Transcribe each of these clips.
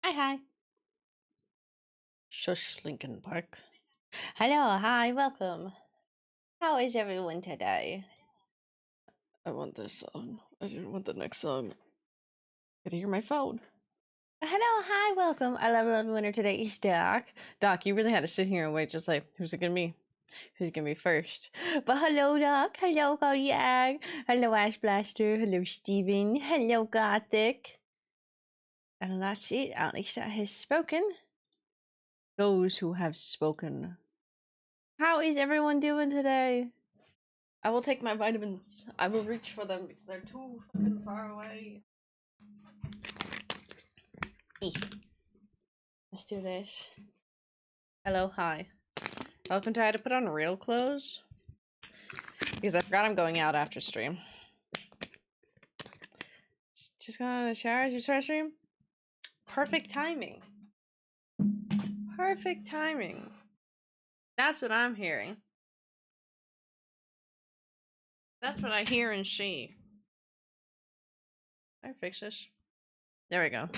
Hi. Shush, Lincoln Park. Hello, hi, welcome. How is everyone today? I want this song. I didn't want the next song. Gotta hear my phone. Hello, hi, welcome. I love winner today is Doc. Doc, you really had to sit here and wait, just like, who's it gonna be? Who's gonna be first? But hello, Doc. Hello, Kodiak. Hello, Ash Blaster. Hello, Steven. Hello, Gothic. And that's it. Alexa has spoken. Those who have spoken. How is everyone doing today? I will take my vitamins. I will reach for them because they're too fucking far away. Let's do this. Hello, hi. Welcome to I had to put on real clothes because I forgot I'm going out after stream. Just got out of the shower as you start stream. Perfect timing. Perfect timing. That's what I'm hearing. That's what I hear and see. Can I fix this? There we go.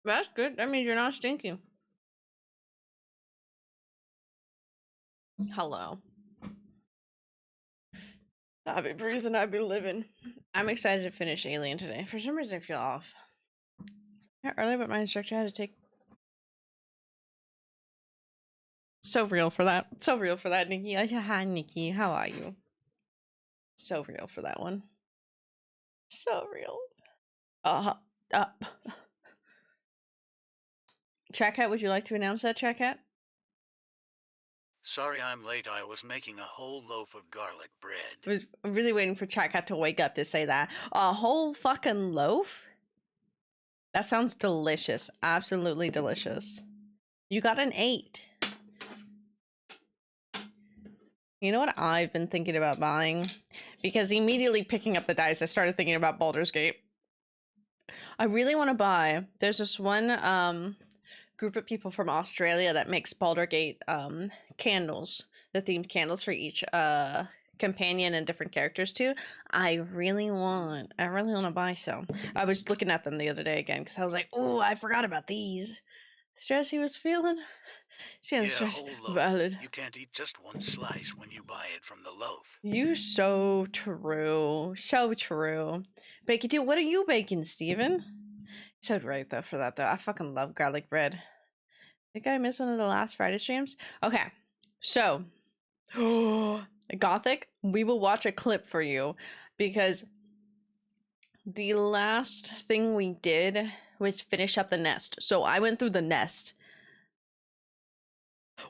That's good. That means you're not stinking. Hello. I'd be breathing, I'd be living. I'm excited to finish Alien today. For some reason, I feel off. Yeah, earlier, but my instructor had to take. So real for that. So real for that, Nikki. Hi, Nikki. How are you? So real for that one. So real. Trackhat, would you like to announce that, Trackhat? Sorry I'm late. I was making a whole loaf of garlic bread. I'm really waiting for Trackhat to wake up to say that. A whole fucking loaf? That sounds delicious. Absolutely delicious. You got an 8. You know what I've been thinking about buying? Because immediately picking up the dice, I started thinking about Baldur's Gate. I really want to buy. There's this one group of people from Australia that makes Baldur's Gate candles, the themed candles for each companion and different characters too. I really want to buy some. I was looking at them the other day again because I was like, oh, I forgot about these. Stress he was feeling. She has stress. Valid. You can't eat just one slice when you buy it from the loaf. You so true. So true. Bake it too. What are you baking, Steven? So right though for that though. I fucking love garlic bread. I think I missed one of the last Friday streams. Okay. So Gothic, we will watch a clip for you because the last thing we did was finish up the nest. So I went through the nest.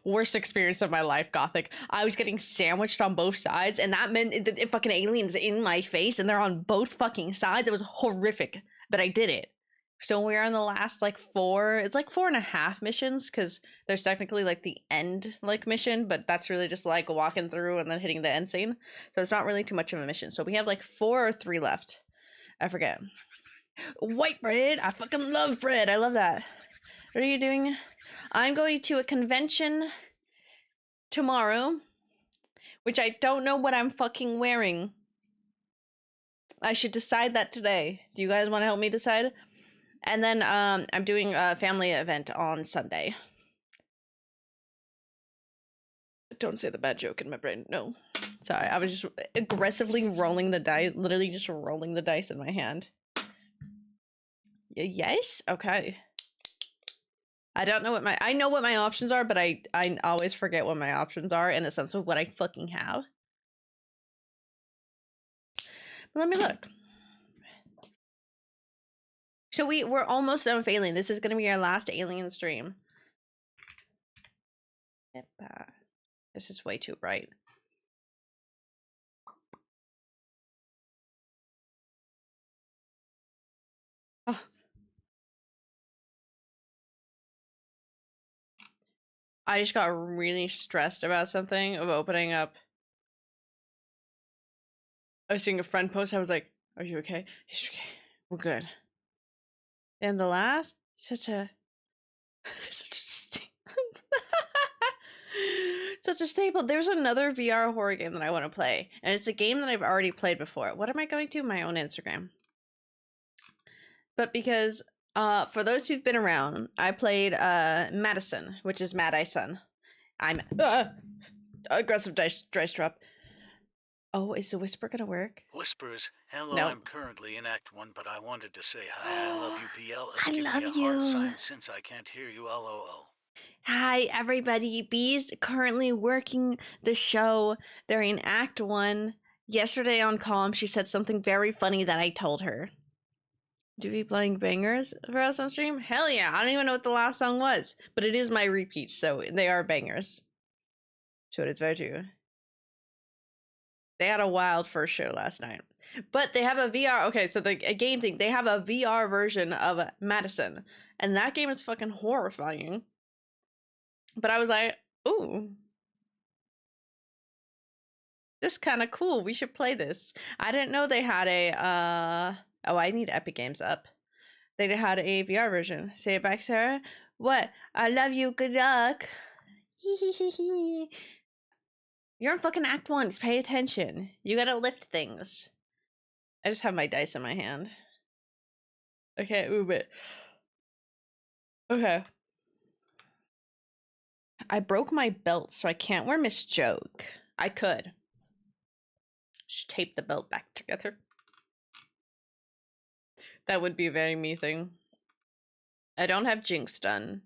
Worst experience of my life, Gothic. I was getting sandwiched on both sides, and that meant it fucking aliens in my face, and they're on both fucking sides. It was horrific, but I did it. So we're on the last like 4. It's like 4.5 missions because there's technically like the end like mission, but that's really just like walking through and then hitting the end scene. So it's not really too much of a mission. So we have like 4 or 3 left. I forget. White bread. I fucking love bread. I love that. What are you doing? I'm going to a convention tomorrow, which I don't know what I'm fucking wearing. I should decide that today. Do you guys want to help me decide? And then I'm doing a family event on Sunday. Don't say the bad joke in my brain. No. Sorry, I was just aggressively rolling the dice, literally just rolling the dice in my hand. Yes? Okay. I don't know what I know what my options are, but I always forget what my options are in a sense of what I fucking have. But let me look. So we're almost done with Alien. This is gonna be our last Alien stream. This is way too bright. Oh. I just got really stressed about something of opening up. I was seeing a friend post. I was like, "Are you okay? It's okay. We're good." And the last, such a such a staple. There's another VR horror game that I want to play, and it's a game that I've already played before. What am I going to? My own Instagram. but because for those who've been around, I played Madison, which is Mad Eye Sun. I'm aggressive dice drop. Oh, is the whisper gonna work? Whispers, hello, No. I'm currently in Act 1, but I wanted to say hi. I love you, PLS. I Give love me a you. heart sign since I can't hear you, LOL. Hi, everybody. Bee's currently working the show. They're in Act 1. Yesterday on Calm, she said something very funny that I told her. Do we be playing bangers for us on stream? Hell yeah. I don't even know what the last song was, but it is my repeat, so they are bangers. So it is very true. They had a wild first show last night. But they have a VR. Okay, so a game thing. They have a VR version of Madison. And that game is fucking horrifying. But I was like, ooh. This kind of cool. We should play this. I didn't know they had a oh, I need Epic Games up. They had a VR version. Say it back, Sarah. What? I love you. Good luck. You're in fucking Act 1. Just pay attention. You gotta lift things. I just have my dice in my hand. Okay, ooh, but okay. I broke my belt, so I can't wear Miss Joke. I could. Just tape the belt back together. That would be a very me thing. I don't have Jinx done.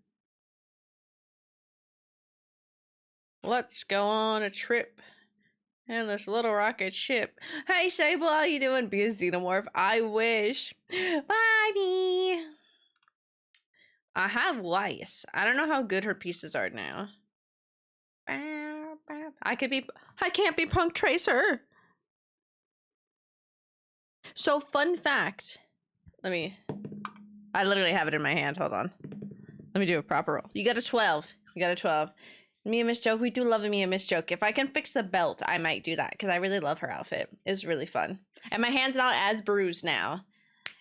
Let's go on a trip in this little rocket ship. Hey, Sable, how you doing? Be a xenomorph. I wish. Bye, me. I have Weiss. I don't know how good her pieces are now. I can't be Punk Tracer. So, fun fact. I literally have it in my hand. Hold on. Let me do a proper roll. You got a 12. You got a 12. Me and Miss Joke, we do love me and Miss Joke. If I can fix the belt, I might do that because I really love her outfit. It was really fun. And my hand's not as bruised now.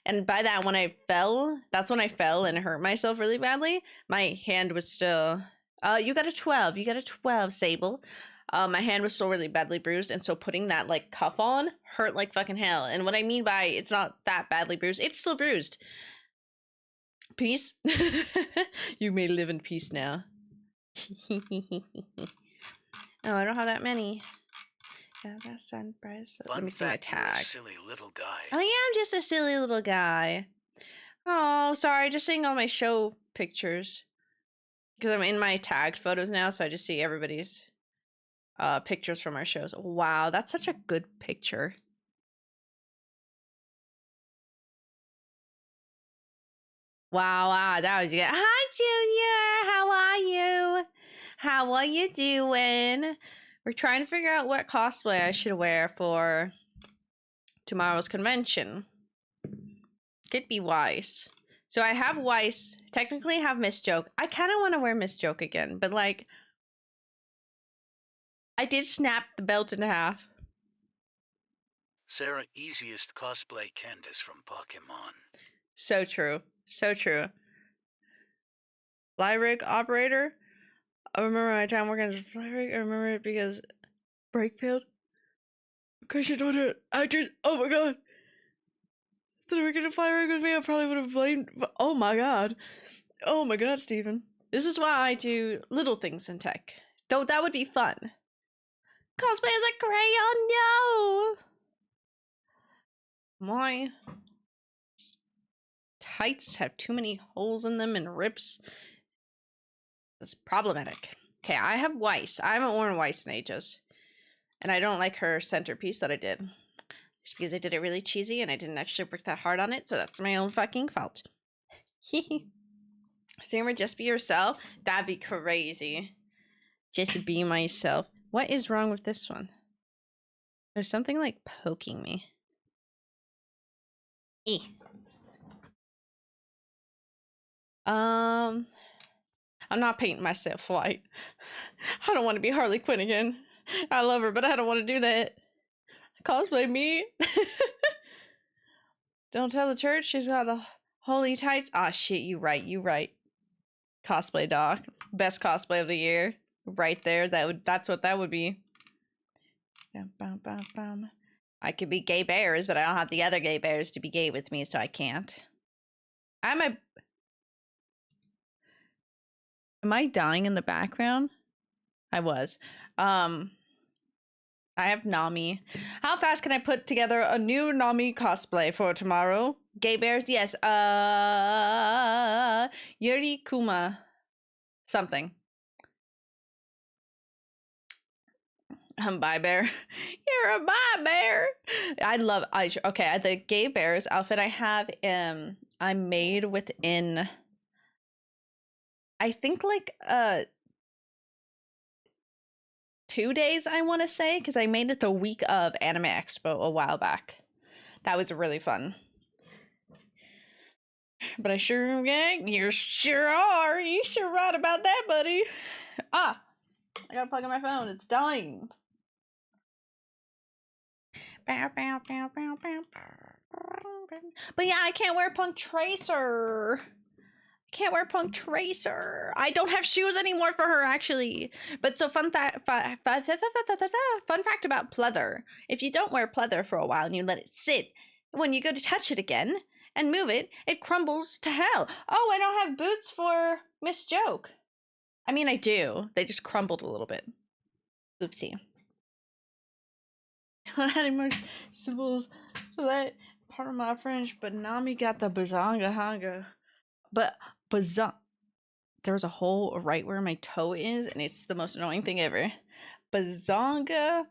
And by that, when I fell, that's when I fell and hurt myself really badly. My hand was still... you got a 12. You got a 12, Sable. My hand was still really badly bruised. And so putting that, like, cuff on hurt like fucking hell. And what I mean by it's not that badly bruised, it's still bruised. Peace. You may live in peace now. Oh, I don't have that many. Yeah, that's sunrise. Let me see my tag. Silly little guy. I am just a silly little guy. Oh, sorry, just seeing all my show pictures. Because I'm in my tagged photos now, so I just see everybody's pictures from our shows. Wow, that's such a good picture. Wow, that was good. Hi, Junior. How are you? How are you doing? We're trying to figure out what cosplay I should wear for tomorrow's convention. Could be Weiss. So I have Weiss. Technically have Miss Joke. I kind of want to wear Miss Joke again, but like, I did snap the belt in half. Sarah, easiest cosplay Candace from Pokemon. So true. So true. Fly rig operator. I remember my time working as a fly rig. I remember it because break failed. Because you don't it. Actors. Oh my god. Did we get a fly rig with me? I probably would have blamed. Oh my god. Oh my god, Steven. This is why I do little things in tech. Though that would be fun. Cosplay as a crayon, no! My tights have too many holes in them and rips. That's problematic. Okay, I have Weiss. I haven't worn Weiss in ages. And I don't like her centerpiece that I did. Just because I did it really cheesy and I didn't actually work that hard on it, so that's my own fucking fault. Sarah, just be yourself? That'd be crazy. Just be myself. What is wrong with this one? There's something like poking me. I'm not painting myself white. I don't want to be Harley Quinn again. I love her, but I don't want to do that. Cosplay me. Don't tell the church she's got the holy tights. Ah, shit, you right. Cosplay doc. Best cosplay of the year. Right there. That's what that would be. I could be gay bears, but I don't have the other gay bears to be gay with me, so I can't. Am I dying in the background? I was. I have Nami. How fast can I put together a new Nami cosplay for tomorrow? Gay bears? Yes. Yuri Kuma. Something. Bye bear. You're a bye bear. Okay, the gay bears outfit I have I made within I think like 2 days, I want to say, because I made it the week of Anime Expo a while back. That was really fun. But I sure, yeah, you sure are. You sure right about that, buddy. Ah, I gotta plug in my phone. It's dying. But yeah, I can't wear Punk Tracer. Can't wear Punk Tracer. I don't have shoes anymore for her, actually. But so fun fact about pleather. If you don't wear pleather for a while and you let it sit, when you go to touch it again and move it, it crumbles to hell. Oh, I don't have boots for Miss Joke. I mean, I do. They just crumbled a little bit. Oopsie. I had more symbols for that part of my French, but Nami got the bazonga hanga. But there's a hole right where my toe is, and it's the most annoying thing ever. Bazonga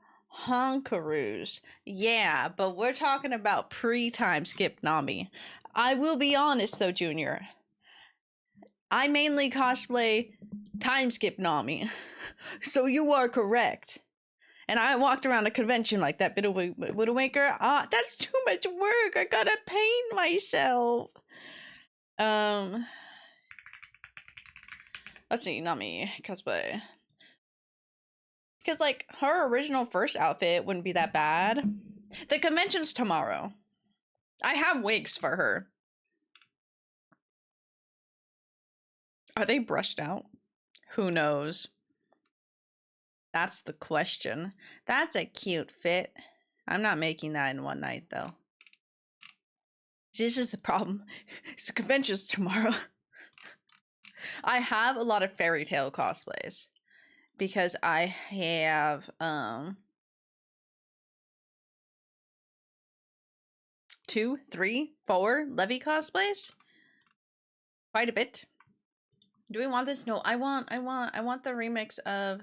honkaroos. Yeah, but we're talking about pre-time skip Nami. I will be honest though, Junior. I mainly cosplay time skip Nami. So you are correct. And I walked around a convention like that Widowmaker. Ah, that's too much work. I gotta paint myself. Let's see, Nami cosplay. Because like her original first outfit wouldn't be that bad. The convention's tomorrow. I have wigs for her. Are they brushed out? Who knows? That's the question. That's a cute fit. I'm not making that in one night though. This is the problem. The convention's tomorrow. I have a lot of fairy tale cosplays because I have 2, 3, 4 Levy cosplays. Quite a bit. Do we want this? No, I want the remix of.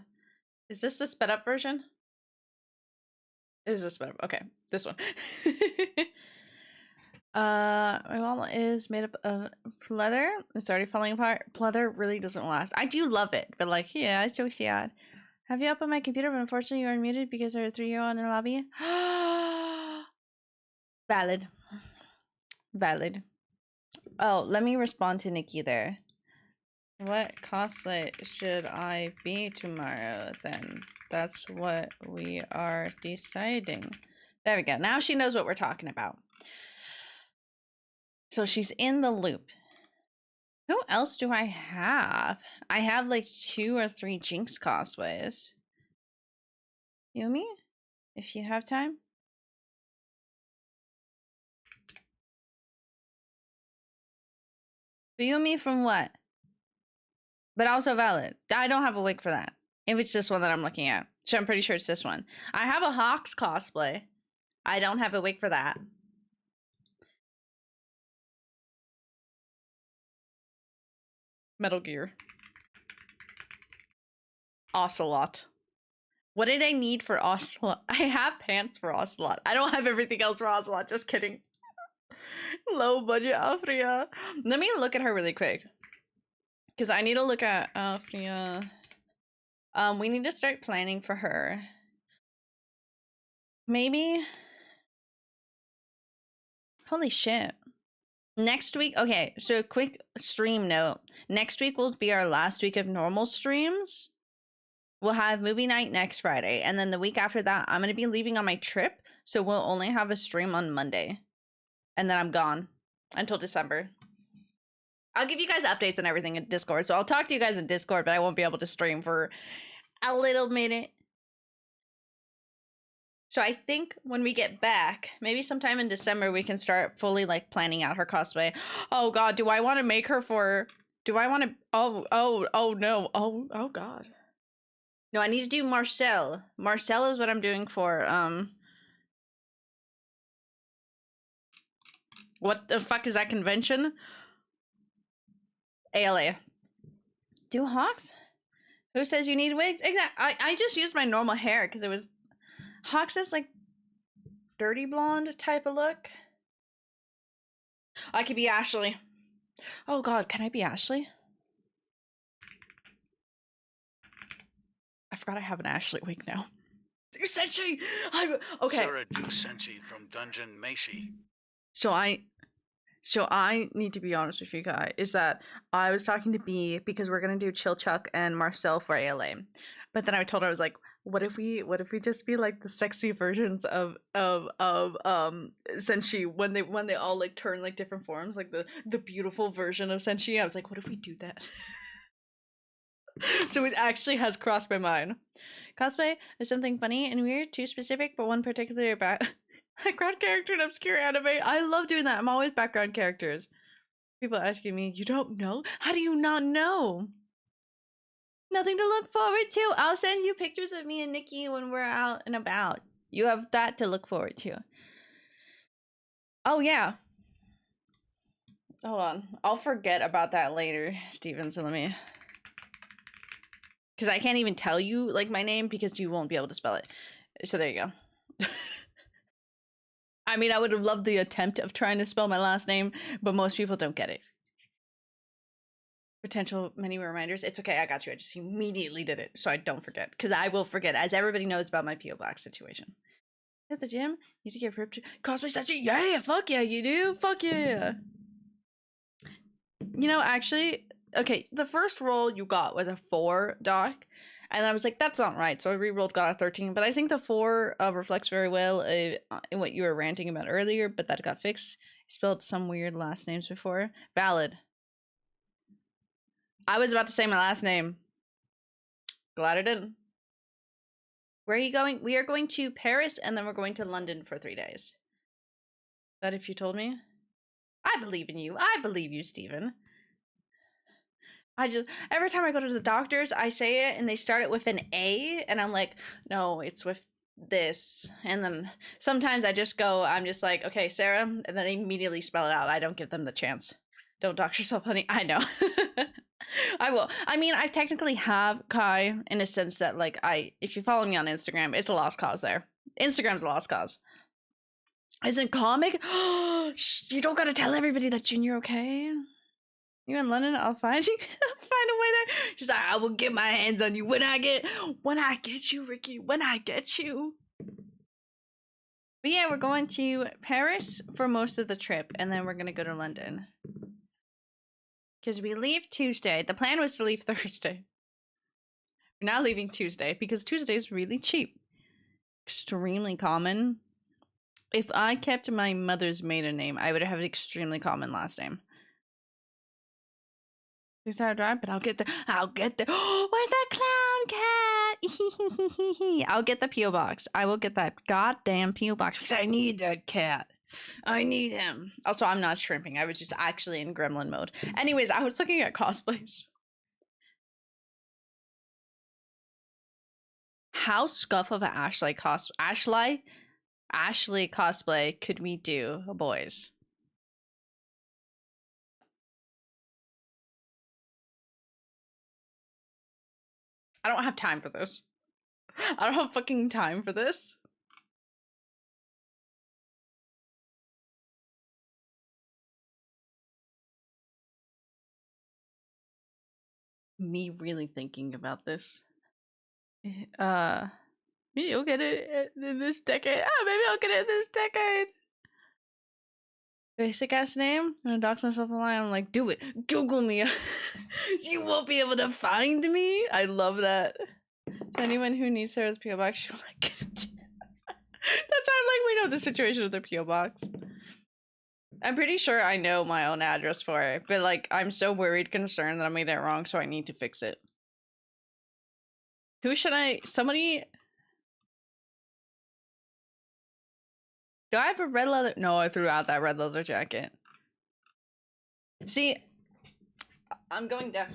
Is this the sped up version? Is this sped up? Okay, this one. My wallet is made up of pleather. It's already falling apart. Pleather really doesn't last. I do love it, but like, yeah, it's so sad. Have you up on my computer, but unfortunately you are muted because there are 3-year-old in the lobby? Valid. Valid. Oh, let me respond to Nikki there. What cosplay should I be tomorrow then? That's what we are deciding. There we go. Now she knows what we're talking about. So she's in the loop. Who else do I have? I have like 2 or 3 Jinx cosplays. Yumi? If you have time? Yumi from what? But also valid. I don't have a wig for that. If it's this one that I'm looking at. So I'm pretty sure it's this one. I have a Hawks cosplay. I don't have a wig for that. Metal Gear. Ocelot. What did I need for Ocelot? I have pants for Ocelot. I don't have everything else for Ocelot. Just kidding. Low budget Afria. Let me look at her really quick. Because I need to look at Afria. We need to start planning for her. Maybe. Holy shit. Next week, okay, so a quick stream note. Next week will be our last week of normal streams. We'll have movie night next Friday. And then the week after that, I'm going to be leaving on my trip. So we'll only have a stream on Monday. And then I'm gone until December. I'll give you guys updates and everything in Discord. So I'll talk to you guys in Discord, but I won't be able to stream for a little minute. So I think when we get back, maybe sometime in December, we can start fully like planning out her cosplay. Oh God, do I want to make her for? Do I want to? Oh no. Oh God. No, I need to do Marcel. Marcel is what I'm doing for what the fuck is that convention? ALA. Do Hawks? Who says you need wigs? Exactly. I just used my normal hair because it was Hawks is like dirty blonde type of look. I could be Ashley. Oh God, can I be Ashley? I forgot I have an Ashley wig now. Senshi! Okay. Sarah do Senshi from Dungeon Meishi. So I need to be honest with you guys, is that I was talking to B because we're gonna do Chill Chuck and Marcel for ALA. But then I told her, I was like, what if we just be like the sexy versions of Senshi when they all like turn like different forms, like the beautiful version of Senshi. I was like, what if we do that? So it actually has crossed my mind. Cosplay is something funny and weird, too specific for one particular background character in obscure anime. I love doing that. I'm always background characters. People asking me, you don't know? How do you not know? Nothing to look forward to. I'll send you pictures of me and Nikki when we're out and about. You have that to look forward to. Oh, yeah. Hold on. I'll forget about that later, Steven, so let me... Because I can't even tell you, like, my name because you won't be able to spell it. So there you go. I mean, I would have loved the attempt of trying to spell my last name, but most people don't get it. Potential many reminders. It's okay, I got you. I just immediately did it so I don't forget. Because I will forget, as everybody knows about my P.O. Box situation. At the gym, need to get ripped. Cosplay session? Yeah, fuck yeah, you do. Fuck yeah. You know, actually, okay, the first roll you got was a 4, Doc. And I was like, that's not right. So I re-rolled, got a 13. But I think the 4 reflects very well in what you were ranting about earlier, but that got fixed. I spelled some weird last names before. Valid. I was about to say my last name. Glad I didn't. Where are you going? We are going to Paris, and then we're going to London for 3 days. That if you told me? I believe in you. I believe you, Steven. I just, every time I go to the doctors, I say it and they start it with an A, and I'm like, no, it's with this. And then sometimes I just go, I'm just like, okay, Sarah, and then I immediately spell it out. I don't give them the chance. Don't dox yourself, honey. I know. I will. I mean, I technically have Kai in a sense that, like, if you follow me on Instagram, it's a lost cause there. Instagram's a lost cause. Isn't comic? You don't gotta tell everybody that Junior, okay? You in London? I'll find you. I'll find a way there. She's like, I will get my hands on you when I get you, Ricky. When I get you. But yeah, we're going to Paris for most of the trip, and then we're gonna go to London. Because we leave Tuesday. The plan was to leave Thursday. We're not leaving Tuesday because Tuesday is really cheap. Extremely common. If I kept my mother's maiden name, I would have an extremely common last name. 6-hour drive, but I'll get the oh, where's that clown cat? I'll get the P.O. box. I will get that goddamn P.O. box because I need that cat. I need him. Also, I'm not shrimping. I was just actually in gremlin mode. Anyways, I was looking at cosplays. How scuff of an Ashley cosplay could we do, boys? I don't have time for this. I don't have fucking time for this. Me really thinking about this. Maybe I'll get it in this decade. Maybe I'll get it in this decade. Basic ass name. I'm gonna dox myself online. I'm like, do it. Google me. You won't be able to find me. I love that. To anyone who needs Sarah's P.O. box, she will not get it. That's how I'm like, we know the situation with the P.O. box. I'm pretty sure I know my own address for it, but like, I'm so worried, concerned that I made it wrong, so I need to fix it. Who should I? Somebody. Do I have a red leather? No, I threw out that red leather jacket. See, I'm going down.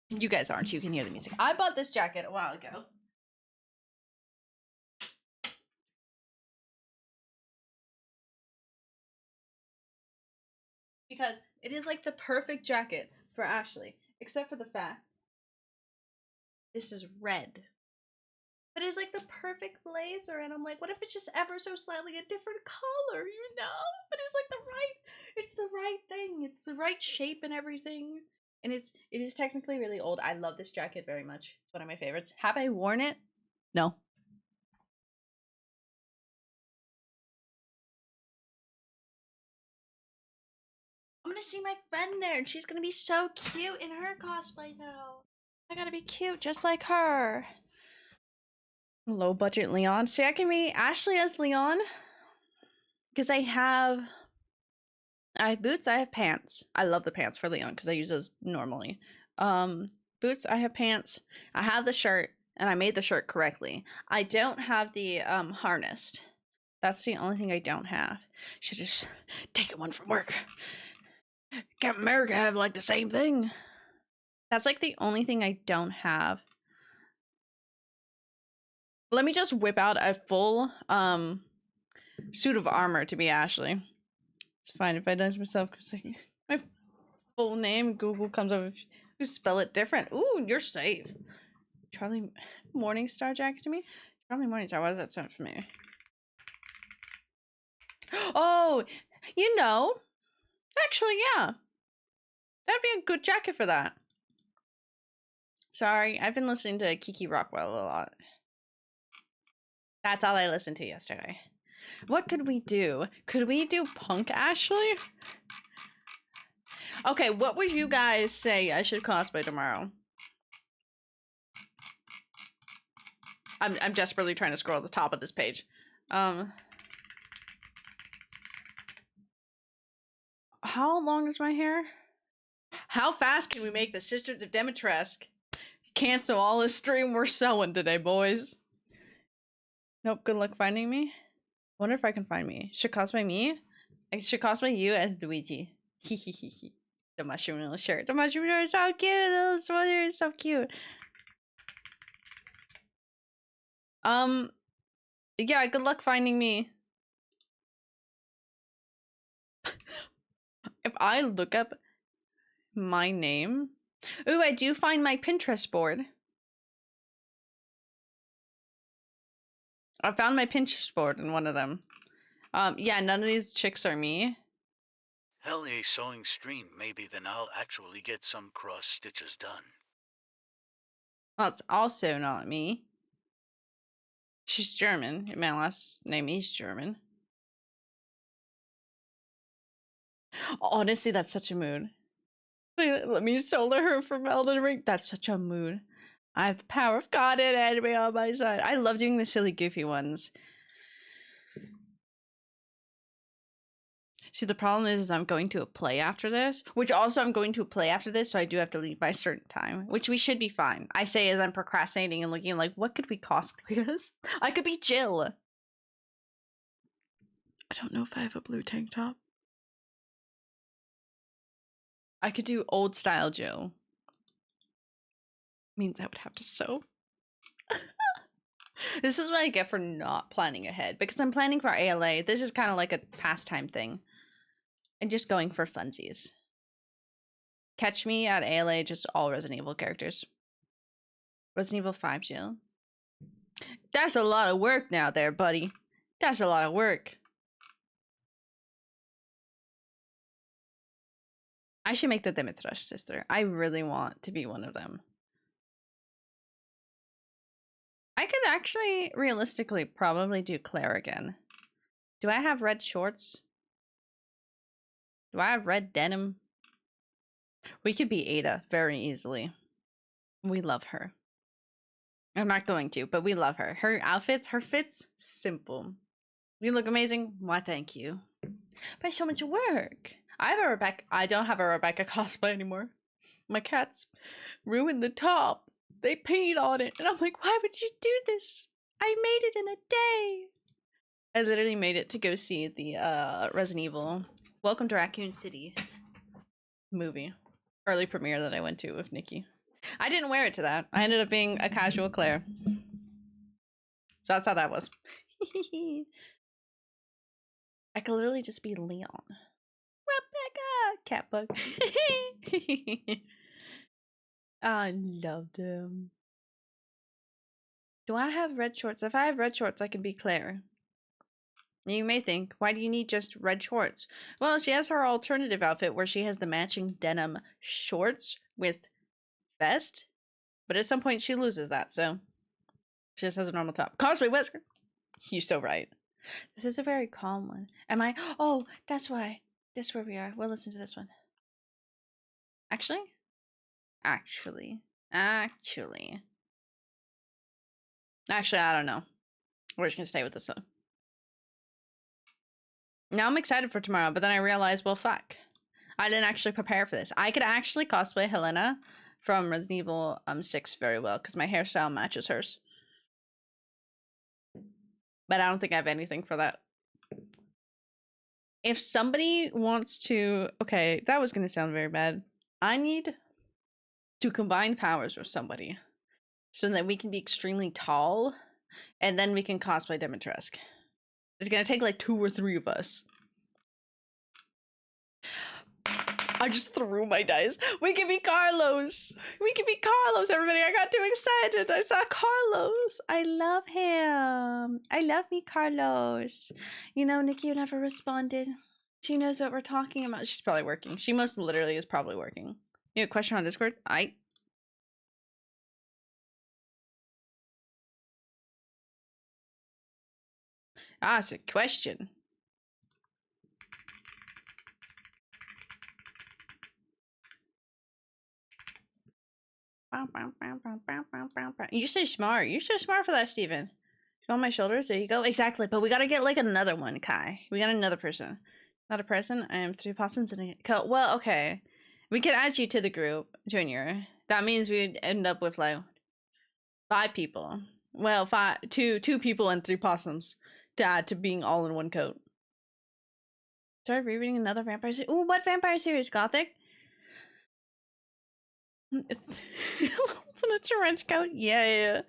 You guys aren't. You can hear the music. I bought this jacket a while ago. Because it is like the perfect jacket for Ashley, except for the fact this is red. But it's like the perfect blazer, and I'm like, what if it's just ever so slightly a different color, you know? But it's like it's the right thing. It's the right shape and everything. And it is technically really old. I love this jacket very much. It's one of my favorites. Have I worn it? No. I'm gonna see my friend there, and she's gonna be so cute in her cosplay though. I gotta be cute just like her. Low budget Leon. See, I can be Ashley as Leon. Because I have boots, I have pants. I love the pants for Leon because I use those normally. Boots, I have pants. I have the shirt, and I made the shirt correctly. I don't have the harness. That's the only thing I don't have. Should just take one from work. Can't America have like the same thing? That's like the only thing I don't have. Let me just whip out a full suit of armor to be Ashley. It's fine if I don't myself because my full name Google comes up if you spell it different. Ooh, you're safe. Charlie Morningstar jacket to me? Charlie Morningstar, what does that sound for me? Oh, you know, actually, yeah. That'd be a good jacket for that. Sorry, I've been listening to Kiki Rockwell a lot. That's all I listened to yesterday. What could we do? Could we do Punk Ashley? Okay, what would you guys say I should cosplay tomorrow? I'm desperately trying to scroll the top of this page. How long is my hair? How fast can we make the Sisters of Demetresk cancel all this stream we're sewing today, boys? Nope, good luck finding me. Wonder if I can find me. Should cosplay me? I should cosplay you as Luigi. The mushroom little shirt. The mushroom shirt is so cute. The little sweater is so cute. Yeah, good luck finding me. If I look up my name. Ooh, I do find my Pinterest board. I found my Pinterest board in one of them. Yeah, none of these chicks are me. Hell, a sewing stream. Maybe then I'll actually get some cross stitches done. Well, it's also not me. She's German. My last name is German. Honestly, that's such a mood. Let me solo her from Elden Ring. That's such a mood. I have the power of God and anime on my side. I love doing the silly, goofy ones. See, the problem is I'm going to a play after this, which also I'm going to a play after this, so I do have to leave by a certain time, which we should be fine. I say as I'm procrastinating and looking like, what could we cosplay as? I could be Jill. I don't know if I have a blue tank top. I could do old style Jill. Means I would have to sew. This is what I get for not planning ahead, because I'm planning for ALA. This is kind of like a pastime thing. And just going for funsies. Catch me at ALA, just all Resident Evil characters. Resident Evil 5 Jill. That's a lot of work now there, buddy. That's a lot of work. I should make the Dimitrescu sister. I really want to be one of them. I could actually, realistically, probably do Claire again. Do I have red shorts? Do I have red denim? We could be Ada very easily. We love her. I'm not going to, but we love her. Her outfits, her fits, simple. You look amazing. Why, thank you. But so much work. I have a Rebecca. I don't have a Rebecca cosplay anymore. My cats ruined the top. They peed on it. And I'm like, why would you do this? I made it in a day. I literally made it to go see the Resident Evil Welcome to Raccoon City movie. Early premiere that I went to with Nikki. I didn't wear it to that. I ended up being a casual Claire. So that's how that was. I could literally just be Leon. Rebecca! Cat bug. I love them. Do I have red shorts? If I have red shorts, I can be Claire. You may think, why do you need just red shorts? Well, she has her alternative outfit where she has the matching denim shorts with vest. But at some point, she loses that, so she just has a normal top. Cosplay whisker! You're so right. This is a very calm one. Am I? Oh, that's why. That's where we are. We'll listen to this one. Actually? Actually, I don't know. We're just gonna stay with this one. Now I'm excited for tomorrow, but then I realized, well, fuck. I didn't actually prepare for this. I could actually cosplay Helena from Resident Evil 6 very well, because my hairstyle matches hers. But I don't think I have anything for that. If somebody wants to... Okay, that was gonna sound very bad. I need to combine powers with somebody so that we can be extremely tall, and then we can cosplay Dimitrescu. It's gonna take like 2 or 3 of us. I just threw my dice. We can be Carlos. We can be Carlos, everybody. I got too excited. I saw Carlos. I love him. I love me, Carlos. You know, Nikki never responded. She knows what we're talking about. She's probably working. She most literally is probably working. You have a question on Discord? It's a question. You're so smart. You're so smart for that, Steven. On my shoulders. There you go. Exactly. But we gotta get like another one, Kai. We got another person. Not a person. I am 3 possums and a... Well, okay. We could add you to the group, Junior. That means we'd end up with like 5 people. Well, 2 people and 3 possums to add to being all in one coat. Start rereading another vampire series. Ooh, what vampire series? Gothic? It's in a trench coat? Yeah.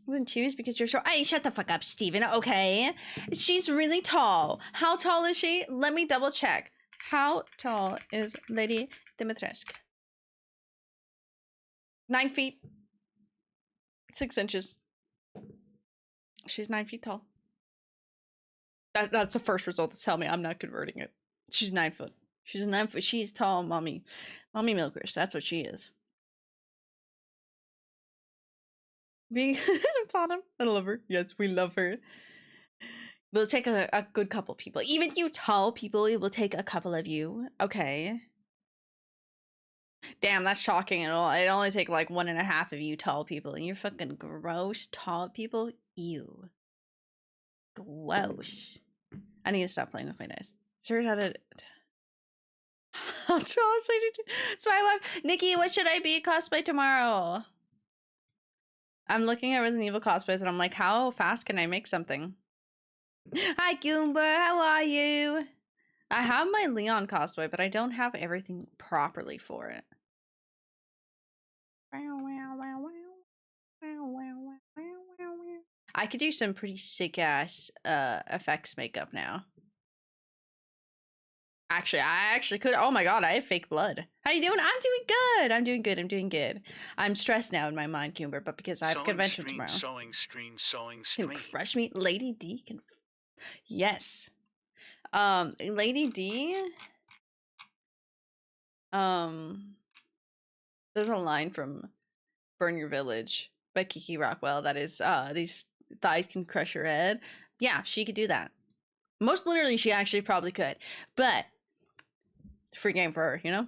Wouldn't choose because you're short. Hey, shut the fuck up, Steven. Okay. She's really tall. How tall is she? Let me double check. How tall is Lady Dimitrescu? 9 feet. 6 inches. She's 9 feet tall. That's the first result to tell me I'm not converting it. She's 9 foot. She's 9 foot. She's tall, mommy. Mommy milkers. That's what she is. Being bottom. I love her. Yes, we love her. We'll take a good couple people. Even you tall people, it will take a couple of you. Okay. Damn, that's shocking. It'll only take like 1.5 of you tall people. And you're fucking gross tall people. Ew. Gross. I need to stop playing with my dice. Sure how to... How tall is Lady? It's my wife. Nikki, what should I be cosplay tomorrow? I'm looking at Resident Evil cosplays and I'm like, how fast can I make something? Hi, Goomba. How are you? I have my Leon cosplay, but I don't have everything properly for it. I could do some pretty sick ass effects makeup now. Actually, I actually could. Oh my god, I have fake blood. How you doing? I'm doing good. I'm doing good. I'm doing good. I'm stressed now in my mind, Cumber, but because I have convention tomorrow. Sewing stream. Can crush me. Lady D can... Yes. Lady D... There's a line from Burn Your Village by Kiki Rockwell that is, these thighs can crush your head. Yeah, she could do that. Most literally, she actually probably could. But, free game for her, you know?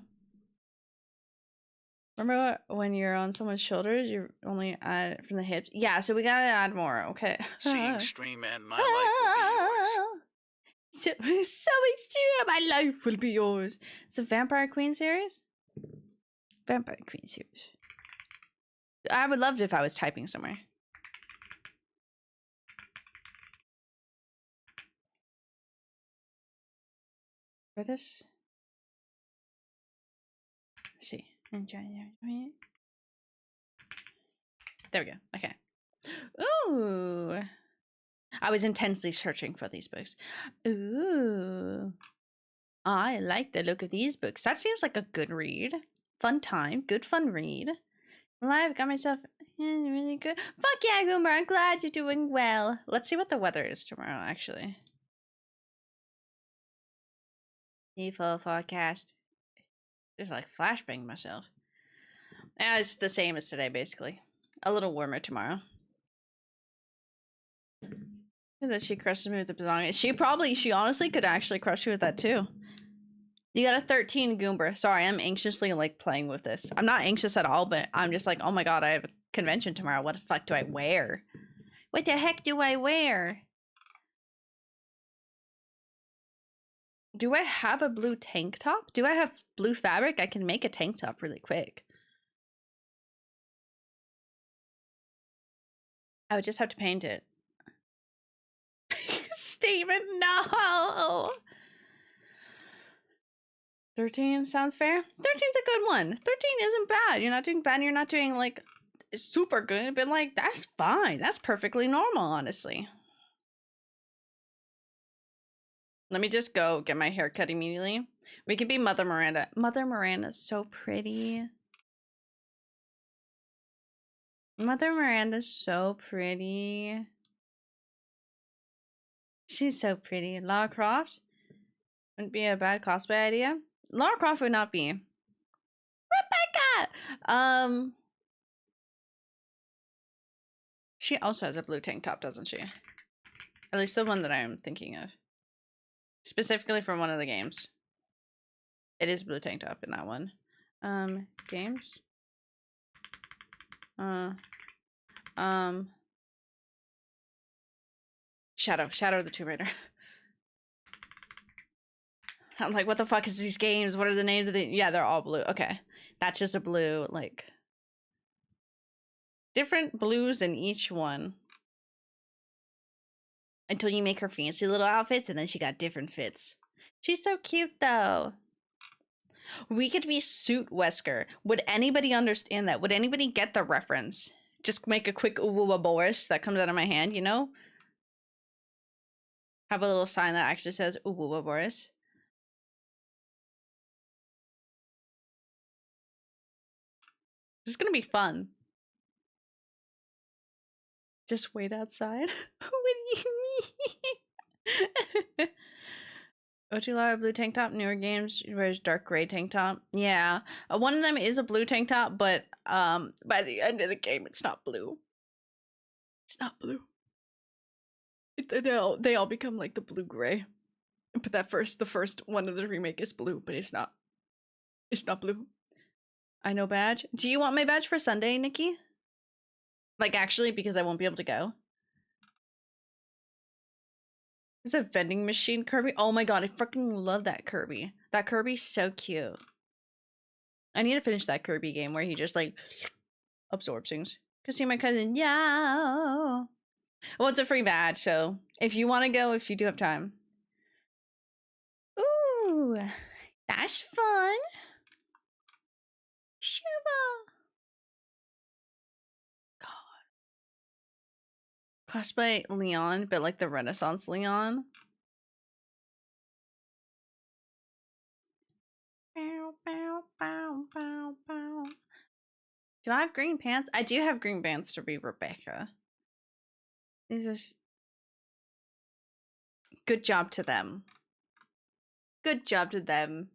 Remember when you're on someone's shoulders, you only add from the hips? Yeah, so we gotta add more, okay? Seeing stream and my life will be yours. So extreme, my life will be yours. It's a Vampire Queen series? Vampire Queen series. I would love it if I was typing somewhere. For this. Let's see. There we go. Okay. Ooh. I was intensely searching for these books. Ooh. I like the look of these books. That seems like a good read. Fun time. Good fun read. Well, I've got myself really good. Fuck yeah, Goomer. I'm glad you're doing well. Let's see what the weather is tomorrow, actually. Default forecast. Just like flashbang myself. Yeah, it's the same as today, basically. A little warmer tomorrow. And that she crushes me with the belongings. She honestly could actually crush you with that too. You got a 13, Goomber. Sorry, I'm anxiously like playing with this. I'm not anxious at all, but I'm just like, oh my god, I have a convention tomorrow. What the fuck do I wear? What the heck do I wear? Do I have a blue tank top? Do I have blue fabric? I can make a tank top really quick. I would just have to paint it. Steven, no! 13 sounds fair. 13's a good one. 13 isn't bad. You're not doing bad. You're not doing like super good, but like that's fine. That's perfectly normal, honestly. Let me just go get my hair cut immediately. We could be Mother Miranda. Mother Miranda's so pretty. Mother Miranda's so pretty. She's so pretty. Lara Croft wouldn't be a bad cosplay idea. Lara Croft would not be. Rebecca! She also has a blue tank top, doesn't she? At least the one that I am thinking of. Specifically from one of the games. It is blue tank top in that one. Games? Shadow of the Tomb Raider. I'm like, what the fuck is these games? What are the names of the... Yeah, they're all blue. Okay. That's just a blue, like... different blues in each one. Until you make her fancy little outfits, and then she got different fits. She's so cute, though. We could be Suit Wesker. Would anybody understand that? Would anybody get the reference? Just make a quick Uwuwa Boris that comes out of my hand, you know? Have a little sign that actually says Uwuwa Boris. This is gonna be fun. Just wait outside. What do you mean? Ochilara blue tank top, newer games wears dark gray tank top. Yeah, one of them is a blue tank top, but by the end of the game, it's not blue. It's not blue. They all become like the blue gray. But the first one of the remake is blue, but it's not. It's not blue. I know badge. Do you want my badge for Sunday, Nikki? Like actually, because I won't be able to go. It's a vending machine Kirby. Oh my god, I fucking love that Kirby. That Kirby's so cute. I need to finish that Kirby game where he just like absorbs things. Cause see my cousin, yeah. Well, it's a free badge, so if you want to go, if you do have time. Ooh, that's fun. Shiva. God. Cosplay Leon, but like the Renaissance Leon. Bow, bow, bow, bow, bow. Do I have green pants? I do have green pants to be Rebecca. These are... Good job to them. Good job to them.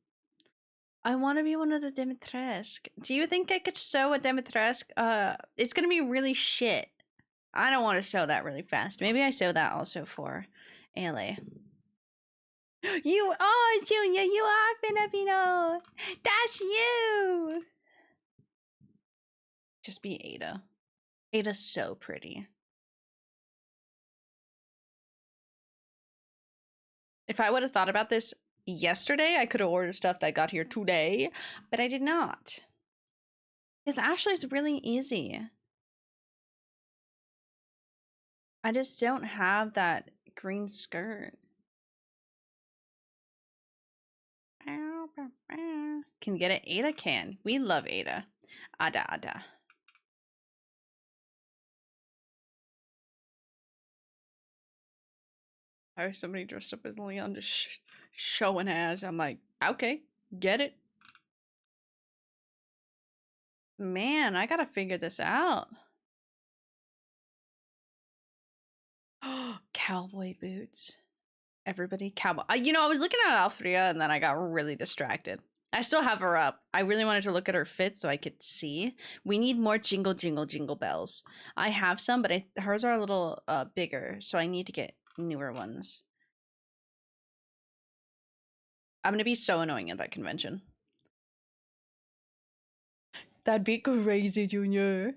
I want to be one of the Dimitrescu. Do you think I could sew a Dimitrescu? It's gonna be really shit. I don't want to sew that really fast. Maybe I sew that also for ALA. You are, Junior! You are Filipino! That's you! Just be Ada. Ada's so pretty. If I would have thought about this yesterday, I could have ordered stuff that got here today, but I did not. Because Ashley's really easy. I just don't have that green skirt. Can get it? Ada can. We love Ada. Ada, Ada. I was somebody dressed up as Leon just showing ass. I'm like, okay, get it. Man, I gotta figure this out. Cowboy boots. Everybody cowboy. You know, I was looking at Alfria and then I got really distracted. I still have her up. I really wanted to look at her fit so I could see. We need more jingle, jingle, jingle bells. I have some, but hers are a little bigger, so I need to get newer ones. I'm gonna be so annoying at that convention. That'd be crazy, Junior.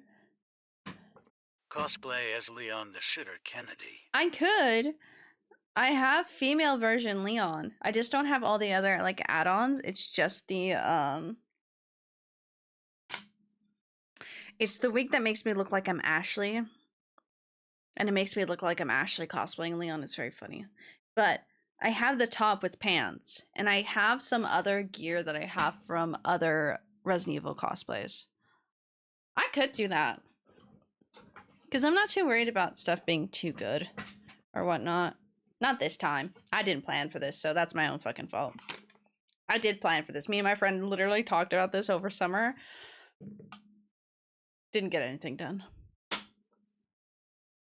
Cosplay as Leon the Shitter Kennedy. I could. I have female version Leon. I just don't have all the other like add-ons. It's just the it's the wig that makes me look like I'm Ashley. And it makes me look like I'm Ashley cosplaying Leon. It's very funny. But I have the top with pants. And I have some other gear that I have from other Resident Evil cosplays. I could do that. Because I'm not too worried about stuff being too good. Or whatnot. Not this time. I didn't plan for this, so that's my own fucking fault. I did plan for this. Me and my friend literally talked about this over summer. Didn't get anything done.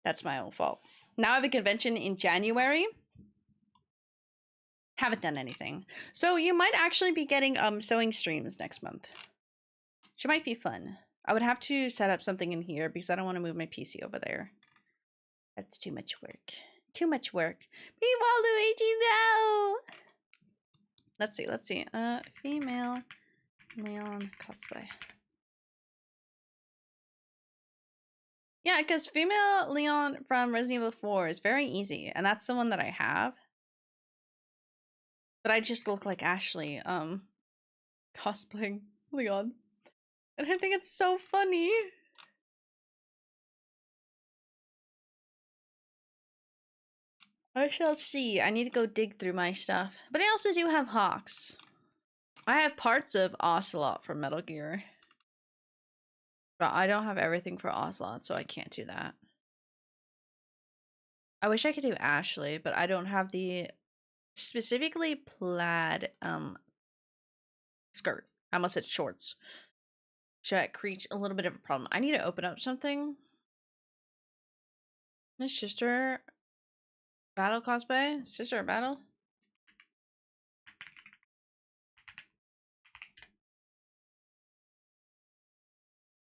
That's my own fault. Now I have a convention in January. Haven't done anything. So you might actually be getting sewing streams next month. Which might be fun. I would have to set up something in here because I don't want to move my PC over there. That's too much work. Too much work. Meanwhile, Luigi, no! Let's see. Female Leon cosplay. Yeah, because female Leon from Resident Evil 4 is very easy, and that's the one that I have. But I just look like Ashley, cosplaying Leon. And I think it's so funny. I shall see. I need to go dig through my stuff. But I also do have Hawks. I have parts of Ocelot from Metal Gear. But I don't have everything for Ocelot, so I can't do that. I wish I could do Ashley, but I don't have the specifically plaid skirt. I almost said shorts. So that creates a little bit of a problem. I need to open up something. This sister battle cosplay? Sister battle?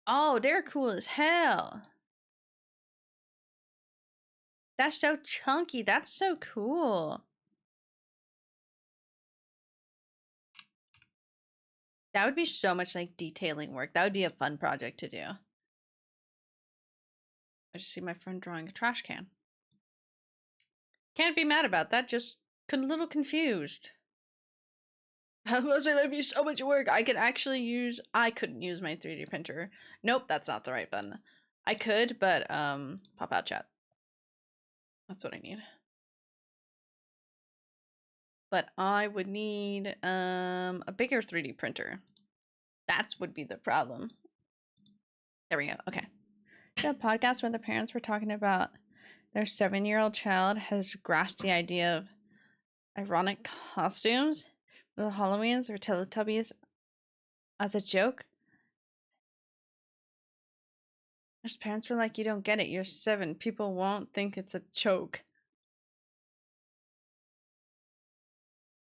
Oh, they're cool as hell. That's so chunky. That's so cool. That would be so much like detailing work. That would be a fun project to do. I just see my friend drawing a trash can. Can't be mad about that, just a little confused. That'd be so much work. I couldn't use my 3D printer. Nope, that's not the right button. I could, but pop out chat. That's what I need. But I would need a bigger 3D printer. That would be the problem. There we go. Okay. The podcast where the parents were talking about their 7-year-old child has grasped the idea of ironic costumes for the Halloweens or Teletubbies as a joke. His parents were like, "You don't get it. You're 7. People won't think it's a joke."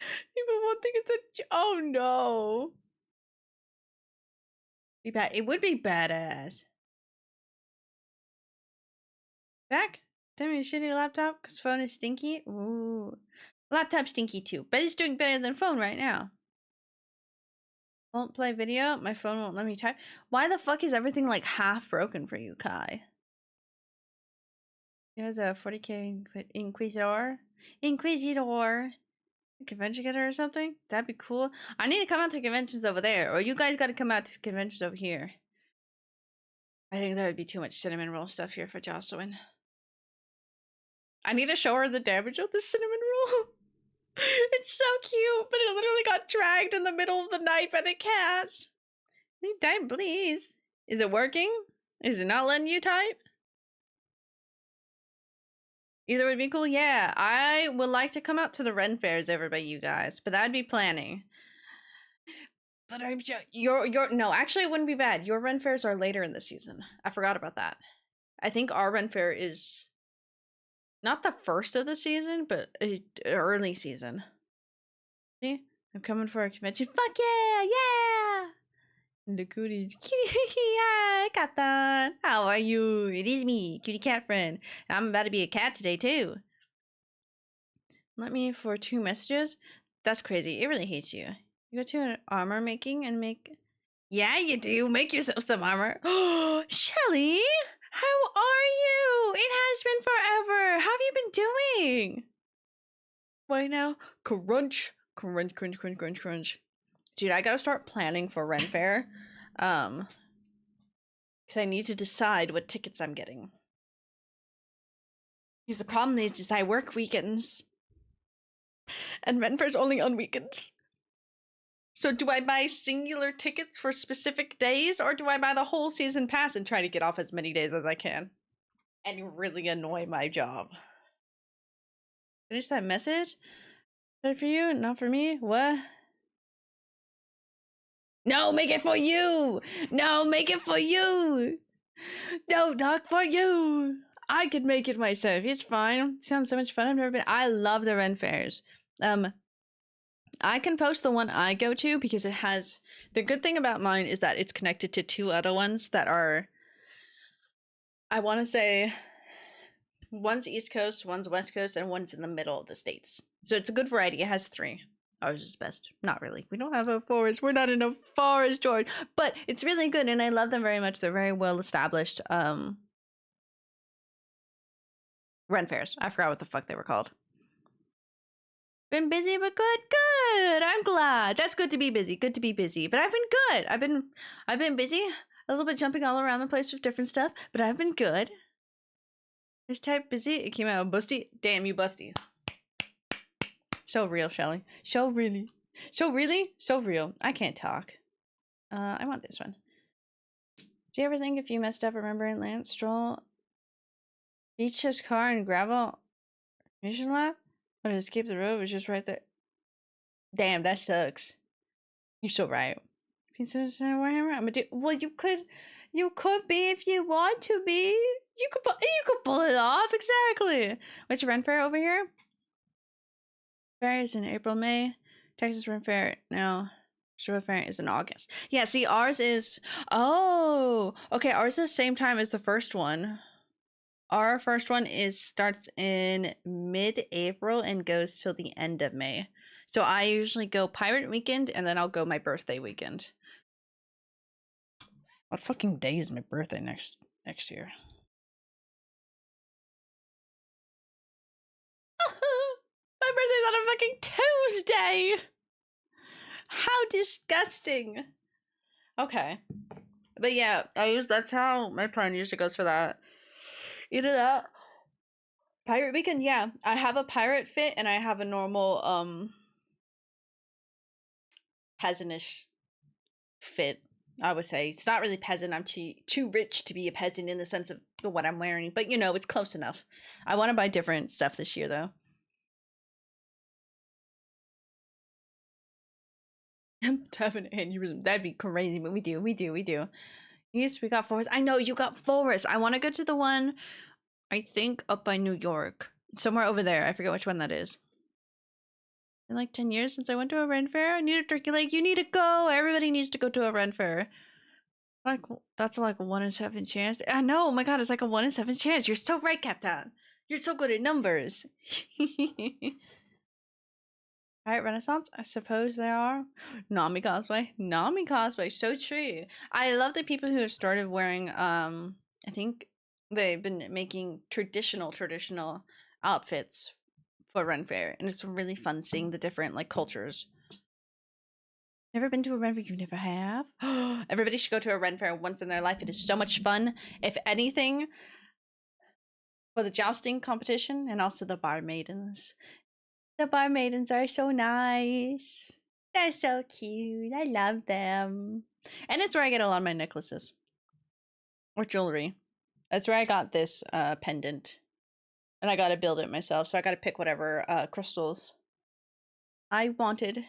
People won't think it's a joke. Oh no. Be bad. It would be badass. Back? Tell me, shitty laptop because phone is stinky. Ooh. Laptop stinky too, but it's doing better than phone right now. Won't play video. My phone won't let me type. Why the fuck is everything like half broken for you, Kai? There's a 40k Inquisitor. Convention getter or something? That'd be cool. I need to come out to conventions over there, or you guys got to come out to conventions over here. I think there would be too much cinnamon roll stuff here for Jocelyn. I need to show her the damage of the cinnamon roll. It's so cute, but it literally got dragged in the middle of the night by the cats. Can you type, please? Is it working? Is it not letting you type? Either would be cool. Yeah, I would like to come out to the Ren fairs over by you guys, but that'd be planning. But I'm just, your no, actually it wouldn't be bad. Your Ren fairs are later in the season. I forgot about that. I think our Ren fair is not the first of the season, but early season. See, I'm coming for a convention. Fuck yeah, yeah! The cooties, hi, Captain. How are you? It is me, cutie cat friend. I'm about to be a cat today too. Let me for 2 messages. That's crazy. It really hates you. You go to an armor making and make. Yeah, you do. Make yourself some armor. Oh, Shelly, how are you? It has been forever. How have you been doing? Right now, crunch, crunch, crunch, crunch, crunch, crunch. Dude, I gotta start planning for Ren Fair. Because I need to decide what tickets I'm getting. Because the problem is I work weekends. And Ren Fair's only on weekends. So do I buy singular tickets for specific days, or do I buy the whole season pass and try to get off as many days as I can? And really annoy my job. Finish that message? Is that for you? Not for me? What? No, make it for you! No, make it for you! No, not for you! I could make it myself. It's fine. Sounds so much fun. I've never been. I love the Ren fairs. I can post the one I go to because it has. The good thing about mine is that it's connected to 2 other ones that are. I want to say. One's East Coast, one's West Coast, and one's in the middle of the states. So it's a good variety. It has 3. Ours is best. Not really. We don't have a forest. We're not in a forest, George. But it's really good, and I love them very much. They're very well established. Ren fairs. I forgot what the fuck they were called. Been busy, but good. Good. I'm glad. That's good to be busy. Good to be busy. But I've been good. I've been busy. A little bit jumping all around the place with different stuff, but I've been good. Just type busy. It came out busty. Damn you, busty. So real, Shelly. So really. So really? So real. I can't talk. I want this one. Do you ever think if you messed up remembering Lance Stroll beached his car and gravel mission lap? Or to escape the road was just right there. Damn, that sucks. You're so right. Pieces of Warhammer? I'm a dude. Well, you could be if you want to be. You could pull it off, exactly. Which Ren Fair over here? Fair is in April, May. Texas Ren Fair, no. Stroll Fair is in August. Yeah, see, ours is. Oh, okay. Ours is the same time as the first one. Our first one starts in mid-April and goes till the end of May. So I usually go Pirate Weekend and then I'll go my birthday weekend. What fucking day is my birthday next year? My birthday's on a fucking Tuesday! How disgusting. Okay. But yeah, that's how my plan usually goes for that. Either that. Pirate Weekend, yeah. I have a pirate fit and I have a normal peasantish fit. I would say it's not really peasant. I'm too rich to be a peasant in the sense of what I'm wearing, but you know, it's close enough. I want to buy different stuff this year though. To have an aneurysm, that'd be crazy, but we do. Yes, we got Forest. I know you got Forest. I want to go to the one, I think up by New York, somewhere over there. I forget which one that is. In like 10 years since I went to a Ren Fair. I need a turkey leg. You need to go. Everybody needs to go to a Ren Fair. Like, that's like a 1 in 7 chance. I know. Oh my god, it's like a 1 in 7 chance. You're so right, Captain. You're so good at numbers. Alright, Renaissance. I suppose there are. Nami cosplay. Nami cosplay. So true. I love the people who have started wearing, I think they've been making traditional outfits for Ren Fair, and it's really fun seeing the different like cultures. Never been to a Ren Fair? You never have? Everybody should go to a Ren Fair once in their life. It is so much fun. If anything, for the jousting competition and also the bar maidens. The bar maidens are so nice. They're so cute. I love them. And it's where I get a lot of my necklaces. Or jewelry. That's where I got this pendant. And I gotta build it myself, so I gotta pick whatever crystals I wanted.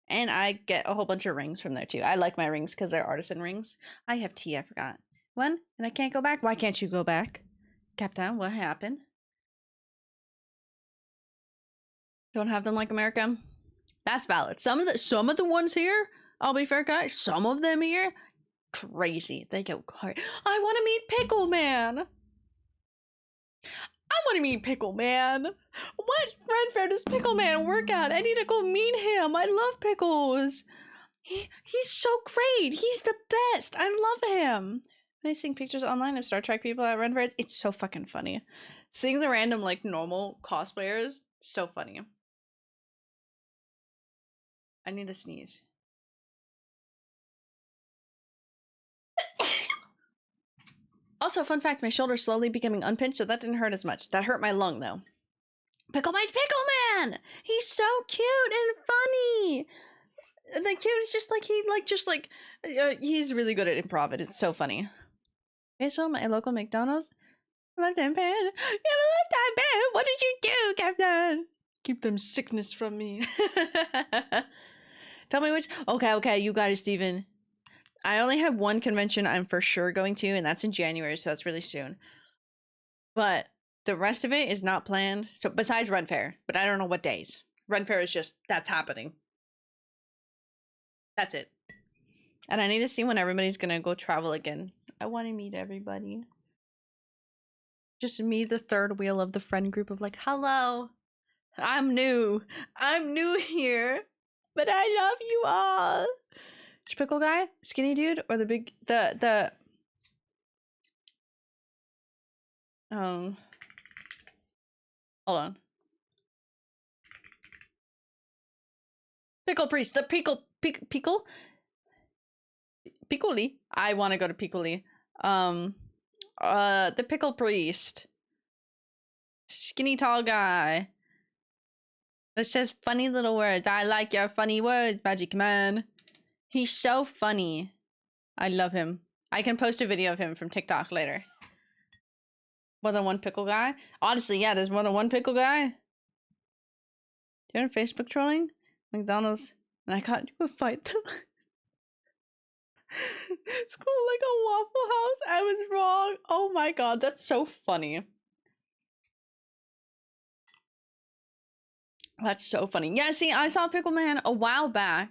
And I get a whole bunch of rings from there too. I like my rings because they're artisan rings. I have tea, I forgot. When? And I can't go back? Why can't you go back? Captain, what happened? Don't have them like America? That's valid. Some of the ones here, I'll be fair, guys, some of them here, crazy. They go hard. I want to meet Pickle Man. I want to meet Pickle Man. What Ren Fair does Pickle Man work at? I need to go meet him. I love Pickles. He's so great. He's the best. I love him. When I seeing pictures online of Star Trek people at Ren Fairs, it's so fucking funny. Seeing the random, like, normal cosplayers, so funny. I need to sneeze. Also, fun fact, my shoulder's slowly becoming unpinched, so that didn't hurt as much. That hurt my lung, though. Pickle Man! He's so cute and funny! The cute is he's really good at improv. It's so funny. Baseball, my local McDonald's. Lifetime ban. You have a lifetime ban! What did you do, Captain? Keep them sickness from me. Tell me which. Okay, you got it, Steven. I only have one convention I'm for sure going to, and that's in January, so that's really soon. But the rest of it is not planned. So besides Ren Fair, but I don't know what days. Ren Fair is just, that's happening. That's it. And I need to see when everybody's gonna go travel again. I want to meet everybody. Just me, the third wheel of the friend group of like, hello, I'm new here, but I love you all. Pickle guy, skinny dude, or the big hold on. Pickle priest, the pickle. Piccoli. I want to go to Piccoli. The pickle priest. Skinny tall guy. That says funny little words. I like your funny words, Magic Man. He's so funny. I love him. I can post a video of him from TikTok later. More than one pickle guy? Honestly, yeah, there's more than one pickle guy. Do you know Facebook trolling? McDonald's. And I got you a fight. School like a Waffle House. I was wrong. Oh my god, that's so funny. That's so funny. Yeah, see, I saw Pickle Man a while back,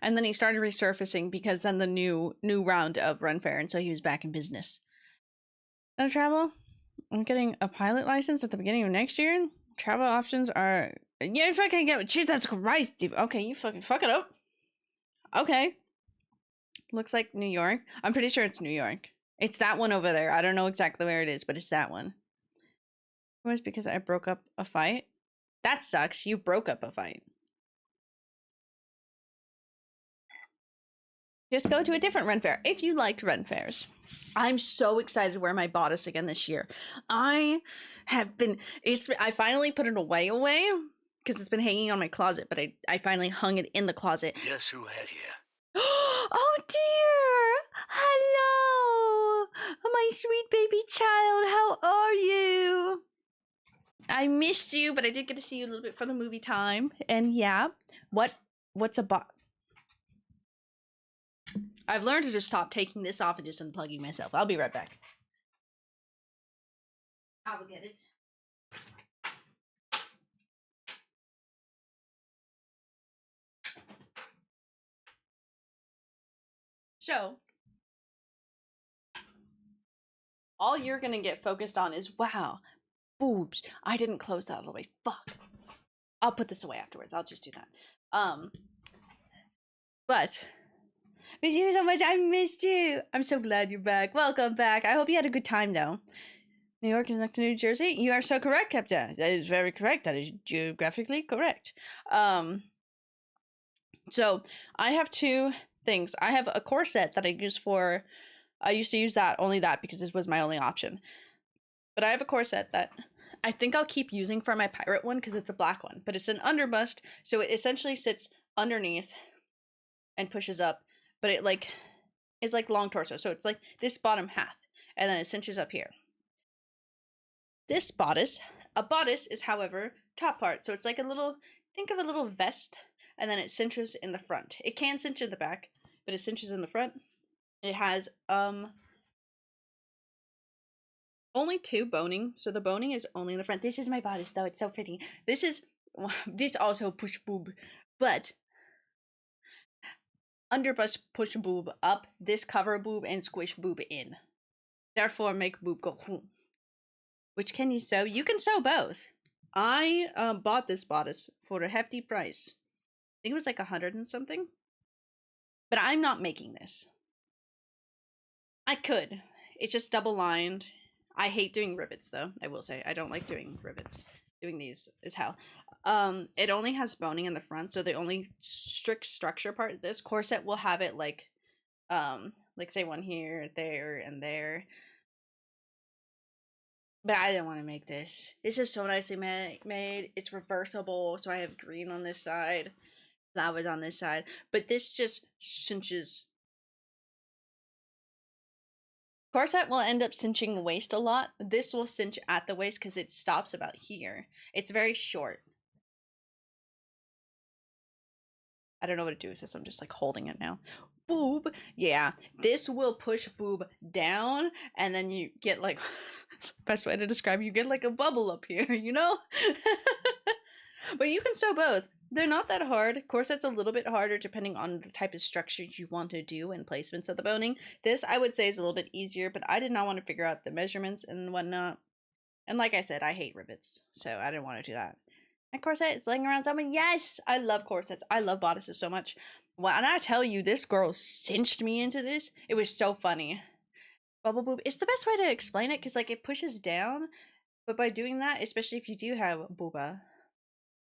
and then he started resurfacing because then the new round of Ren Fair, and so he was back in business. No travel? I'm getting a pilot license at the beginning of next year. Travel options are... Yeah, if I can get... Jesus Christ, dude. Okay, you fucking fuck it up. Okay. Looks like New York. I'm pretty sure it's New York. It's that one over there. I don't know exactly where it is, but it's that one. It was because I broke up a fight. That sucks. You broke up a fight. Just go to a different Ren Fair if you liked Ren Fairs. I'm so excited to wear my bodice again this year. I finally put it away because it's been hanging on my closet, but I finally hung it in the closet. Guess who had here? Oh dear! Hello! My sweet baby child, how are you? I missed you, but I did get to see you a little bit for the movie time. And yeah, what's a bot? I've learned to just stop taking this off and just unplugging myself. I'll be right back. I will get it. So, all you're gonna get focused on is, wow, boobs. I didn't close that all the way. Fuck. I'll put this away afterwards. I'll just do that. But miss you so much. I missed you. I'm so glad you're back. Welcome back. I hope you had a good time, though. New York is next to New Jersey. You are so correct, Captain. That is very correct. That is geographically correct. So I have two things. I have a corset that I use for. I used to use only that because this was my only option. But I have a corset that I think I'll keep using for my pirate one because it's a black one, but it's an underbust, so it essentially sits underneath and pushes up, but it like is like long torso, so it's like this bottom half, and then it cinches up here. This bodice, a bodice is, however, top part, so it's like a little, think of a little vest, and then it cinches in the front. It can cinch in the back, but it cinches in the front. It has only 2 boning, so the boning is only in the front. This is my bodice though, it's so pretty. This also push boob, but underbust push boob up, this cover boob and squish boob in. Therefore make boob go home. Which can you sew? You can sew both. I bought this bodice for a hefty price. I think it was like 100 and something. But I'm not making this. I could. It's just double lined. I hate doing rivets though, I will say. I don't like doing rivets. Doing these is hell. It only has boning in the front, so the only strict structure part of this corset will have it like say one here, there, and there. But I didn't want to make this. This is so nicely made. It's reversible, so I have green on this side, flowers on this side. But this just cinches. Corset will end up cinching waist a lot. This will cinch at the waist because it stops about here. It's very short. I don't know what to do with this. I'm just like holding it now. Boob. Yeah. This will push boob down, and then you get like, best way to describe, you get like a bubble up here, you know? But you can sew both. They're not that hard. Corset's a little bit harder depending on the type of structure you want to do and placements of the boning. This, I would say, is a little bit easier, but I did not want to figure out the measurements and whatnot. And like I said, I hate rivets, so I didn't want to do that. My corset is laying around something. Yes! I love corsets. I love bodices so much. When I tell you this girl cinched me into this, it was so funny. Bubble boob. It's the best way to explain it because like it pushes down, but by doing that, especially if you do have booba,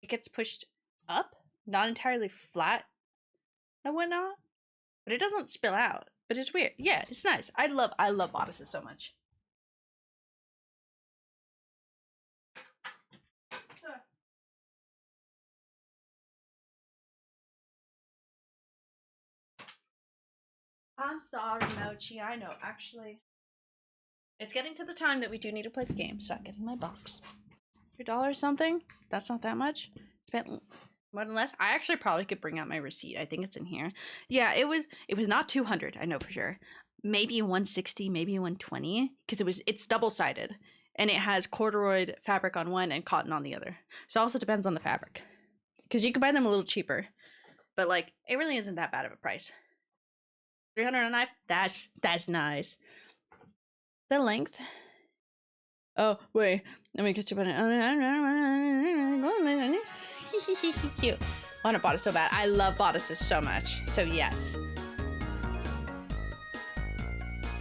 it gets pushed up, not entirely flat and whatnot, but it doesn't spill out. But it's weird. Yeah, it's nice. I love bodices so much. I'm sorry, Mochi. I know. Actually, it's getting to the time that we do need to play the game. So I'm getting my box. $3 something? That's not that much. Spent more than less. I actually probably could bring out my receipt. I think it's in here. Yeah, it was not 200. I know for sure. Maybe 160, maybe 120, because it's double-sided, and it has corduroy fabric on one and cotton on the other. So it also depends on the fabric, because you can buy them a little cheaper, but like it really isn't that bad of a price. 300 a knife. That's nice. The length. Oh wait, let me get you on it. Cute. I want a bodice so bad. I love bodices so much. So yes.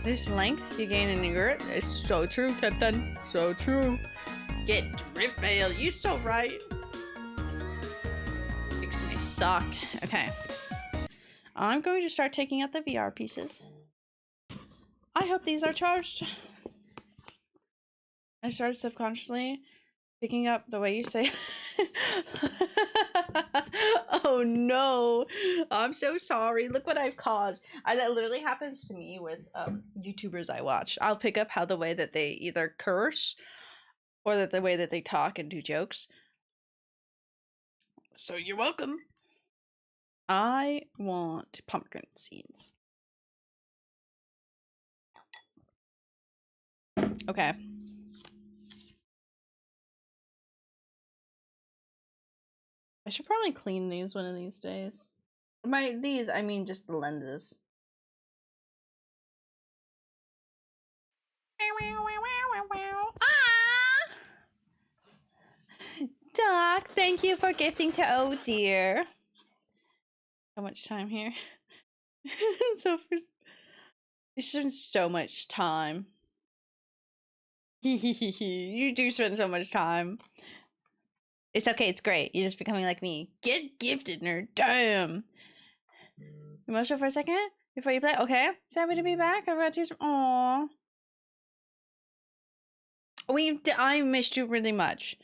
This length you gain in your girt is so true, Captain. So true. Get drift mail. You so right. Fix my sock. Okay. I'm going to start taking out the VR pieces. I hope these are charged. I started subconsciously picking up the way you say. Oh no, I'm so sorry. Look what I've caused. That literally happens to me with YouTubers I watch. I'll pick up how the way that they either curse or that the way that they talk and do jokes. So you're welcome. I want pomegranate seeds. Okay. I should probably clean these one of these days. By these, I mean just the lenses. Ah! Doc, thank you for gifting to Oh Dear. So much time here. You spend so much time. You do spend so much time. It's okay, it's great. You're just becoming like me. Get gifted, nerd. Damn. Emotional for a second before you play? Okay. So happy to be back. I've got you some. Aww. I missed you really much.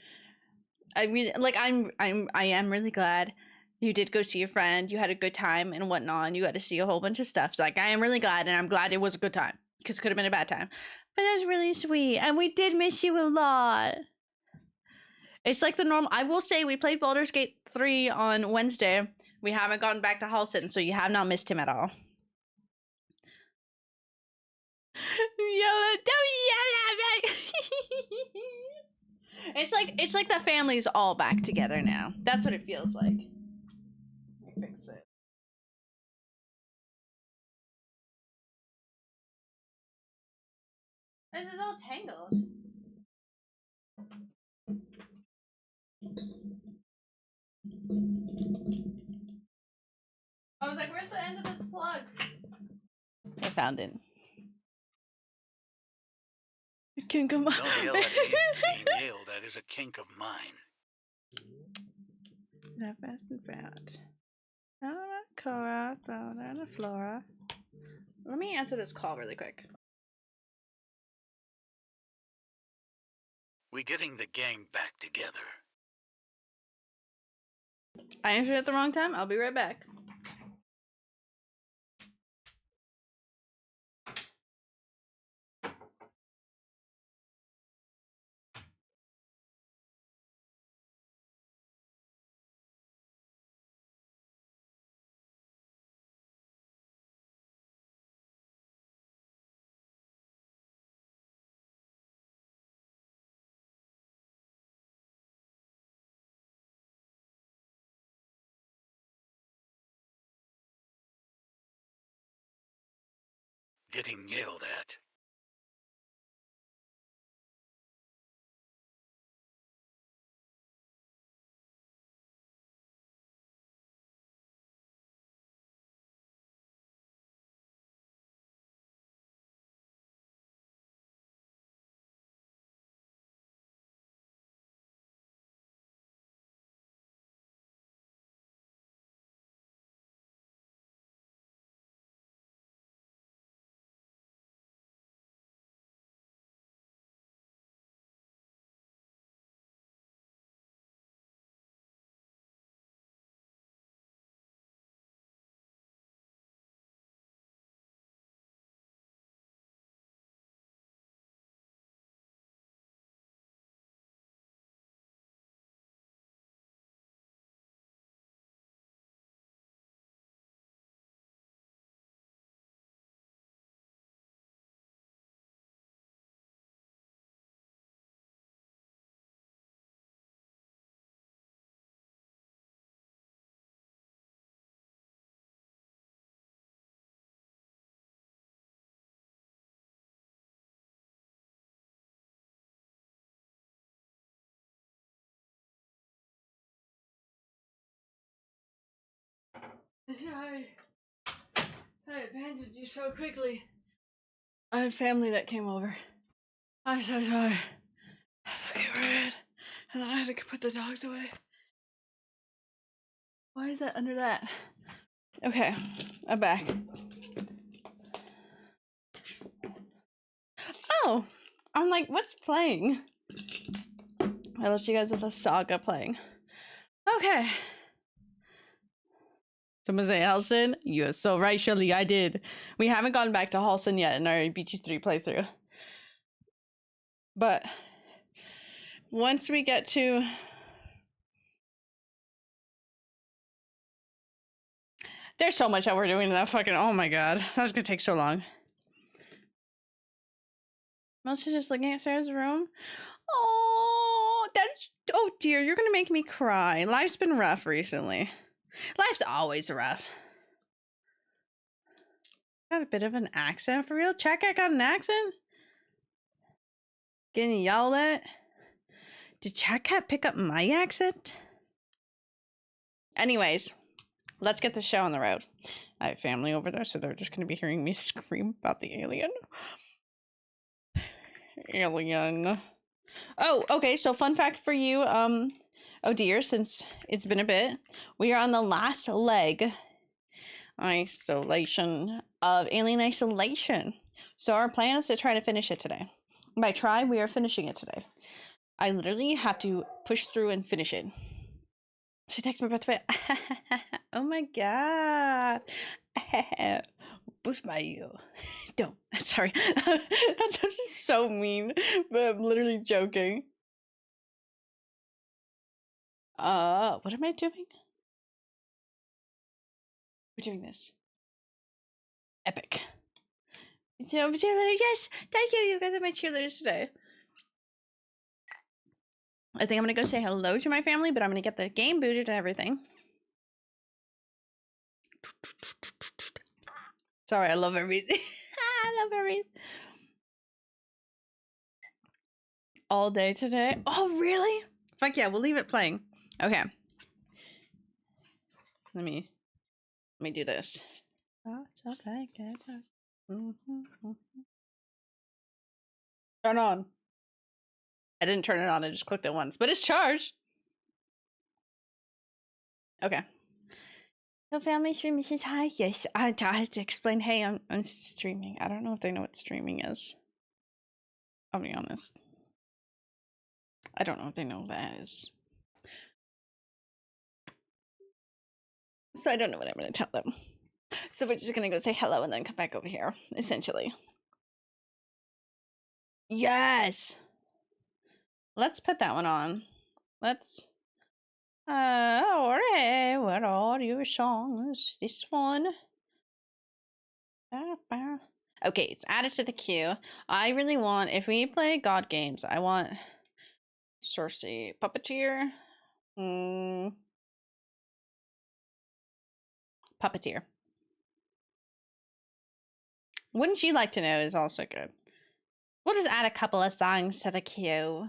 I really like. I am really glad you did go see a friend. You had a good time and whatnot. And you got to see a whole bunch of stuff. So like, I am really glad, and I'm glad it was a good time because it could have been a bad time. But that's really sweet, and we did miss you a lot. It's like the normal. I will say we played Baldur's Gate 3 on Wednesday. We haven't gotten back to Halson, so you have not missed him at all. Don't yell at me. It's like the family's all back together now. That's what it feels like. Let me fix it. This is all tangled. I was like, where's the end of this plug? I found it. Kink of mine. Don't yell at me, being yelled at is a kink of mine. Not fast and fat. Cora, Flora, Flora. Let me answer this call really quick. We getting the gang back together. I answered at the wrong time. I'll be right back. Getting yelled at. I abandoned you so quickly. I have family that came over. I'm so sorry. I fucking rude. And then I had to put the dogs away. Why is that under that? Okay, I'm back. Oh, I'm like, what's playing? I left you guys with a saga playing. Okay. Someone say Halson? You're so right, Shirley. I did. We haven't gone back to Halson yet in our BG3 playthrough. But once we get to... There's so much that we're doing in that fucking... Oh my god. That's gonna take so long. Mostly just looking at Sarah's room. Oh, that's... Oh dear, you're gonna make me cry. Life's been rough recently. Life's always rough. Got a bit of an accent for real? Check, I got an accent? Getting yelled at? Did Chat Cat pick up my accent? Anyways, let's get the show on the road. I have family over there, so they're just gonna be hearing me scream about the alien. Alien. Oh, okay, so fun fact for you, oh dear, since it's been a bit, we are on the last leg isolation of Alien Isolation. So our plan is to try to finish it today. By try, we are finishing it today. I literally have to push through and finish it. She texted me about the oh my god. Push my you. Don't. Sorry. That's so mean, but I'm literally joking. What am I doing? We're doing this. Epic. Cheerleader, yes! Thank you, you guys are my cheerleaders today. I think I'm gonna go say hello to my family, but I'm gonna get the game booted and everything. Sorry, I love everything. I love everything. All day today. Oh, really? Fuck yeah, we'll leave it playing. Okay. Let me do this. Oh, it's okay. Turn on. I didn't turn it on, I just clicked it once, but it's charged. Okay. No family streaming says hi. Yes, I had to explain. Hey, I'm streaming. I don't know if they know what streaming is. I'll be honest. I don't know if they know what that is. So I don't know what I'm gonna tell them. So we're just gonna go say hello and then come back over here, essentially. Yes! Let's put that one on. Let's alright, what are your songs? This one. Okay, it's added to the queue. I really want, if we play God games, I want Cersei Puppeteer. Puppeteer. Wouldn't You Like to Know is also good. We'll just add a couple of songs to the queue.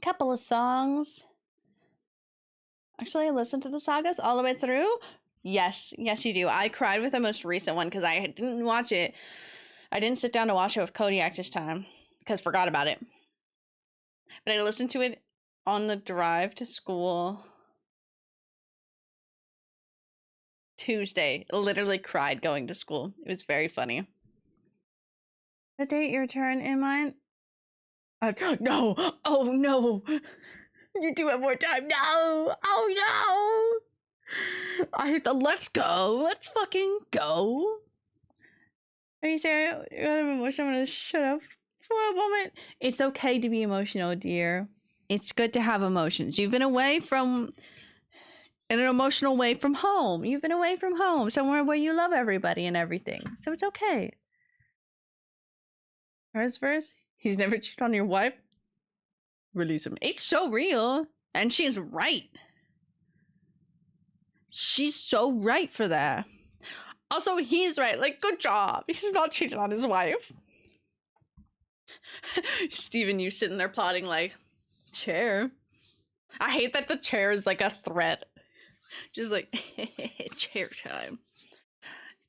Couple of songs. Actually, listen to the sagas all the way through. Yes, yes you do. I cried with the most recent one because I didn't watch it. I didn't sit down to watch it with Kodiak this time because forgot about it. But I listened to it on the drive to school Tuesday. Literally cried going to school. It was very funny. The date your turn in mind? No! Oh no! You do have more time. No! Oh no! I hit the let's go. Let's fucking go. Are you serious? You're gonna be emotional. I'm gonna shut up for a moment. It's okay to be emotional, dear. It's good to have emotions. You've been away from, in an emotional way, from home. You've been away from home, somewhere where you love everybody and everything. So it's okay. First verse? He's never cheated on your wife? Release him. It's so real. And she's right. She's so right for that. Also, he's right. Like, good job. He's not cheating on his wife. Steven, you sitting there plotting like, chair. I hate that the chair is like a threat. Just like, chair time.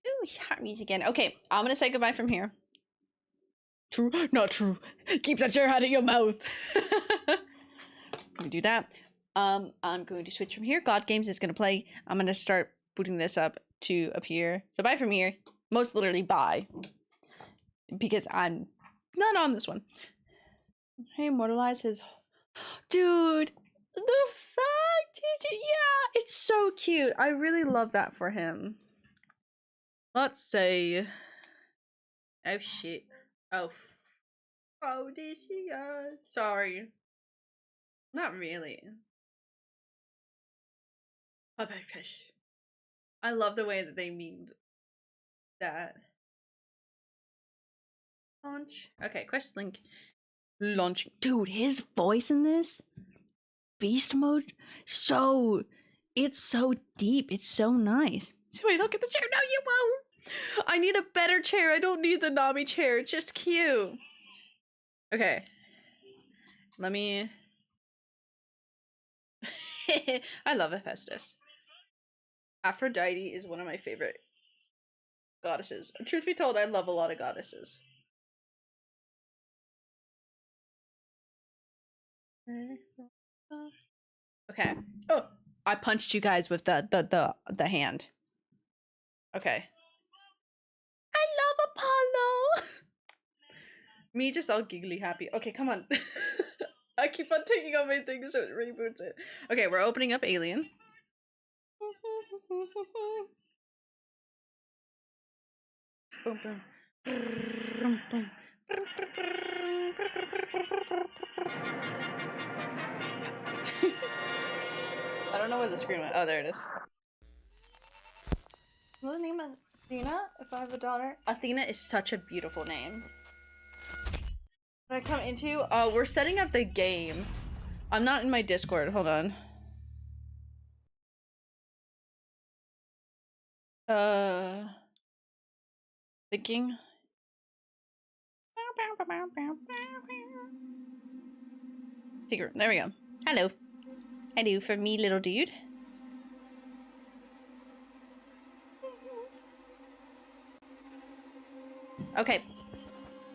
Ooh, heart music again. Okay, I'm gonna say goodbye from here. True, not true. Keep that chair out of your mouth. Let me do that. I'm going to switch from here. God Games is gonna play. I'm gonna start booting this up to appear. So bye from here. Most literally bye. Because I'm not on this one. Hey, immortalize his... Dude, the fact yeah, it's so cute. I really love that for him. Let's say... Oh shit. Oh, this sorry. Not really. I love the way that they memed that. Launch. Okay, quest link. Launching. Dude, his voice in this beast mode, it's so deep. It's so nice. Wait, look at the chair. No, you won't. I need a better chair. I don't need the Nami chair. It's just cute. Okay. Let me... I love Hephaestus. Aphrodite is one of my favorite goddesses. Truth be told, I love a lot of goddesses. Okay. Oh, I punched you guys with the hand. Okay. I love Apollo. Me just all giggly happy. Okay, come on. I keep on taking out my things so it reboots it. Okay, we're opening up Alien. Boom, boom. Boom, boom. I don't know where the screen went. Oh, there it is. What's the name of Athena? If I have a daughter? Athena is such a beautiful name. When I come into, we're setting up the game. I'm not in my Discord. Hold on. Thinking. Secret. There we go. Hello. Hello for me, little dude. Okay.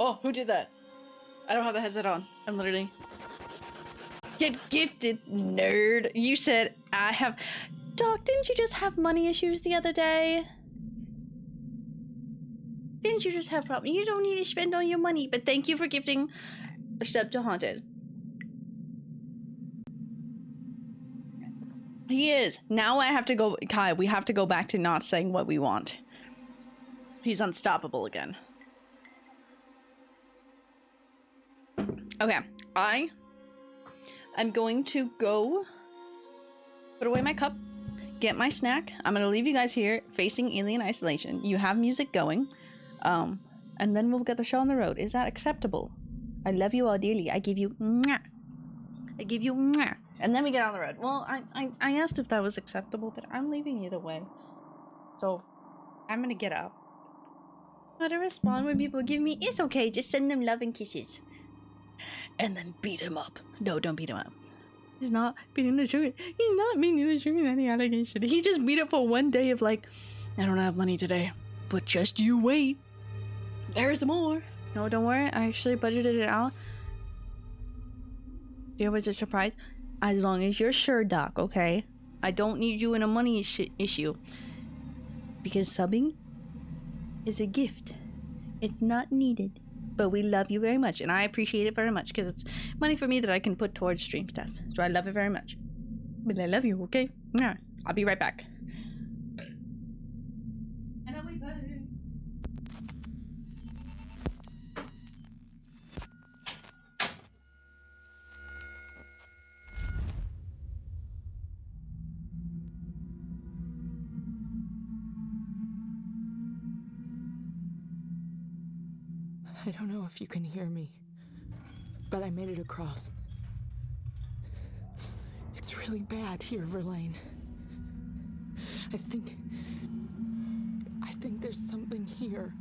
Oh, who did that? I don't have the headset on. I'm literally... Get gifted, nerd. You said I have... Doc, didn't you just have money issues the other day? Didn't you just have problems? You don't need to spend all your money, but thank you for gifting a sub to Haunted. He is. Now I have to go... Kai, we have to go back to not saying what we want. He's unstoppable again. Okay, I'm going to go put away my cup, get my snack. I'm gonna leave you guys here facing Alien Isolation. You have music going, and then we'll get the show on the road. Is that acceptable? I love you all dearly. I give you mwah. I give you mwah. And then we get on the road. Well, I asked if that was acceptable, but I'm leaving either way. So I'm gonna get up. How to respond when people give me, it's okay, just send them love and kisses. And then beat him up. No, don't beat him up. He's not beating the sugar. He's not beating the sugar any allegation. He just beat up for one day of like, I don't have money today. But just you wait. There's more. No, don't worry. I actually budgeted it out. There was a surprise. As long as you're sure, Doc, okay? I don't need you in a money issue. Because subbing is a gift. It's not needed. But we love you very much, and I appreciate it very much because it's money for me that I can put towards stream stuff. So I love it very much. But I love you, okay? Yeah. I'll be right back. And I'll be back. I don't know if you can hear me, but I made it across. It's really bad here, Verlaine. I think there's something here.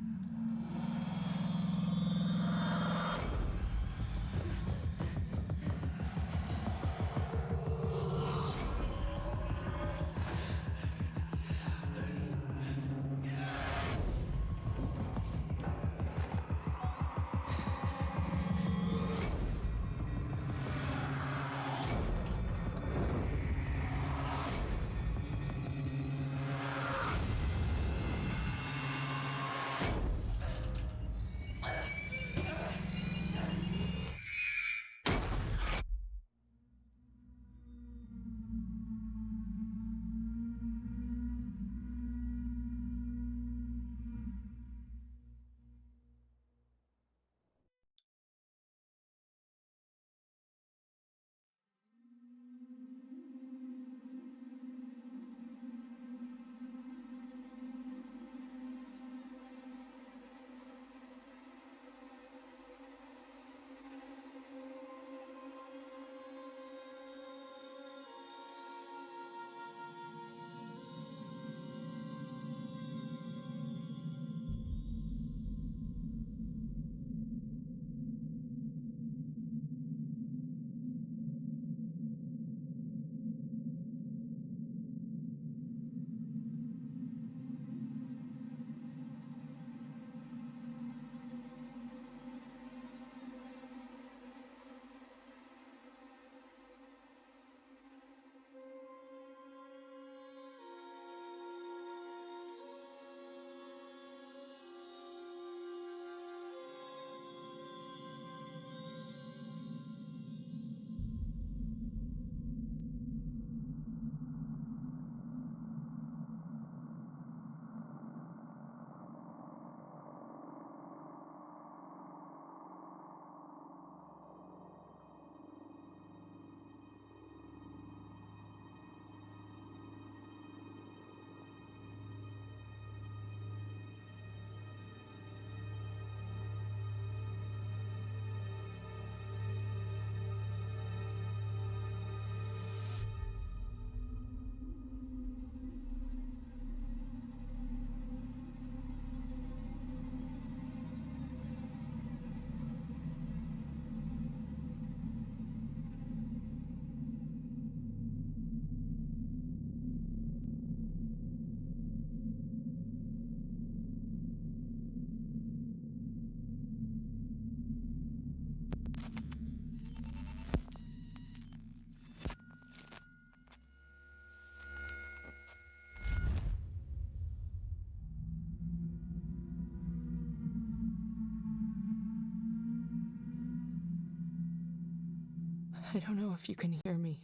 I don't know if you can hear me,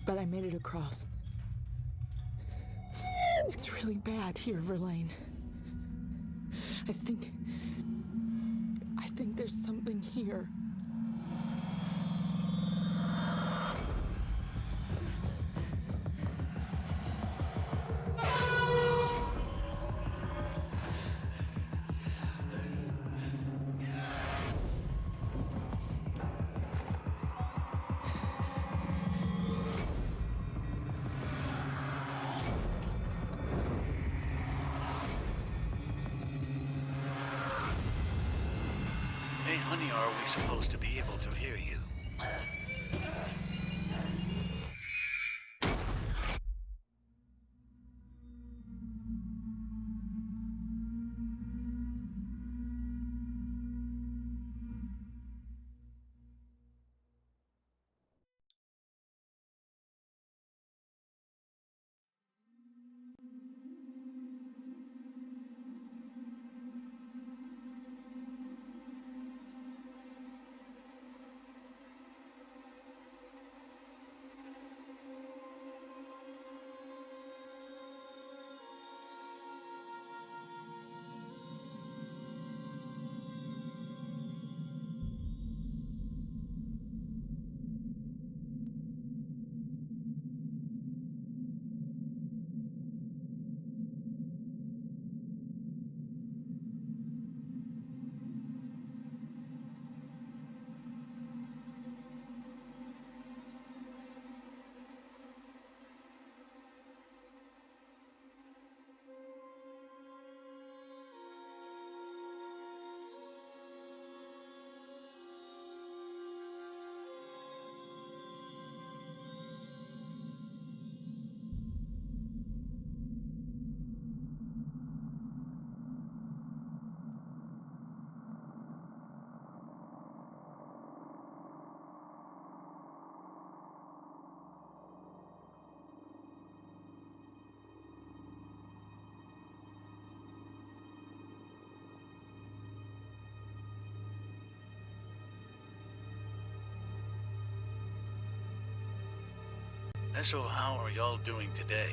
but I made it across. It's really bad here, Verlaine. I think there's something here. Hey, honey, are we supposed to be able to hear you? So how are y'all doing today?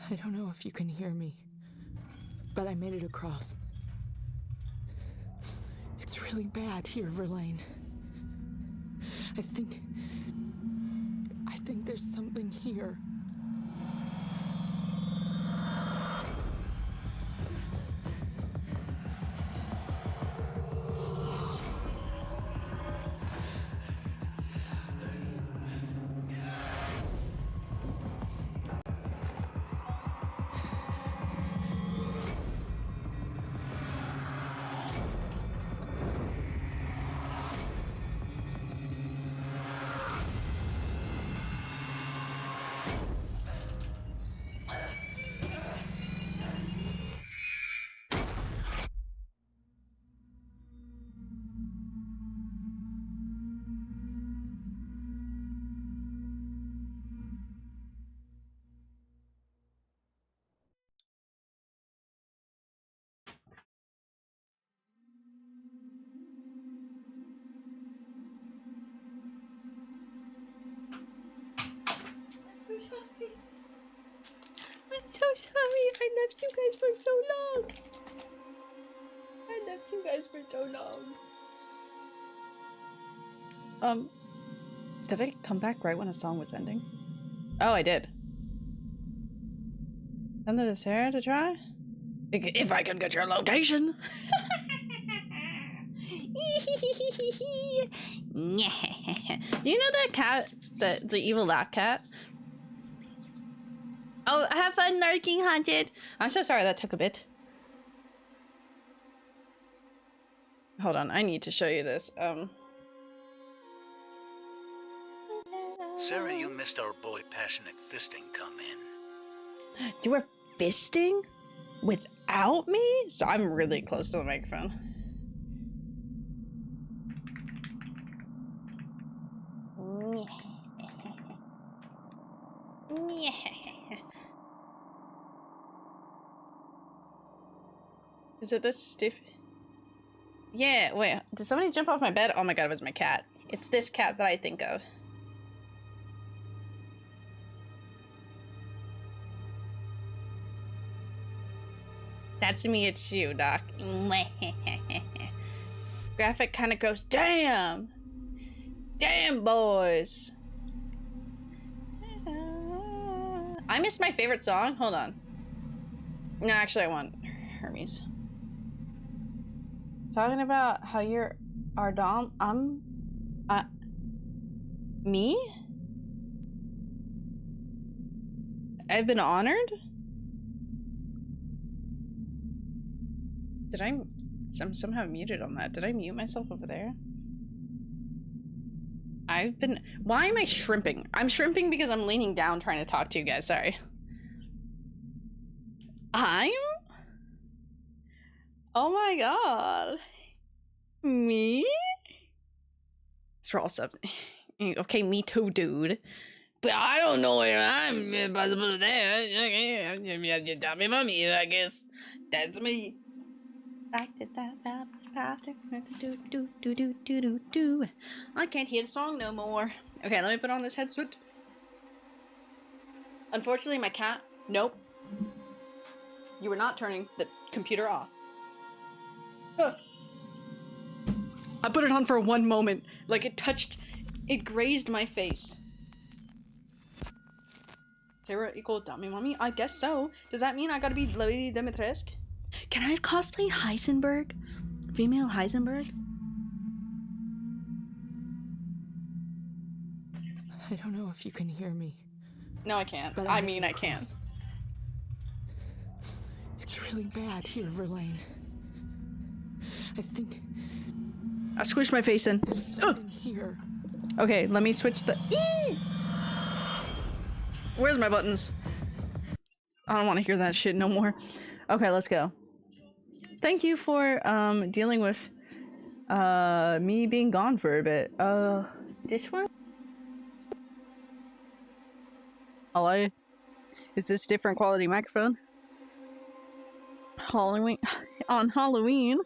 I don't know if you can hear me, but I made it across. It's really bad here, Verlaine. I think there's something here. I'm so sorry. I left you guys for so long. I left you guys for so long. Did I come back right when a song was ending? Oh, I did. Send it to Sarah to try? If I can get your location. Do you know that cat, the evil laugh cat? Oh, have fun narking, Haunted. I'm so sorry that took a bit. Hold on, I need to show you this. Sarah, you missed our boy Passionate Fisting come in. You were fisting without me? So I'm really close to the microphone. Is it this stiff? Yeah, wait, did somebody jump off my bed? Oh my god, it was my cat. It's this cat that I think of. That's me, it's you, Doc. Graphic kind of goes, damn! Damn, boys! I missed my favorite song. Hold on. No, actually, I want Hermes. Talking about how you're our dom. Me? I've been honored? Did I'm somehow muted on that. Did I mute myself over there? Why am I shrimping? I'm shrimping because I'm leaning down trying to talk to you guys, sorry. Oh my god. Me? It's for all stuff. Okay, me too, dude. But I don't know where I'm possible there. You tell me, mommy, I guess. That's me. I can't hear the song no more. Okay, let me put on this headset. Unfortunately, my cat. Nope. You were not turning the computer off. I put it on for one moment. Like it grazed my face. Sarah equal dummy mommy? I guess so. Does that mean I gotta be Lady Dimitrescu? Can I cosplay Heisenberg? Female Heisenberg? I don't know if you can hear me. No, I can't. But I mean, I can. It's really bad here, Verlaine. I think I squished my face in. there's something here. Okay, let me switch the. Eee! Where's my buttons? I don't want to hear that shit no more. Okay, let's go. Thank you for dealing with me being gone for a bit. This one? Hello? Is this different quality microphone? Halloween on Halloween.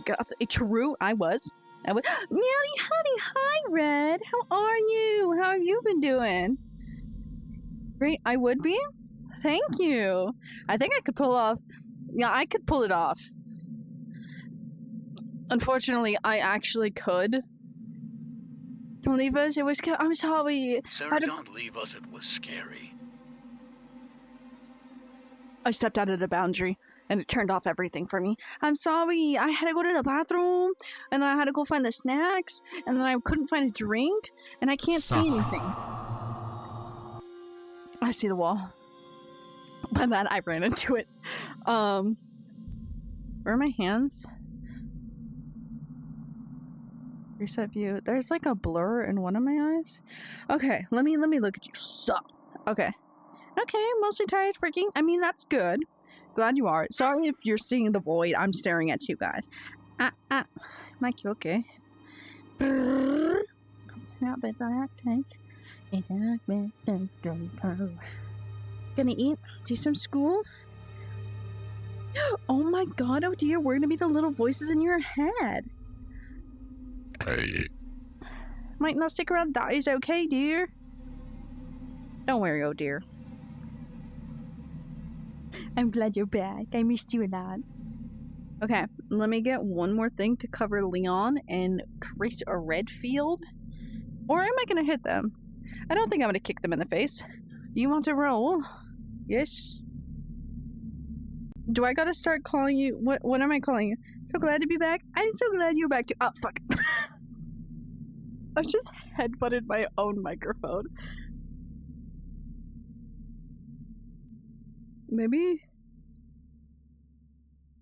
Got true. I was. Meowdy howdy, hi Red. How are you? How have you been doing? Great. I would be. Thank you. I think I could pull off. Yeah, I could pull it off. Unfortunately, I actually could. Don't leave us. It was. I'm sorry. Sarah, don't leave us. It was scary. I stepped out of the boundary, and it turned off everything for me. I'm sorry. I had to go to the bathroom, and then I had to go find the snacks, and then I couldn't find a drink, and I can't see anything. I see the wall. By that, I ran into it. Where are my hands? Reset view. There's like a blur in one of my eyes. Okay, let me look at you. Sup? Okay. Okay, mostly tired working. I mean, that's good. Glad you are. Sorry if you're seeing the void. I'm staring at you guys. Mike, you okay? Gonna eat? Do some school? Oh my god, oh dear, we're gonna be the little voices in your head. Might not stick around, that is okay, dear. Don't worry, oh dear. I'm glad you're back. I missed you a lot. Okay, let me get one more thing to cover Leon and Chris Redfield. Or am I gonna hit them? I don't think I'm gonna kick them in the face. You want to roll? Yes. Do I gotta start calling you? What am I calling you? So glad to be back. I'm so glad you're back. Oh, fuck. I just headbutted my own microphone. Maybe.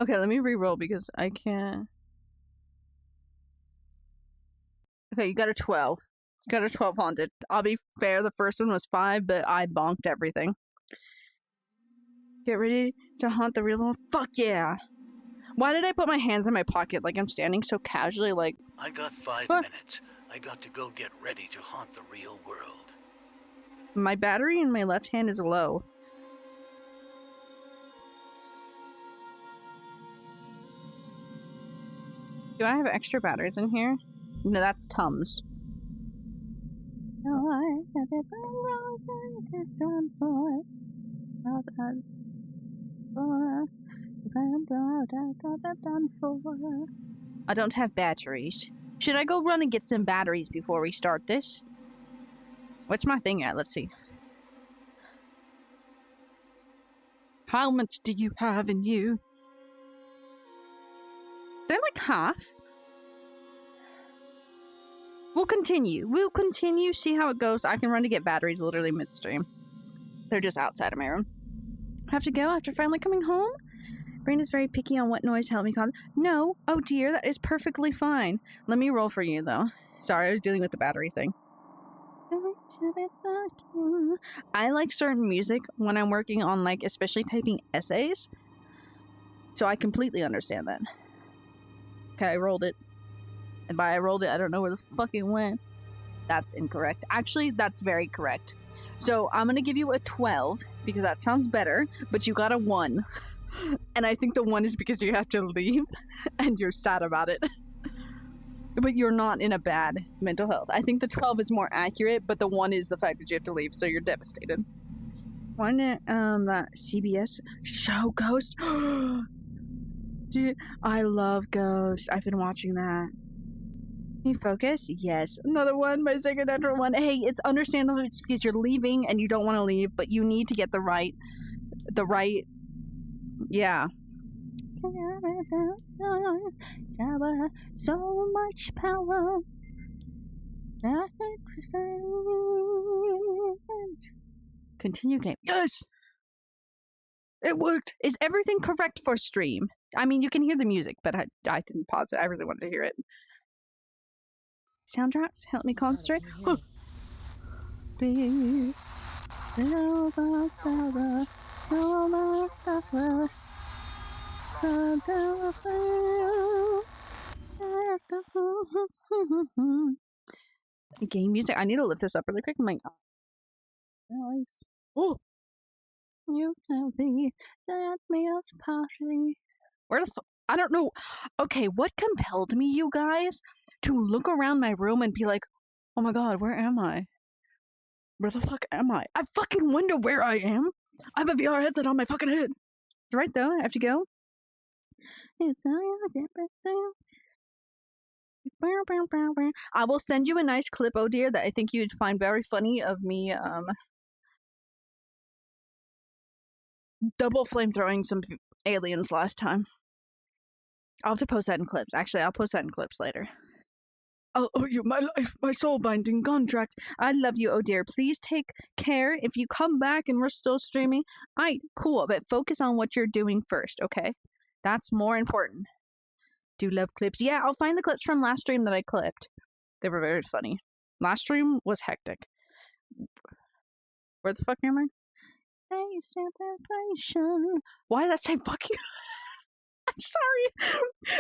Okay, let me re-roll because I can't. Okay, you got a 12. You got a 12 haunted. I'll be fair, the first one was 5, but I bonked everything. Get ready to haunt the real one? Fuck yeah! Why did I put my hands in my pocket like I'm standing so casually like... I got 5 Huh? minutes. I got to go get ready to haunt the real world. My battery in my left hand is low. Do I have extra batteries in here? No, that's Tums. I don't have batteries. Should I go run and get some batteries before we start this? What's my thing at? Let's see. How much do you have in you? They're like half. We'll continue. We'll continue, see how it goes. I can run to get batteries literally midstream. They're just outside of my room. Have to go after finally coming home? Brain is very picky on what noise to help me calm. No. Oh dear, that is perfectly fine. Let me roll for you though. Sorry, I was dealing with the battery thing. I like certain music when I'm working on, like, especially typing essays. So I completely understand that. Okay, I rolled it. And by I rolled it, I don't know where the fuck it went. That's incorrect. Actually, that's very correct. So I'm gonna give you a 12 because that sounds better, but you got a 1. And I think the 1 is because you have to leave and you're sad about it. But you're not in a bad mental health. I think the 12 is more accurate, but the 1 is the fact that you have to leave, so you're devastated. Why not that CBS show Ghost? Dude, I love Ghost. I've been watching that. Can you focus? Yes. Another 1, my second natural 1. Hey, it's understandable it's because you're leaving and you don't want to leave, but you need to get the right, yeah. So much power. Continue game. Yes! It worked! Is everything correct for stream? I mean, you can hear the music, but I didn't pause it. I really wanted to hear it. Soundtracks help me concentrate. Huh. Game music. I need to lift this up really quick. I'm like, oh, you tell me that meals party. Where the I don't know. Okay, what compelled me, you guys, to look around my room and be like, oh my god, where am I? Where the fuck am I? I fucking wonder where I am. I have a VR headset on my fucking head. It's right though. I have to go. I will send you a nice clip, oh dear, that I think you'd find very funny of me double flamethrowing some aliens last time. I'll have to post that in clips. Actually, I'll post that in clips later. I'll owe you my life, my soul-binding contract. I love you, oh dear. Please take care if you come back and we're still streaming. Cool, but focus on what you're doing first, okay? That's more important. Do love clips. Yeah, I'll find the clips from last stream that I clipped. They were very funny. Last stream was hectic. Where the fuck am I? Why did that say fucking... I'm sorry.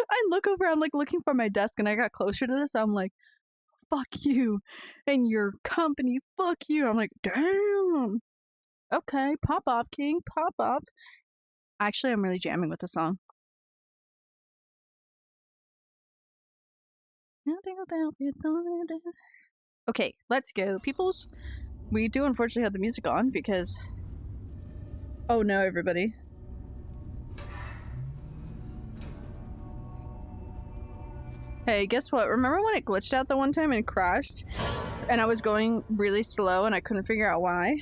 I look over, I'm like looking for my desk and I got closer to this. I'm like, fuck you and your company. Fuck you. I'm like, damn. Okay, pop off, King. Pop off. Actually, I'm really jamming with the song. Okay, let's go, peoples. We do unfortunately have the music on because... Oh no, everybody. Hey, guess what? Remember when it glitched out the one time and crashed? And I was going really slow and I couldn't figure out why?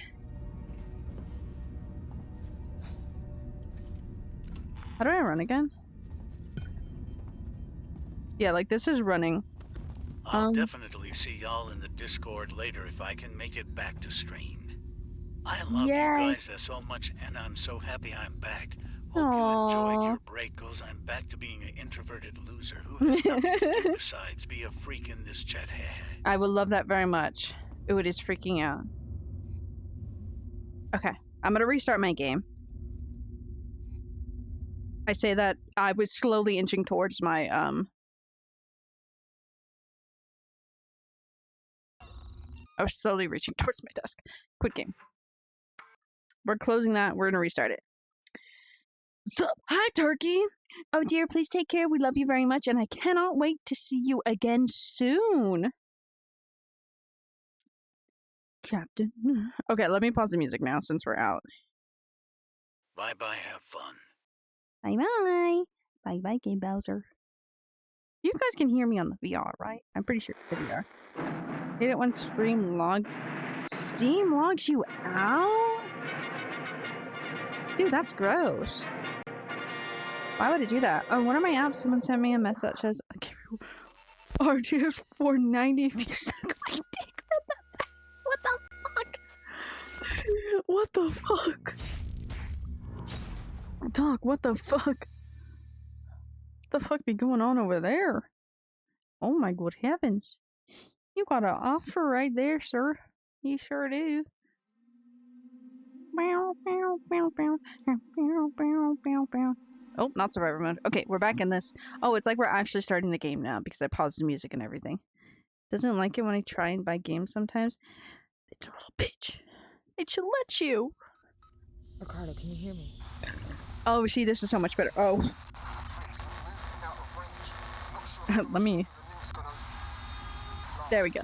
How do I run again? Yeah, like this is running. I'll definitely see y'all in the Discord later if I can make it back to stream. I love you guys so much, and I'm so happy I'm back. Hope you enjoyed your break, cause I'm back to being an introverted loser who has nothing to do besides be a freak in this chat. I would love that very much. Ooh, it is freaking out. Okay, I'm gonna restart my game. I say that I was slowly inching towards my, I was slowly reaching towards my desk. Quit game. We're closing that. We're gonna restart it. Sup? Hi, Turkey! Oh dear, please take care. We love you very much, and I cannot wait to see you again soon. Captain. Okay, let me pause the music now since we're out. Bye-bye, have fun. Bye-bye. Bye-bye, Game Bowser. You guys can hear me on the VR, right? I'm pretty sure the VR. Hate it when Steam logs you out? Dude, that's gross. Why would it do that? Oh, one of my apps, someone sent me a message that says, RGS 490 if you suck my dick. What the fuck? What the fuck? Doc, what the fuck? What the fuck be going on over there? Oh my good heavens. You got an offer right there, sir. You sure do. Oh, not survivor mode. Okay, we're back in this. Oh, it's like we're actually starting the game now because I paused the music and everything. Doesn't like it when I try and buy games sometimes. It's a little bitch. It should let you. Ricardo, can you hear me? Oh, see, this is so much better. Oh. Let me... There we go.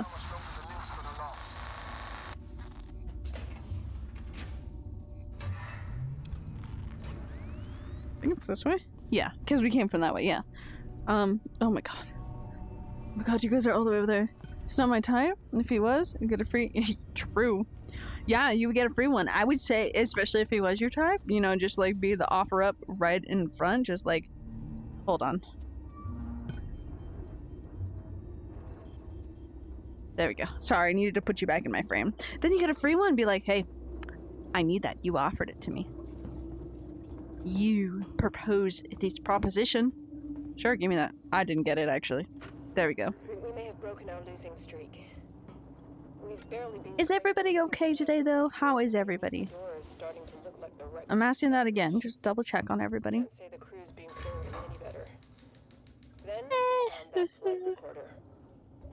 I think it's this way? Yeah, because we came from that way, yeah. Oh my god. Oh my god, you guys are all the way over there. He's not my type. And if he was, you get a free... True. Yeah, you would get a free one. I would say, especially if he was your type, you know, just like be the offer up right in front. Just like, hold on. There we go. Sorry, I needed to put you back in my frame. Then you get a free one and be like, hey, I need that. You offered it to me. You proposed this proposition. Sure, give me that. I didn't get it, actually. There we go. We may have broken our losing streak. We've barely been... Is everybody okay today, though? How is everybody? I'm asking that again. Just double check on everybody. Say the crew's being served any better. Then, that flight recorder.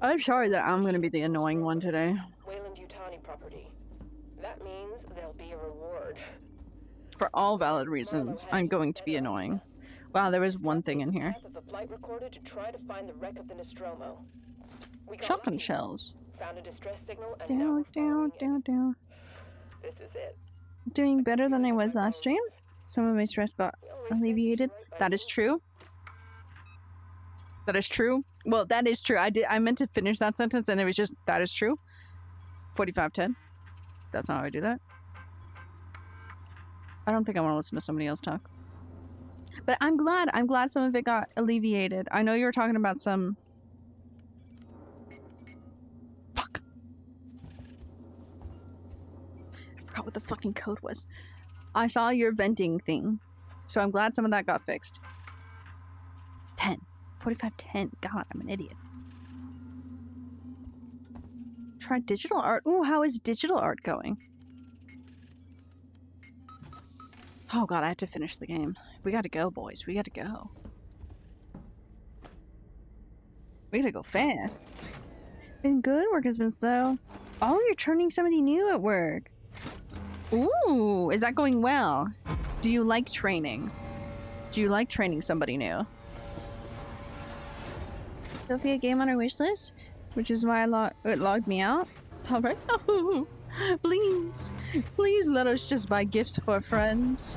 I'm sorry that I'm gonna be the annoying one today. Wayland-Yutani property. That means there'll be a reward. For all valid reasons, I'm going to be annoying. Wow, there was one thing in here. The flight recorder to try to find the wreck of the Nostromo. Shotgun shells. Found a distress signal and Down. This is it. Doing better than I was last stream. Some of my stress got alleviated. That is true. That is true. Well, that is true. I meant to finish that sentence and it was just, that is true. 4510. That's not how I do that. I don't think I want to listen to somebody else talk. But I'm glad some of it got alleviated. I know you were talking about some... Fuck. I forgot what the fucking code was. I saw your venting thing. So I'm glad some of that got fixed. 10. 4510. God, I'm an idiot. Try digital art. Ooh, how is digital art going? Oh god, I have to finish the game. We gotta go, boys. We gotta go. We gotta go fast. Been good? Work has been slow. Oh, you're training somebody new at work. Ooh, is that going well? Do you like training? Do you like training somebody new? Sophia game on our wish list, which is why it logged me out. It's alright. Oh, please let us just buy gifts for friends.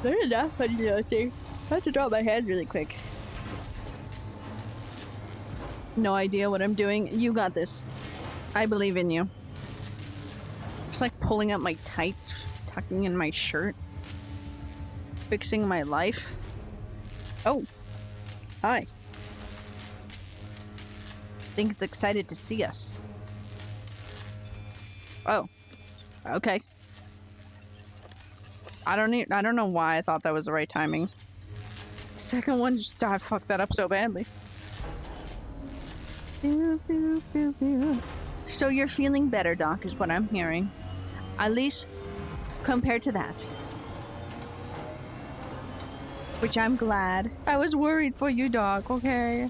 There's enough funny though, see. I have to drop my hands really quick. No idea what I'm doing. You got this. I believe in you. Just like pulling up my tights tucking in my shirt. Fixing my life. Oh. Hi. Think it's excited to see us. Oh. Okay. I don't know why I thought that was the right timing. Second one, just I fucked that up so badly. So you're feeling better, Doc, is what I'm hearing. At least compared to that. Which I'm glad. I was worried for you, Doc, okay?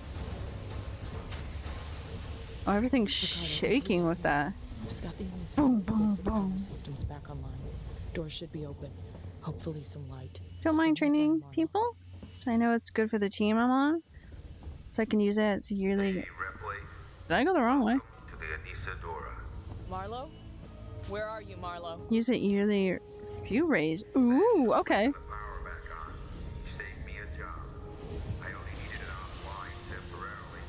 Oh, everything's shaking with that. I've got the only power systems back online. Doors should be open. Hopefully some light. Don't mind Stay training inside, Marlo. people. So I know it's good for the team I'm on. So I can use it as a yearly... Hey, Ripley. Did I go the wrong way? To the Anisadora. Marlo? Where are you, Marlo? Use it yearly view raise. Ooh, okay. The power back on. You saved me a job. I only needed it offline temporarily.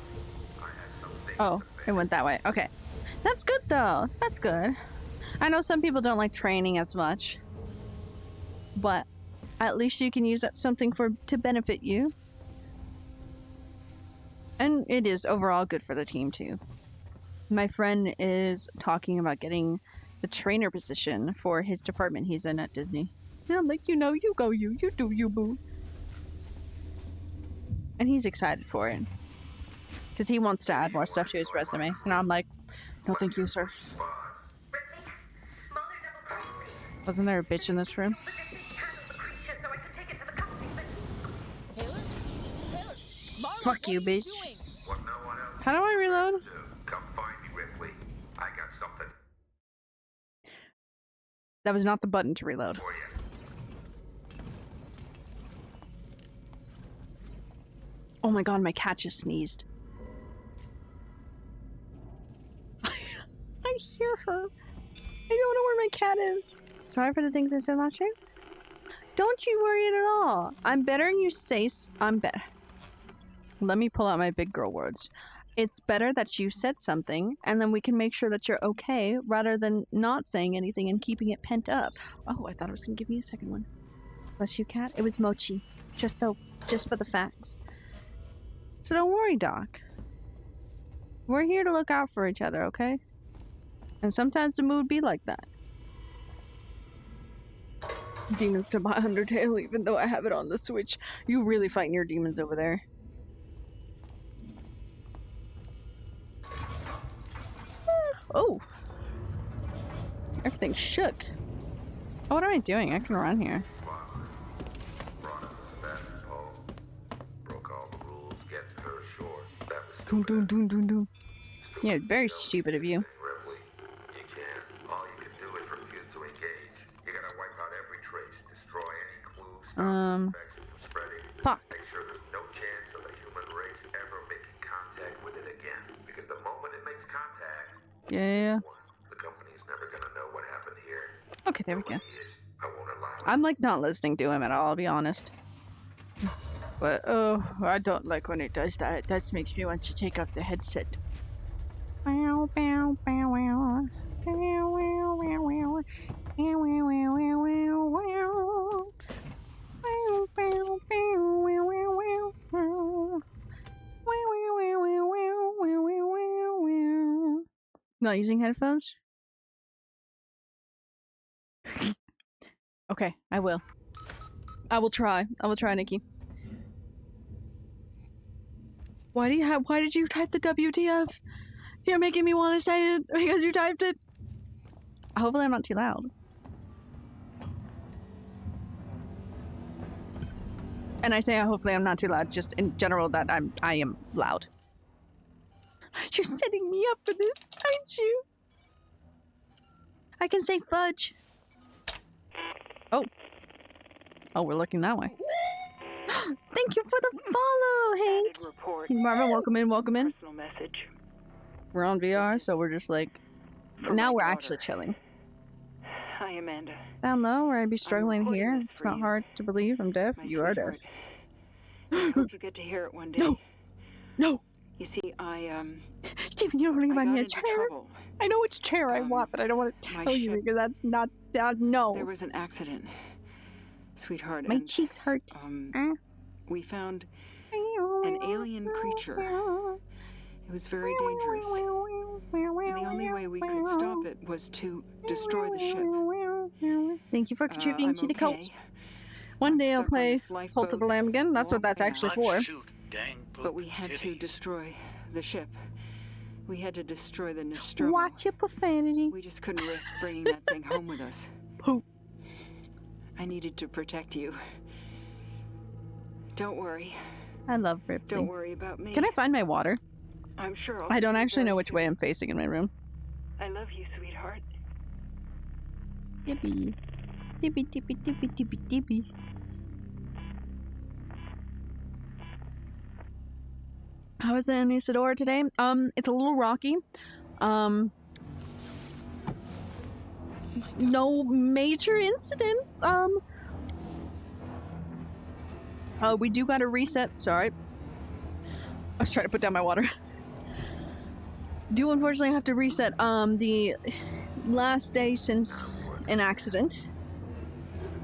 I had some things Oh, to fix. it went that way. Okay. That's good, though. That's good. I know some people don't like training as much. But at least you can use something to benefit you. And it is overall good for the team, too. My friend is talking about getting the trainer position for his department he's in at Disney. Yeah, I'm like, you know, you go, you do, you boo. And he's excited for it. Because he wants to add more stuff to his resume. And I'm like, no thank you, sir. Wasn't there a bitch in this room? Taylor? Taylor! Marlo, Fuck what you, are bitch. doing? What no one else How do I reload? do. Come find me, Ripley. I got something That was not the button to reload. for you. Oh my god, my cat just sneezed. I hear her. I don't know where my cat is. Sorry for the things I said last year. Don't you worry at all. I'm better and you say I'm better. Let me pull out my big girl words. It's better that you said something and then we can make sure that you're okay rather than not saying anything and keeping it pent up. Oh, I thought it was gonna give me a second one. Bless you, cat. It was Mochi. Just for the facts. So don't worry, Doc. We're here to look out for each other, okay? And sometimes the mood be like that. Demons to buy Undertale, even though I have it on the Switch. You really fighting your demons over there. Oh! Everything's shook. Oh, what am I doing? I can run here. Brought us a Sebastian Paul. Broke all the rules getting her ashore. That was Doom, stupid. doom, doom, doom, doom. Yeah, very stupid of you. Ripley, you can't. All you can do is refuse to engage. You gotta wipe out every trace, destroy any clues, stop the infection from spreading. Fuck. Make sure there's no chance of the human race ever making contact with it again. Because the moment it makes contact, Yeah. the company's never gonna know what happened here. Okay, there we go. He is. I won't allow it. I'm like not listening to him at all, I'll be honest. But oh, I don't like when it does that. It just makes me want to take off the headset. Bow, bow, bow, wow. Bow, wow, wow, wow. Bow, wow, wow, wow, wow, wow. Bow, bow, bow, wow, wow, wow, wow. Wow, wow, wow, wow, wow, wow, wow, wow. Not using headphones? Okay, I will. I will try, Nikki. Why did you type the WTF? You're making me want to say it because you typed it. Hopefully I'm not too loud. And I say hopefully I'm not too loud, just in general that I am loud. You're setting me up for this, aren't you? I can say fudge. Oh. Oh, we're looking that way. Thank you for the follow, Hank. Report. Hey, Marvin, welcome in, welcome in. Personal message. We're on VR, so we're just like... For now my we're daughter. actually chilling. Hi, Amanda. Down low, where I'd be struggling to recording hear. this It's for not you. hard to believe I'm deaf. My You are deaf. sweetheart. I hope you get to hear it one day. No. No! You see, Stephen, you don't I even got buy me a into chair. trouble. I know which chair I want, but I don't want to my tell you ship- because that's not that. No. There was an accident, sweetheart, My and cheeks hurt. we found an alien creature. It was very dangerous. And the only way we could stop it was to destroy the ship. Thank you for contributing I'm to the cult. okay. One day I'll stuck on play this Cult of lifeboat the Lamb again. That's what long that's path. actually Hot for. shoot, gang poop, But we had to titties. destroy the ship. We had to destroy the Nostromo. Watch your profanity. We just couldn't risk bringing that thing home with us. Poop. I needed to protect you. Don't worry. I love Ripley. Don't worry about me. Can I find my water? I'm sure I'll I don't see you actually know very which soon. way I'm facing in my room. I love you, sweetheart. Dippy. Dippy, dippy, dippy, dippy, dippy. How is it in Isadora today? It's a little rocky. No major incidents. We do gotta reset. Sorry. I was trying to put down my water. Do unfortunately have to reset, the last day since an accident.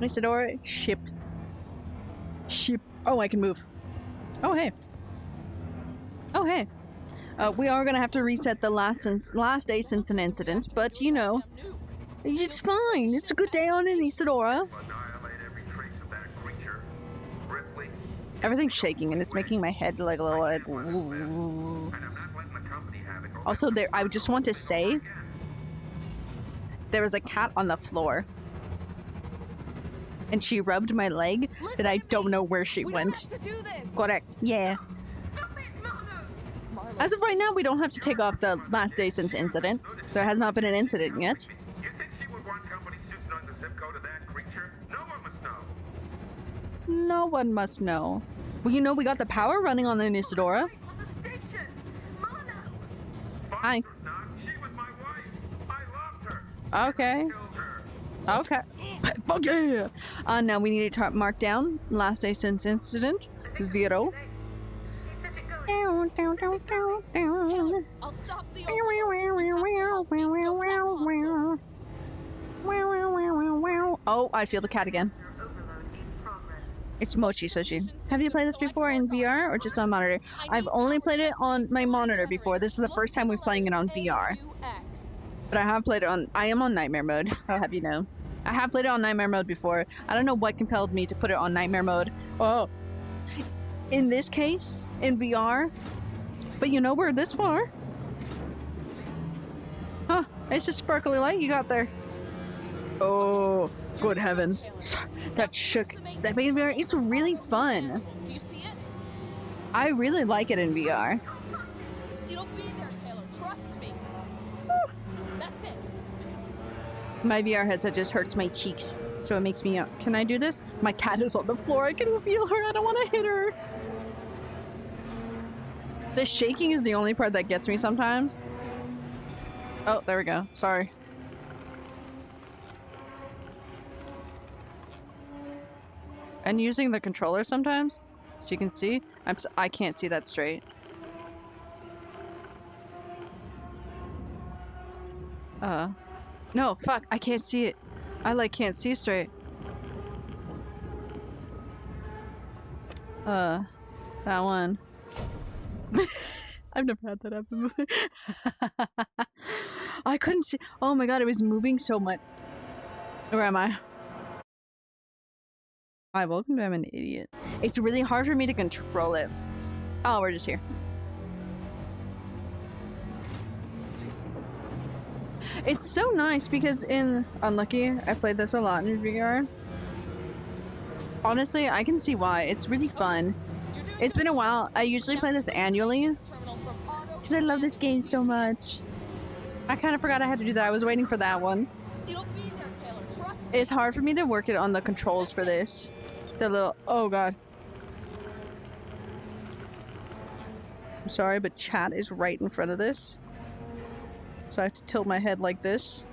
Isadora, ship. Ship. Oh, I can move. Oh, hey. Oh, hey. We are gonna have to reset the last day since an incident, but you know, it's fine. It's a good day on in Isadora. Annihilate every trace of that creature. Ripley, Everything's shaking and it's making my head like a little like. and I'm not letting the company have it. Go Also, there. I just want to say, there was a cat on the floor, and she rubbed my leg, that I don't know where she went. Correct. Yeah. As of right now, we don't have to take off the last day since incident. There has not been an incident yet. You think she would want company suits knowing the zip code of that creature? No one must know. No one must know. Well, you know, we got the power running on the Isadora. Hi. She was my wife. I loved her. Okay. Killed her. Okay. Fuck yeah! Now we need to mark down last day since incident. 0. Taylor, I'll stop the Oh, I feel the cat again. It's Mochi Sushi. Have you played this before in VR or just on monitor? I've only played it on my monitor before. This is the first time we're playing it on VR. But I have played it on... I am on nightmare mode, I'll have you know. I have played it on nightmare mode before. I don't know what compelled me to put it on nightmare mode. Oh. In this case, in VR. But you know we're this far. Huh, it's just sparkly light you got there. Oh, good heavens. That shook. That made VR. It's really fun. Do you see it? I really like it in VR. It'll be there, Taylor. Trust me. That's it. My VR headset just hurts my cheeks, so it makes me... Can I do this? My cat is on the floor. I can feel her. I don't want to hit her. The shaking is the only part that gets me sometimes. Oh, there we go. Sorry. And using the controller sometimes, so you can see. I can't see that straight. No, fuck, I can't see it. I like can't see straight. That one. I've never had that happen before. I couldn't see. Oh my god, it was moving so much. Where am I? Hi, welcome to I'm an Idiot. It's really hard for me to control it. Oh, we're just here. It's so nice because in Unlucky, I played this a lot in VR. Honestly, I can see why. It's really fun. It's been a while. I usually play this annually because I love this game so much. I kind of forgot I had to do that. I was waiting for that one. It'll be there, Taylor. Trust me. It's hard for me to work it on the controls for this. The little... Oh god. I'm sorry, but chat is right in front of this. So I have to tilt my head like this.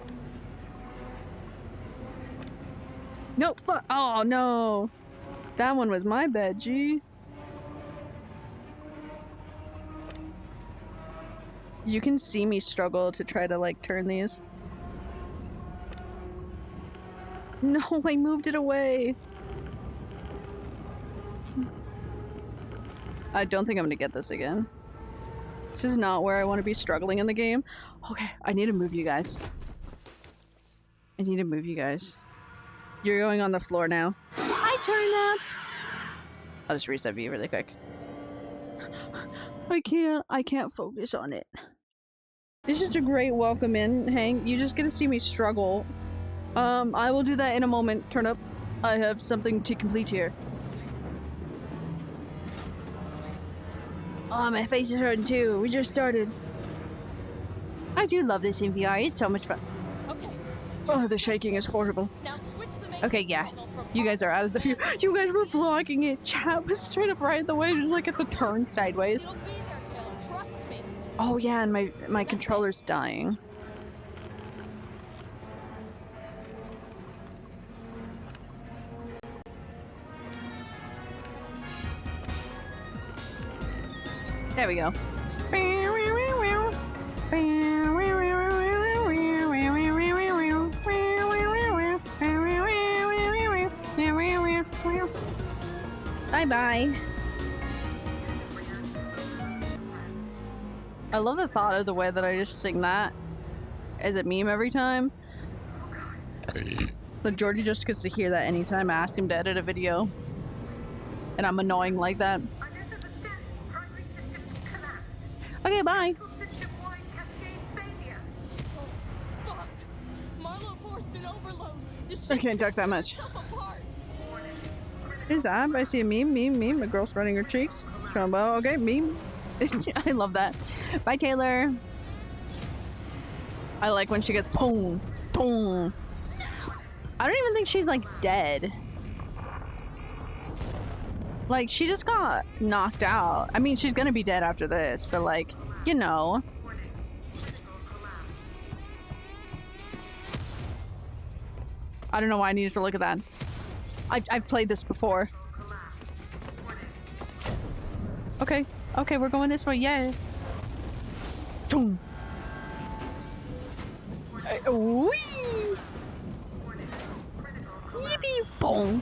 No, fuck. Oh, no. That one was my bad, G. You can see me struggle to try to like turn these. No, I moved it away. I don't think I'm gonna get this again. This is not where I want to be struggling in the game. Okay, I need to move you guys. I need to move you guys. You're going on the floor now. Hi, Turnip! I'll just reset view really quick. I can't focus on it. It's just a great welcome in, Hank. You just get to see me struggle. I will do that in a moment. Turnip, I have something to complete here. Oh, my face is hurting too. We just started. I do love this in VR. It's so much fun. Okay. Oh, the shaking is horrible. Now switch the main Okay, yeah. signal from You guys are out of the view. You guys were blocking it. Chat was straight up right in the way, just like at the turn sideways. It'll be there, Taylor. Trust me. Oh yeah, and my controller's dying. There we go. Bye-bye. I love the thought of the way that I just sing that as a meme every time. But Georgie just gets to hear that anytime I ask him to edit a video. And I'm annoying like that. Okay, bye. Fuck. Marlowe forced an overload. I can't talk that much. Apart. Here's that. I see a meme. A girl spreading her cheeks. Trumbo. Okay, meme. I love that. Bye, Taylor. I like when she gets boom, boom. I don't even think she's like dead. Like, she just got knocked out. I mean, she's gonna be dead after this, but like, you know. I don't know why I needed to look at that. I've played this before. Okay, okay, we're going this way, yeah. Boom. Whee! Yippee! Boom.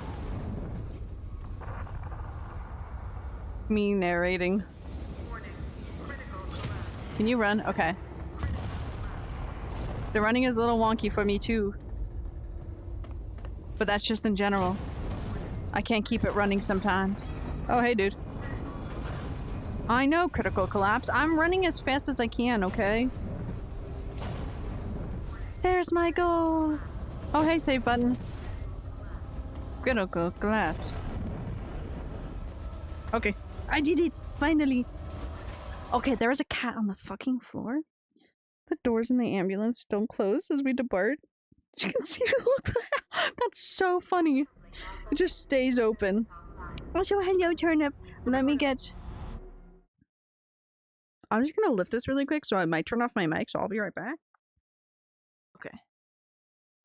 Me narrating. Can you run? Okay. The running is a little wonky for me too. But that's just in general. I can't keep it running sometimes. Oh, hey, dude. I know, critical collapse. I'm running as fast as I can, okay? There's my goal. Oh, hey, save button. Critical collapse. Okay. I did it! Finally! Okay, there is a cat on the fucking floor. The doors in the ambulance don't close as we depart. You can see look, that's so funny. It just stays open. Also, hello, Turnip. Let me get... I'm just gonna lift this really quick, so I might turn off my mic, so I'll be right back. Okay.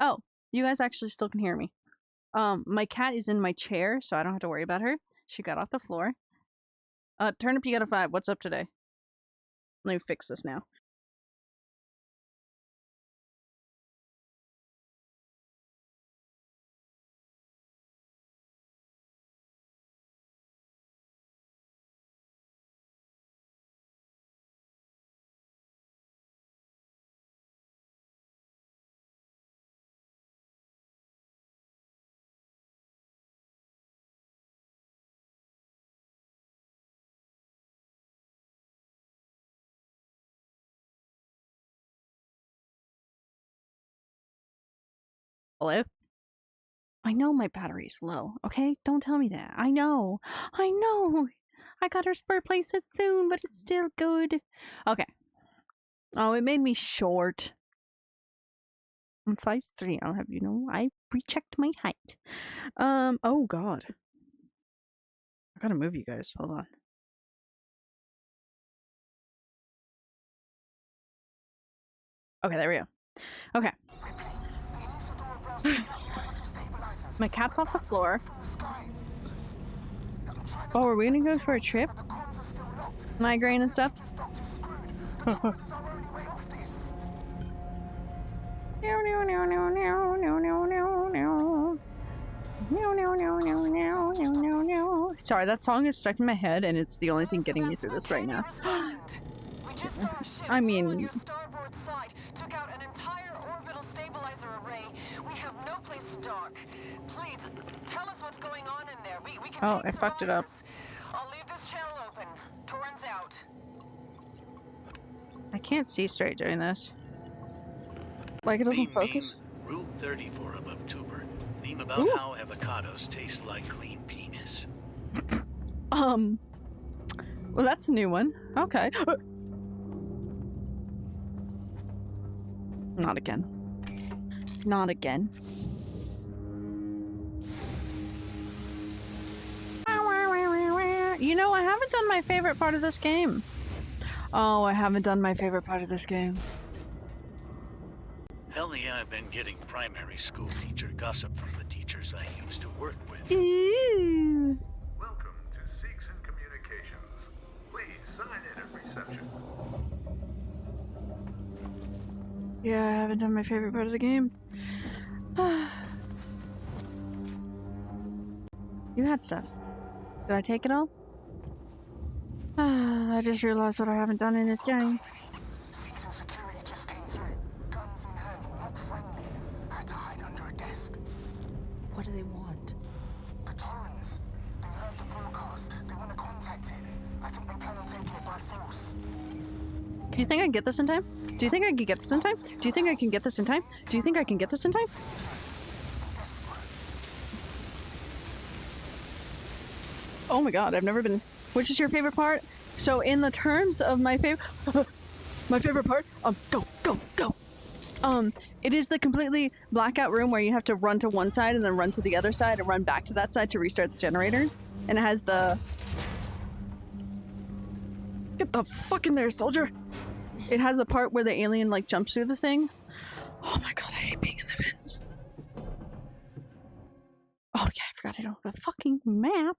Oh, you guys actually still can hear me. My cat is in my chair, so I don't have to worry about her. She got off the floor. Turnip, you got a 5. What's up today? Let me fix this now. Hello? I know my battery's low, okay? Don't tell me that. I know. I know. I got her spare playset soon, but it's still good. Okay. Oh, it made me short. I'm 5'3", I'll have you know. I rechecked my height. Oh god. I gotta move you guys. Hold on. Okay, there we go. Okay. My cat's off the floor. Oh, are we gonna go for a trip? Migraine and stuff? Sorry, that song is stuck in my head, and it's the only thing getting me through this right now. We just saw a ship I following mean, your starboard side, took out an entire orbital stabilizer array. We have no place to dock. Please, tell us what's going on in there. We can oh, take I fucked it up. survivors. I'll leave this channel open. Torrens out. I can't see straight doing this. Like, it doesn't focus. Rule 34 of October. Theme about Ooh. how avocados taste like clean penis. Well, that's a new one. Okay. Not again. Not again. You know, I haven't done my favorite part of this game. Oh, I haven't done my favorite part of this game. Hell yeah, I've been getting primary school teacher gossip from the teachers I used to work with. Ooh. Welcome to Seeks and Communications. Please sign in at reception. Yeah, I haven't done my favorite part of the game. You had stuff. Did I take it all? I just realized what I haven't done in this game. Seeks and security just came through. Guns in hand, not friendly. I had to hide under a desk. What do they want? The Torrens. They heard the broadcast. They want to contact it. I think they plan on taking it by force. Do you think I can get this in time? Do you think I can get this in time? Do you think I can get this in time? Do you think I can get this in time? Oh my god, I've never been... Which is your favorite part? So in the terms of my favorite... my favorite part? Go, go, go! It is the completely blackout room where you have to run to one side and then run to the other side and run back to that side to restart the generator. And it has the... Get the fuck in there, soldier! It has the part where the alien, like, jumps through the thing. Oh my god, I hate being in the vents. Oh yeah, I forgot I don't have a fucking map.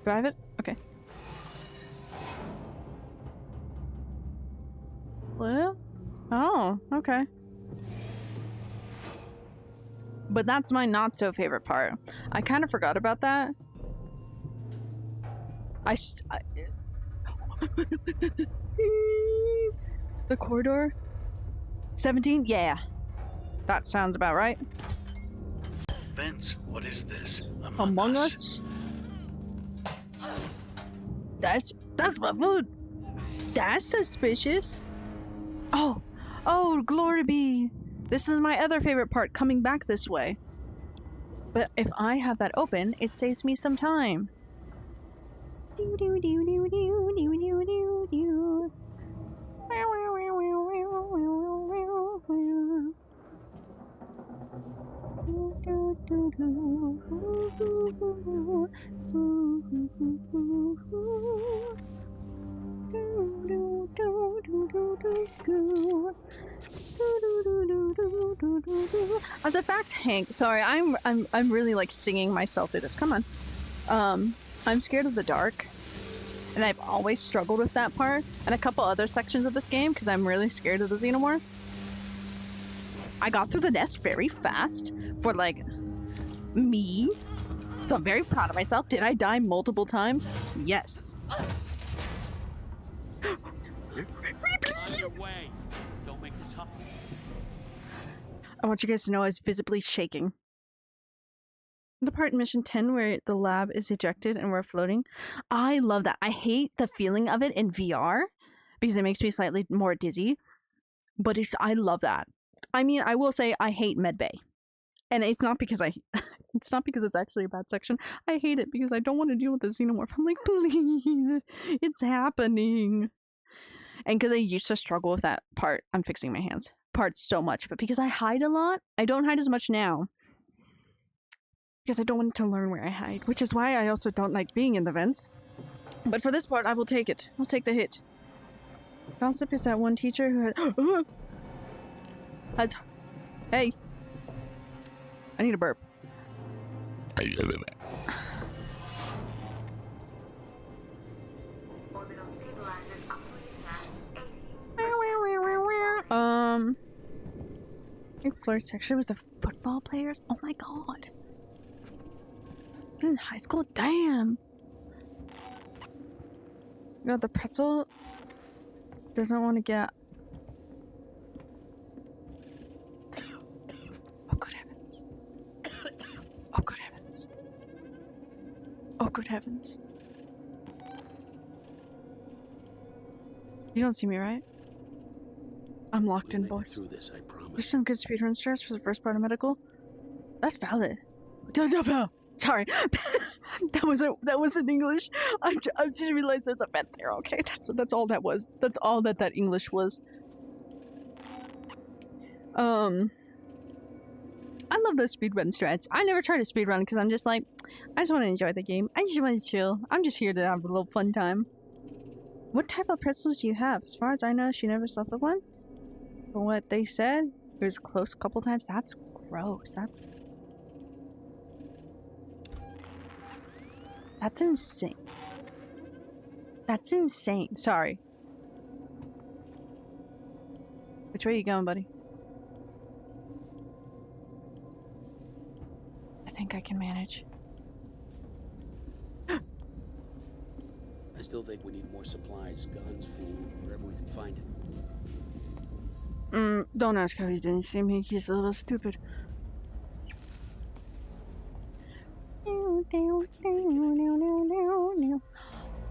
Do I have it? Okay. Well, oh, okay. But that's my not so favorite part. I kind of forgot about that. The corridor? 17? Yeah. That sounds about right. Vince, what is this? Among Us? That's my food. That's suspicious. Oh, glory be. This is my other favorite part, coming back this way. But if I have that open, it saves me some time. As a fact, Hank, sorry, I'm really like singing myself through this. Come on. I'm scared of the dark, and I've always struggled with that part, and a couple other sections of this game because I'm really scared of the xenomorph. I got through the nest very fast for like me, so I'm very proud of myself. Did I die multiple times? Yes. On your way. Don't make this up. I want you guys to know I was visibly shaking. The part in mission 10 where the lab is ejected and we're floating. I love that. I hate the feeling of it in VR because it makes me slightly more dizzy. But I love that. I mean, I will say I hate medbay. And it's not because it's not because it's actually a bad section. I hate it because I don't want to deal with the xenomorph. I'm like, please, it's happening. And because I used to struggle with that part, I'm fixing my hands, part so much. But because I hide a lot, I don't hide as much now. Because I don't want to learn where I hide, which is why I also don't like being in the vents. But for this part, I will take it. I'll take the hit. Gossip is that one teacher who has... Hey. I need a burp. You flirt sexually with the football players? Oh my god. In high school? Damn. You know, the pretzel doesn't want to get... Oh good heavens. Oh good heavens. Oh good heavens. You don't see me, right? I'm locked in, boys. Through this, I promise. There's some good speedrun stress for the first part of medical. That's valid. Sorry, that wasn't English. I just realized there's a vent there. Okay, that's all that was. That's all that English was. I love the speedrun stretch. I never try to speedrun because I'm just like, I just want to enjoy the game. I just want to chill. I'm just here to have a little fun time. What type of pretzels do you have? As far as I know, she never slept with one. From what they said, it was close a couple times. That's gross. That's insane. That's insane. Sorry. Which way are you going, buddy? I think I can manage. I still think we need more supplies, guns, food, wherever we can find it. Don't ask how he didn't see me. He's a little stupid.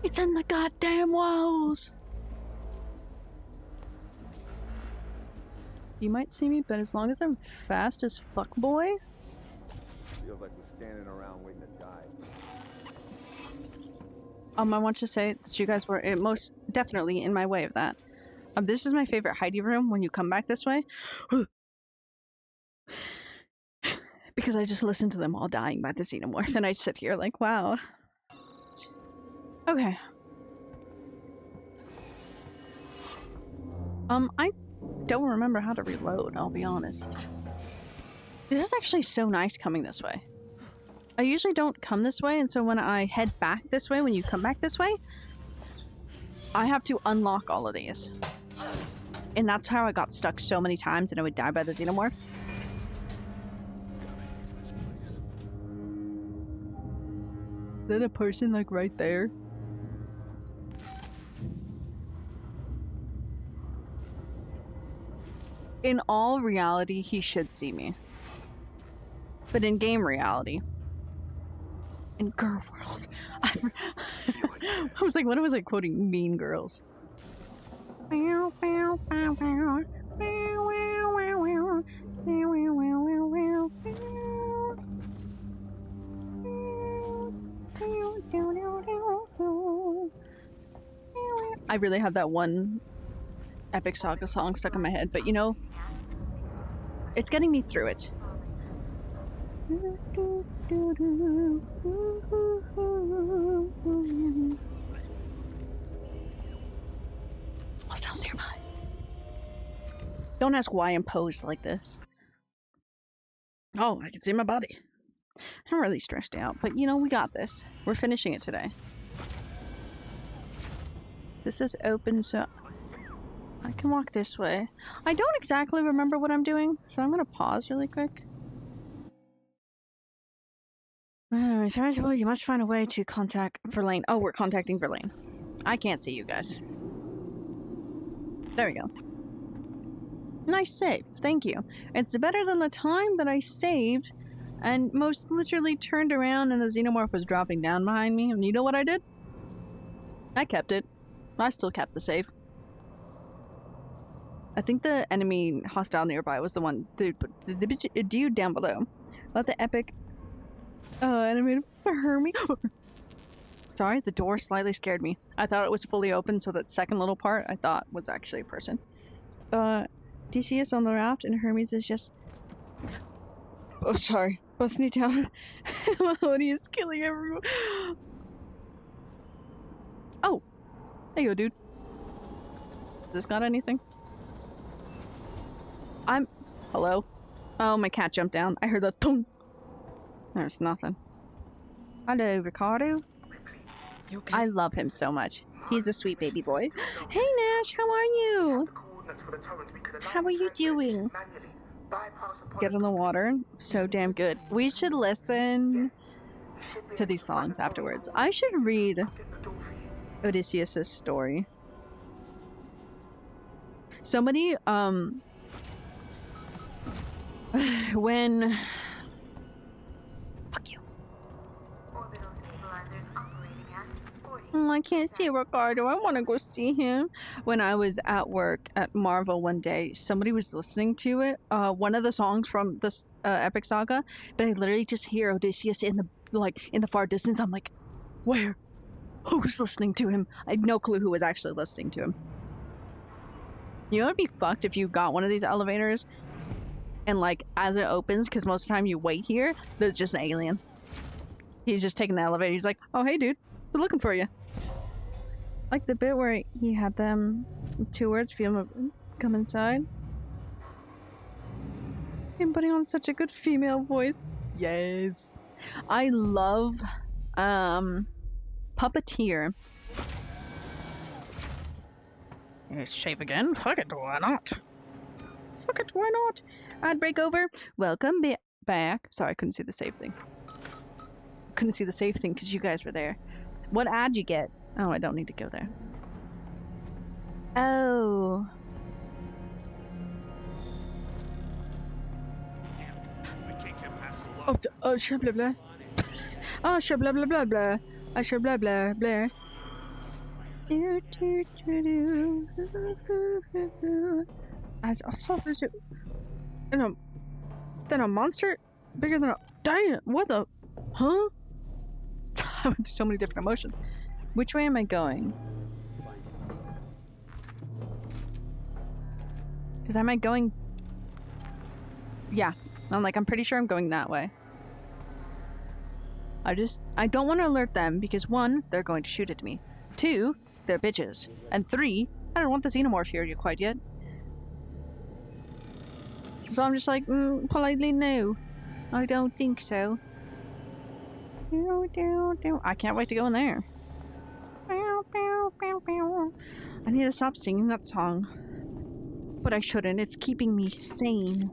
It's in the goddamn walls. You might see me, but as long as I'm fast as fuck, boy. Feels like we're standing around waiting to die. I want to say that you guys were most definitely in my way of that. This is my favorite hidey room when you come back this way. Because I just listen to them all dying by the xenomorph and I sit here like, wow. Okay. I don't remember how to reload, I'll be honest. This is actually so nice coming this way. I usually don't come this way, and so when I head back this way, when you come back this way, I have to unlock all of these. And that's how I got stuck so many times and I would die by the xenomorph. Is that a person like right there? In all reality, he should see me. But in game reality, in girl world, I was like, what was I quoting? Mean Girls. I really have that one Epic Saga song stuck in my head, but you know, it's getting me through it. Hostiles nearby. Don't ask why I'm posed like this. Oh, I can see my body. I'm really stressed out, but you know, we got this. We're finishing it today. This is open, so I can walk this way. I don't exactly remember what I'm doing, so I'm gonna pause really quick. First of all, you must find a way to contact Verlaine. Oh, we're contacting Verlaine. I can't see you guys. There we go. Nice save. Thank you. It's better than the time that I saved and most literally turned around and the xenomorph was dropping down behind me. And you know what I did? I kept it. I still kept the save. I think the enemy hostile nearby was the one. The dude down below. Let the epic enemy hurt me. Sorry, the door slightly scared me. I thought it was fully open, so that second little part I thought was actually a person. DC is on the raft and Hermes is just... Oh, sorry. Busting it down. Melody is killing everyone. Oh! There you go, dude. Has this got anything? Hello? Oh, my cat jumped down. I heard the thunk. There's nothing. Hello, Ricardo. You okay? I love him so much. He's a sweet baby boy. Hey, Nash, how are you? How are you doing? Get in the water. So damn good. We should listen to these songs afterwards. I should read Odysseus' story. Somebody, when... Fuck you. I can't see Ricardo. I want to go see him. When I was at work at Marvel one day, somebody was listening to it, one of the songs from this epic saga, but I literally just hear Odysseus in the far distance. I'm like, where? Who's listening to him? I had no clue who was actually listening to him. You know, it'd be fucked if you got one of these elevators and like as it opens, because most of the time you wait here, there's just an alien. He's just taking the elevator. He's like, oh hey dude, we're looking for you. Like the bit where he had them 2 words, feel him come inside. Him putting on such a good female voice. Yes. I love Puppeteer. Yes, shave again? Fuck it, why not? Fuck it, why not? Ad break over. Welcome back. Sorry, I couldn't see the save thing. Couldn't see the save thing because you guys were there. What ad you get? Oh, I don't need to go there. Oh. Oh, sure, blah, blah. Oh, sure, blah, blah, blah, blah. I sure, blah, blah, blah. As a soft as it. Then a monster bigger than a. Damn, what the. Huh? I went through so many different emotions. Which way am I going? Because am I going... Yeah. I'm pretty sure I'm going that way. I don't want to alert them because 1, they're going to shoot at me. 2, they're bitches. And 3, I don't want the xenomorph here quite yet. So I'm just like, politely no. I don't think so. I can't wait to go in there. I need to stop singing that song. But I shouldn't. It's keeping me sane.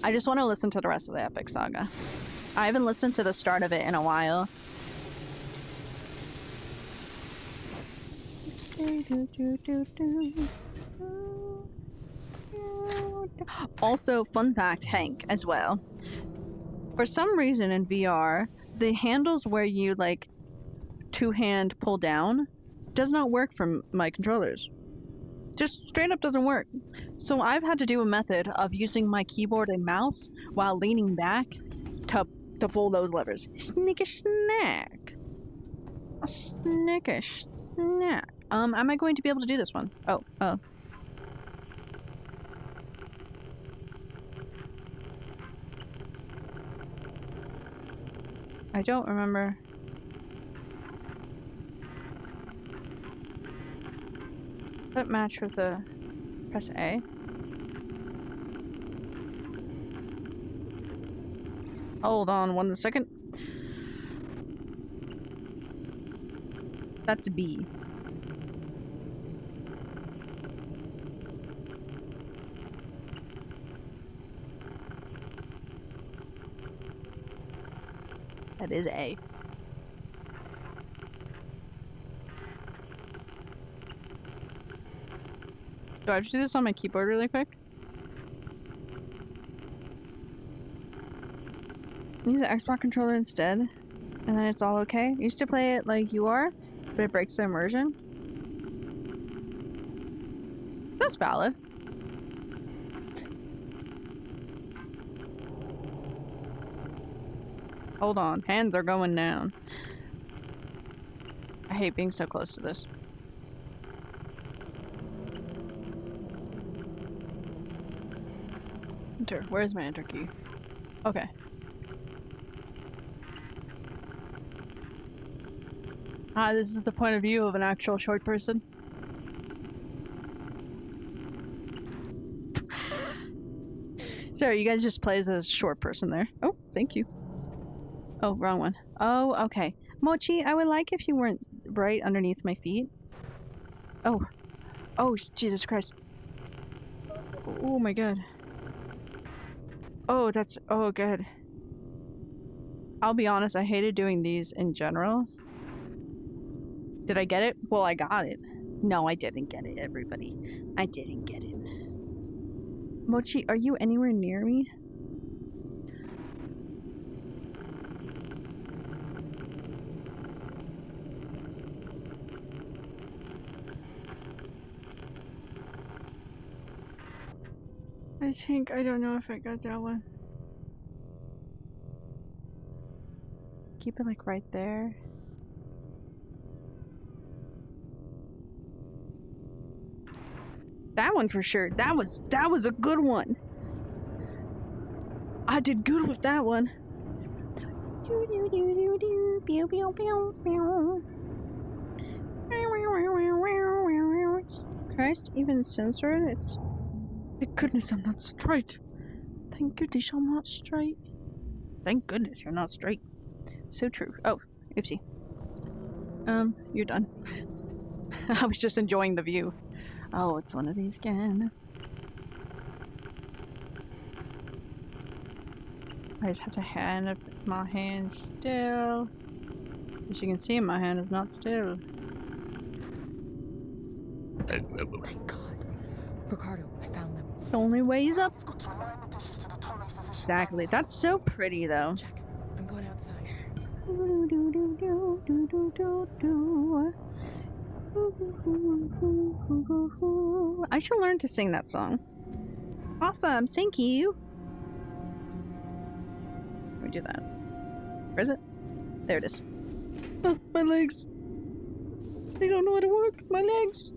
I just want to listen to the rest of the epic saga. I haven't listened to the start of it in a while. Also, fun fact, Hank, as well. For some reason in VR, the handles where you, like, 2-hand pull down does not work from my controllers. Just straight up doesn't work. So I've had to do a method of using my keyboard and mouse while leaning back to pull those levers. Snickish snack. A snickish snack. Am I going to be able to do this one? Oh. I don't remember. That match with the press A. Hold on 1 second. That's B. That is A. Do I just do this on my keyboard really quick? Use the Xbox controller instead, and then it's all okay. I used to play it like you are, but it breaks the immersion. That's valid. Hold on, hands are going down. I hate being so close to this. Enter. Where's my enter key? Okay. Ah, this is the point of view of an actual short person. Sorry, you guys just play as a short person there. Oh, thank you. Oh, wrong one. Oh, okay. Mochi, I would like if you weren't right underneath my feet. Oh. Oh, Jesus Christ. Oh my god. Oh, that's... Oh, good. I'll be honest, I hated doing these in general. Did I get it? Well, I got it. No, I didn't get it, everybody. I didn't get it. Mochi, are you anywhere near me? I don't know if I got that one. Keep it like right there. That one for sure. That was a good one. I did good with that one. Christ, even censored it. Thank goodness I'm not straight. Thank goodness I'm not straight. Thank goodness you're not straight. So true. Oh, oopsie. You're done. I was just enjoying the view. Oh, it's one of these again. I just have to hand up my hand still. As you can see, my hand is not still. Thank God. Ricardo, I found them. The only way is up. Exactly. That's so pretty, though. Check. I'm going outside. I should learn to sing that song. Awesome, thank you. Let me do that. Where is it? There it is. Oh, my legs. They don't know how to work. My legs.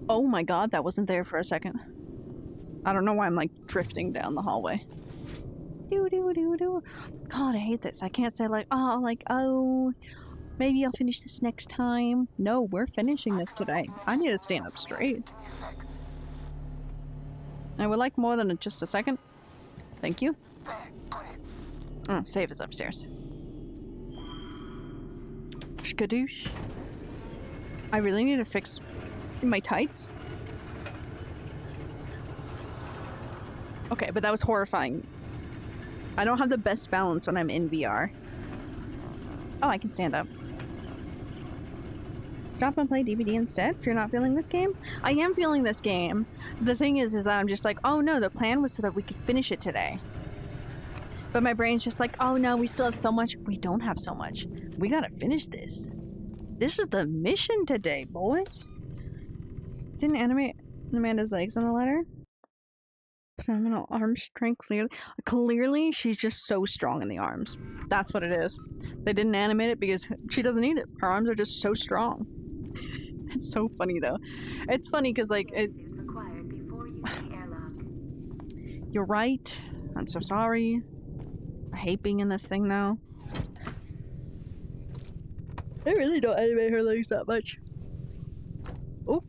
Oh my god, that wasn't there for a second. I don't know why I'm like drifting down the hallway. God, I hate this. I can't say like, oh, maybe I'll finish this next time. No, we're finishing this today. I need to stand up straight. I would like more than just a second. Thank you. Oh, save is upstairs. Skadoosh. I really need to fix my tights. Okay, but that was horrifying. I don't have the best balance when I'm in VR. Oh, I can stand up. Stop and play DVD instead if you're not feeling this game? I am feeling this game. The thing is that I'm just like, oh no, the plan was so that we could finish it today. But my brain's just like, oh no, we still have so much. We don't have so much. We gotta finish this. This is the mission today, boys. Didn't animate Amanda's legs in the letter? Phenomenal arm strength, clearly. Clearly, she's just so strong in the arms. That's what it is. They didn't animate it because she doesn't need it. Her arms are just so strong. It's so funny, though. It's funny because, like, it... You're right. I'm so sorry. I hate being in this thing, though. I really don't animate her legs that much. Oh.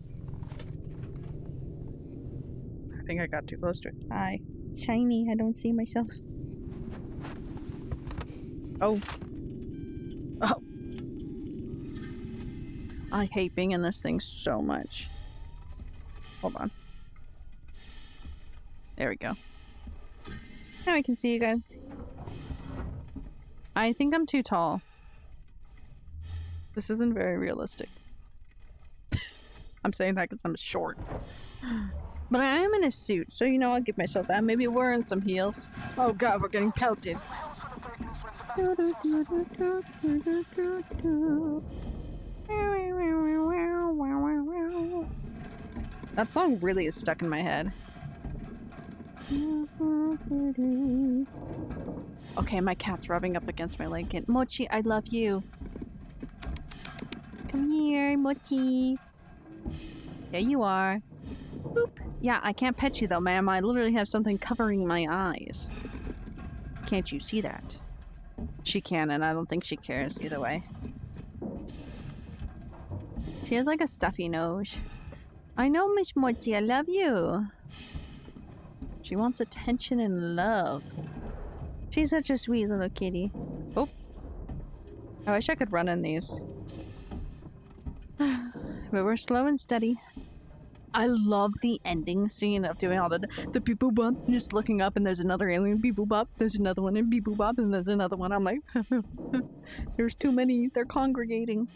I think I got too close to it. Hi. Shiny. I don't see myself. Oh. Oh. I hate being in this thing so much. Hold on. There we go. Now I can see you guys. I think I'm too tall. This isn't very realistic. I'm saying that because I'm short. But I am in a suit, so you know, I'll give myself that. Maybe wearing some heels. Oh god, we're getting pelted. That song really is stuck in my head. Okay, my cat's rubbing up against my leg. Mochi, I love you. Come here, Mochi. There you are. Boop. Yeah, I can't pet you though, ma'am. I literally have something covering my eyes. Can't you see that? She can, and I don't think she cares either way. She has like a stuffy nose. I know, Miss Mochi, I love you. She wants attention and love. She's such a sweet little kitty. Oh. I wish I could run in these. But we're slow and steady. I love the ending scene of doing all the beep boop bop, just looking up and there's another alien, beep boop bop, there's another one, and beep boop bop, and there's another one. I'm like, there's too many, they're congregating.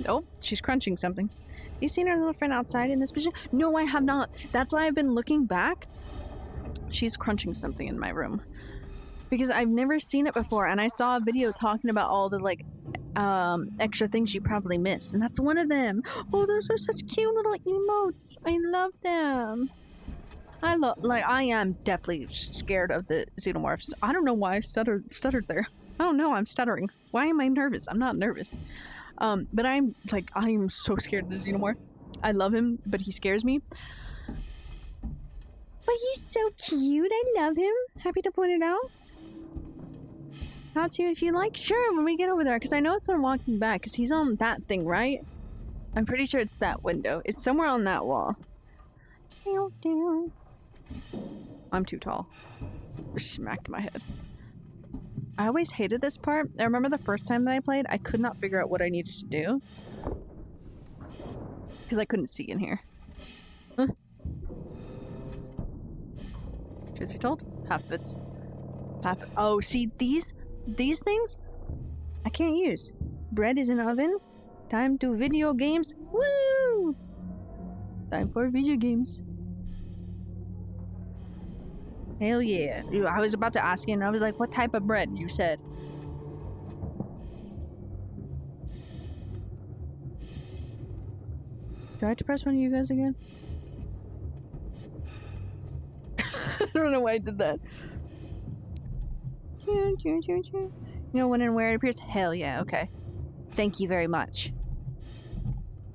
Oh, she's crunching something. You seen her little friend outside in this position? No, I have not. That's why I've been looking back. She's crunching something in my room. Because I've never seen it before, and I saw a video talking about all the, like, extra things she probably missed, and that's one of them. Oh, those are such cute little emotes. I love them. I am definitely scared of the xenomorphs. I don't know why I stuttered there. I don't know, I'm stuttering. Why am I nervous? I'm not nervous. But I am so scared of the xenomorph. I love him, but he scares me. But he's so cute. I love him. Happy to point it out. How to if you like? Sure, when we get over there, because I know it's when walking back, because he's on that thing, right? I'm pretty sure it's that window. It's somewhere on that wall. I'm too tall. Smacked my head. I always hated this part. I remember the first time that I played, I could not figure out what I needed to do. Because I couldn't see in here. Huh? Truth be told, half of it's... Oh, see, these things I can't use. Bread is in the oven. Time to video games. Woo! Time for video games. Hell yeah. I was about to ask you and I was like, what type of bread? You said. Do I have to press one of you guys again? I don't know why I did that. You know when and where it appears? Hell yeah, okay. Thank you very much.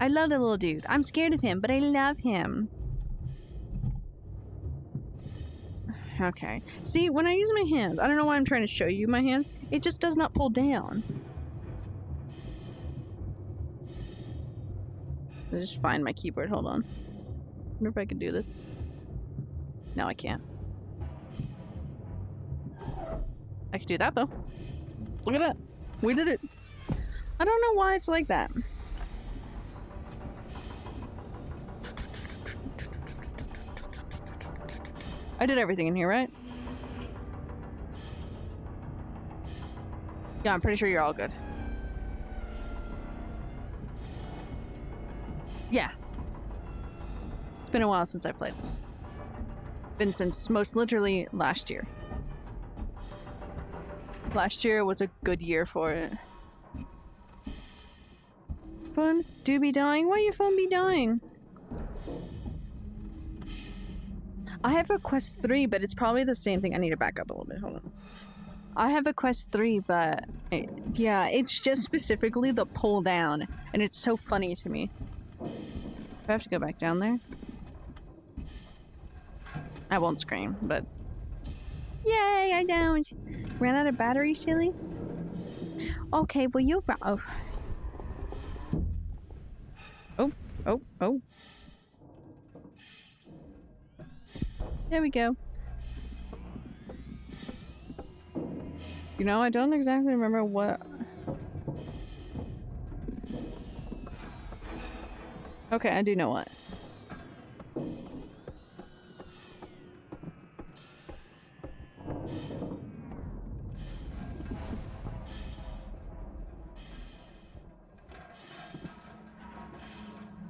I love the little dude. I'm scared of him, but I love him. Okay. See, when I use my hand, I don't know why I'm trying to show you my hand. It just does not pull down. I'll just find my keyboard. Hold on. Wonder if I can do this. No, I can't. I can do that though. Look at that. We did it. I don't know why it's like that. I did everything in here, right? Yeah, I'm pretty sure you're all good. Yeah. It's been a while since I played this. Been since most literally last year. Last year was a good year for it. Phone do be dying? Why your phone be dying? I have a quest 3, but it's probably the same thing. I need to back up a little bit. Hold on. I have a quest 3, but yeah, it's just specifically the pull down, and it's so funny to me. Do I have to go back down there? I won't scream, but yay! I don't. Ran out of battery, silly. Okay, well you. Oh. There we go. You know, I don't exactly remember what... Okay, I do know what.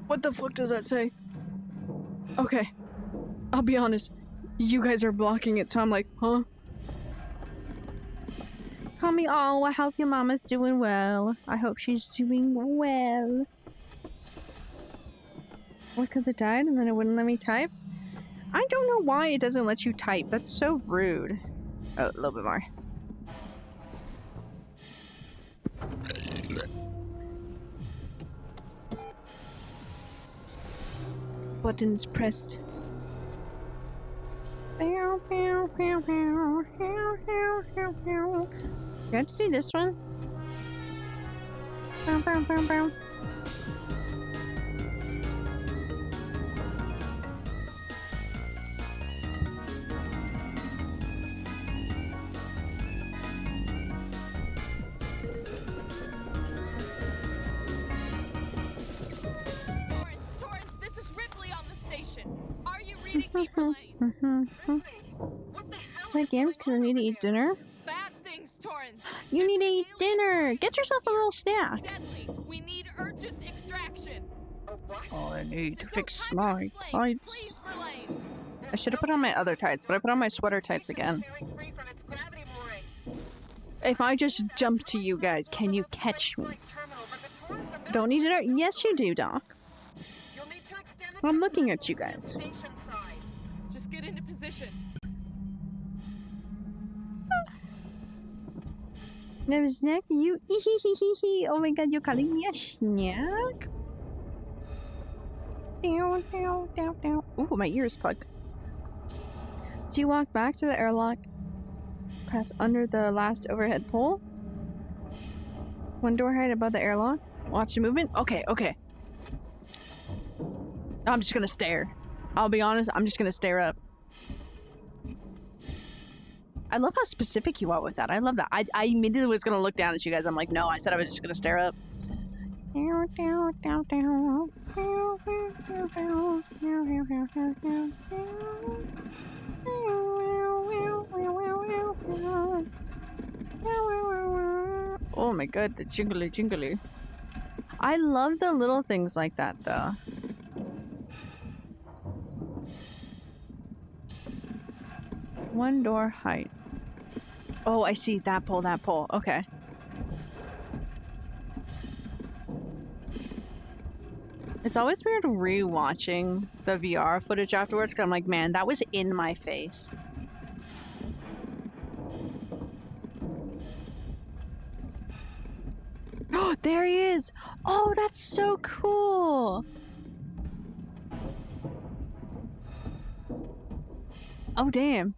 What the fuck does that say? Okay. I'll be honest. You guys are blocking it, so I'm like, huh? Call me, oh, I hope your mama's doing well. I hope she's doing well. What, because it died and then it wouldn't let me type? I don't know why it doesn't let you type. That's so rude. Oh, a little bit more. Buttons pressed. You have to do this one. Torrance, this is Ripley on the station. Are you reading me, Verlaine? What the hell Play is games because I need to eat dinner. Bad things, Torrance. You need to eat dinner. Get yourself a little snack. Deadly. We need urgent extraction. Oh, I need to There's fix no time my to explain. tights. Please, Verlaine. I should have put on my other tights, but I put on my sweater tights again. tearing free from its gravity mooring? If I just jump to you guys, can you catch me? Terminal, but the Torrens are Don't need to. Yes, you do, Doc. You'll need to extend the I'm looking terminal at you to the guys. station side. Just get into position. No snack, you. Oh my god, you're calling me a snack? Ooh, my ears plugged. So you walk back to the airlock, press under the last overhead pole. One door height above the airlock. Watch the movement. Okay, okay. I'm just gonna stare. I'll be honest, I'm just gonna stare up. I love how specific you are with that. I love that. I immediately was gonna look down at you guys. I'm like, no, I said I was just gonna stare up. Oh my god, the jingly jingly. I love the little things like that though. One door height. Oh, I see. That pole, that pole. Okay. It's always weird re-watching the VR footage afterwards because I'm like, man, that was in my face. Oh, there he is! Oh, that's so cool! Oh, damn.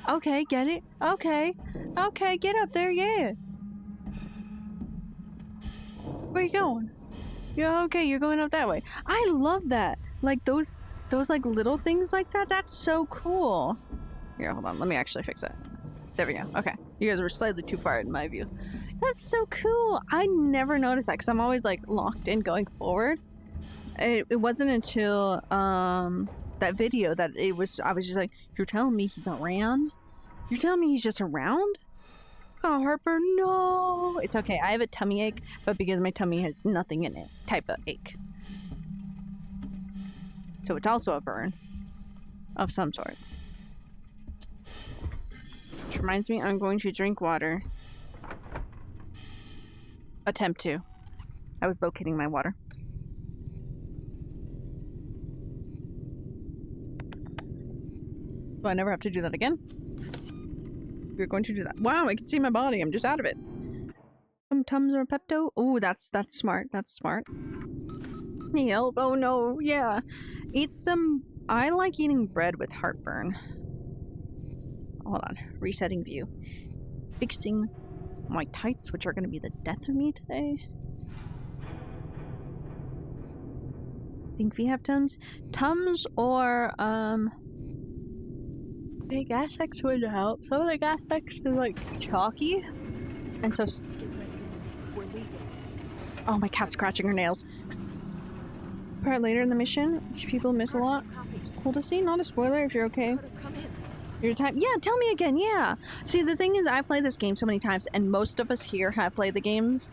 Okay, get it. Okay. Okay, get up there, yeah. Where you going? Yeah, okay, you're going up that way. I love that. Like those like little things like that. That's so cool. Here, hold on. Let me actually fix that. There we go. Okay. You guys were slightly too far in my view. That's so cool. I never noticed that because I'm always like locked in going forward. It wasn't until that video that I was just like, you're telling me he's around? You're telling me he's just around? Oh, Harper, no. It's okay. I have a tummy ache, but because my tummy has nothing in it, type of ache. So it's also a burn of some sort. Which reminds me, I'm going to drink water. Attempt to. I was locating my water. So I never have to do that again. We're going to do that. Wow, I can see my body. I'm just out of it. Some Tums or Pepto. Oh, that's smart. That's smart. Help. Oh no. Yeah. Eat some. I like eating bread with heartburn. Hold on. Resetting view. Fixing my tights, which are going to be the death of me today. Think we have Tums? Tums or big Aztecs would help. Some of the Aztecs is like chalky. And so oh, my cat's scratching her nails. Part later in the mission, people miss a lot. Cool to see, not a spoiler if you're okay. Your time, yeah, tell me again, yeah. See, the thing is, I've played this game so many times, and most of us here have played the games,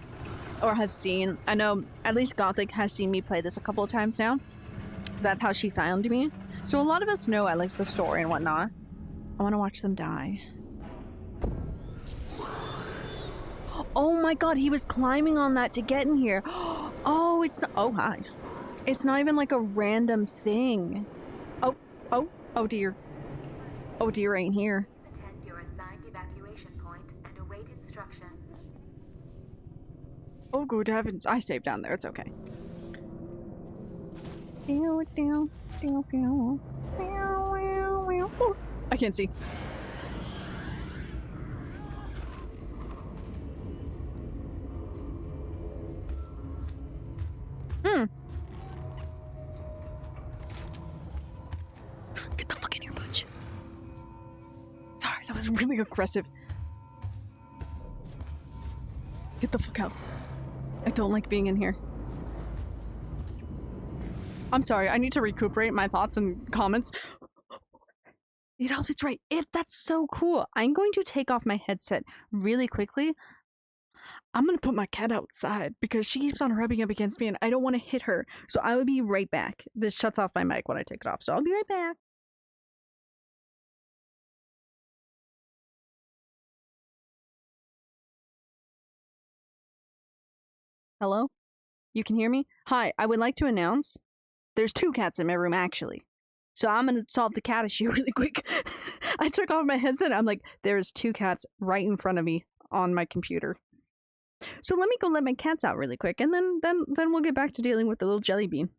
or have seen. I know, at least Gothic has seen me play this a couple of times now. That's how she found me. So a lot of us know at least the story and whatnot. I want to watch them die. Oh my god, he was climbing on that to get in here. Oh, it's not. Oh, hi. It's not even like a random thing. Oh dear. Oh dear, ain't here. Attend your assigned evacuation point and await instructions. Oh, good heavens. I saved down there. It's okay. Oh, I can't see. really aggressive. Get the fuck out. I don't like being in here. I'm sorry, I need to recuperate my thoughts and comments. Adolf, it's right. That's so cool. I'm going to take off my headset really quickly. I'm gonna put my cat outside because she keeps on rubbing up against me and I don't want to hit her. So I will be right back. This shuts off my mic when I take it off, so I'll be right back. Hello? You can hear me? Hi, I would like to announce there's 2 cats in my room, actually. So I'm gonna solve the cat issue really quick. I took off my headset. I'm like, there's 2 cats right in front of me on my computer. So let me go let my cats out really quick, and then we'll get back to dealing with the little jelly bean.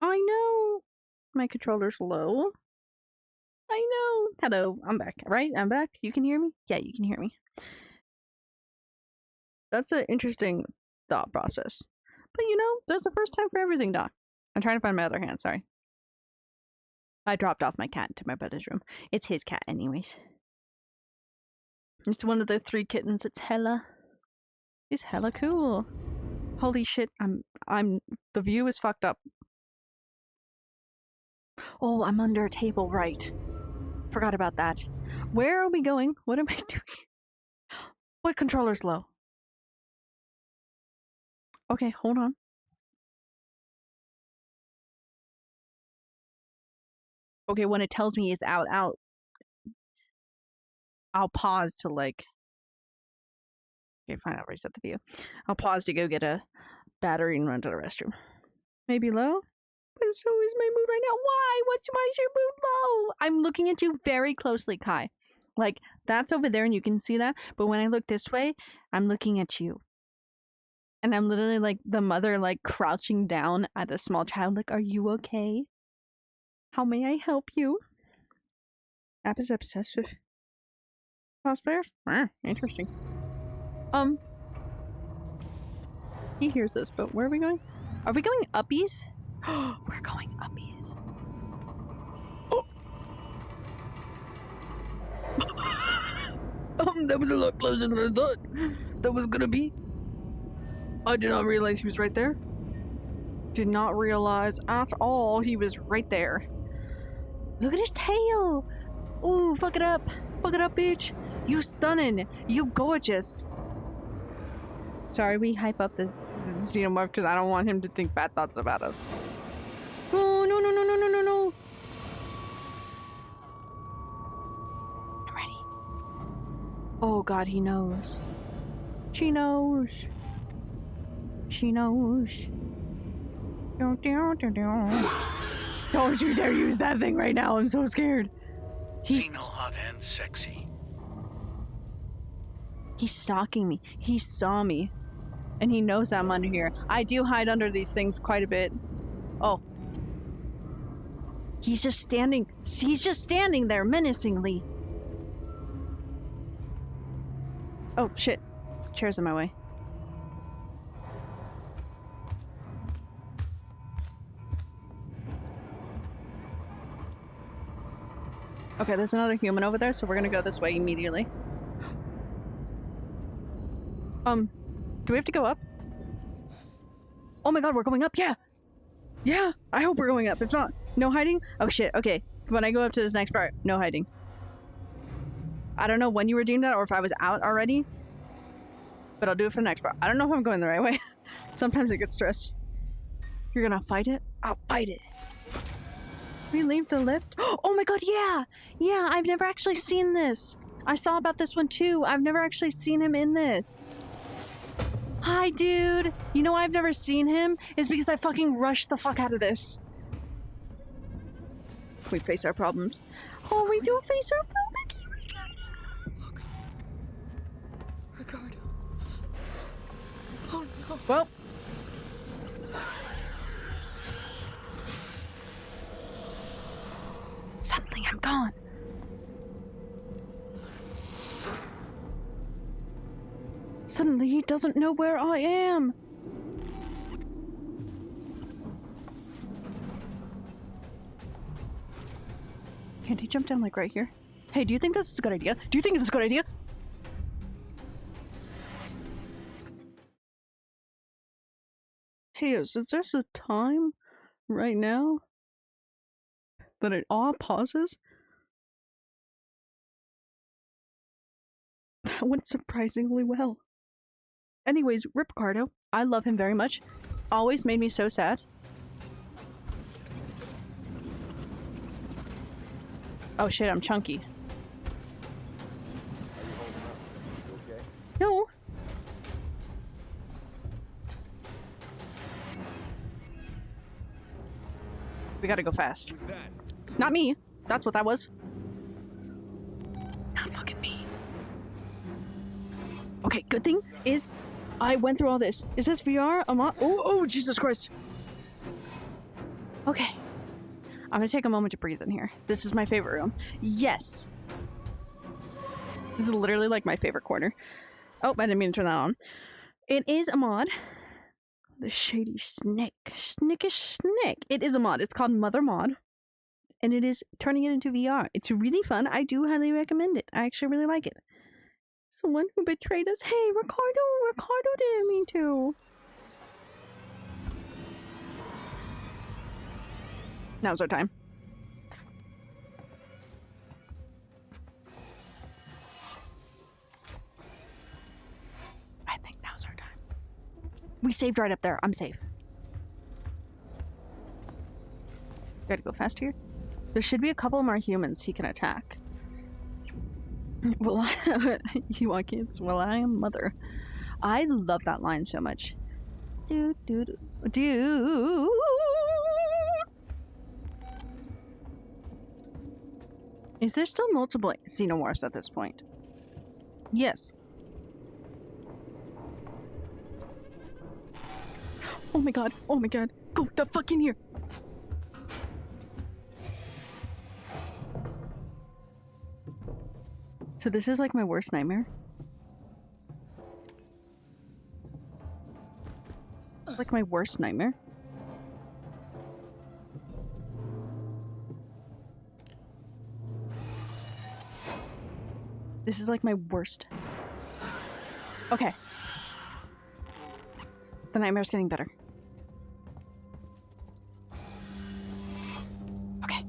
I know. My controller's low. I know. Hello, I'm back, right? I'm back. You can hear me? Yeah, you can hear me. That's an interesting thought process. But you know, there's a first time for everything, Doc. I'm trying to find my other hand, sorry. I dropped off my cat into my brother's room. It's his cat anyways. It's one of the 3 kittens. It's hella. He's hella cool. Holy shit, the view is fucked up. Oh, I'm under a table, right. Forgot about that. Where are we going? What am I doing? What controller's low? Okay, hold on. Okay, when it tells me it's out, I'll pause to like... Okay, fine, I'll reset the view. I'll pause to go get a battery and run to the restroom. Maybe low? But so is my mood right now. Why? Why is your mood low? I'm looking at you very closely, Kai. Like, that's over there and you can see that. But when I look this way, I'm looking at you. And I'm literally like the mother, like crouching down at a small child. Like, are you okay? How may I help you? App is obsessed with cosplayers? Interesting. He hears this, but where are we going? Are we going uppies? We're going uppies. Oh. That was a lot closer than I thought that was gonna be. I did not realize he was right there. Did not realize at all he was right there. Look at his tail. Ooh, fuck it up. Fuck it up, bitch. You stunning. You gorgeous. Sorry, we hype up this xenomorph because I don't want him to think bad thoughts about us. Oh, no, no, no, no, no, no, no. I'm ready. Oh, God, he knows. She knows. She knows. Don't you dare use that thing right now. I'm so scared. He's hot and sexy. He's stalking me. He saw me. And he knows I'm under here. I do hide under these things quite a bit. Oh. He's just standing there menacingly. Oh, shit. Chair's in my way. Okay, there's another human over there, so we're gonna go this way immediately. Do we have to go up? Oh my god, we're going up, yeah! Yeah, I hope we're going up. If not, no hiding? Oh shit, okay. When I go up to this next part, no hiding. I don't know when you redeemed that or if I was out already. But I'll do it for the next part. I don't know if I'm going the right way. Sometimes I get stressed. You're gonna fight it? I'll fight it. We leave the lift? Oh my god, yeah! Yeah, I've never actually seen this. I saw about this one too. I've never actually seen him in this. Hi, dude. You know why I've never seen him? Is because I fucking rushed the fuck out of this. We face our problems. Oh, we do face our problems. Ricardo. Oh no. Well. Suddenly I'm gone. Suddenly he doesn't know where I am. Can't he jump down like right here? Hey, do you think this is a good idea? Do you think this is a good idea? Hey, is there a time right now that it all pauses? That went surprisingly well. Anyways, Rip Ricardo. I love him very much. Always made me so sad. Oh shit, I'm chunky. Okay? No. We gotta go fast. Who's that? Not me. That's what that was. Not fucking me. Okay, good thing is I went through all this. Is this VR? Oh, Jesus Christ. Okay. I'm gonna take a moment to breathe in here. This is my favorite room. Yes. This is literally like my favorite corner. Oh, I didn't mean to turn that on. It is a mod. The Shady Snake. Snickish Snake. It is a mod. It's called Mother Mod. And it is turning it into VR. It's really fun. I do highly recommend it. I actually really like it. Someone who betrayed us. Hey, Ricardo didn't mean to. Now's our time. I think now's our time. We saved right up there. I'm safe. Gotta go fast here. There should be a couple more humans he can attack. Well, you want kids? Well, I am mother. I love that line so much. Dude. Is there still multiple xenomorphs at this point? Yes. Oh my god. Go the fuck in here. So this is like my worst nightmare. Like my worst nightmare. This is like my worst. Okay. The nightmare's getting better. Okay.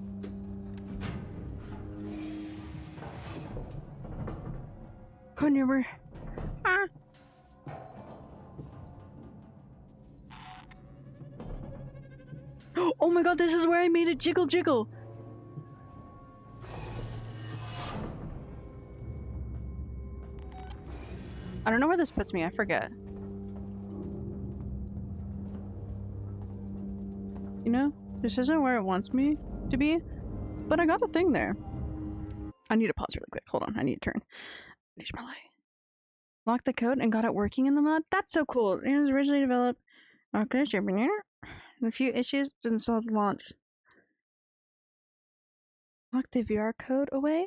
Go nearer. Ah. Oh my god, this is where I made it jiggle. I don't know where this puts me, I forget. You know, this isn't where it wants me to be, but I got a thing there. I need to pause really quick. Hold on, I need to turn. Locked the code and got it working in the mod? That's so cool. It was originally developed. Okay, a few issues didn't solve launch. Lock the VR code away?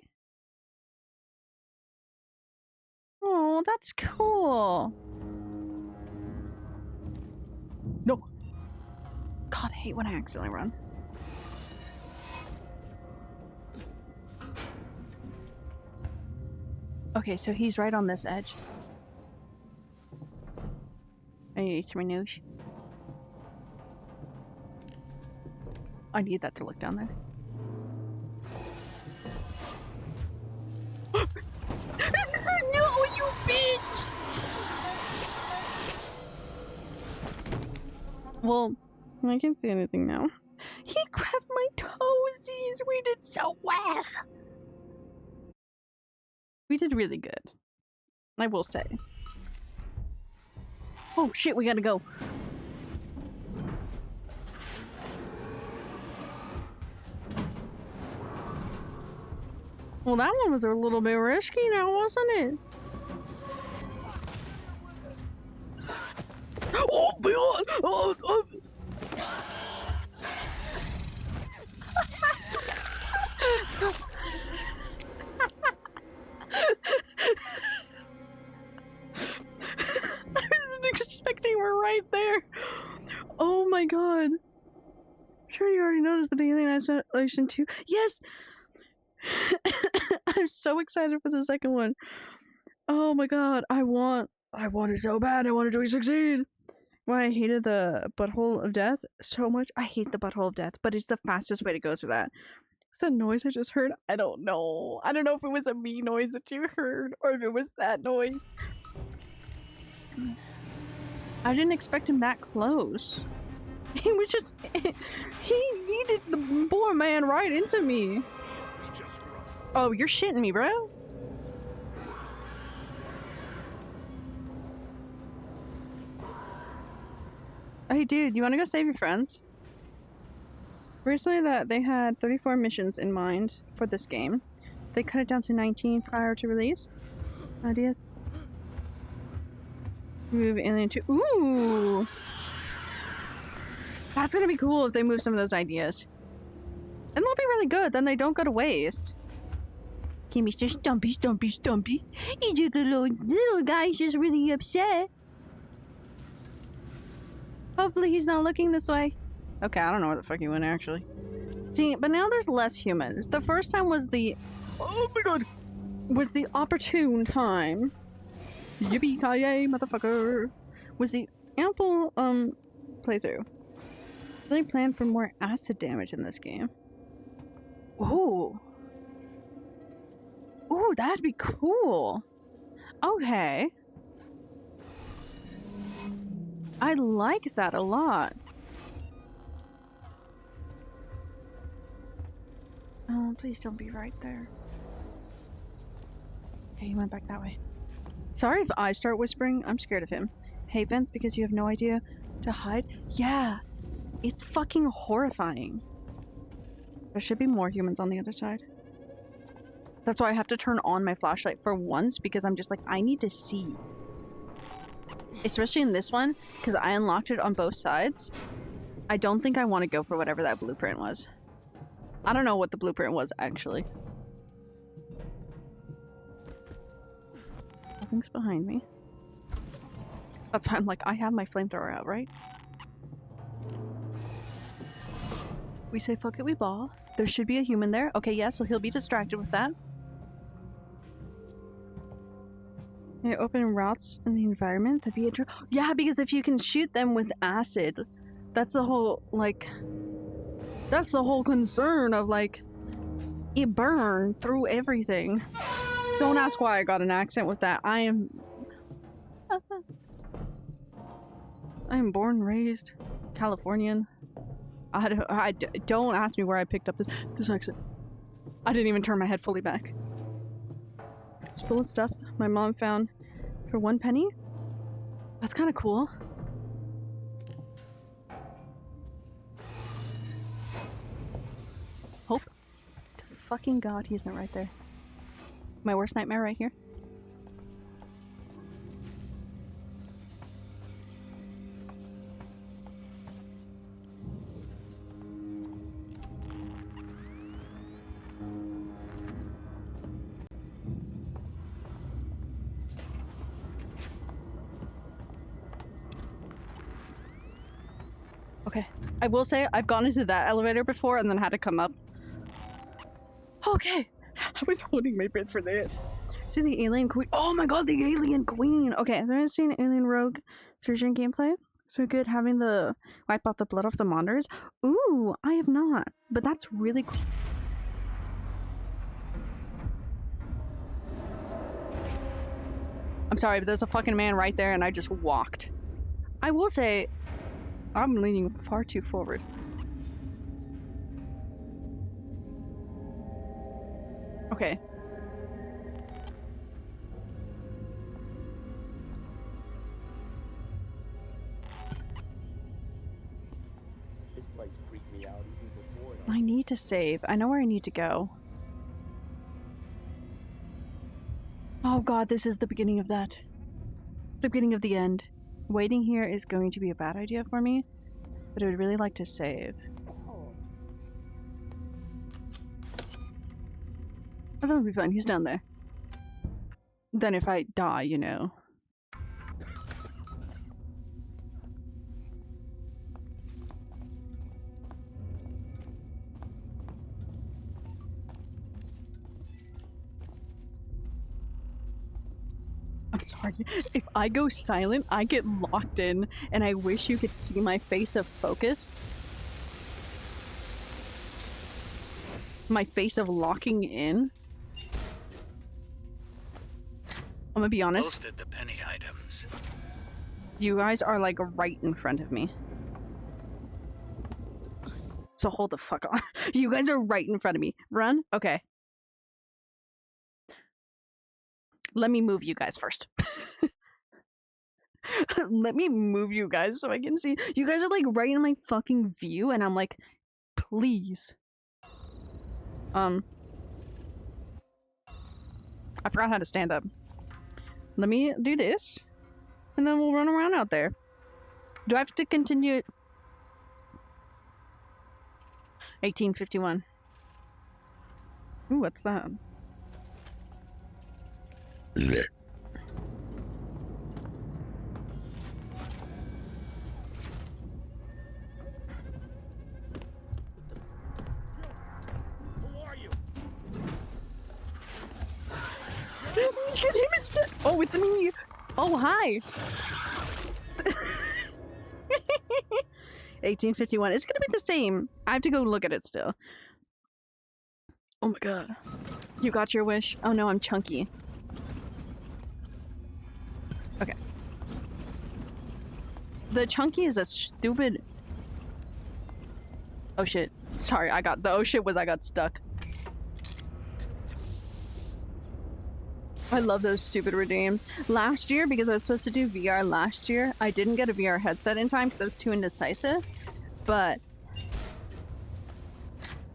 Oh, that's cool. No. God, I hate when I accidentally run. Okay, so he's right on this edge. I need my nose. I need that to look down there. No, you bitch! Well, I can't see anything now. He grabbed my toesies! We did so well! We did really good. I will say. Oh shit, we gotta go. Well, that one was a little bit risky now, wasn't it? Oh my god! Oh. I wasn't expecting we're right there. Oh my god. I'm sure you already know this, but the Alien Isolation 2. Yes! I'm so excited for the second one. Oh my god, I want it so bad. I want it to succeed. Why I hated the butthole of death so much. I hate the butthole of death, but it's the fastest way to go through that. What's that noise I just heard? I don't know. I don't know if it was a me noise that you heard or if it was that noise. I didn't expect him that close. He was just he yeeted the poor man right into me. Oh, you're shitting me, bro. Hey dude, you wanna go save your friends? Recently that they had 34 missions in mind for this game. They cut it down to 19 prior to release. Ideas? Move Alien 2. Ooh! That's gonna be cool if they move some of those ideas. And they'll be really good, then they don't go to waste. Okay, Mr. Stumpy. He's just a little guy's just really upset. Hopefully he's not looking this way. Okay, I don't know where the fuck he went actually. See, but now there's less humans. The first time was the... Oh my god! Was the opportune time. Yippee-ki-yay, motherfucker! Was the ample, playthrough. Really planned for more acid damage in this game. Ooh. Ooh, that'd be cool. Okay. I like that a lot. Oh, please don't be right there. Okay, he went back that way. Sorry if I start whispering. I'm scared of him. Hey, Vince, because you have no idea to hide? Yeah. It's fucking horrifying. There should be more humans on the other side. That's why I have to turn on my flashlight for once, because I'm just like, I need to see. Especially in this one, because I unlocked it on both sides. I don't think I want to go for whatever that blueprint was. I don't know what the blueprint was, actually. Nothing's behind me. That's why I'm like, I have my flamethrower out, right? We say fuck it, we ball. There should be a human there. Okay, yeah, so he'll be distracted with that. Yeah, open routes in the environment. That'd be a yeah, because if you can shoot them with acid, that's the whole, like... That's the whole concern of, like... It burned through everything. Don't ask why I got an accent with that. I am born and raised Californian. Don't ask me where I picked up this accent. I didn't even turn my head fully back. It's full of stuff my mom found for 1 penny. That's kind of cool. Hope to fucking God he isn't right there. My worst nightmare right here. Okay, I will say I've gone into that elevator before and then had to come up. Okay, I was holding my breath for that. See the alien queen. Oh my god, the alien queen. Okay, so I've seen alien rogue surgeon gameplay. So good having the wipe out the blood off the monitors. Ooh, I have not, but that's really cool. I'm sorry, but there's a fucking man right there and I just walked. I will say, I'm leaning far too forward. Okay. This place freaked me out even before. I need to save. I know where I need to go. Oh god, this is the beginning of that. The beginning of the end. Waiting here is going to be a bad idea for me, but I would really like to save. I thought it'll be fine. He's down there. Then if I die, you know. I'm sorry. If I go silent, I get locked in, and I wish you could see my face of focus. My face of locking in. I'm gonna be honest. Posted the penny items. You guys are like right in front of me. So hold the fuck on. You guys are right in front of me. Run? Okay. Let me move you guys first. Let me move you guys so I can see. You guys are like right in my fucking view and I'm like, please. I forgot how to stand up. Let me do this. And then we'll run around out there. Do I have to continue? 1851. Ooh, what's that? Oh, it's me! Oh, hi! 1851. It's gonna be the same. I have to go look at it still. Oh my god. You got your wish? Oh no, I'm chunky. Okay. The chunky is a stupid... Oh shit. Sorry, I got... The oh shit was I got stuck. I love those stupid redeems. Last year, because I was supposed to do VR last year, I didn't get a VR headset in time because I was too indecisive. But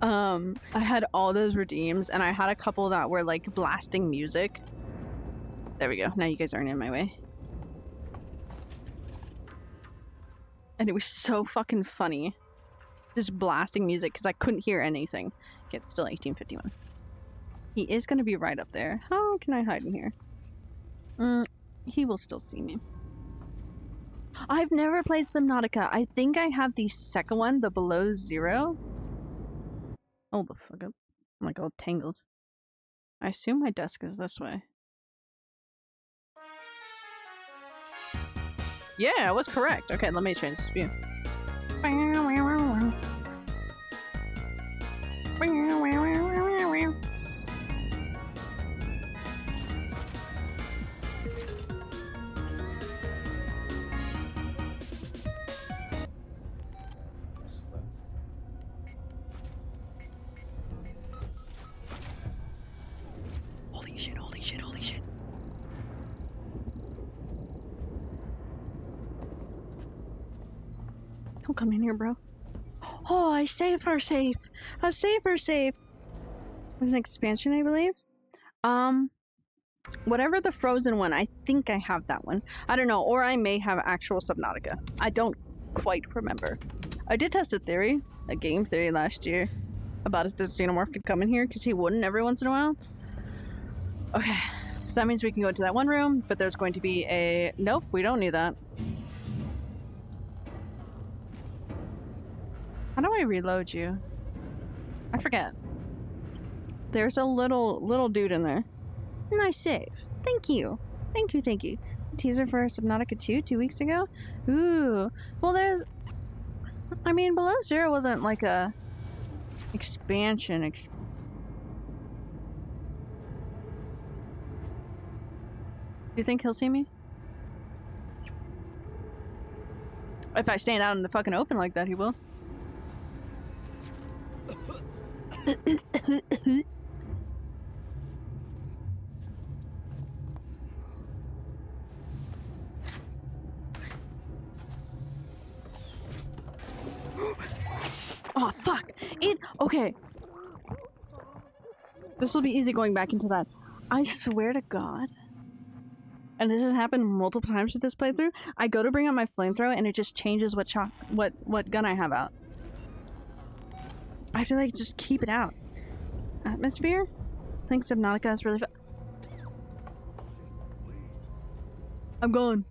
I had all those redeems and I had a couple that were like blasting music. There we go. Now you guys aren't in my way. And it was so fucking funny. Just blasting music because I couldn't hear anything. Okay, it's still 1851. He is going to be right up there. How can I hide in here? He will still see me. I've never played Subnautica. I think I have the second one, the Below Zero. Oh, the fuck up. I'm like all tangled. I assume my desk is this way. Yeah, I was correct. Okay, let me change this view. Holy shit, holy shit, holy shit. Don't come in here, bro. Oh, I save her safe. A safer safe. There's an expansion, I believe. Whatever the frozen one, I think I have that one. I don't know, or I may have actual Subnautica. I don't quite remember. I did test a theory, a game theory last year, about if the xenomorph could come in here, because he wouldn't every once in a while. Okay, so that means we can go into that one room, but there's going to be a... Nope, we don't need that. How do I reload you? I forget. There's a little dude in there. Nice save. Thank you. Thank you, thank you. Teaser for Subnautica 2 weeks ago? Ooh. Well, there's... I mean, Below Zero wasn't like a... expansion. Do you think he'll see me? If I stand out in the fucking open like that, he will. Oh, fuck. Okay. This will be easy going back into that. I swear to God. And this has happened multiple times with this playthrough. I go to bring out my flamethrower and it just changes what gun I have out. I have to like just keep it out. Atmosphere? I think Subnautica is really I'm gone.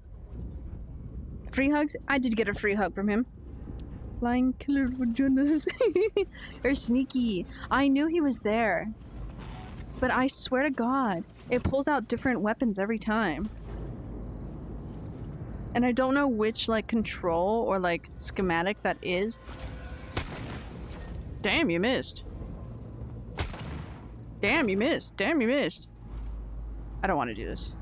Free hugs? I did get a free hug from him. Flying killer vaginas. You're sneaky. I knew he was there. But I swear to God, it pulls out different weapons every time. And I don't know which, like, control or, like, schematic that is. Damn, you missed. Damn, you missed. Damn, you missed. I don't want to do this.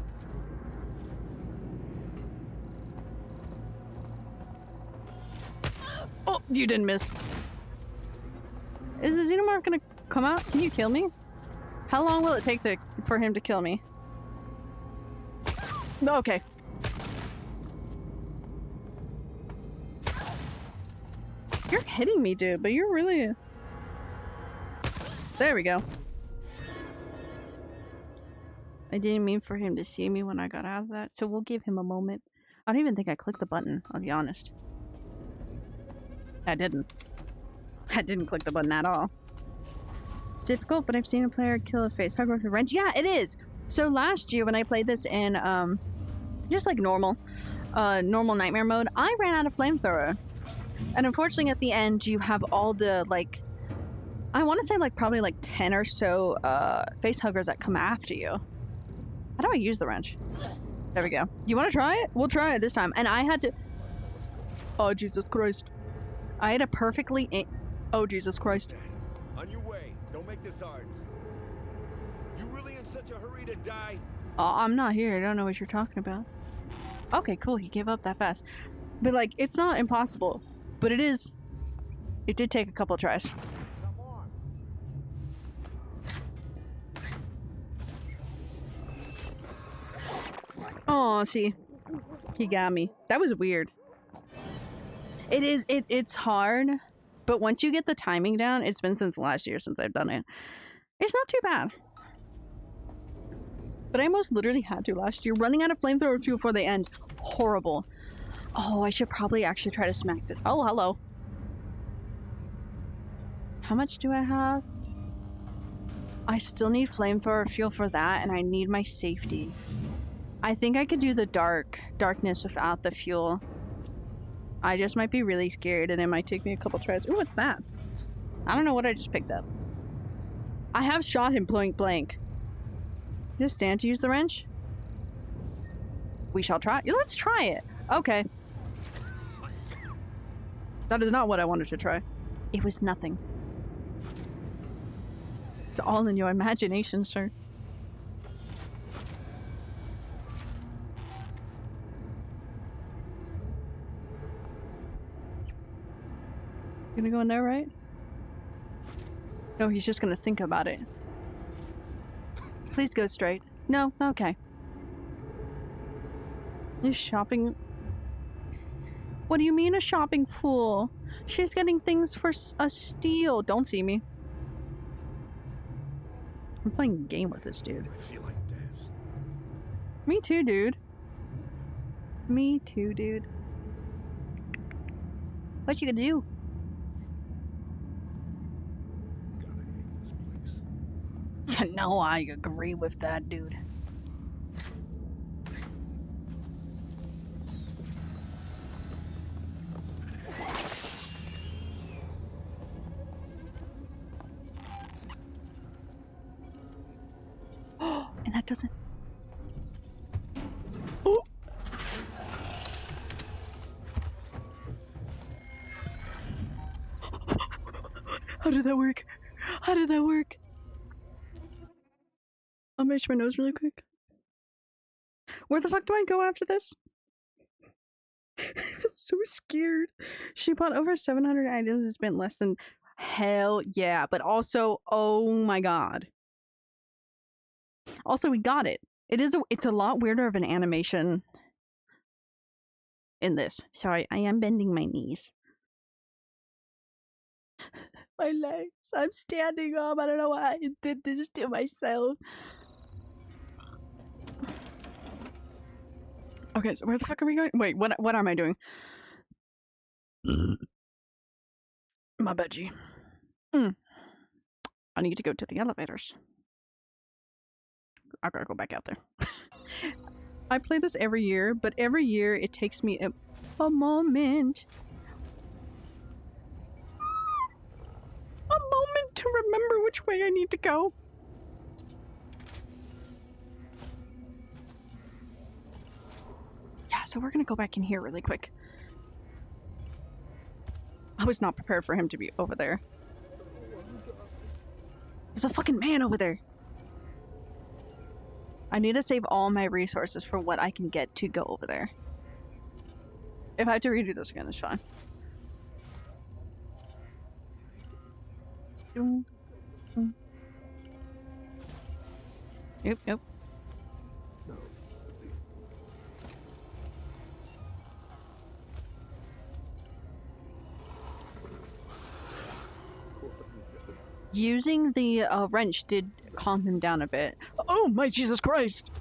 Oh, you didn't miss. Is the xenomorph gonna come out? Can you kill me? How long will it take for him to kill me? Okay. You're hitting me, dude, but you're really... There we go. I didn't mean for him to see me when I got out of that, so we'll give him a moment. I don't even think I clicked the button, I'll be honest. I didn't. I didn't click the button at all. It's difficult, but I've seen a player kill a face hugger with a wrench. Yeah, it is! So last year when I played this in, just like normal nightmare mode, I ran out of flamethrower. And unfortunately at the end you have all the, like, I want to say like probably like 10 or so face huggers that come after you. How do I use the wrench? There we go. You want to try it? We'll try it this time. And I had to... Oh, Jesus Christ. I had a perfectly... Oh, Jesus Christ. On your way. Don't make this hard. You really in such a hurry to die? Oh, I'm not here. I don't know what you're talking about. Okay, cool. He gave up that fast. But, like, it's not impossible. But it is... It did take a couple tries. Oh, see. He got me. That was weird. It's hard, but once you get the timing down, it's been since last year since I've done it. It's not too bad. But I almost literally had to last year. Running out of flamethrower fuel before they end. Horrible. Oh, I should probably actually try to smack this. Oh, hello. How much do I have? I still need flamethrower fuel for that, and I need my safety. I think I could do the darkness without the fuel. I just might be really scared and it might take me a couple tries. Ooh, what's that? I don't know what I just picked up. I have shot him point blank. Just stand to use the wrench? We shall try. Let's try it. Okay. That is not what I wanted to try. It was nothing. It's all in your imagination, sir. Gonna go in there, right? No, he's just gonna think about it. Please go straight. No, okay. Is shopping... What do you mean a shopping fool? She's getting things for a steal. Don't see me. I'm playing a game with this dude. I feel like death. Me too, dude. Me too, dude. What you gonna do? No, I agree with that, dude. And that doesn't. Oh! How did that work? How did that work? I'll match my nose really quick. Where the fuck do I go after this? I'm so scared. She bought over 700 items and spent less than... Hell yeah. But also, oh my god. Also, we got it. It's a lot weirder of an animation in this. Sorry, I am bending my knees. My legs. I'm standing up. I don't know why I did this to myself. Okay, so where the fuck are we going? Wait, what am I doing? My budgie. I need to go to the elevators. I gotta go back out there. I play this every year, but every year it takes me a moment. A moment to remember which way I need to go. Yeah, so we're gonna go back in here really quick. I was not prepared for him to be over there. There's a fucking man over there. I need to save all my resources for what I can get to go over there. If I have to redo this again, it's fine. Yep. Using the wrench did calm him down a bit. Oh my Jesus Christ!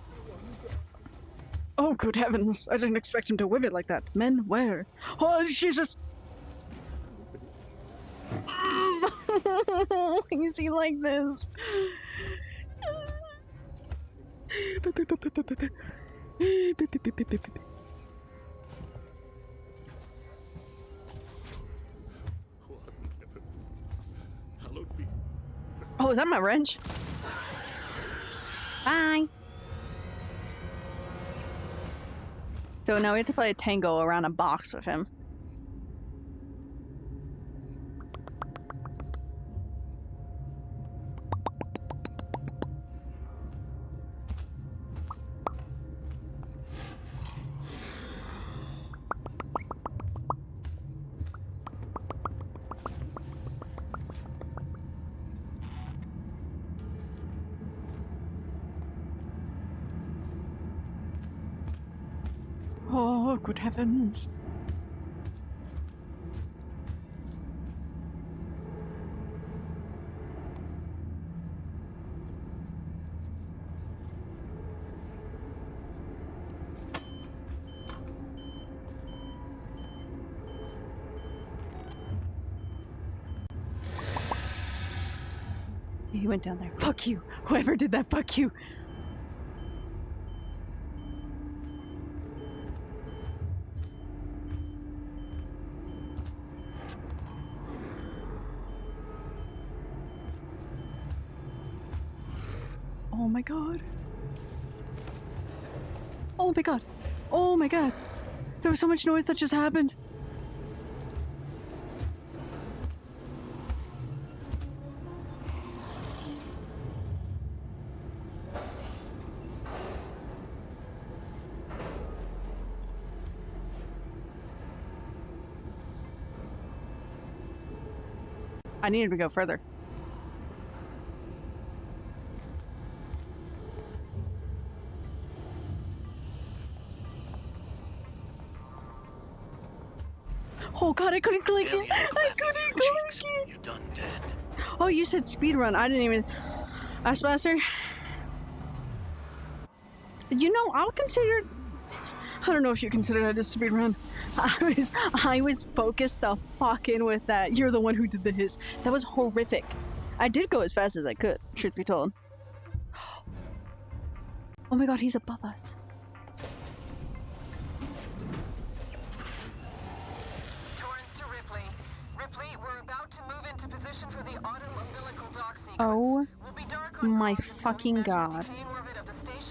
Oh good heavens! I didn't expect him to whip it like that. Men, where? Oh Jesus! Why is he like this? Oh, is that my wrench? Bye! So now we have to play a tango around a box with him. Oh, good heavens. He went down there. Fuck you! Whoever did that, fuck you! Oh my god. Oh my god. Oh my god. There was so much noise that just happened. I needed to go further. Oh god, I couldn't click it! I couldn't click it! You're done dead. Oh, you said speedrun. I didn't even... Assmaster? You know, I'll consider... I don't know if you consider that a speedrun. I was focused the fuck in with that. You're the one who did the hiss. That was horrific. I did go as fast as I could, truth be told. Oh my god, he's above us. We're about to move into position for the auto umbilical dock sequence. Oh we'll be dark on my cross until we fucking match the god. decaying orbit of the station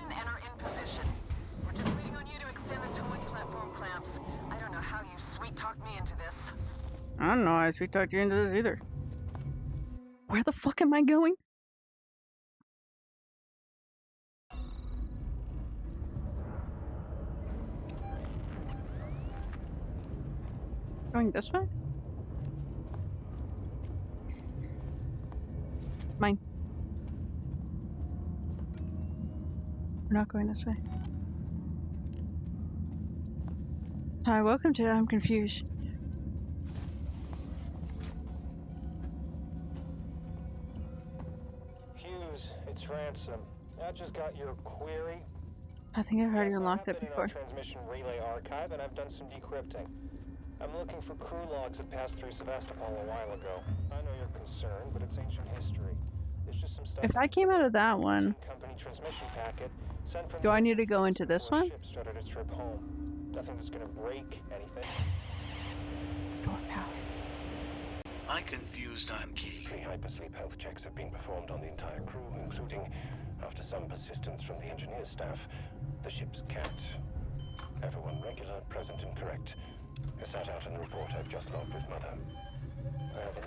I don't know how I sweet talked you into this either. Where the fuck am I going? Going this way? Mine. We're not going this way. Hi, welcome to I'm Confused. Hughes, it's Ransom. I just got your query. I think I've already unlocked it I've been before. in our transmission relay archive, and I've done some decrypting. I'm looking for crew logs that passed through Sevastopol a while ago. I know you're concerned, but it's ancient history. There's just some stuff. If I came out of that one, company transmission packet sent from do I need to go into this one? ship started its trip home. Nothing that's gonna break anything. Door power. I confused I'm key. 3 hypersleep health checks have been performed on the entire crew, including, after some persistence from the engineer staff, the ship's cat. Everyone regular, present, and correct. As set out in the report I've just logged with Mother.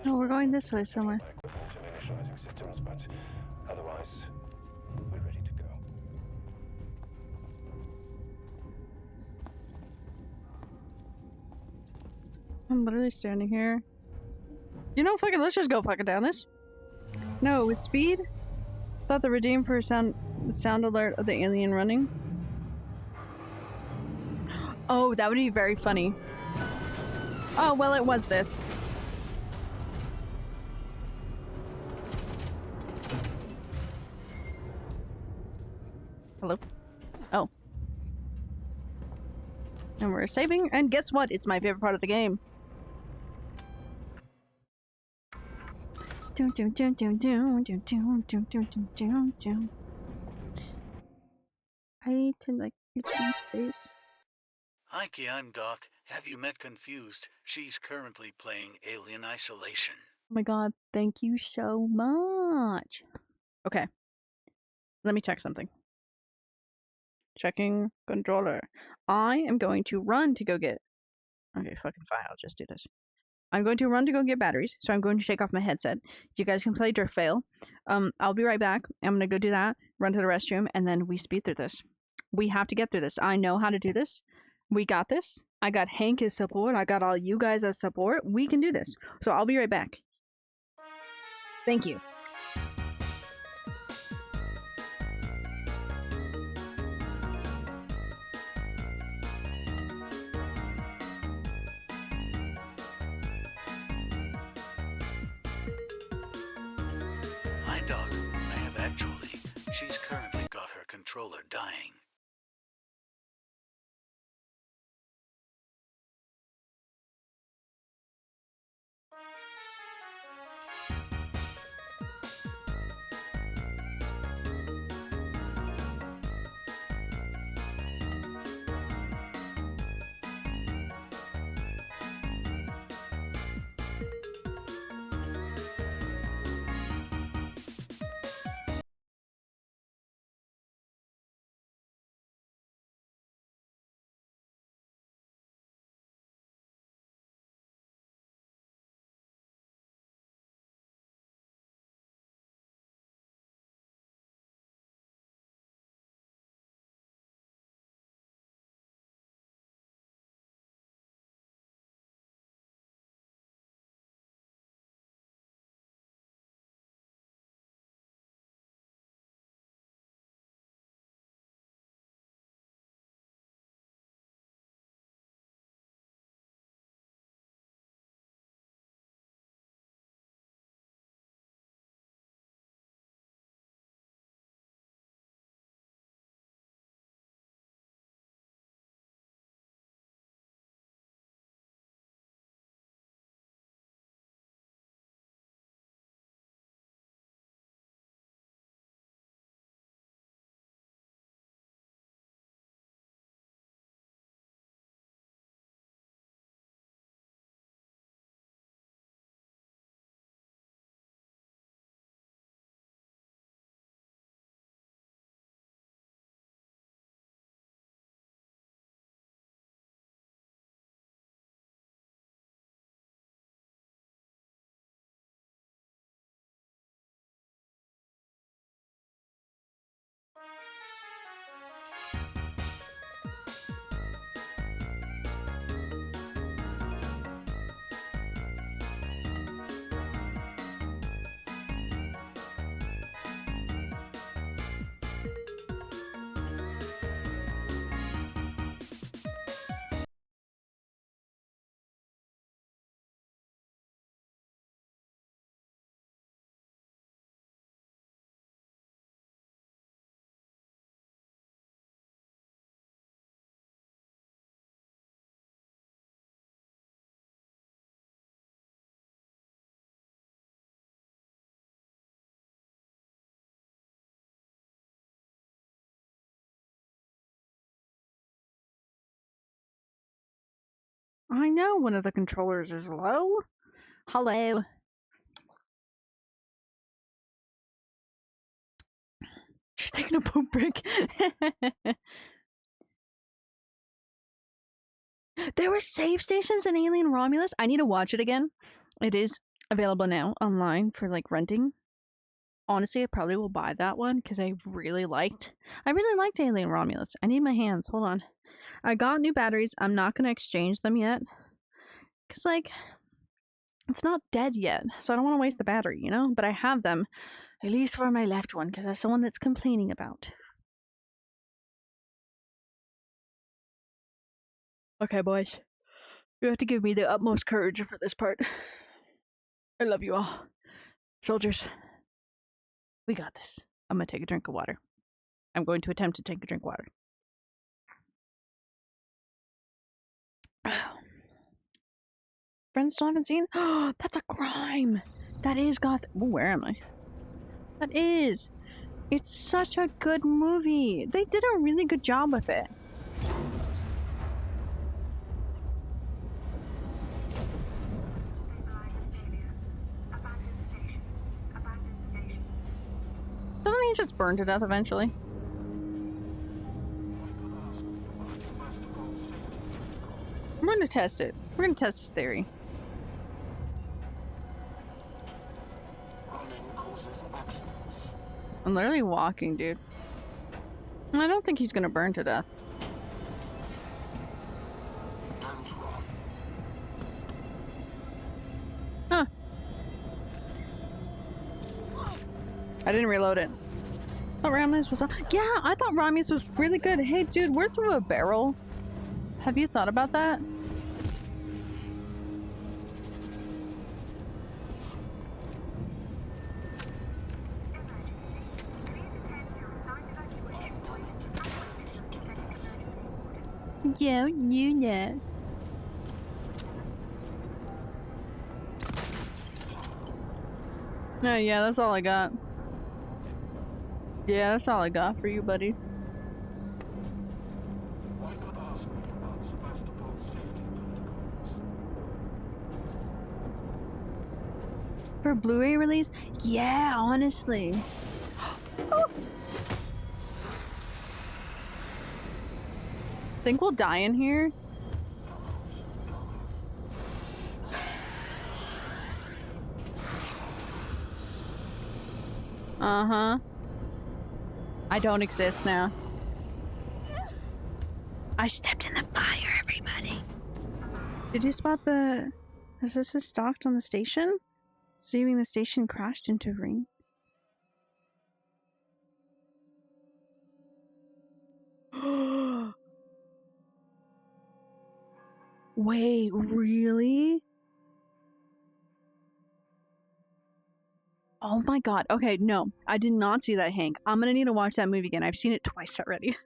No, we're going this way somewhere. Equipment and initializing systems, but otherwise, we're ready to go. I'm literally standing here. You know, fucking, let's just go fucking down this. No, with speed? Thought the redeem for sound alert of the alien running. Oh, that would be very funny. Oh, well, it was this. Hello? Oh. And we're saving, and guess what? It's my favorite part of the game. I need to, like, itch my face. Hi, Key, I'm Doc. Have you met Confused? She's currently playing Alien Isolation. Oh my god, thank you so much. Okay. Let me check something. Checking controller. I am going to run to go get... Okay, fucking fine, I'll just do this. I'm going to run to go get batteries, so I'm going to take off my headset. You guys can play Drift Fail. I'll be right back. I'm gonna go do that, run to the restroom, and then we speed through this. We have to get through this. I know how to do this. We got this. I got Hank as support. I got all you guys as support. We can do this. So I'll be right back. Thank you. Hi, Doc. I have actually. She's currently got her controller dying. I know one of the controllers is low. Hello. She's taking a poop break. There were save stations in Alien Romulus. I need to watch it again. It is available now online for like renting. Honestly, I probably will buy that one because I really liked Alien Romulus. I need my hands. Hold on. I got new batteries. I'm not going to exchange them yet. Because, like, it's not dead yet. So I don't want to waste the battery, you know? But I have them. At least for my left one. Because that's the one that's complaining about. Okay, boys. You have to give me the utmost courage for this part. I love you all. Soldiers. We got this. I'm going to take a drink of water. I'm going to attempt to take a drink of water. Friends still haven't seen? Oh, that's a crime. That is Goth. Ooh, where am I? That is. It's such a good movie. They did a really good job with it. Doesn't he just burn to death eventually? I'm going to test it. We're going to test this theory. I'm literally walking, dude. I don't think he's going to burn to death. Huh. I didn't reload it. I thought Romulus was on. Yeah, I thought Romulus was really good. Hey, dude, we're through a barrel. Have you thought about that? Yeah, you know. Oh, yeah, that's all I got. Yeah, that's all I got for you, buddy. For Blu-ray release? Yeah, honestly. Oh. Think we'll die in here? Uh-huh. I don't exist now. I stepped in the fire, everybody. Did you spot the... Is this a stalked on the station? Seeing the station crashed into rain. Wait, really? Oh my god. Okay, no. I did not see that, Hank. I'm gonna need to watch that movie again. I've seen it twice already.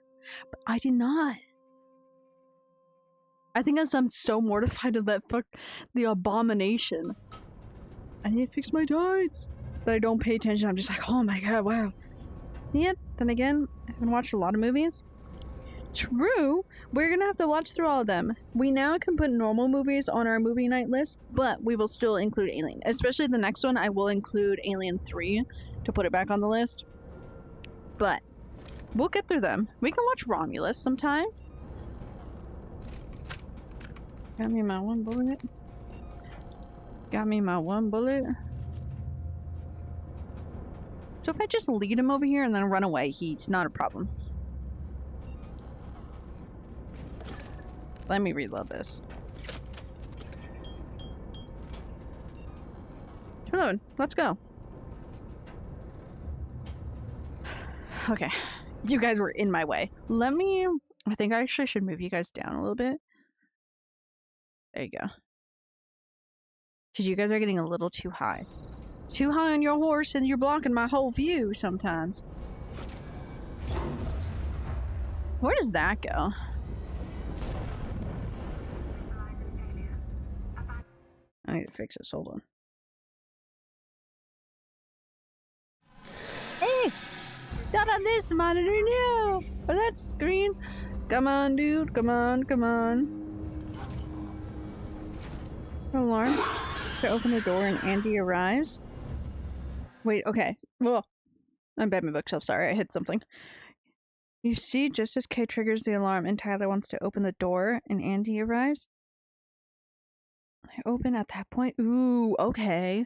But I did not. I think I'm so mortified of that the abomination. I need to fix my tights. That I don't pay attention. I'm just like, oh my god, wow. Yet, then again, I haven't watched a lot of movies. True, we're gonna have to watch through all of them. We now can put normal movies on our movie night list, but we will still include Alien. Especially the next one, I will include Alien 3 to put it back on the list. But we'll get through them. We can watch Romulus sometime. Got me my one bullet. Got me my one bullet. So if I just lead him over here and then run away, he's not a problem. Let me reload this. Reload. Let's go. Okay. You guys were in my way. I think I actually should move you guys down a little bit. There you go. Because you guys are getting a little too high. Too high on your horse and you're blocking my whole view sometimes. Where does that go? I need to fix this. Hold on. Hey! Not on this monitor, no! Or that screen. Come on, dude. Come on, come on. Alarm to open the door and Andy arrives. Wait, okay. Well, I'm bad my bookshelf. Sorry, I hit something. You see, just as Kay triggers the alarm and Tyler wants to open the door and Andy arrives. I open at that point. Ooh, okay.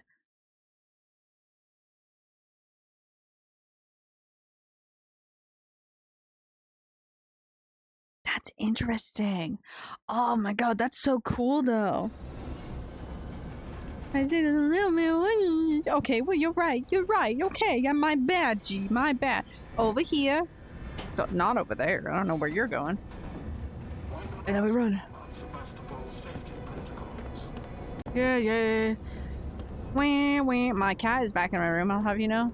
That's interesting. Oh my god, that's so cool though. I did a little bit. Okay, well, you're right. You're right. Okay, yeah, my bad, G. My bad. Over here. Not over there. I don't know where you're going. And then we run. Yeah, yeah. Wah, wah. My cat is back in my room, I'll have you know.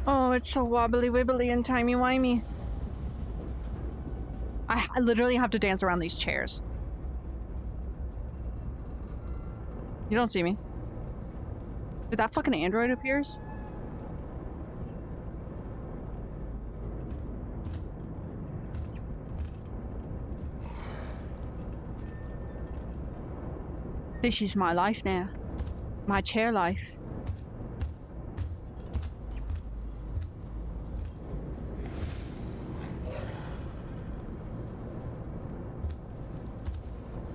Oh, it's so wobbly wibbly and timey wimey. I literally have to dance around these chairs. You don't see me. Did that fucking android appears? This is my life now. My chair life.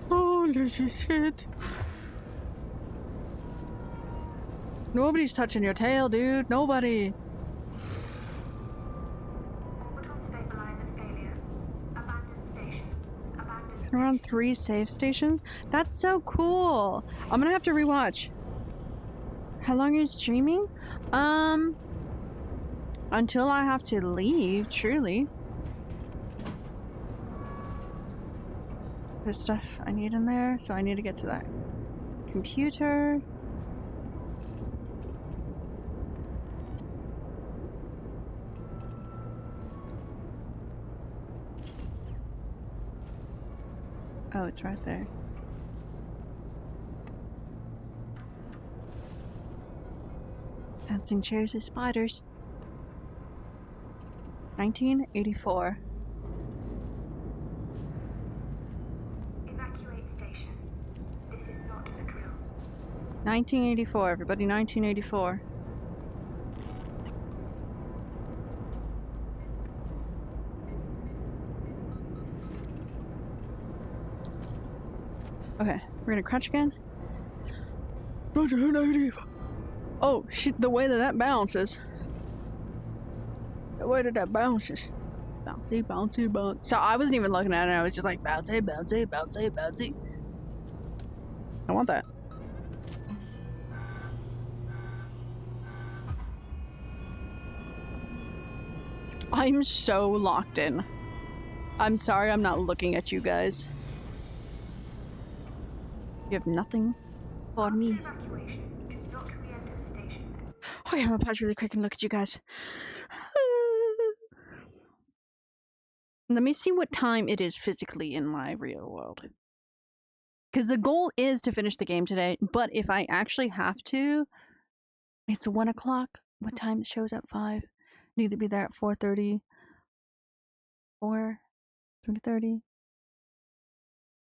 Holy shit. Nobody's touching your tail, dude. Nobody. Orbital stabilizer failure. Abandoned station. Abandoned Around 3 save stations? That's so cool. I'm gonna have to rewatch. How long are you streaming? Until I have to leave, truly. There's stuff I need in there, so I need to get to that computer. Oh, it's right there. Dancing chairs with spiders. 1984. Evacuate station. This is not the drill. 1984, everybody, 1984. Okay, we're gonna crouch again. Oh shit, the way that bounces. The way that bounces. Bouncy, bouncy, bouncy. So I wasn't even looking at it, I was just like, bouncy, bouncy, bouncy, bouncy. I want that. I'm so locked in. I'm sorry I'm not looking at you guys. You have nothing for me. Evacuation. Do not re-enter the station. Okay, I'm gonna pause really quick and look at you guys. Let me see what time it is physically in my real world. Because the goal is to finish the game today, but if I actually have to, it's 1 o'clock. What time it shows at 5? Need to be there at 4:30. 4, 3:30.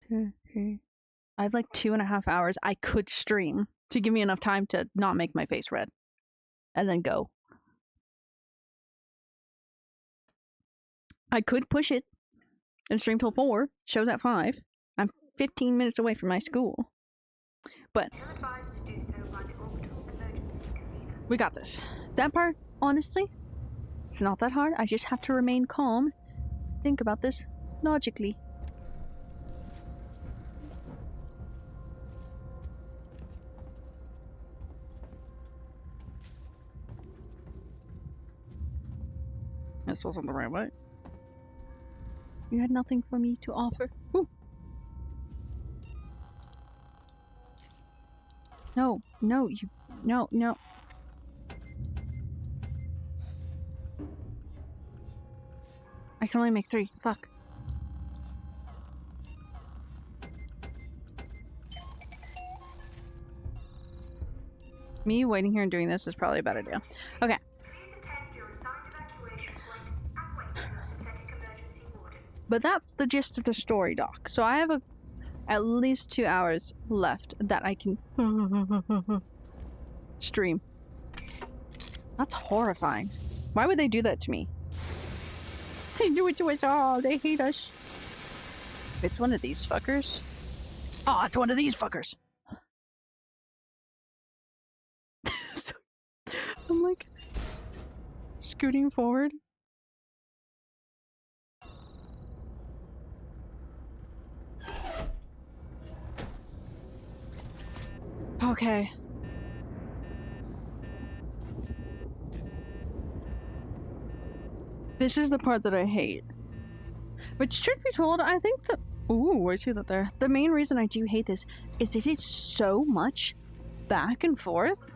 2, 3. I have like 2.5 hours. I could stream to give me enough time to not make my face red. And then go. I could push it and stream till 4. Shows at 5. I'm 15 minutes away from my school. But You're advised to do so by the orbital emergency convener. we got this. That part, honestly, it's not that hard. I just have to remain calm. Think about this logically. This wasn't the right way. You had nothing for me to offer. Ooh. No, no, you... No, no. I can only make 3. Fuck. Me waiting here and doing this is probably a bad idea. Okay. But that's the gist of the story, Doc. So I have at least 2 hours left that I can stream. That's horrifying. Why would they do that to me? They do it to us all. They hate us. It's one of these fuckers. Oh, it's one of these fuckers. So, I'm like scooting forward. Okay. This is the part that I hate. Which, truth be told, I think that... Ooh, I see that there. The main reason I do hate this is that it's so much back and forth.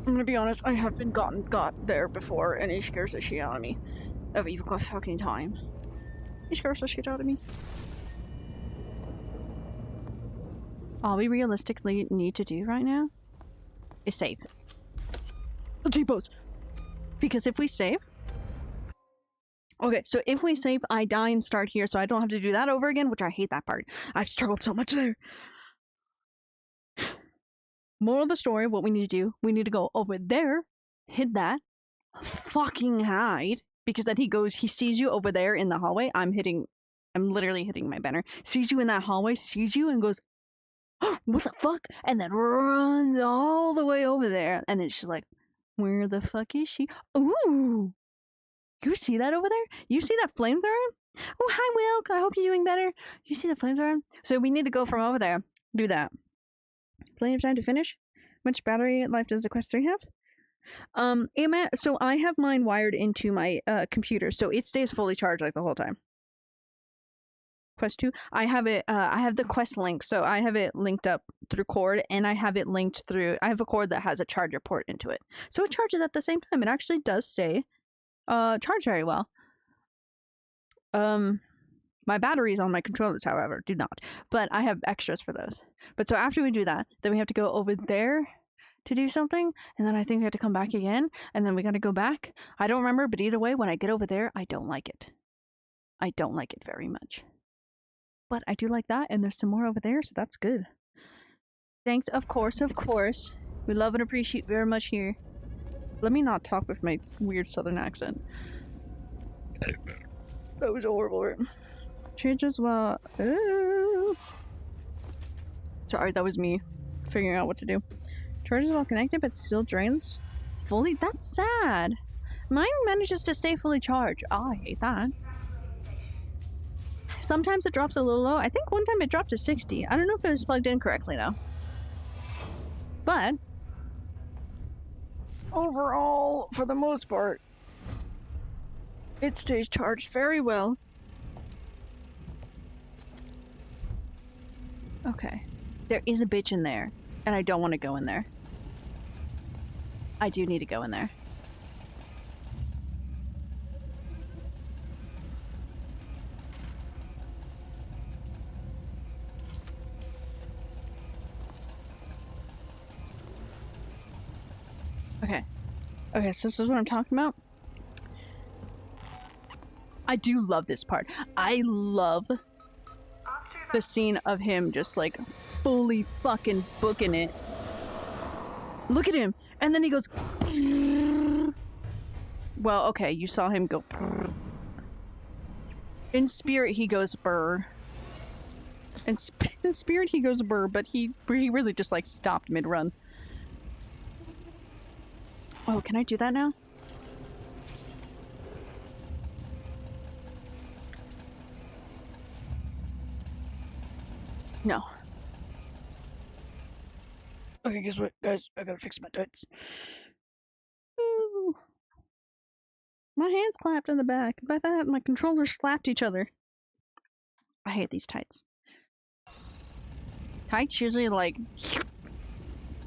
I'm gonna be honest, I have been got there before, and it scares the shit out of me. Every fucking time. It scares the shit out of me. All we realistically need to do right now is save. The T-pose! Because if we save... Okay, so if we save, I die and start here, so I don't have to do that over again, which I hate that part. I've struggled so much there. Moral of the story, what we need to do, we need to go over there, hit that, fucking hide, because then he sees you over there in the hallway. I'm literally hitting my banner. Sees you in that hallway, sees you, and goes, oh, what the fuck? And then runs all the way over there, and it's just like, where the fuck is she? Ooh! You see that over there? You see that flamethrower? Oh, hi, Wilk. I hope you're doing better. You see the flamethrower? So we need to go from over there. Do that. Plenty of time to finish. Much battery life does the Quest 3 have? So I have mine wired into my computer, so it stays fully charged like the whole time. Quest 2, I have it. I have the Quest link, so I have it linked up through cord, and I have it linked through. I have a cord that has a charger port into it, so it charges at the same time. It actually does stay charged very well. My batteries on my controllers, however, do not. But I have extras for those. But so after we do that, then we have to go over there to do something, and then I think we have to come back again, and then we gotta go back. I don't remember, but either way, when I get over there, I don't like it. I don't like it very much. But I do like that, and there's some more over there, so that's good. Thanks, of course, of course. We love and appreciate very much here. Let me not talk with my weird southern accent. That was a horrible word. Changes while... Sorry, that was me figuring out what to do. Charges while connected, but still drains fully? That's sad. Mine manages to stay fully charged. Oh, I hate that. Sometimes it drops a little low. I think one time it dropped to 60. I don't know if it was plugged in correctly, though. But... overall, for the most part, it stays charged very well. Okay. There is a bitch in there, and I don't want to go in there. I do need to go in there. Okay. Okay, so this is what I'm talking about. I do love this part. I love the scene of him just like fully fucking booking it. Look at him! And then he goes... Well, okay, you saw him go... In spirit, he goes brr. In spirit, he goes brr, but he really just like stopped mid-run. Oh, can I do that now? No. Okay, guess what, guys? I gotta fix my tights. Ooh. My hands clapped in the back. By that, my controllers slapped each other. I hate these tights. Tights usually, like,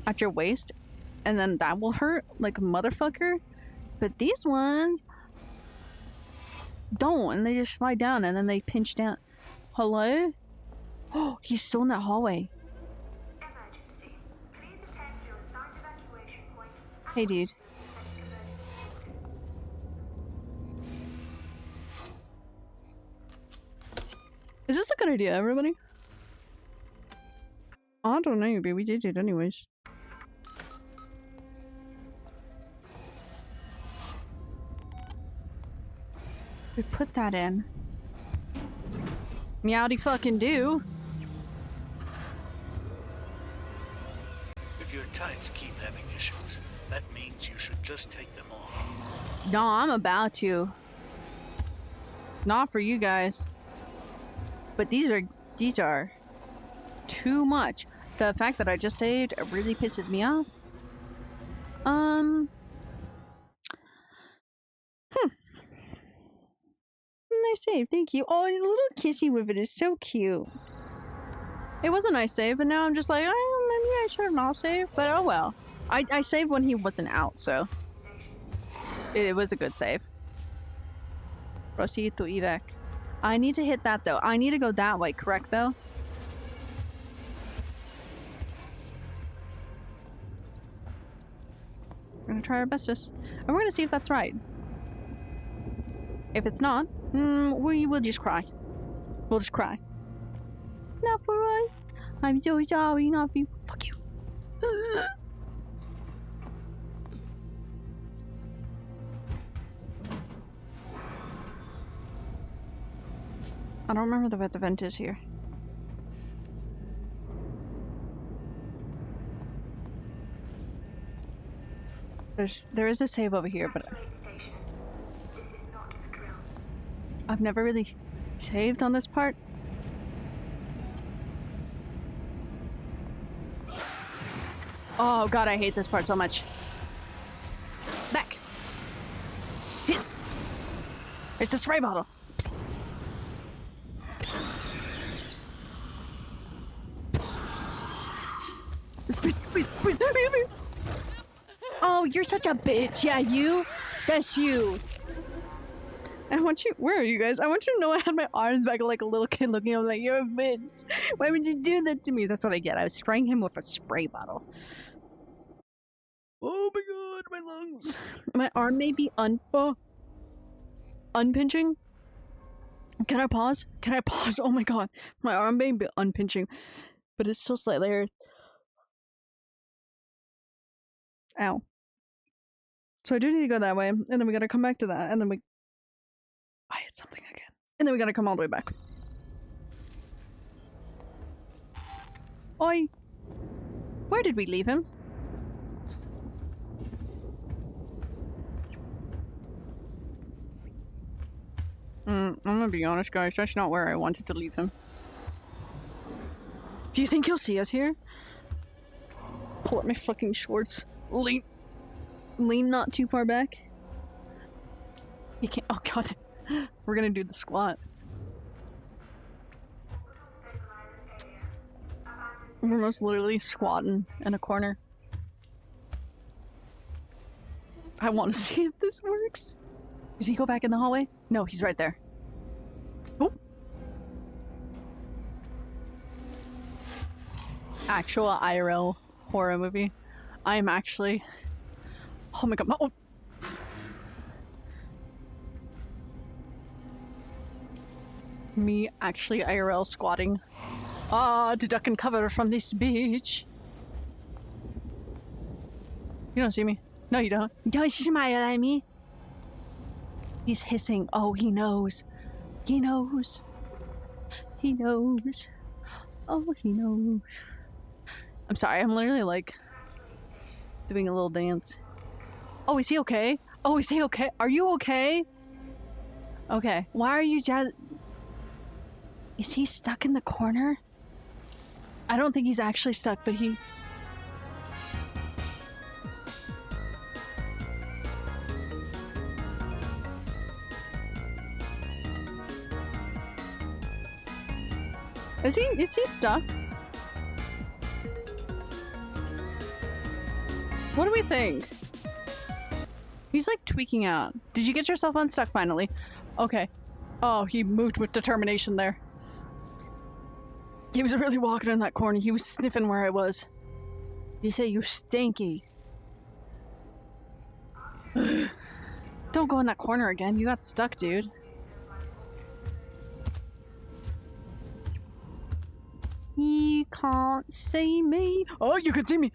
at your waist, and then that will hurt like a motherfucker. But these ones don't, and they just slide down, and then they pinch down. Hello? Oh, he's still in that hallway. Hey, dude. Is this a good idea, everybody? I don't know, but we did it anyways. We put that in. Meowdy fucking do. If your tights keep having issues, that means you should just take them off. No, I'm about to. Not for you guys. But these are too much. The fact that I just saved really pisses me off. Nice save, thank you. Oh, his little kissy with it is so cute. It was a nice save, but now I'm just like, oh, maybe I should have not saved. But oh well. I saved when he wasn't out, so it was a good save. Proceed to evac. I need to hit that though. I need to go that way, correct though? We're gonna try our bestest. And we're gonna see if that's right. If it's not, we will just cry. We'll just cry. Not for us. I'm so sorry, not for you. Fuck you. I don't remember what the vent is here. There is a save over here, but I've never really saved on this part. Oh god, I hate this part so much. Back! Hiss! It's a spray bottle! Spit! Oh, you're such a bitch. Yeah, you? That's you. I want you- where are you guys? I want you to know I had my arms back like a little kid looking. I was like, you're a bitch. Why would you do that to me? That's what I get. I was spraying him with a spray bottle. Oh my god, my lungs. My arm may be unpinching. Can I pause? Can I pause? Oh my god. My arm may be unpinching, but it's still slightly hurt. Ow. So I do need to go that way, and then we gotta come back to that, and then I hit something again. And then we gotta come all the way back. Oi! Where did we leave him? I'm gonna be honest, guys, that's not where I wanted to leave him. Do you think he'll see us here? Pull up my fucking shorts. Lean not too far back. You can't- oh god. We're gonna do the squat. We're most literally squatting in a corner. I want to see if this works. Did he go back in the hallway? No, he's right there. Oh! Actual IRL horror movie. I am actually... oh my god. Oh! Me actually IRL squatting. To duck and cover from this bitch. You don't see me. No, you don't. Don't smile at me. He's hissing. Oh, he knows. He knows. He knows. Oh, he knows. I'm sorry, I'm literally like doing a little dance. Oh, is he okay? Oh, is he okay? Are you okay? Okay. Why are you just... is he stuck in the corner? I don't think he's actually stuck, but he... Is he stuck? What do we think? He's like tweaking out. Did you get yourself unstuck finally? Okay. Oh, he moved with determination there. He was really walking in that corner. He was sniffing where I was. You say you stinky. Don't go in that corner again. You got stuck, dude. You can't see me. Oh, you can see me.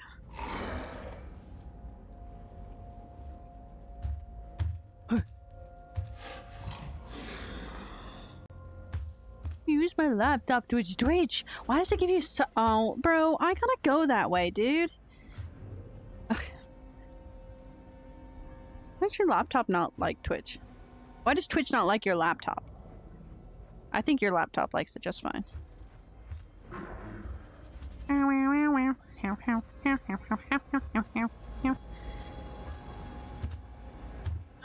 Use my laptop, Twitch. Why does it give you so— oh, bro, I gotta go that way, dude. Ugh. Why does your laptop not like Twitch? Why does Twitch not like your laptop? I think your laptop likes it just fine.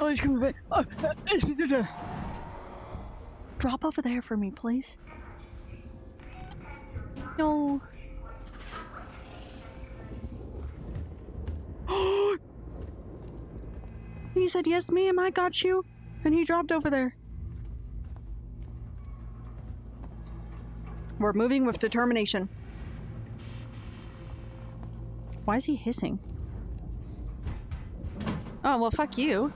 Oh, he's coming back. Oh, drop over there for me, please. No. He said, yes, ma'am, I got you. And he dropped over there. We're moving with determination. Why is he hissing? Oh, well, fuck you.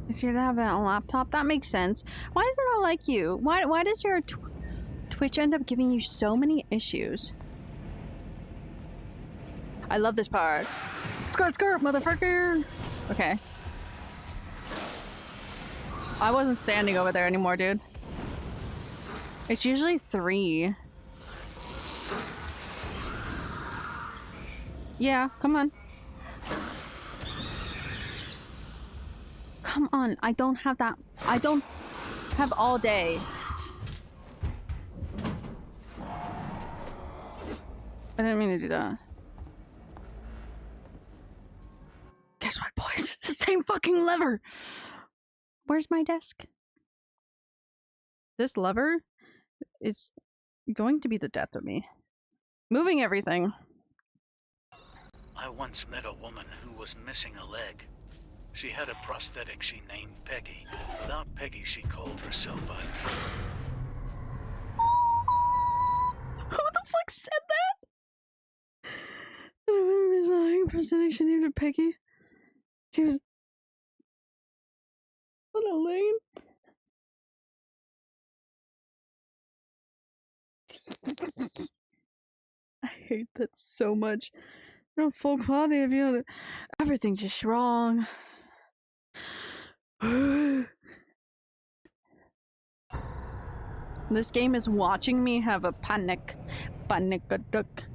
Is your dad a laptop? That makes sense. Why does it not like you? Why does your Twitch end up giving you so many issues? I love this part. Skirt, motherfucker! Okay. I wasn't standing over there anymore, dude. It's usually 3. Yeah, come on. Come on, I don't have that. I don't have all day. I didn't mean to do that. Guess what, boys? It's the same fucking lever! Where's my desk? This lever is going to be the death of me. Moving everything. I once met a woman who was missing a leg. She had a prosthetic she named Peggy. Without Peggy, she called herself Ivy. Who the fuck said that? A prosthetic she named Peggy. She was on a lane. I hate that so much. You're a full quality of you. Everything's just wrong. This game is watching me have a panic attack.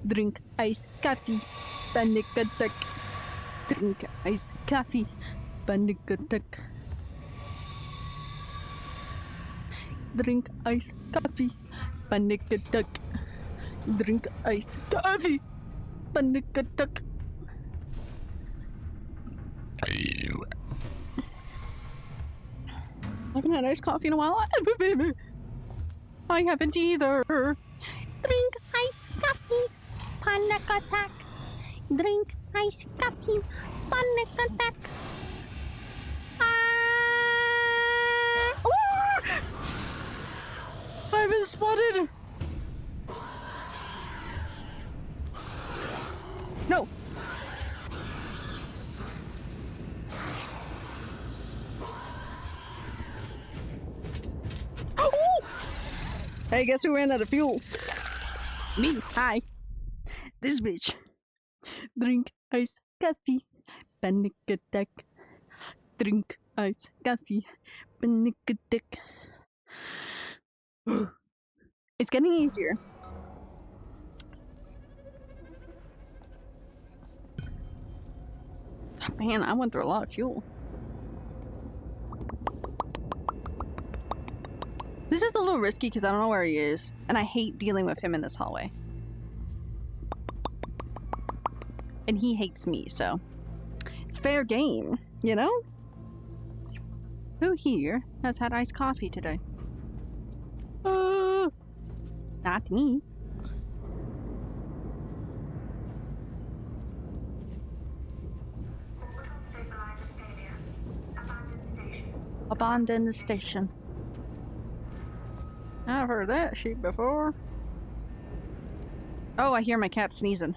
Drink iced coffee. Panic attack. Drink iced coffee. Panic attack. Drink iced coffee. Panic attack. Drink iced coffee. Panic attack. I haven't had iced coffee in a while. I haven't either. Drink iced coffee. Panic attack. Drink iced coffee. Panic attack. I've been spotted. No. Hey, guess who ran out of fuel? Me. Hi. This bitch. Drink iced coffee. Panic attack. Drink iced coffee. Panic attack. It's getting easier. Man, I went through a lot of fuel. This is a little risky because I don't know where he is, and I hate dealing with him in this hallway. And he hates me, so it's fair game, you know? Who here has had iced coffee today? Not me. Abandon the station. I've heard that shit before. Oh, I hear my cat sneezing.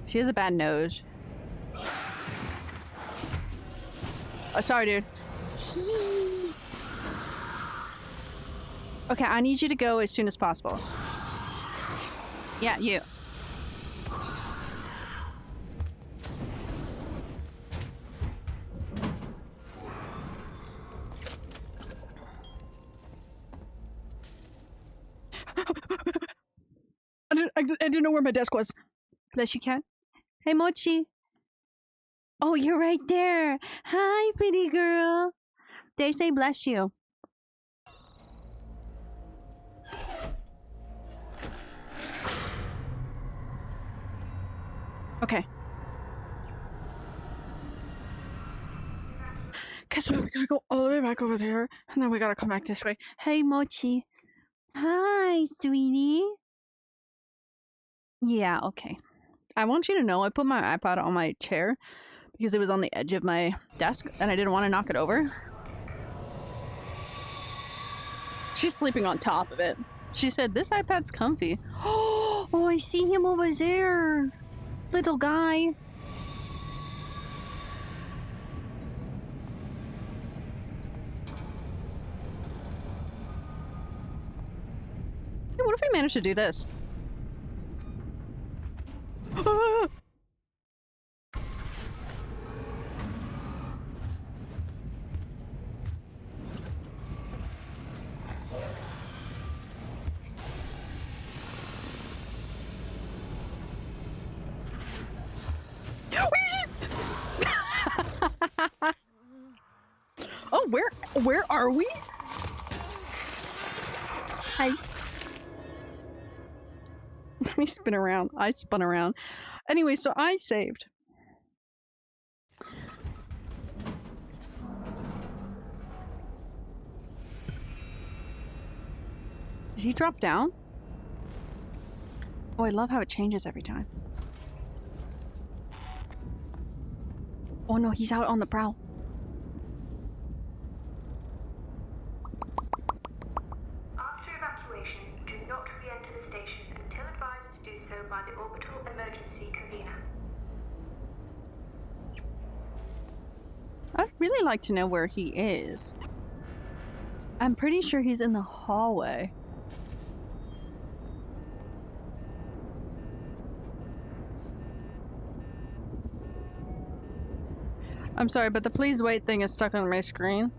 She has a bad nose. Oh, sorry, dude. Okay, I need you to go as soon as possible. Yeah, you. I didn't know where my desk was. Bless you, cat. Hey, Mochi. Oh, you're right there. Hi, pretty girl. They say bless you. Okay. Guess what? We gotta go all the way back over there, and then we gotta come back this way. Hey, Mochi. Hi, sweetie. Yeah, okay. I want you to know I put my iPod on my chair because it was on the edge of my desk, and I didn't want to knock it over. She's sleeping on top of it. She said, this iPad's comfy. Oh, I see him over there. Little guy. Hey, what if we manage to do this? Oh, where are we? Hi. Let me spin around. I spun around. Anyway, so I saved. Did he drop down? Oh, I love how it changes every time. Oh no, he's out on the prowl. After evacuation, do not re-enter the station until advised to do so by the orbital emergency convener. I'd really like to know where he is. I'm pretty sure he's in the hallway. I'm sorry, but the please wait thing is stuck on my screen.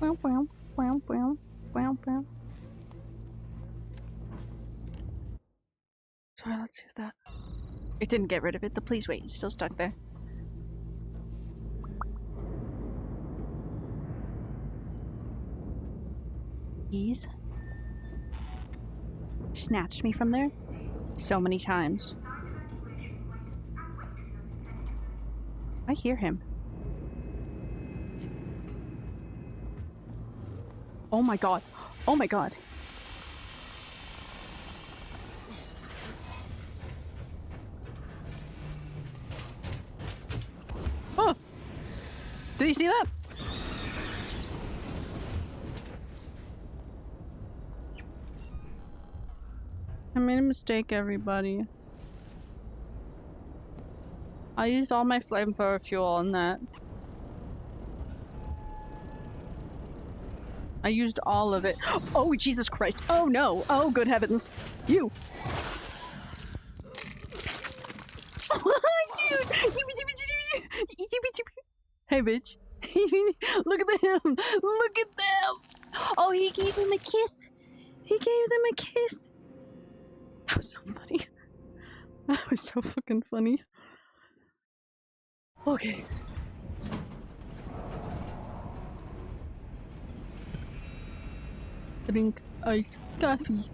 Wow, wow, wow, wow, wow, wow. Sorry, let's do that. It didn't get rid of it. The please wait is still stuck there. He's snatched me from there so many times. I hear him. Oh my god. Oh my god. Oh! Did you see that? I made a mistake, everybody. I used all my flamethrower fuel on that. I used all of it. Oh, Jesus Christ. Oh no. Oh, good heavens. You. Dude. Hey, bitch. Look at them. Look at them. Oh, he gave him a kiss. He gave them a kiss. That was so funny. That was so fucking funny. Okay. Drink iced coffee.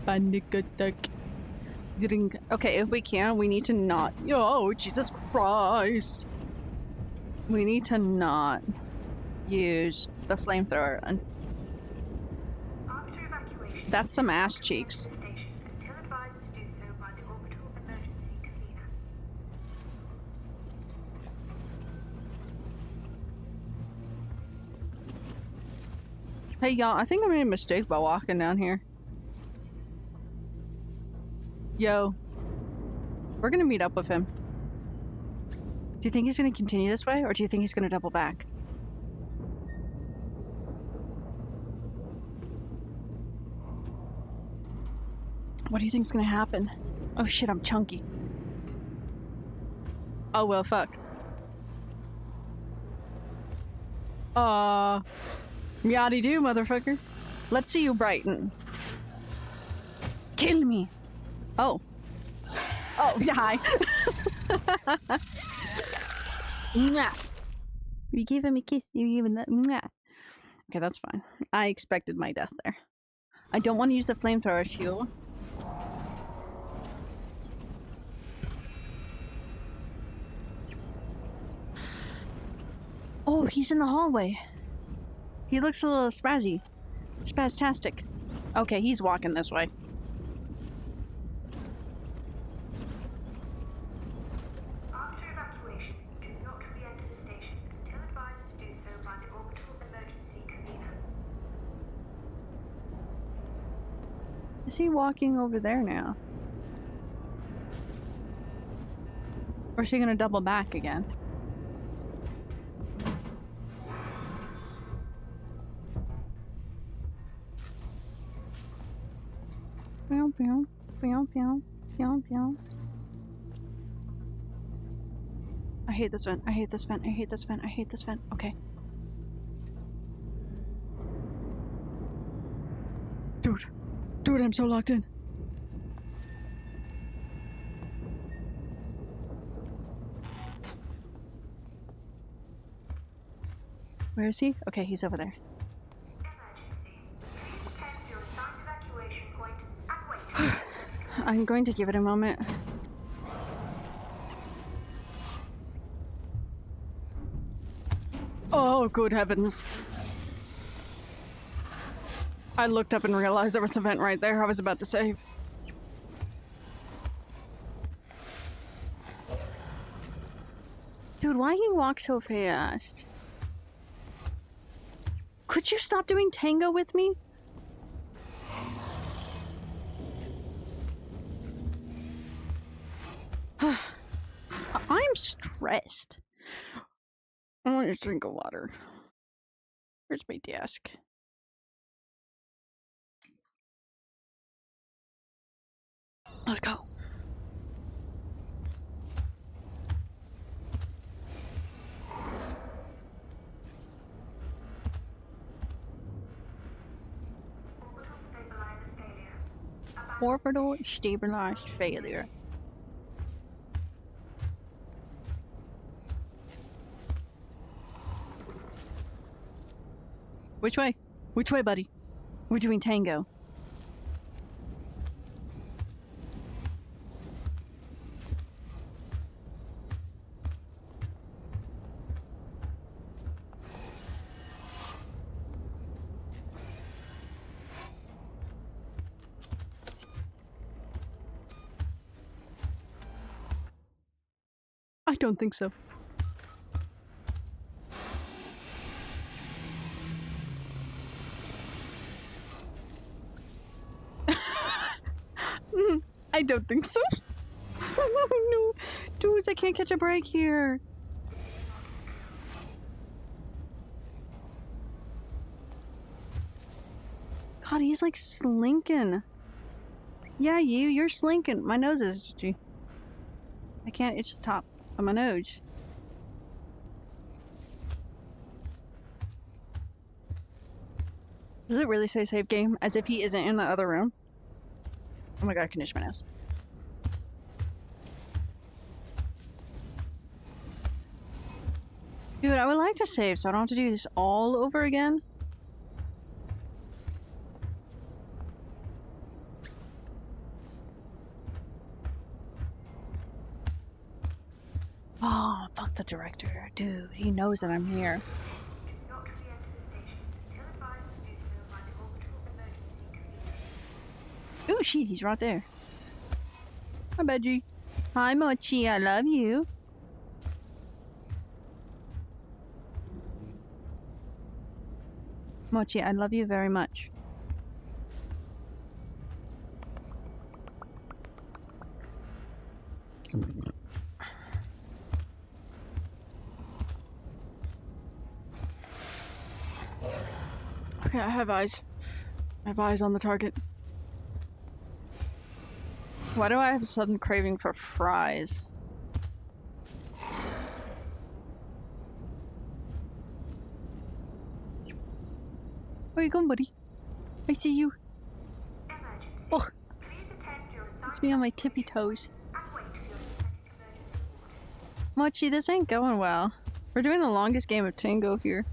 Panic attack. Drink. Okay, if we can, we need to not. Oh, Jesus Christ. We need to not use the flamethrower. And that's some ass cheeks. Hey, y'all, I think I made a mistake by walking down here. Yo. We're gonna meet up with him. Do you think he's gonna continue this way, or do you think he's gonna double back? What do you think's gonna happen? Oh shit, I'm chunky. Oh well, fuck. Yachty do, motherfucker. Let's see you brighten. Kill me. Oh. Oh, hi. Mwah. You gave him a kiss. You gave him that. Mwah. Okay, that's fine. I expected my death there. I don't want to use the flamethrower as fuel. Oh, he's in the hallway. He looks a little spazzy. Spastastic. Okay, he's walking this way. After evacuation, do not re-enter the station until advised to do so by the orbital emergency convener. Is he walking over there now? Or is he gonna double back again? Pew, pew, pew, pew, pew, pew. I hate this vent. I hate this vent. I hate this vent. I hate this vent. Okay. Dude. Dude, I'm so locked in. Where is he? Okay, he's over there. I'm going to give it a moment. Oh, good heavens. I looked up and realized there was a vent right there I was about to save. Dude, why he walk so fast? Could you stop doing tango with me? I'm stressed. I want to drink of water. Where's my desk? Let's go. Orbital stabilized failure. Which way? Which way, buddy? We're doing tango. I don't think so. I don't think so. No. Dudes, I can't catch a break here. God, he's like slinking. Yeah, you're slinking. My nose is itchy. I can't itch the top of my nose. Does it really say save game? As if he isn't in the other room? Oh my god, I can itch my nose. Dude, I would like to save so I don't have to do this all over again. Oh, fuck the director. Dude, he knows that I'm here. Ooh, shit, he's right there. Hi, Budgie. Hi, Mochi, I love you. Mochi, I love you very much. Okay, I have eyes. I have eyes on the target. Why do I have a sudden craving for fries? Where you going, buddy? I see you. Oh, it's me on my tippy toes. Mochi, this ain't going well. We're doing the longest game of Tango here.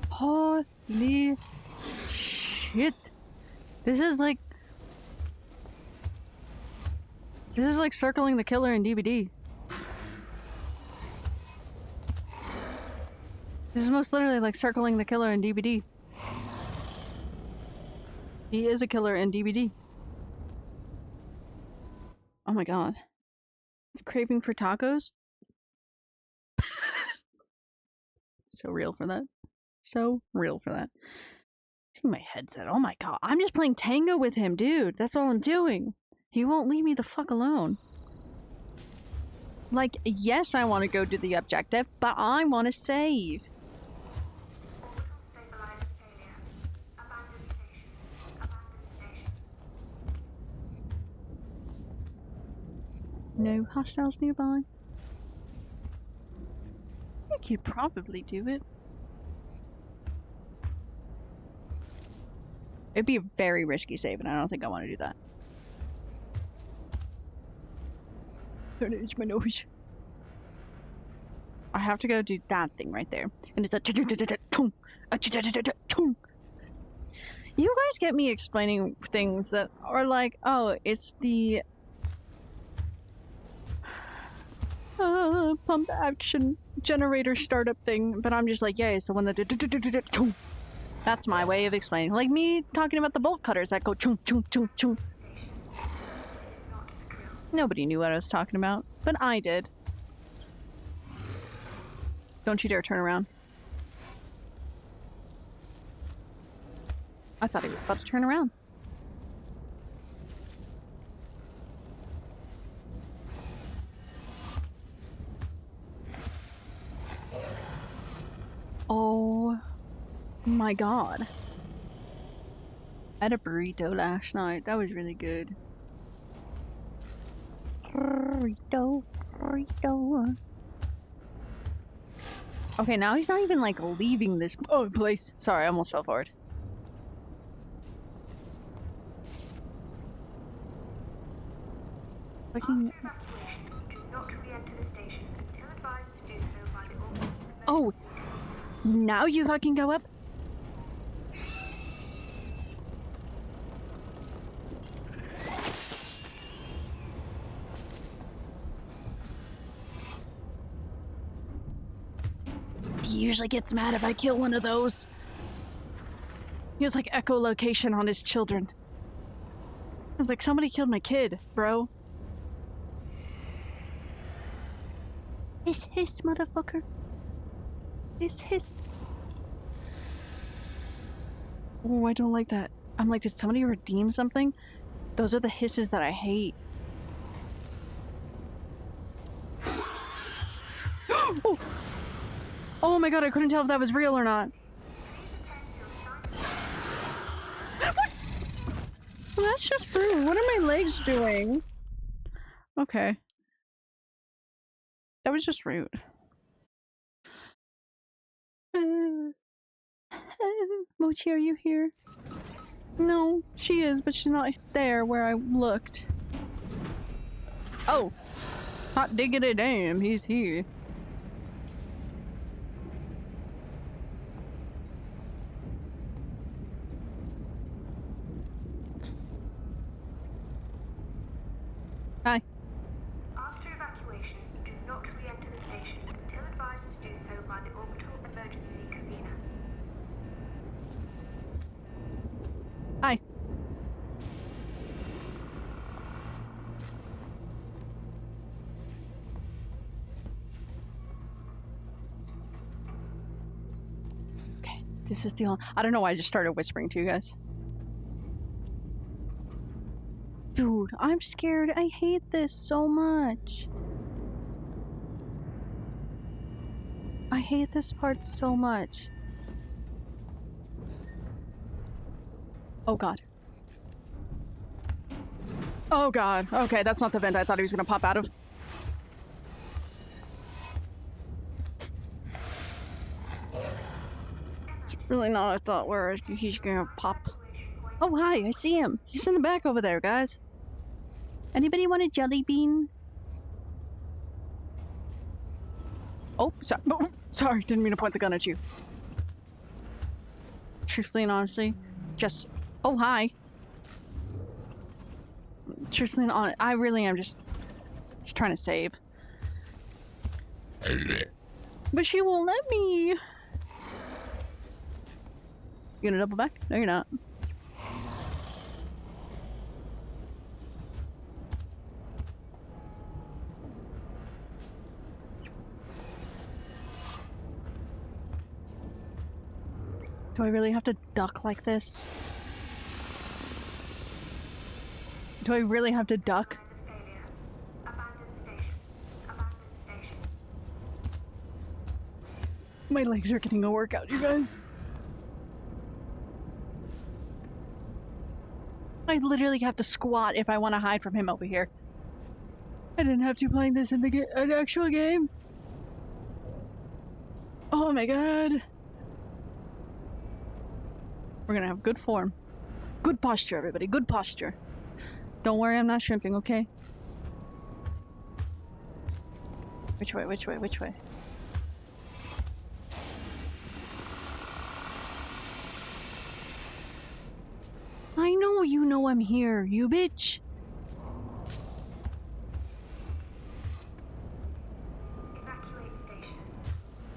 Holy shit. This is like circling the killer in DVD. This is most literally like circling the killer in DVD. He is a killer in DVD. Oh my god. Craving for tacos? So real for that. So real for that. See my headset. Oh my god. I'm just playing Tango with him, dude. That's all I'm doing. He won't leave me the fuck alone. Like, yes, I want to go do the objective, but I want to save. No hostiles nearby. You could probably do it. It'd be a very risky save, and I don't think I want to do that. Don't itch my nose. I have to go do that thing right there. And it's a you guys get me explaining things that are like, oh, it's the pump action generator startup thing, but I'm just like, yeah, it's the one that that's my way of explaining. Like me talking about the bolt cutters that go chung chung chung chung. Nobody knew what I was talking about, but I did. Don't you dare turn around. I thought he was about to turn around. Oh my god. I had a burrito last night. That was really good. Burrito, burrito. Okay, now he's not even like leaving this place. Sorry, I almost fell forward. Fucking. Oh, now you fucking go up. He usually gets mad if I kill one of those. He has like echolocation on his children. I'm like, somebody killed my kid, bro. Hiss, hiss, motherfucker. Hiss, hiss. Oh, I don't like that. I'm like, did somebody redeem something? Those are the hisses that I hate. Oh! Oh my god, I couldn't tell if that was real or not. Well, that's just rude. What are my legs doing? Okay. That was just rude. Mochi, are you here? No, she is, but she's not there where I looked. Oh! Hot diggity damn, he's here. Hi. After evacuation, do not re-enter the station until advised to do so by the orbital emergency convener. Hi. This is the only... I don't know why I just started whispering to you guys. Dude, I'm scared. I hate this so much. I hate this part so much. Oh god. Oh god. Okay, that's not the vent I thought he was gonna pop out of. It's really not what I thought where he's gonna pop. Oh hi, I see him. He's in the back over there, guys. Anybody want a jelly bean? Oh, sorry. Oh, sorry, didn't mean to point the gun at you. Truthfully and honestly, just... Oh, hi. Truthfully and honestly, I really am just trying to save. But she won't let me. You gonna double back? No, you're not. Do I really have to duck like this? Do I really have to duck? My legs are getting a workout, you guys. I literally have to squat if I want to hide from him over here. I didn't have to playing this in the actual game. Oh my god. We're gonna have good form. Good posture, everybody. Good posture. Don't worry, I'm not shrimping, okay? Which way, which way, which way? I know you know I'm here, you bitch!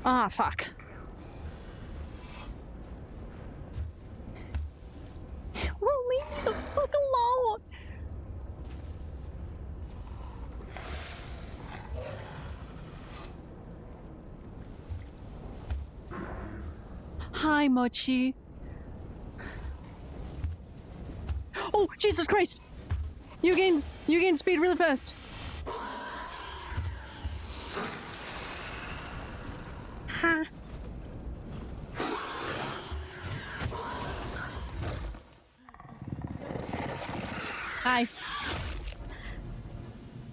Ah, fuck. Well, leave me the fuck alone! Hi, Mochi. Oh, Jesus Christ! You gain speed really fast. Ha. Hi.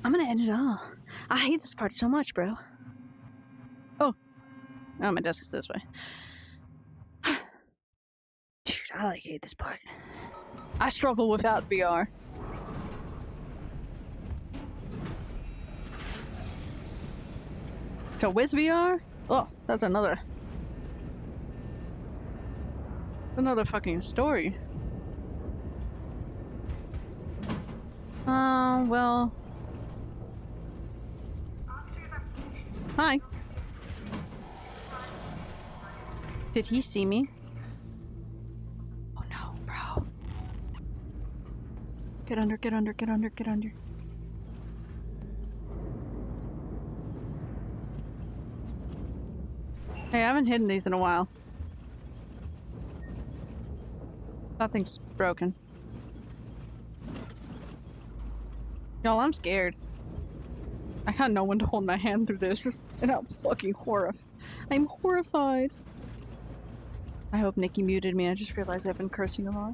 I'm gonna end it all. I hate this part so much, bro. Oh. Oh, my desk is this way. Dude, I like hate this part. I struggle without VR. So with VR? Oh, that's another fucking story. Well. Hi. Did he see me? Oh no, bro. Get under, get under, get under, get under. Hey, I haven't hidden these in a while. Nothing's broken. Y'all, I'm scared. I got no one to hold my hand through this, and I'm fucking horrified. I'm horrified. I hope Nikki muted me. I just realized I've been cursing a lot.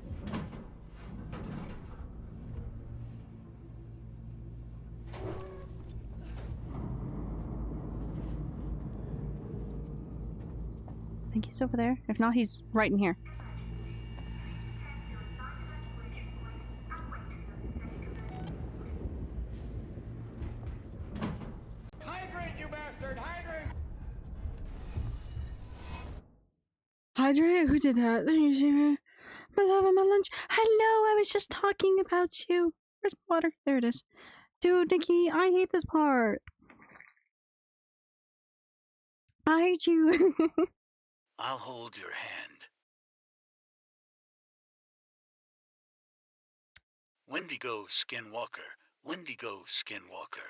I think he's over there. If not, he's right in here. Hydrate, you bastard! Hydrate! Hydrate? Who did that? My love on my lunch. Hello, I was just talking about you. Where's my water? There it is. Dude, Nikki, I hate this part. I hate you. I'll hold your hand. Wendigo Skinwalker. Wendigo Skinwalker.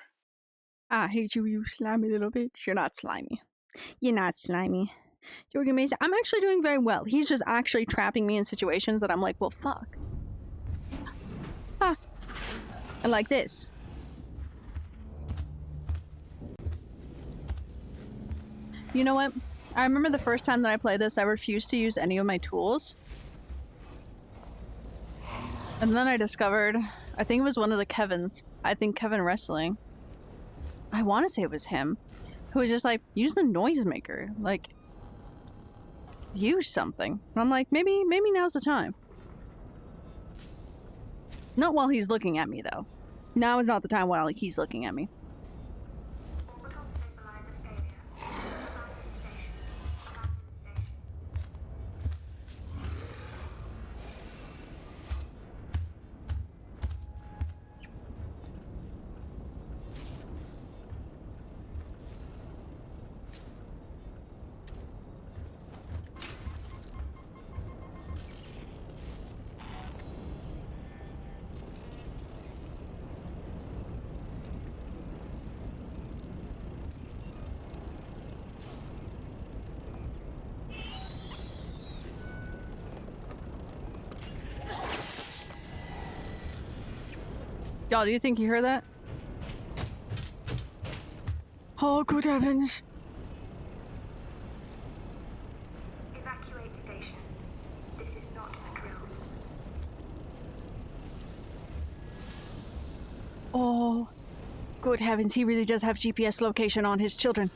I hate you, you slimy little bitch. You're not slimy. You're not slimy. Doing amazing. I'm actually doing very well. He's just actually trapping me in situations that I'm like, well, fuck. Ah. And like this. You know what? I remember the first time that I played this, I refused to use any of my tools. And then I discovered, I think it was one of the Kevins. I think Kevin Wrestling. I want to say it was him. Who was just like, use the noisemaker. Like, use something. And I'm like, maybe now's the time. Not while he's looking at me, though. Now is not the time while he's looking at me. Orbital stabilizer failure. Abandon station. Abandon station. Y'all, do you think you heard that? Oh, good heavens. Evacuate station. This is not a drill. Oh, good heavens, he really does have GPS location on his children.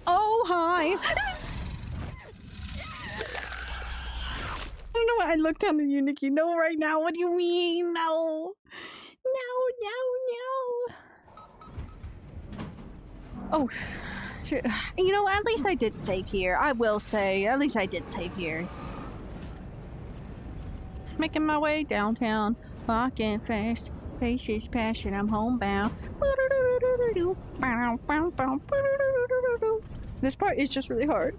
Oh, hi. I don't know why I looked down at you, Nikki. No, right now. What do you mean? No. No. Oh, shit. You know, at least I did save here. I will say, at least I did save here. Making my way downtown. Walking fast. Faces passion. I'm homebound. This part is just really hard.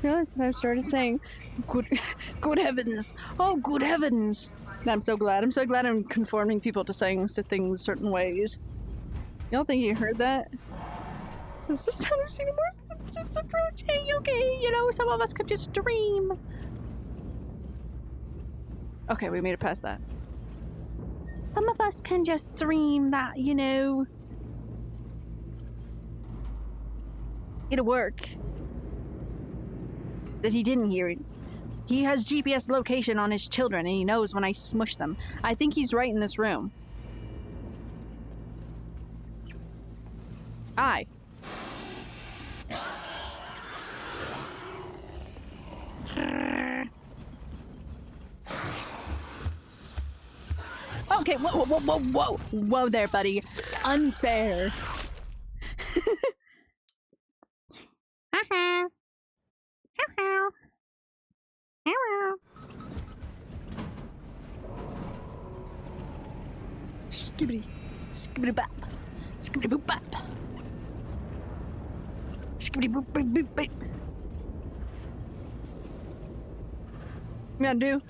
I realized that I started saying, good heavens. Oh, good heavens. And I'm so glad. I'm so glad I'm conforming people to saying things certain ways. You don't think you heard that? This is how I've seen more footsteps approach. Hey, okay, you know, some of us could just dream. Okay, we made it past that. Some of us can just dream that, you know. It'll work. That he didn't hear it. He has GPS location on his children and he knows when I smush them. I think he's right in this room. Aye. Okay, whoa there, buddy. Unfair. Skibbity bop. Skibbity boop bop. Skibbity boop boop boop boop. Yeah, dude.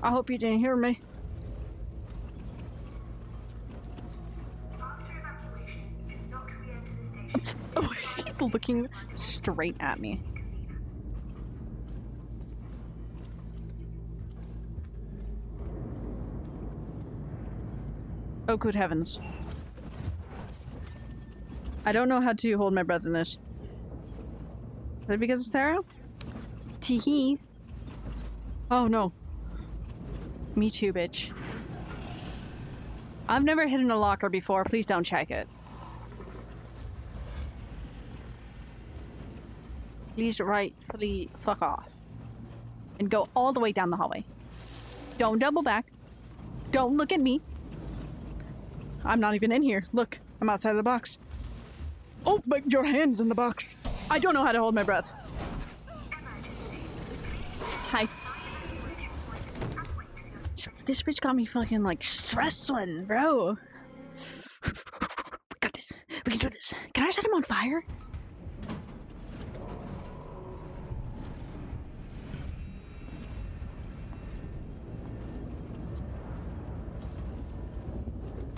I hope you didn't hear me. After evacuation, do not re-enter the station. Oh, he's looking straight at me. Oh, good heavens. I don't know how to hold my breath in this. Is it because of Sarah? Teehee. Oh no. Me too, bitch. I've never hidden a locker before. Please don't check it. Please rightfully fuck off. And go all the way down the hallway. Don't double back. Don't look at me. I'm not even in here. Look, I'm outside the box. Oh, but your hand's in the box. I don't know how to hold my breath. Hi. This bitch got me fucking like stressing, bro. We got this. We can do this. Can I set him on fire?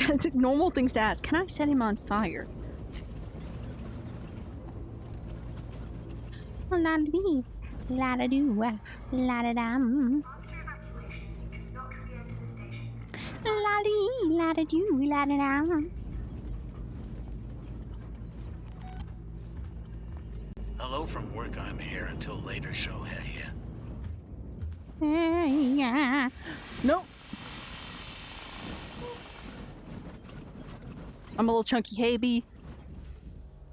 It's normal things to ask. Can I set him on fire? La da dee, la da doo, la da dum. La dee, la da doo, la da dum. Hello from work. I'm here until later. Show ya. Yeah. Nope. I'm a little chunky hey.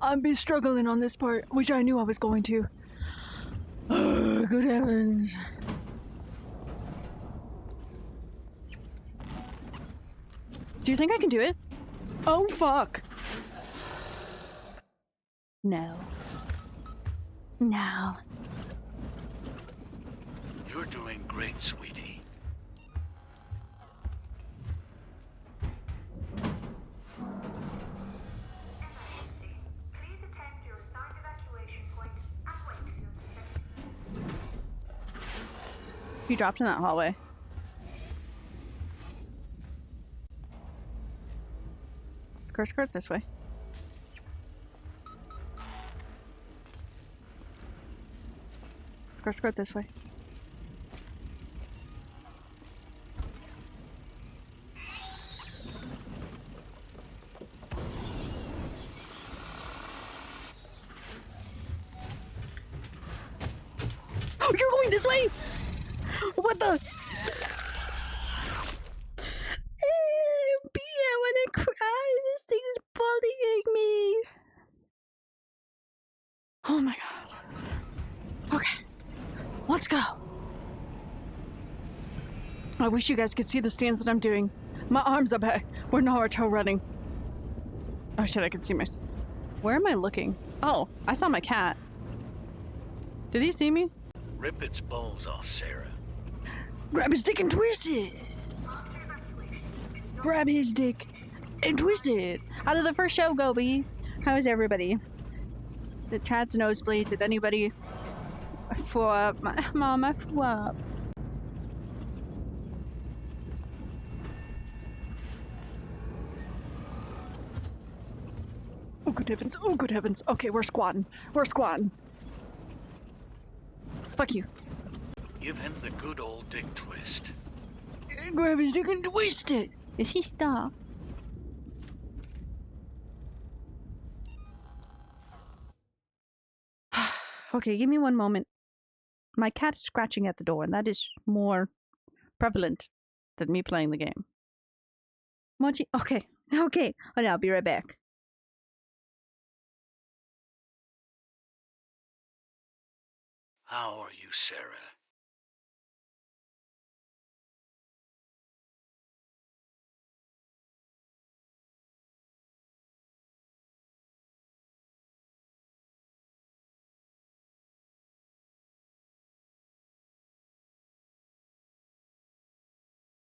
I've been struggling on this part, which I knew I was going to. Good heavens. Do you think I can do it? Oh, fuck. No. No. You're doing great, sweetie. Please attend your assigned evacuation point and wait for your suspected. He dropped in that hallway. Skirt this way. Skirt this way. Oh, you're going this way! What the? Bia, I wanna cry. This thing is bullying me. Oh my god. Okay. Let's go. I wish you guys could see the stance that I'm doing. My arms up high. We're Naruto running. Oh shit, I can see my... Where am I looking? Oh, I saw my cat. Did he see me? Rip its balls off, Sarah. Grab his dick and twist it! Grab his dick and twist it! How did the first show go, B? How is everybody? Did Chad's nosebleed? Did anybody... throw up? Mom, I threw up. Oh, good heavens. Oh, good heavens. Okay, we're squatting. We're squatting. Fuck you. Give him the good old dick twist. Grab his dick and twist it! Is he stopped? Okay, give me one moment. My cat is scratching at the door, and that is more prevalent than me playing the game. Mochi, okay, okay. I'll be right back. How are you, Sarah?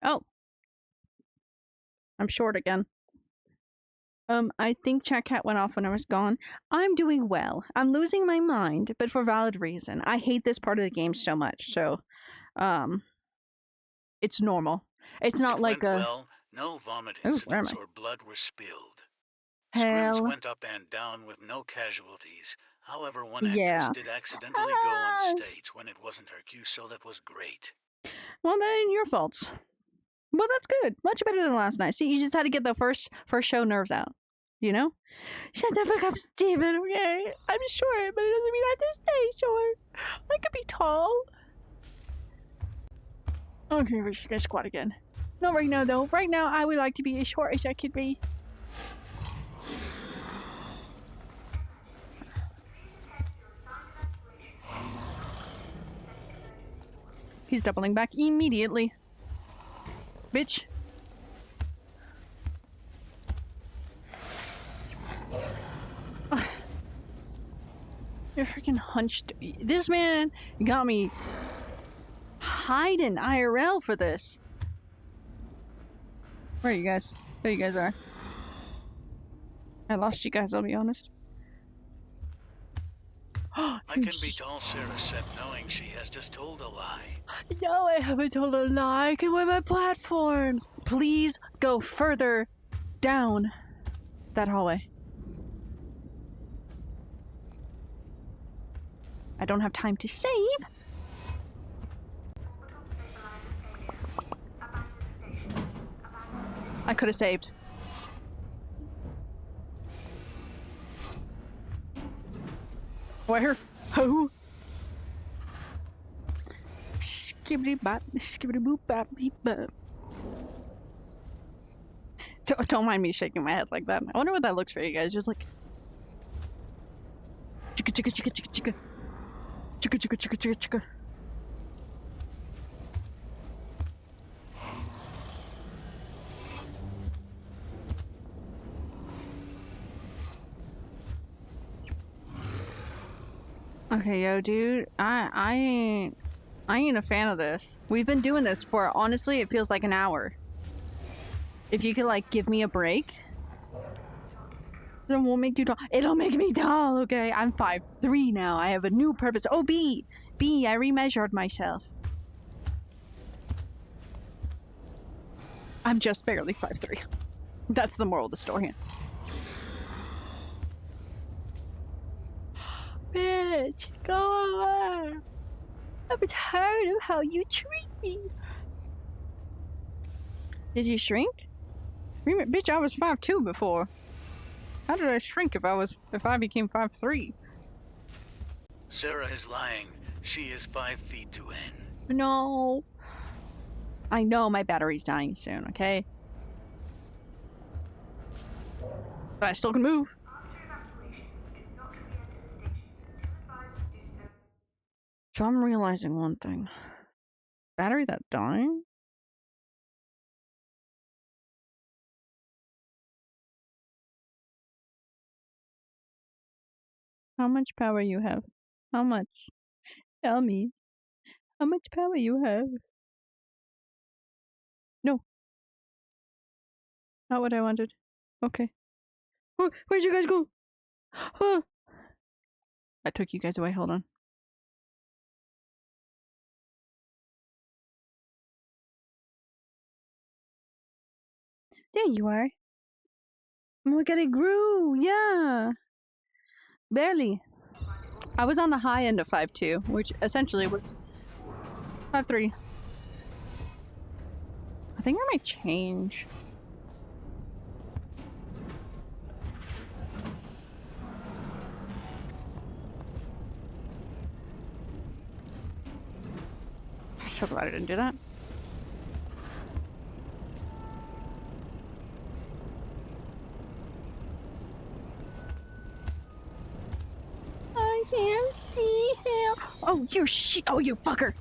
Oh. I'm short again. I think Chat Cat went off when I was gone. I'm doing well. I'm losing my mind, but for valid reason. I hate this part of the game so much, so, it's normal. It's not like a... Well, no vomit incidents or blood were spilled. Hell. Screens went up and down with no casualties. However, one actress did accidentally go on stage when it wasn't her cue, so that was great. Well, that ain't your fault. Well, that's good. Much better than last night. See, you just had to get the first show nerves out. You know? Shut the fuck up, Steven, okay? I'm short, but it doesn't mean I have to stay short. I could be tall. Okay, we should get squat again. Not right now, though. Right now, I would like to be as short as I could be. He's doubling back immediately. Bitch. Ugh. You're freaking hunched. This man got me hiding IRL for this. Where are you guys? There you guys are. I lost you guys, I'll be honest. I can be all Sarah said, knowing she has just told a lie. No, I haven't told a lie. I can wear my platforms. Please go further down that hallway. I don't have time to save. I could have saved. Where? Who? Skibbity bop, skibbity boop bop beep bop. Don't mind me shaking my head like that. I wonder what that looks for you guys. Just like chicka chicka chicka chicka chicka chicka chicka chicka chicka chicka. Okay, yo, dude, I ain't a fan of this. We've been doing this for, honestly, it feels like an hour. If you could, like, give me a break, it won't make you tall. It'll make me tall, okay? I'm 5'3" now. I have a new purpose. Oh, B, I remeasured myself. I'm just barely 5'3". That's the moral of the story. Bitch, go away. I'm tired of how you treat me. Did you shrink? Bitch, I was 5'2" before. How did I shrink if I became 5'3"? Sarah is lying. She is 5 feet to N. No. I know my battery's dying soon, okay? But I still can move. So I'm realizing one thing. Battery that dying? How much power you have? How much? Tell me. How much power you have? No. Not what I wanted. Okay. Oh, where'd you guys go? Oh. I took you guys away. Hold on. There you are. Oh my god, it grew! Yeah! Barely. I was on the high end of 5'2", which essentially was 5'3". I think I might change. I'm so glad I didn't do that. I can't see him. Oh, you shit. Oh, you fucker.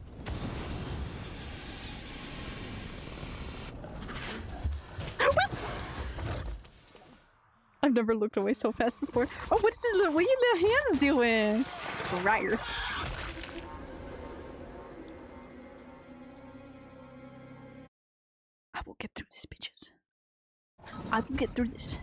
I've never looked away so fast before. Oh, what's this little, what are your little hands doing? Right. I will get through this, bitches. I will get through this.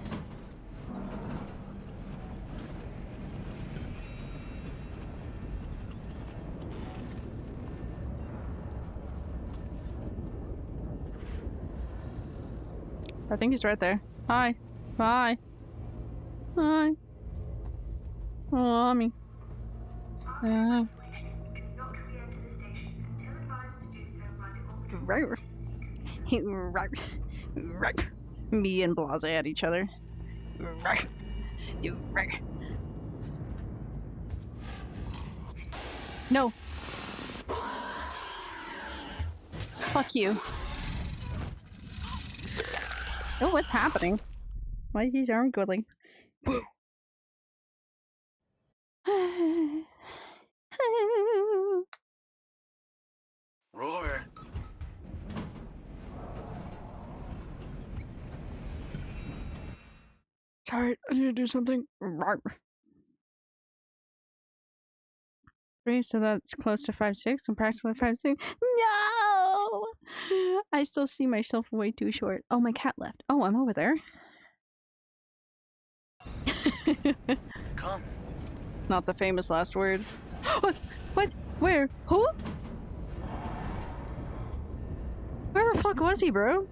I think he's right there. Hi. Hi. Hi. Oh, mommy. Right. Right. Me and Blase at each other. Right. No. Fuck you. Oh, what's happening? Why is his arm going? Roar. Sorry, I need to do something. So that's close to 5'6", approximately 5'6". No! I still see myself way too short. Oh, my cat left. Oh, I'm over there. Come. Not the famous last words. What? What? Where? Who? Where the fuck was he, bro?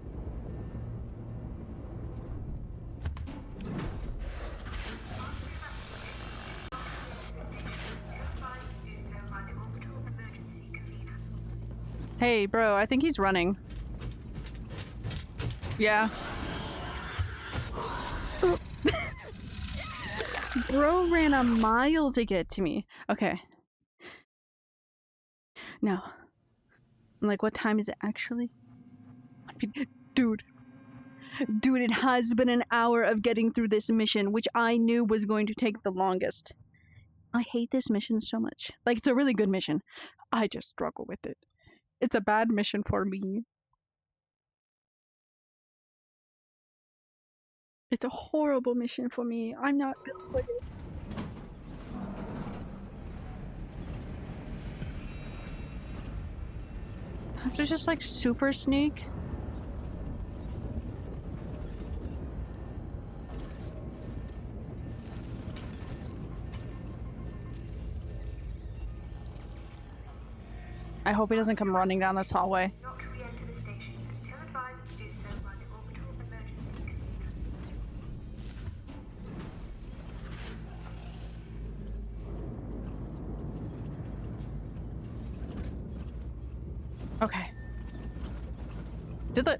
Hey, bro, I think he's running. Yeah. Bro ran a mile to get to me. Okay. No. I'm like, what time is it actually? Dude. Dude, it has been an hour of getting through this mission, which I knew was going to take the longest. I hate this mission so much. Like, it's a really good mission. I just struggle with it. It's a bad mission for me. It's a horrible mission for me. I'm not built for this. I have to just like super sneak. I hope he doesn't come running down this hallway. Not to re-enter the station until advised to do so by the orbital emergency convener. Okay. Did the...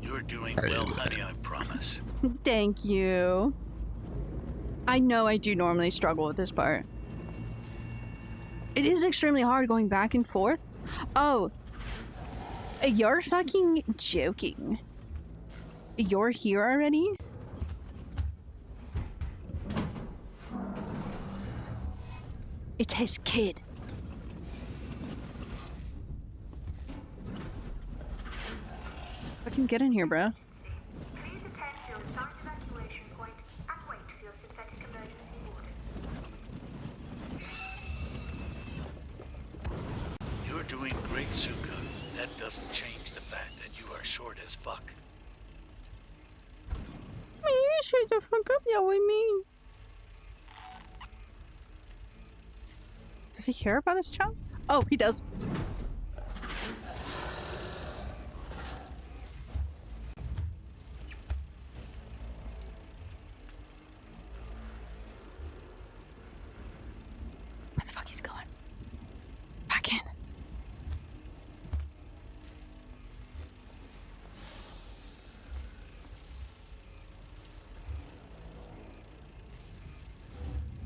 You're doing well, honey, I promise. Thank you. I know I do normally struggle with this part. It is extremely hard going back and forth. Oh. You're fucking joking. You're here already? It's his kid. Fucking get in here, bro. Please attend your assigned evacuation point and wait for your synthetic emergency ward. You're doing great, Suka. That doesn't change the fact that you are short as fuck. Man, you shut the fuck up, yeah, with me. Does he care about his child? Oh, he does. Where the fuck he's going? Back in.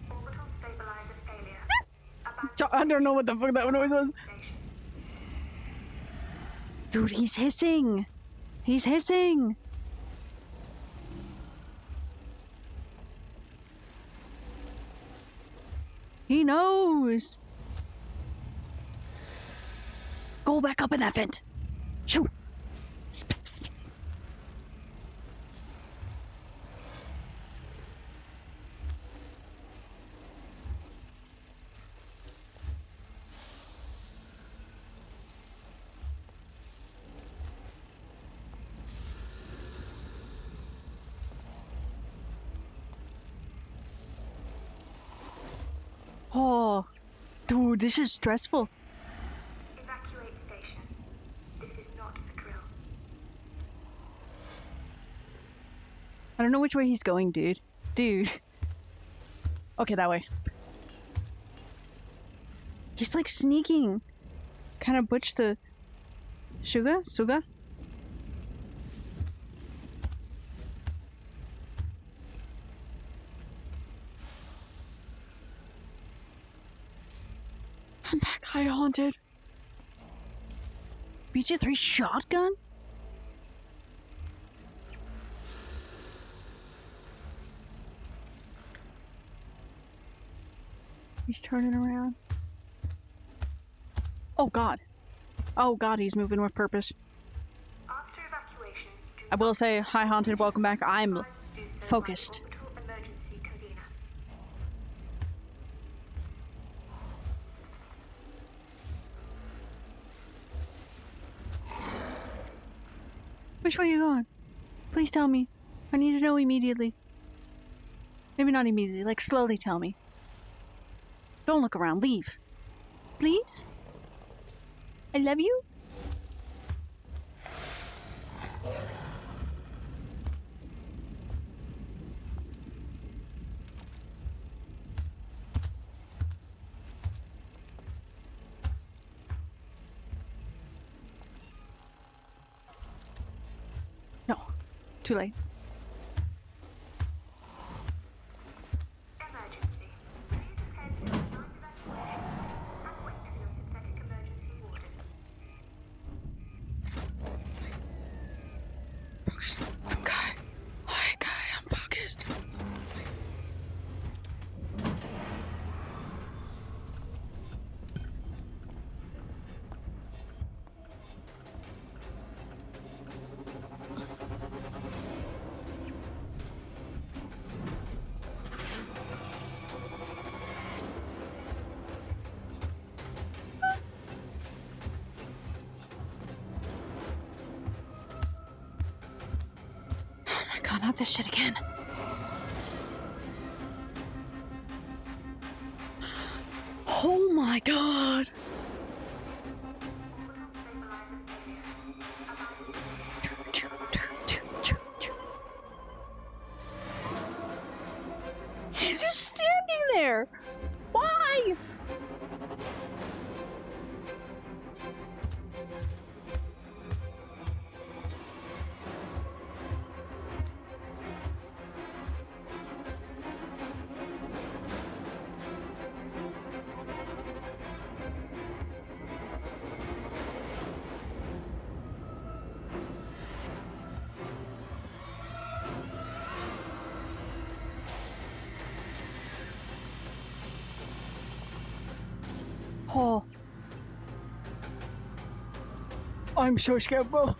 Orbital stabilizer failure. I don't know what the fuck that noise was. Dude, he's hissing. He's hissing. He knows. Go back up in that vent. Shoot. Oh, dude, this is stressful. Evacuate station. This is not a drill. I don't know which way he's going, dude. Dude. Okay, that way. He's like sneaking. Kind of butch the... Suga? I'm back, high haunted. BG3 shotgun? He's turning around. Oh god. Oh god, he's moving with purpose. After evacuation, I will say, hi haunted, welcome back. I'm focused. orbital emergency convener. Which way are you going? Please tell me. I need to know immediately. Maybe not immediately, like slowly tell me. Don't look around, leave. Please? I love you. Too late. Emergency. Please attend to assigned evacuation and wait for your synthetic emergency warden. Okay. Okay, I'm focused. Oh my god, not this shit again. Oh my god. He's just standing there. Why? Oh. I'm so scared, bro.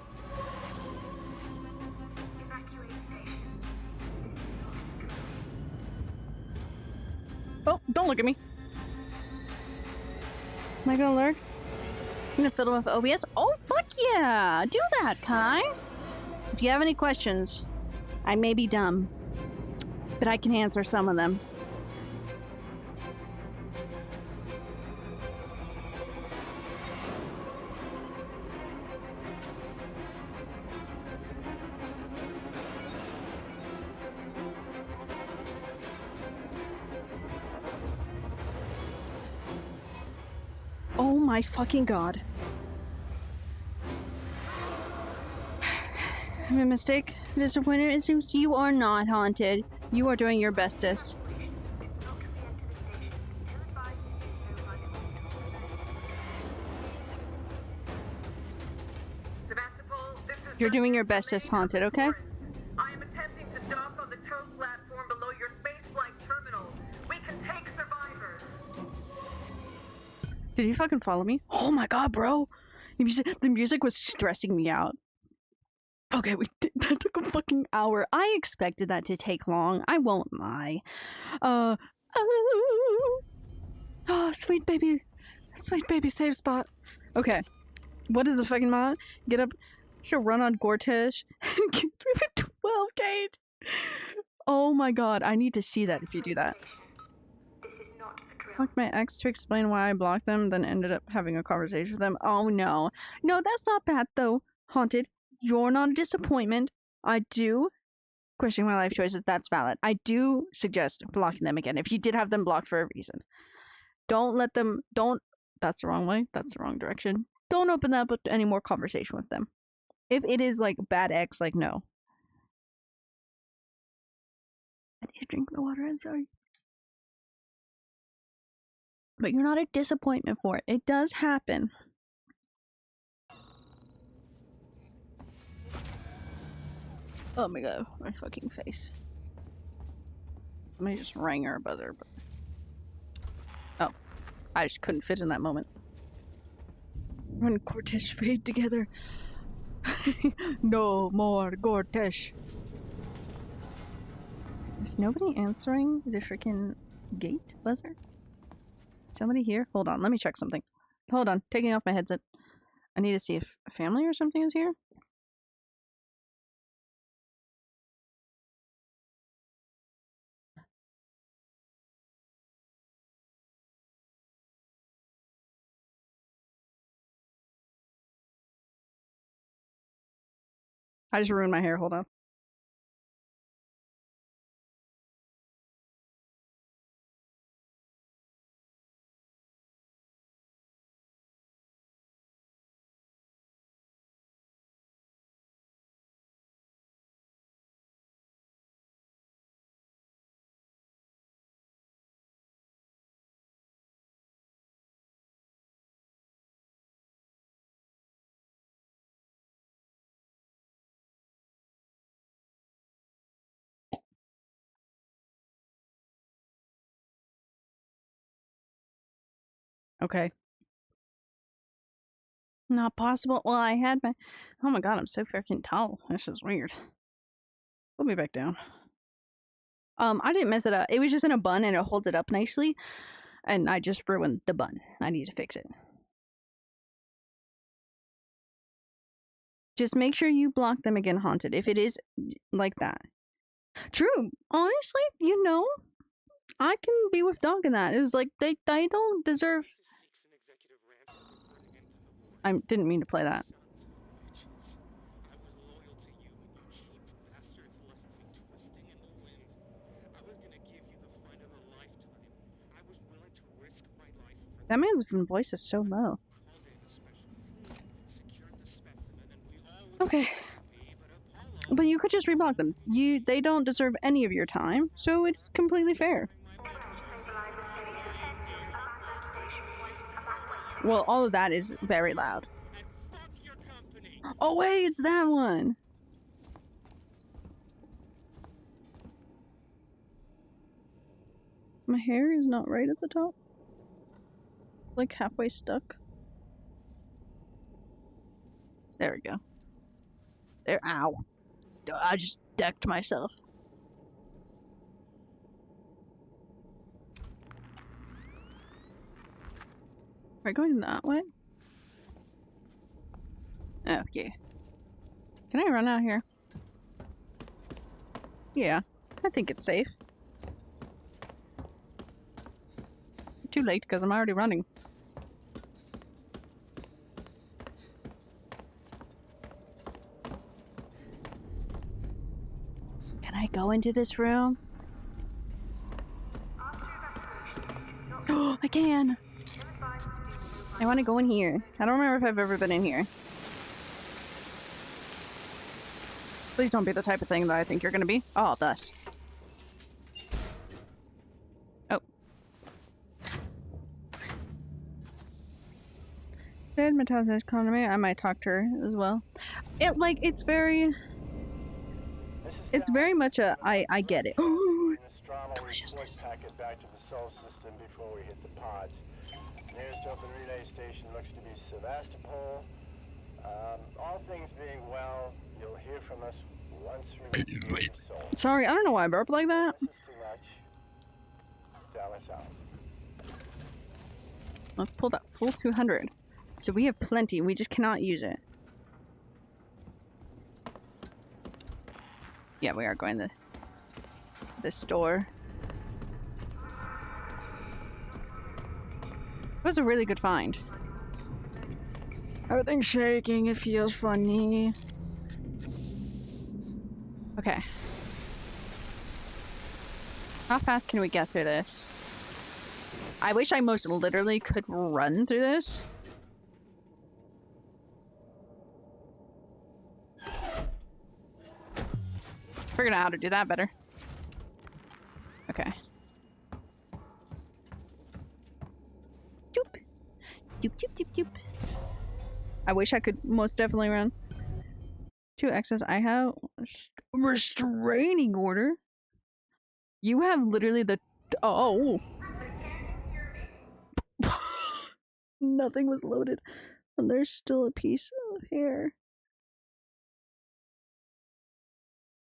Evacuate station. Oh, don't look at me. Am I gonna alert? I'm gonna fill them with OBS. Oh, fuck yeah! Do that, Kai. If you have any questions, I may be dumb, but I can answer some of them. Oh my fucking god. My mistake. Disappointed. It seems you are not haunted. You are doing your bestest. Sevastopol, this is You're doing your bestest, haunted, okay? I am attempting to dock on the tow platform below your spaceflight terminal. We can take survivors. Did you fucking follow me? Oh my god, bro. The music was stressing me out. Okay, that took a fucking hour. I expected that to take long. I won't lie. Oh, sweet baby save spot. Okay, what is the fucking mod? Get up, should run on Gortish. Get through a 12 gauge. Oh my god, I need to see that if you do that. Fuck my ex to explain why I blocked them, then ended up having a conversation with them. Oh no. No, that's not bad though, haunted. You're not a disappointment. I do question my life choices. That's valid. I do suggest blocking them again if you did have them blocked for a reason. Don't let them. Don't. That's the wrong way. That's the wrong direction. Don't open up to any more conversation with them. If it is like bad ex, like no. I need to drink the water. I'm sorry. But you're not a disappointment for it. It does happen. Oh my god, my fucking face. Somebody just rang our buzzer, but... Oh. I just couldn't fit in that moment. When Gortish fade together. No more Gortish. Is nobody answering the freaking gate buzzer? Somebody here? Hold on, let me check something. Hold on, taking off my headset. I need to see if a family or something is here. I just ruined my hair, hold on. Okay. Not possible. Well, I had my... Oh my god, I'm so freaking tall. This is weird. Put me back down. I didn't mess it up. It was just in a bun and it holds it up nicely. And I just ruined the bun. I need to fix it. Just make sure you block them again, Haunted, if it is like that. True. Honestly, you know, I can be with Dog in that. It was like, they don't deserve... I didn't mean to play that. That man's voice is so low. Okay. But you could just reblock them. They don't deserve any of your time, so it's completely fair. Well, all of that is very loud. Oh wait, it's that one! My hair is not right at the top. Like halfway stuck. There we go. There, ow. I just decked myself. Are we going that way? Oh, yeah. Can I run out here? Yeah, I think it's safe. Too late because I'm already running. Can I go into this room? Oh, I can! I want to go in here. I don't remember if I've ever been in here. Please don't be the type of thing that I think you're gonna be. Oh, thus. Oh. Did Matilda's economy? I might talk to her as well. It's very much a I get it. Deliciousness. Packet back to the Sol system before we hit the pods. Nearest open relay station looks to be Sevastopol. All things being well, you'll hear from us once we reach Sol. Sorry, I don't know why I burped like that. Too much. Dallas out. Let's pull that full 200. So we have plenty, we just cannot use it. Yeah, we are going to the store. It was a really good find. Everything's shaking, it feels funny. Okay. How fast can we get through this? I wish I most literally could run through this. Figured out how to do that better. Okay. Doop. Doop, doop, doop, doop. I wish I could most definitely run. 2 X's. I have restraining order. You have literally the... Oh. Nothing was loaded. And there's still a piece of hair.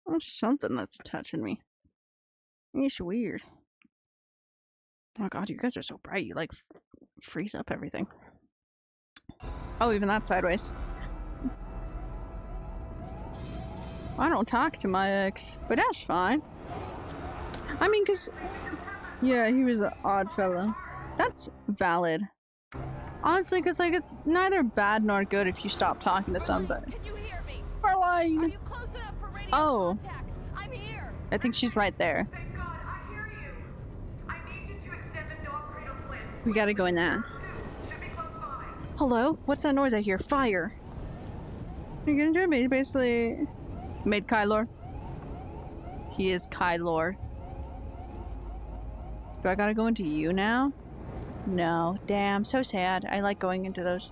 Oh, something that's touching me. It's weird. Oh god, you guys are so bright. You like freeze up everything. Oh, even that sideways. I don't talk to my ex, but that's fine. I mean, cause yeah, he was an odd fellow. That's valid. Honestly, cause like it's neither bad nor good if you stop talking to somebody. Can you hear me? Caroline. Are you close enough for radio contact? I'm here. I think she's right there. Thank God, I hear you. I need you to extend the dog cradle bliss. We gotta go in that. Should be close by. Hello? What's that noise I hear? Fire. You're gonna do me basically made Kylor. He is Kylor. Do I gotta go into you now? No. Damn, so sad. I like going into those.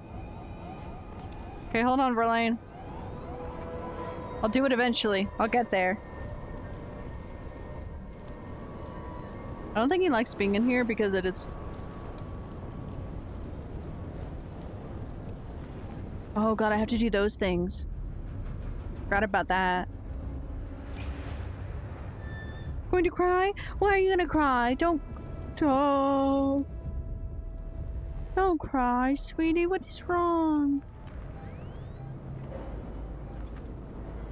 Okay, hold on, Verlaine. I'll do it eventually. I'll get there. I don't think he likes being in here because it is... Oh god, I have to do those things. Forgot about that. Going to cry? Why are you gonna cry? Don't cry, sweetie. What is wrong?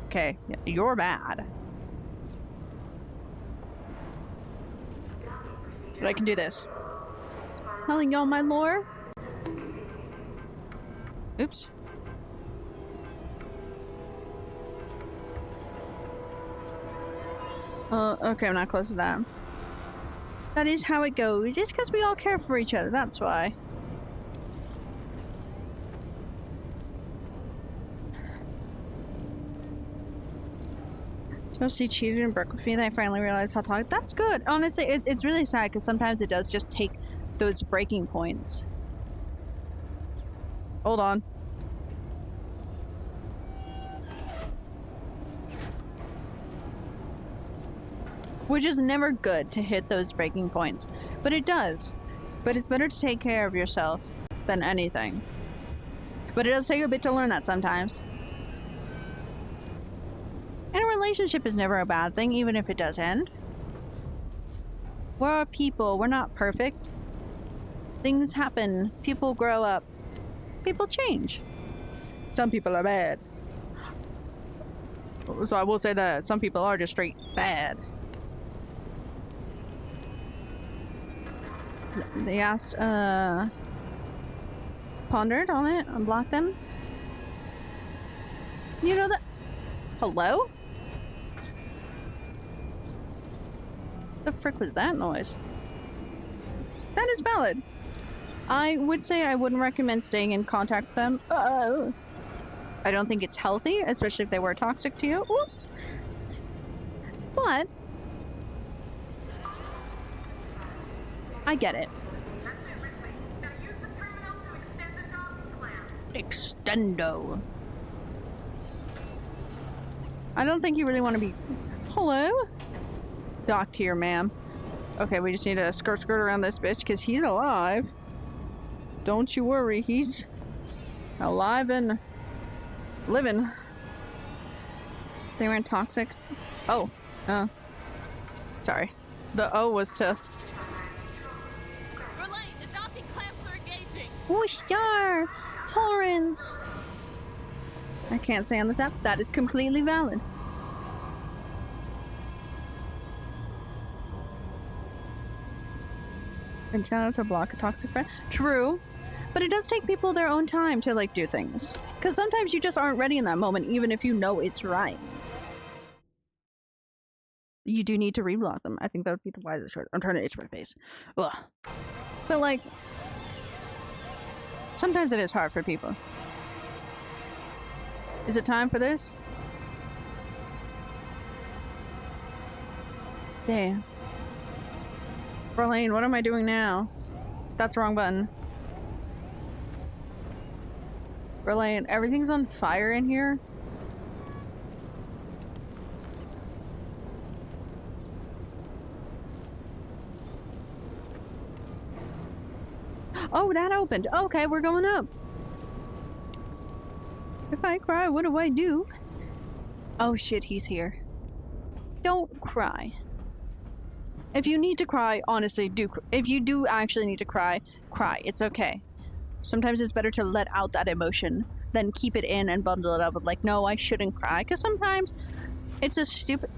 Okay, you're bad. But I can do this. Telling y'all my lore. Oops. Okay, I'm not close to that. That is how it goes. It's because we all care for each other, that's why. Josie cheated and broke with me, and I finally realized how toxic. That's good. Honestly, it's really sad because sometimes it does just take those breaking points. Hold on. Which is never good to hit those breaking points, but it does. But it's better to take care of yourself than anything. But it does take a bit to learn that sometimes. And a relationship is never a bad thing, even if it does end. We're people, we're not perfect. Things happen, people grow up, people change. Some people are bad. So I will say that some people are just straight bad. They asked, pondered on it, unblock them. You know that. Hello? The frick was that noise? That is valid. I would say I wouldn't recommend staying in contact with them. I don't think it's healthy, especially if they were toxic to you. Ooh. But I get it. Extendo. I don't think you really want to be... Hello? Docked here, ma'am. Okay, we just need to skirt around this bitch because he's alive. Don't you worry, he's alive and living. They weren't toxic. Oh, sorry. The O was to... Relay, the docking clamps are engaging. Oh, star! Torrens! I can't say on this app. That is completely valid. And channel to block a toxic friend. True. But it does take people their own time to, like, do things. Because sometimes you just aren't ready in that moment, even if you know it's right. You do need to reblock them. I think that would be the wisest choice. I'm trying to itch my face. Ugh. But, like, sometimes it is hard for people. Is it time for this? Damn. Verlaine, what am I doing now? That's the wrong button. Verlaine, everything's on fire in here. Oh, that opened. Okay, we're going up. If I cry, what do I do? Oh shit, he's here. Don't cry. If you need to cry, honestly, if you do actually need to cry, cry. It's okay. Sometimes it's better to let out that emotion than keep it in and bundle it up with like, no, I shouldn't cry. Because sometimes it's a stupid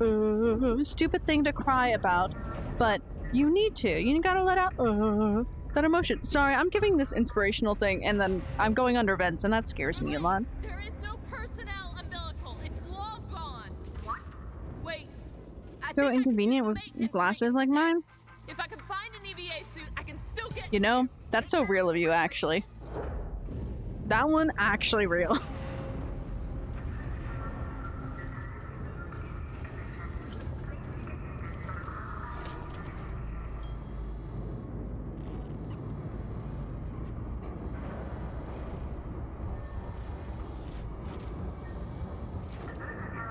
thing to cry about, but you need to. You gotta let out that emotion. Sorry, I'm giving this inspirational thing and then I'm going under vents and that scares me a lot. There is no personnel umbilical. It's long gone. What? Wait. So inconvenient with glasses like mine. If I can find an EVA suit, I can still get You know, that's so real of you, actually. That one, actually real.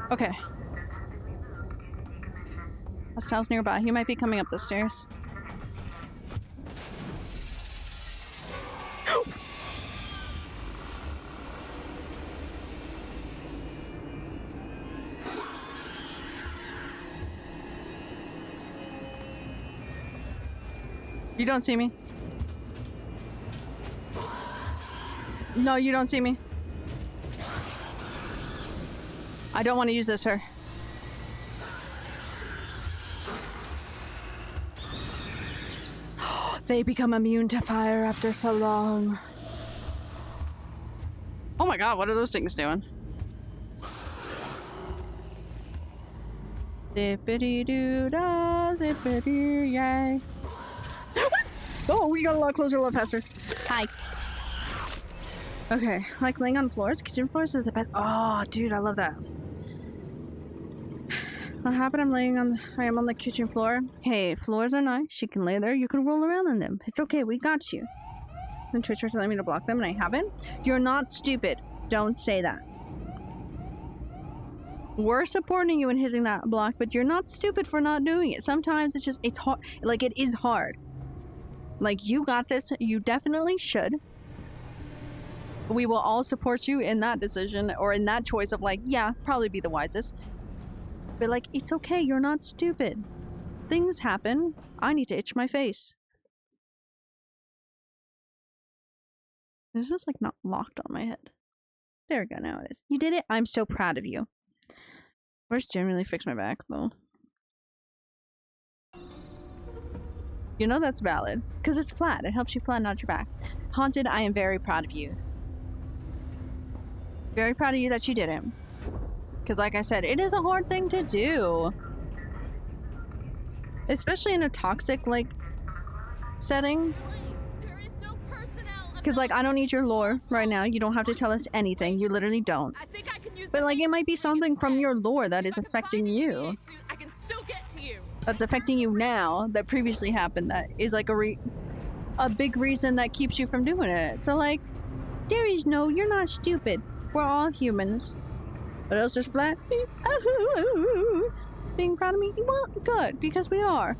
Okay. Hostiles nearby. He might be coming up the stairs. You don't see me. No, you don't see me. I don't want to use this, sir. They become immune to fire after so long. Oh my god, what are those things doing? Zippity doo dah, zippity yay. Oh, we got a lot closer, a lot faster. Hi. Okay, like laying on floors? Kitchen floors is the best. Oh, dude, I love that. What happened? I am on the kitchen floor. Hey, floors are nice. You can lay there. You can roll around in them. It's okay. We got you. And Twitch are telling me to block them, and I haven't. You're not stupid. Don't say that. We're supporting you in hitting that block, but you're not stupid for not doing it. Sometimes it's hard. Like, it is hard. Like, you got this. You definitely should. We will all support you in that decision, or in that choice of, like, yeah, probably be the wisest. But, like, it's okay. You're not stupid. Things happen. I need to itch my face. This is, like, not locked on my head. There we go. Now it is. You did it. I'm so proud of you. Where's generally fix my back, though? You know that's valid. Because it's flat. It helps you flatten out your back. Haunted, I am very proud of you. Very proud of you that you did it. Because like I said, it is a hard thing to do. Especially in a toxic, like, setting. Because, like, I don't need your lore right now. You don't have to tell us anything. You literally don't. But, like, it might be something from your lore that is affecting you. I can still get to you. That's affecting you now that previously happened. That is, like, a big reason that keeps you from doing it. So, like, there is no, you're not stupid. We're all humans. What else is flat? Being proud of me? Well, good, because we are.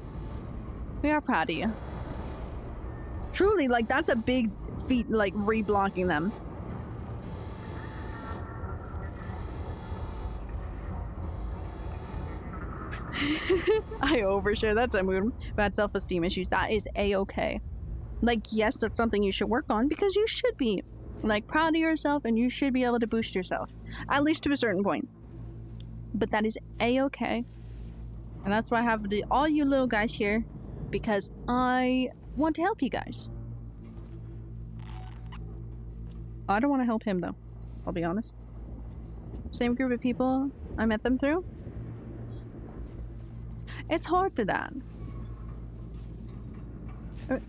We are proud of you. Truly, like, that's a big feat, like, re-blocking them. I overshare. That's a mood. Bad self-esteem issues. That is a-okay. Like, yes, that's something you should work on, because you should be, like, proud of yourself, and you should be able to boost yourself. At least to a certain point. But that is a-okay. And that's why I have all you little guys here, because I want to help you guys. I don't want to help him, though. I'll be honest. Same group of people I met them through. It's hard to that.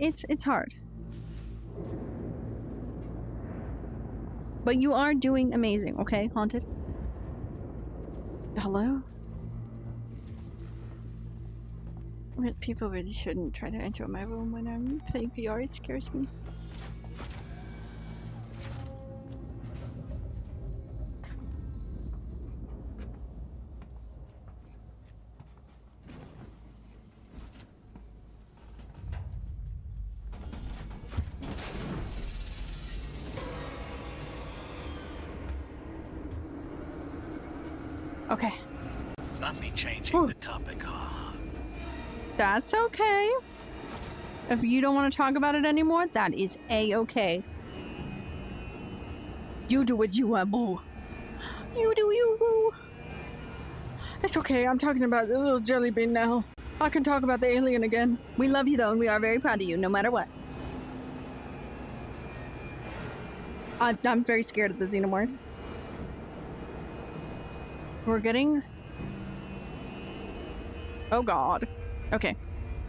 It's hard. But you are doing amazing, okay, Haunted? Hello? People really shouldn't try to enter my room when I'm playing VR. It scares me. Okay. Not me changing the topic, huh? That's okay. If you don't want to talk about it anymore, that is a-okay. You do what you want, boo. You do you, boo. It's okay, I'm talking about the little jelly bean now. I can talk about the alien again. We love you though, and we are very proud of you, no matter what. I'm very scared of the xenomorph. We're getting... Oh god. Okay.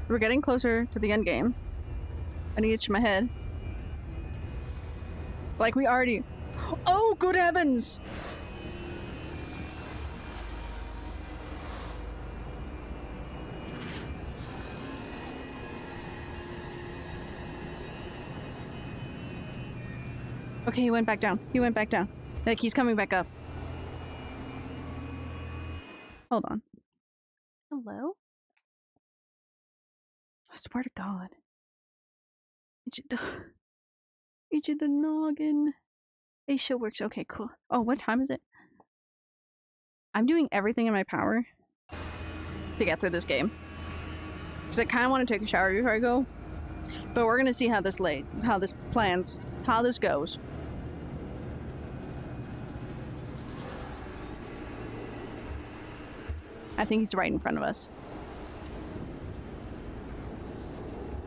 We're getting closer to the end game. I need to itch my head. Like we already... Oh, good heavens! Okay, he went back down. He went back down. Like, he's coming back up. Hold on. Hello? I swear to God. Itch the noggin. A show works. Okay, cool. Oh, what time is it? I'm doing everything in my power to get through this game. Because I kind of want to take a shower before I go. But we're gonna see how this how this goes. I think he's right in front of us.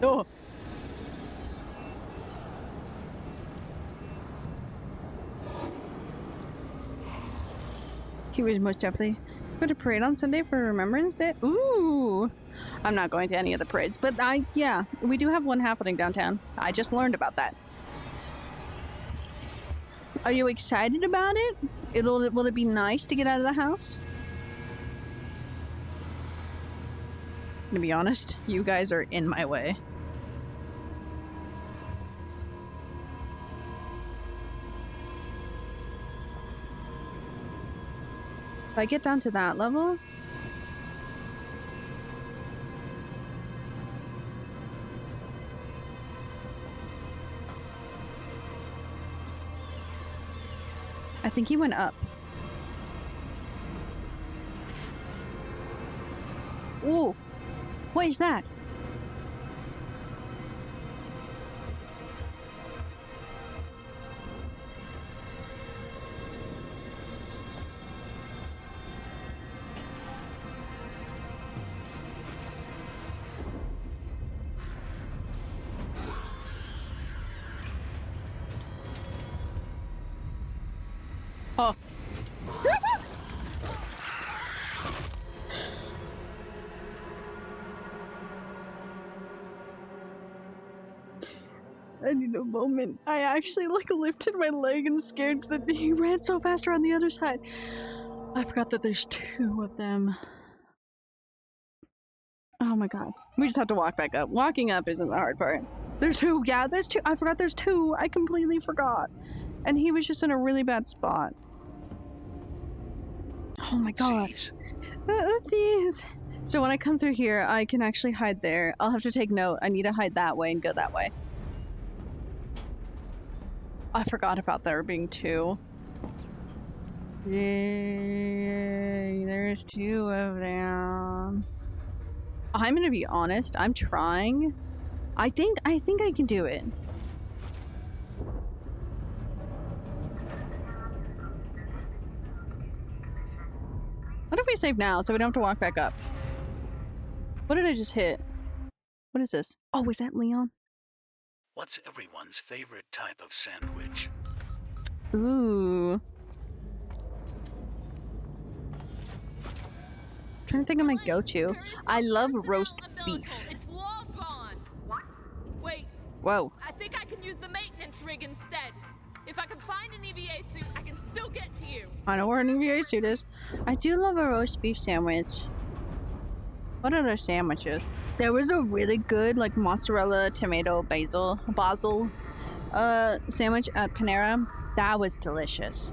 Oh. He was most definitely go to parade on Sunday for Remembrance Day. Ooh. I'm not going to any of the parades, but yeah, we do have one happening downtown. I just learned about that. Are you excited about it? Will it be nice to get out of the house? To be honest, you guys are in my way. If I get down to that level... I think he went up. Ooh! What is that? Oh. I need a moment. I actually lifted my leg and scared because he ran so fast around the other side. I forgot that there's two of them. Oh my god. We just have to walk back up. Walking up isn't the hard part. There's two. Yeah, there's two. I forgot there's two. I completely forgot. And he was just in a really bad spot. Oh my god. Oopsies. So when I come through here, I can actually hide there. I'll have to take note. I need to hide that way and go that way. I forgot about there being two. Yay, there's two of them. I'm gonna be honest, I'm trying. I think I can do it. What if we save now so we don't have to walk back up? What did I just hit? What is this? Oh, is that Leon? What's everyone's favorite type of sandwich? Ooh. I'm trying to think of my go-to. I love roast beef. It's long gone. What? Wait. Whoa. I think I can use the maintenance rig instead. If I can find an EVA suit, I can still get to you. I know where an EVA suit is. I do love a roast beef sandwich. What other sandwiches? There was a really good, like, mozzarella, tomato, basil sandwich at Panera. That was delicious.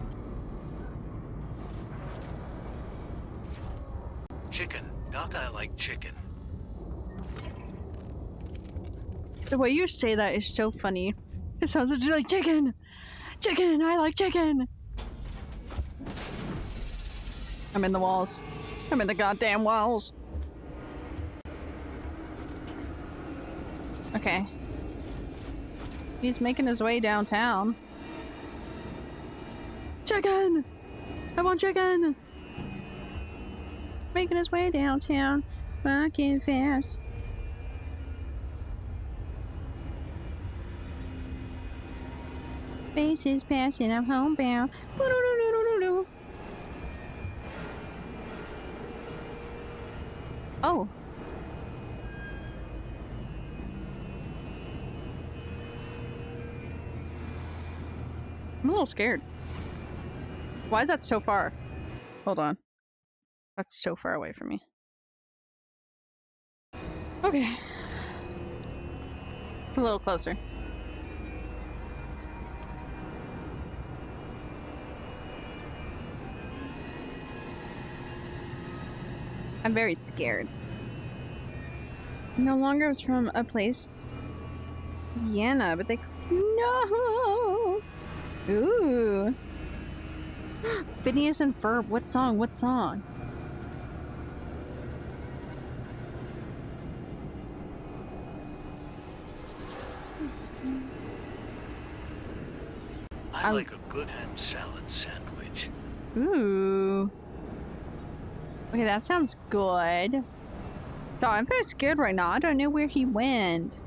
Chicken. Doc, I like chicken. The way you say that is so funny. It sounds like chicken! Chicken! I like chicken! I'm in the walls. I'm in the goddamn walls. Okay. He's making his way downtown. Chicken! I want chicken! Making his way downtown. Walking fast. Faces passing, I'm homebound. Oh. I'm a little scared. Why is that so far? Hold on. That's so far away from me. Okay. A little closer. I'm very scared. No longer was from a place, Vienna, but they no. Ooh. Phineas and Ferb. What song? What song? I like a good ham salad sandwich. Ooh. Okay, that sounds good. So I'm very scared right now. I don't know where he went.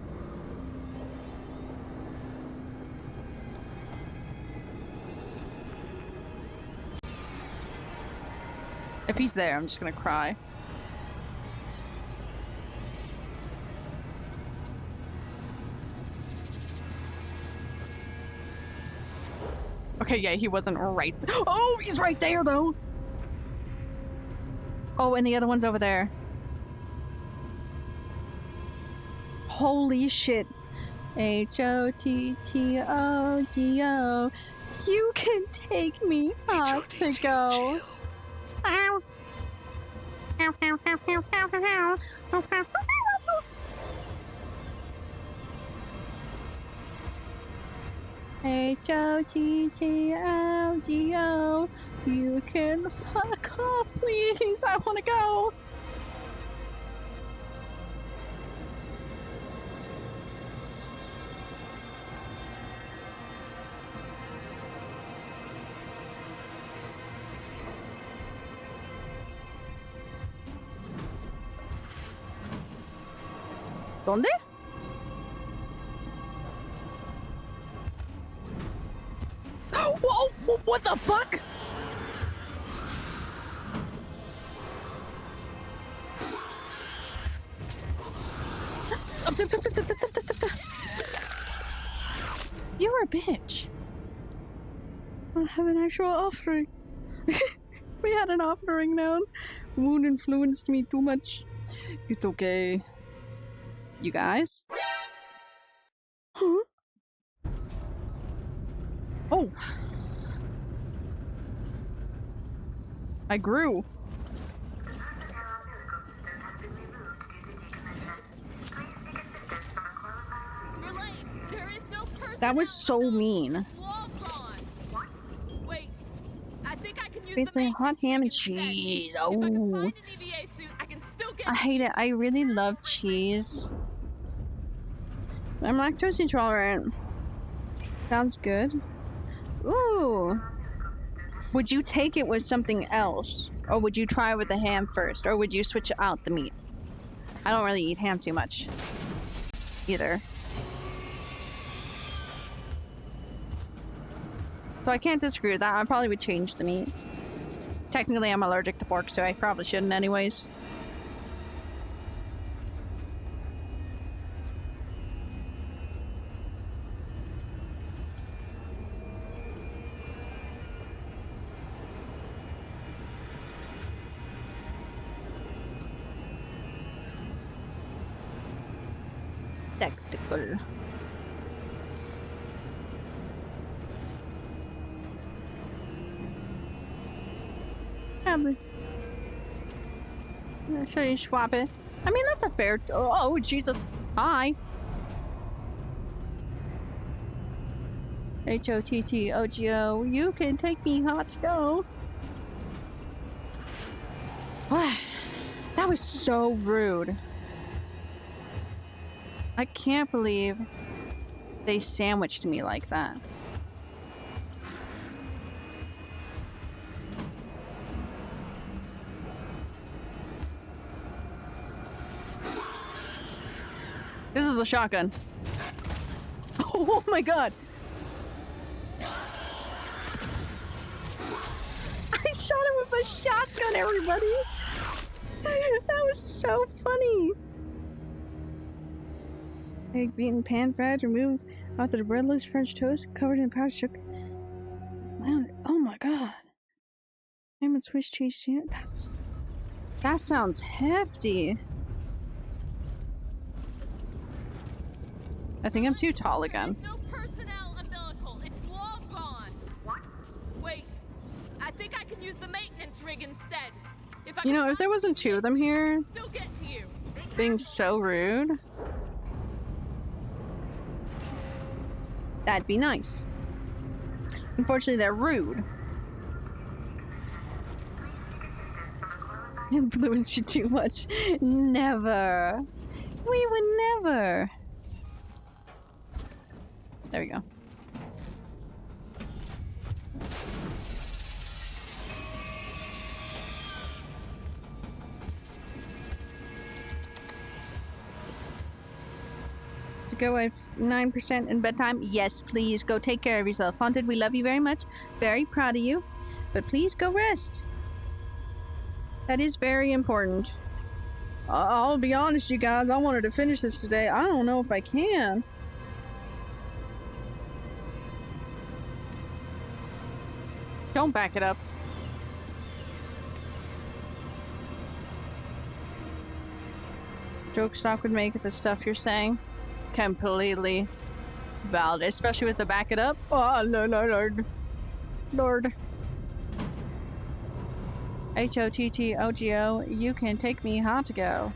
If he's there, I'm just gonna cry. Okay, yeah, he wasn't right. Oh, he's right there, though. Oh, and the other one's over there. Holy shit. H-O-T-T-O-G-O. You can take me out to go. Ow. Ow, ow, ow, ow, ow, ow, ow, ow. H-O-T-T-O-G-O. You can fuck off, please. I wanna go. ¿Dónde? Whoa! What the fuck? You're a bitch. I have an actual offering. We had an offering now. Moon influenced me too much. It's okay. You guys? Huh? Oh. I grew. That was so mean. Wait, I think I can use Basically, hot ham and cheese. Oh. I hate it. I really love cheese. I'm lactose intolerant. Sounds good. Ooh. Would you take it with something else? Or would you try with the ham first? Or would you switch out the meat? I don't really eat ham too much. Either. So I can't disagree with that. I probably would change the meat. Technically, I'm allergic to pork, so I probably shouldn't anyways. Tactical. Should you swap it? I mean, that's a fair. Oh, Jesus. Hi. H-O-T-T-O-G-O. You can take me hot to go. That was so rude. I can't believe they sandwiched me like that. This is a shotgun. Oh my god. I shot him with a shotgun, everybody. That was so funny. Egg beaten, pan fried, removed after the bread loose French toast, covered in powdered sugar. Wow, oh my god. Ham and Swiss cheese. That sounds hefty. I think I'm too tall again. There's no personnel umbilical. It's long gone. What? Wait, I think I can use the maintenance rig instead. You know, if there wasn't two of them here, still get to you. being so rude, that'd be nice. Unfortunately, they're rude. Influence you too much. Never. We would never. There we go. go at 9% in bedtime? Yes, please. Go take care of yourself. Haunted, we love you very much. Very proud of you. But please go rest. That is very important. I'll be honest, you guys. I wanted to finish this today. I don't know if I can. Don't back it up. Joke stock would make it the stuff you're saying. Completely valid, especially with the back it up. Oh, Lord. HOTTOGO, you can take me how to go.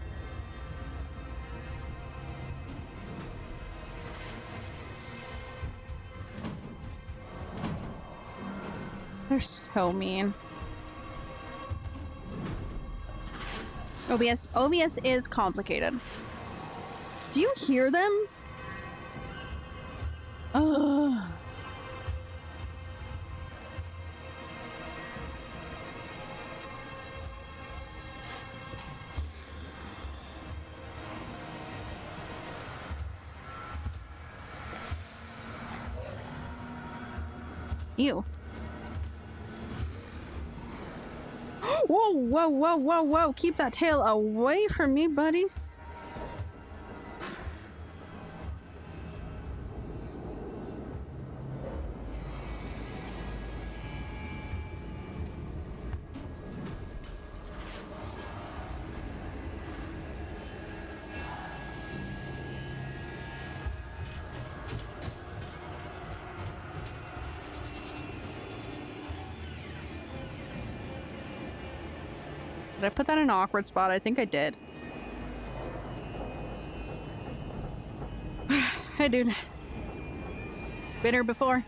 They're so mean. OBS is complicated. Do you hear them? Ugh. Ew. Whoa, whoa, whoa, whoa, whoa. Keep that tail away from me, buddy. Did I put that in an awkward spot? I think I did. Hey, dude. Been here before?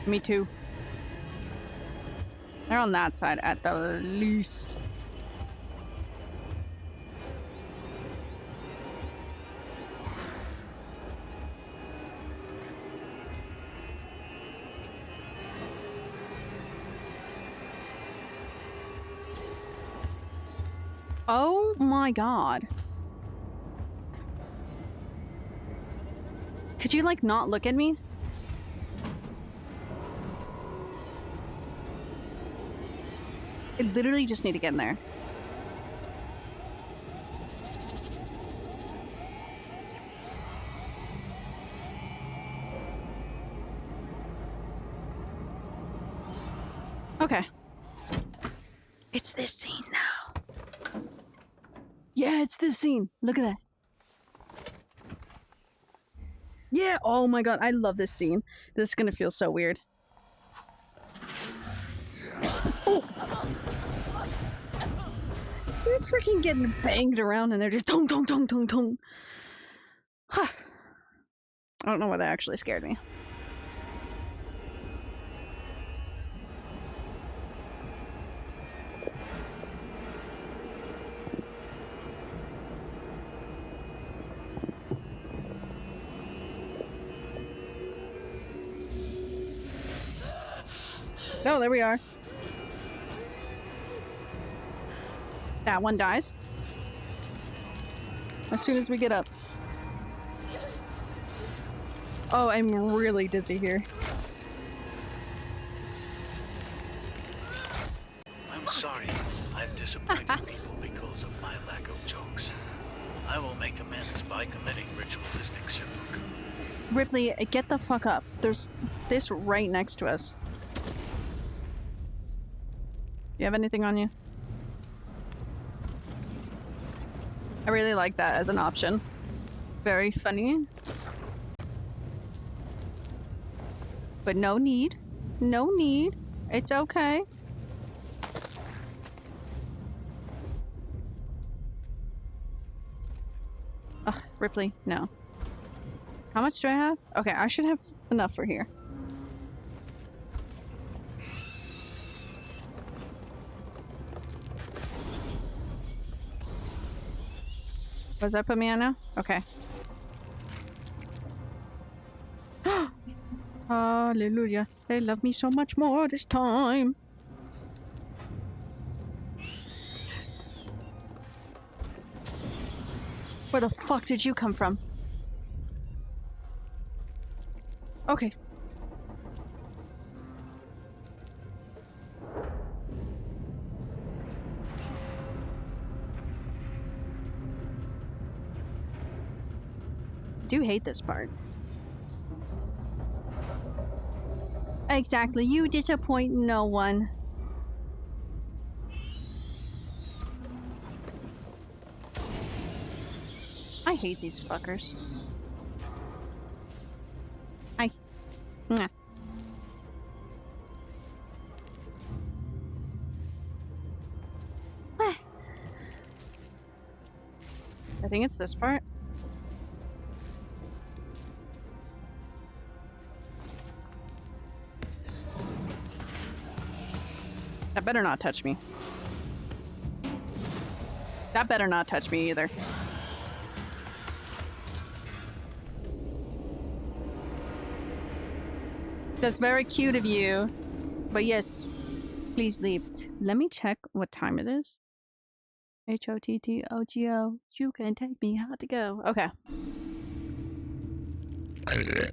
Me too. They're on that side at the least. Oh my god. Could you, like, not look at me? I literally just need to get in there. Okay. It's this scene now. Yeah, it's this scene. Look at that. Yeah, oh my god, I love this scene. This is gonna feel so weird. Oh! They're freaking getting banged around and they're just tong tong tong tong tong. Huh. I don't know why that actually scared me. Oh, there we are. That one dies. As soon as we get up. Oh, I'm really dizzy here. I'm sorry. I've disappointed people because of my lack of jokes. I will make amends by committing ritualistic seppuku. Ripley, get the fuck up. There's this right next to us. You have anything on you? I really like that as an option. Very funny. But no need. No need. It's okay. Ugh, Ripley, no. How much do I have? Okay, I should have enough for here. What does that put me on now? Okay. Hallelujah. They love me so much more this time. Where the fuck did you come from? Okay. I do hate this part. Exactly, you disappoint no one. I hate these fuckers. Mwah. I think it's this part. That better not touch me. That better not touch me either. That's very cute of you. But yes, please leave. Let me check what time it is. HOTTOGO. You can take me how to go. Okay.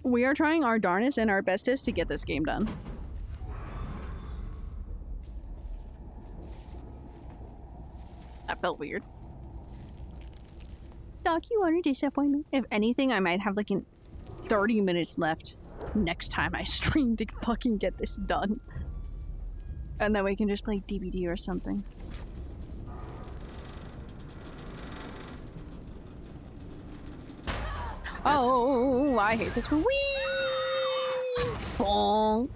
We are trying our darnest and our bestest to get this game done. That felt weird. Doc, you are a disappointment. If anything, I might have like 30 minutes left next time I stream to fucking get this done. And then we can just play DVD or something. Oh, I hate this one. Whee! Bonk.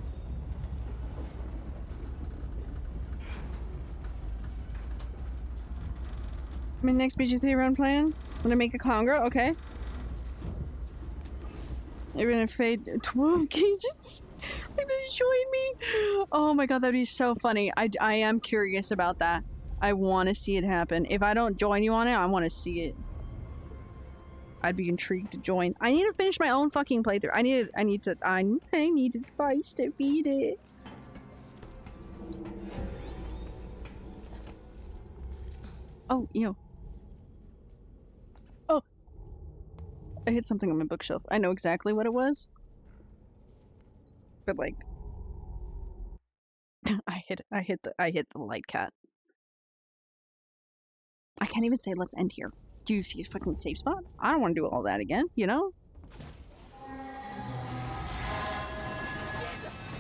My next BGT run plan? Want to make a clown girl? Okay. Even if they 12 gauges? Like they join me? Oh my god, that'd be so funny. I am curious about that. I want to see it happen. If I don't join you on it, I want to see it. I'd be intrigued to join. I need to finish my own fucking playthrough. I need a device to beat it. Oh, ew. Oh! I hit something on my bookshelf. I know exactly what it was. But like... I hit the light cat. I can't even say let's end here. Do you see a fucking safe spot? I don't want to do all that again, you know? Jesus.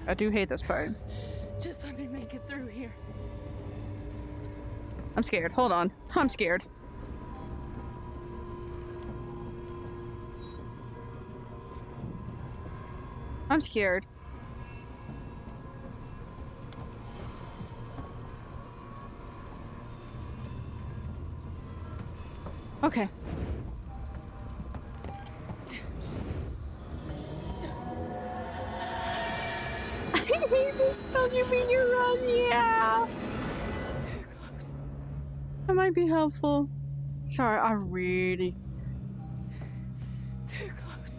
I do hate this part. Just let me make it through here. I'm scared. Hold on. I'm scared. I'm scared. Okay. I hate this. Don't you mean you run? Yeah. Too close. That might be helpful. Sorry, I really... Too close.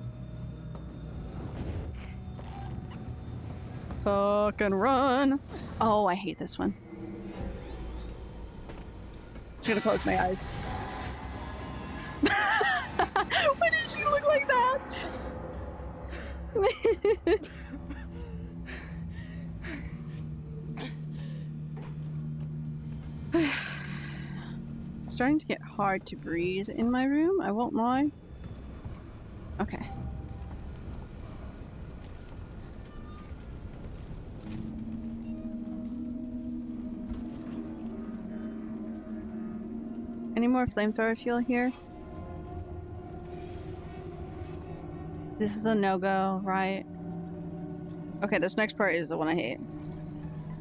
Fucking run. Oh, I hate this one. Just gonna close my eyes. Why does she look like that? It's starting to get hard to breathe in my room, I won't lie. Okay. Any more flamethrower fuel here? This is a no-go, right? Okay, this next part is the one I hate.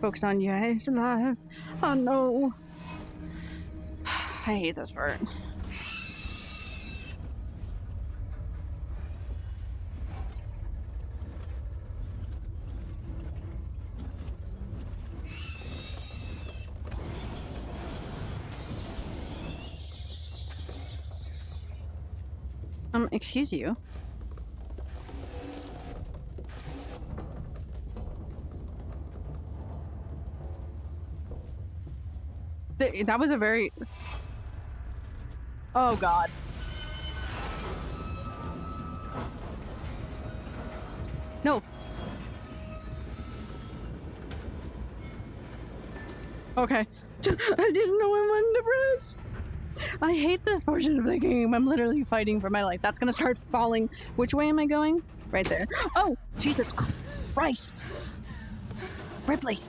Focus on you guys alive. Oh no. I hate this part. Excuse you. That was a very... Oh god. No. Okay. I didn't know I wanted to press. I hate this portion of the game. I'm literally fighting for my life. That's gonna start falling. Which way am I going? Right there. Oh, Jesus Christ. Ripley.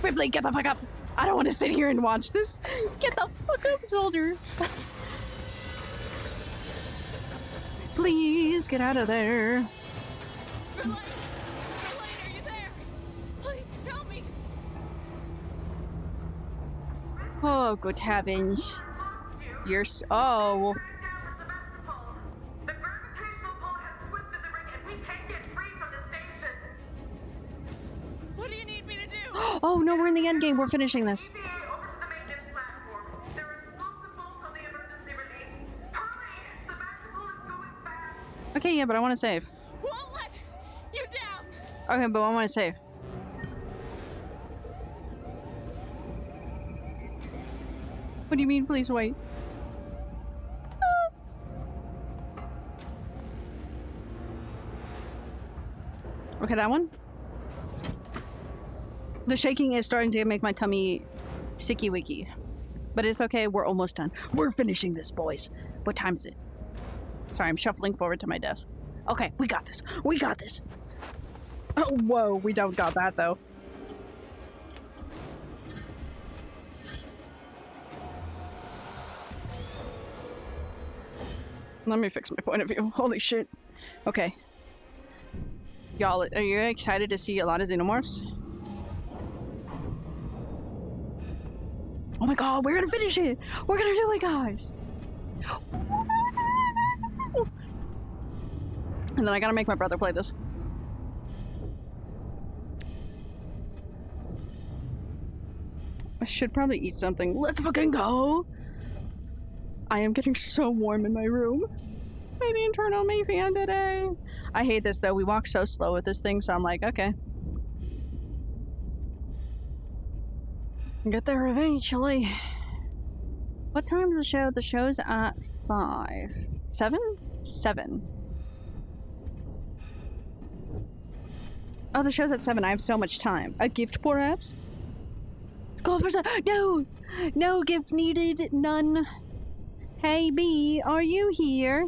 Ripley, get the fuck up. I don't want to sit here and watch this. Get the fuck up, soldier. Please get out of there. Verlaine, are you there? Please tell me. Oh, good heavens. You're so... Oh. The gravitational pull has twisted the ring and we can't get free from the station. What do you need me to do? Oh no, we're in the end game. We're finishing this. Over to the maintenance platform. There are explosive bolts on the emergency release. Hurry! Sebastopol is going fast. Okay, yeah, but I want to save. Won't let you down. Okay, but I want to save. What do you mean, please wait? Okay, that one. The shaking is starting to make my tummy sicky wicky. But it's okay, we're almost done. We're finishing this, boys. What time is it? Sorry, I'm shuffling forward to my desk. Okay, we got this. We got this. Oh, whoa, we don't got that, though. Let me fix my point of view. Holy shit. Okay. Y'all, are you excited to see a lot of xenomorphs? Oh my god, we're gonna finish it! We're gonna do it, guys! And then I gotta make my brother play this. I should probably eat something. Let's fucking go! I am getting so warm in my room. I didn't turn on my fan today. I hate this though. We walk so slow with this thing, so I'm like, okay. Get there eventually. What time is the show? The show's at 5. 7? 7. Oh, the show's at 7. I have so much time. A gift, perhaps? Go for some. No! No gift needed. None. Hey, B, are you here?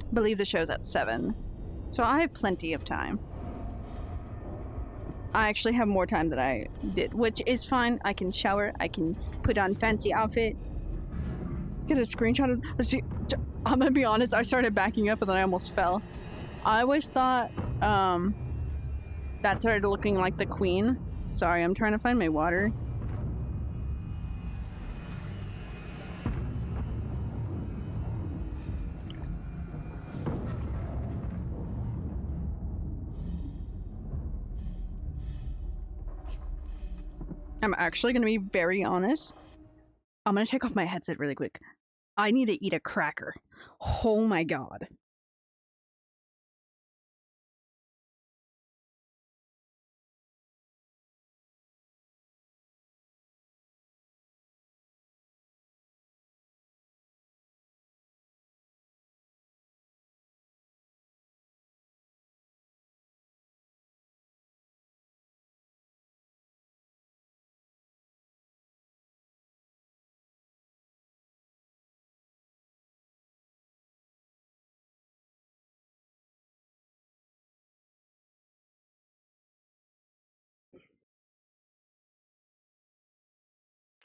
I believe the show's at 7. So I have plenty of time. I actually have more time than I did, which is fine. I can shower. I can put on fancy outfit. Get a screenshot of... Let's see. I'm gonna be honest. I started backing up and then I almost fell. I always thought that started looking like the queen. Sorry, I'm trying to find my water. I'm actually gonna be very honest. I'm gonna take off my headset really quick. I need to eat a cracker. Oh my god.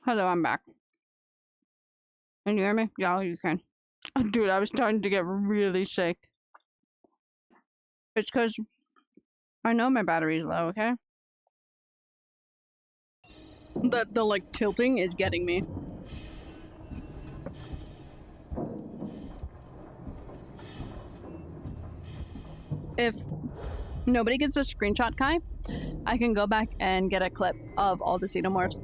Hello, I'm back. Can you hear me? Yeah, you can. Oh, dude, I was starting to get really sick. It's because I know my battery's low, okay? The like, tilting is getting me. If nobody gets a screenshot, Kai, I can go back and get a clip of all the xenomorphs.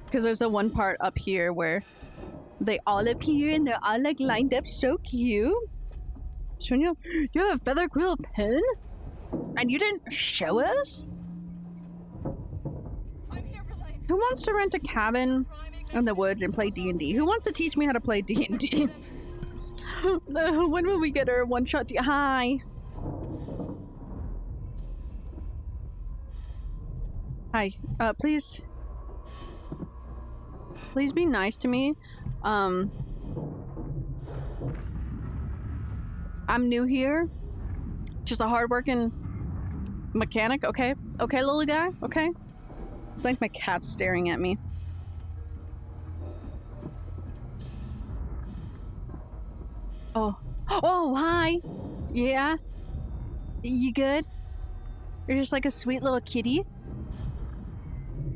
Because there's the one part up here where they all appear and they're all like lined up so cute. Sonia, you have a feather quill pen? And you didn't show us? I'm here, Verlaine. Who wants to rent a cabin in the woods and play D&D? Who wants to teach me how to play D&D? When will we get our one-shot Hi. Hi. Please be nice to me. I'm new here. Just a hardworking mechanic, okay? Okay, little guy, okay? It's like my cat's staring at me. Oh. Oh, hi! Yeah? You good? You're just like a sweet little kitty?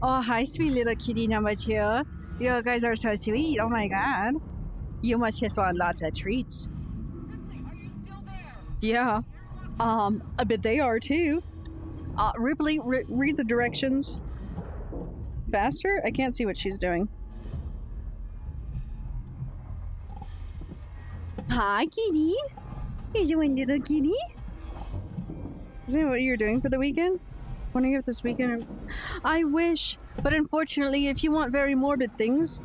Oh, hi, sweet little kitty number 2. You guys are so sweet, oh my god. You must just want lots of treats. Yeah. I bet they are too. Ripley, read the directions. Faster? I can't see what she's doing. Hi, kitty. You doing, little kitty? Is that what you're doing for the weekend? Want to get this weekend? I wish, but unfortunately, if you want very morbid things,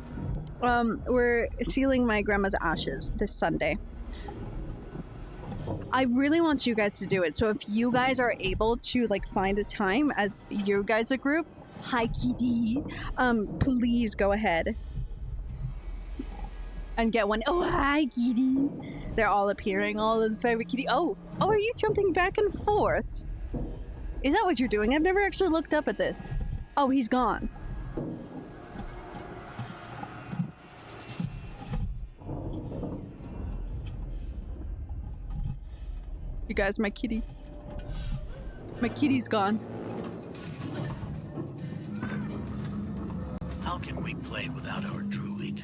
we're sealing my grandma's ashes this Sunday. I really want you guys to do it, so if you guys are able to like find a time as you guys a group, hi kitty, please go ahead and get one. Oh, hi kitty. They're all appearing, all of the favorite kitty. Oh, are you jumping back and forth? Is that what you're doing? I've never actually looked up at this. Oh, he's gone. You guys, my kitty's gone. How can we play without our druid?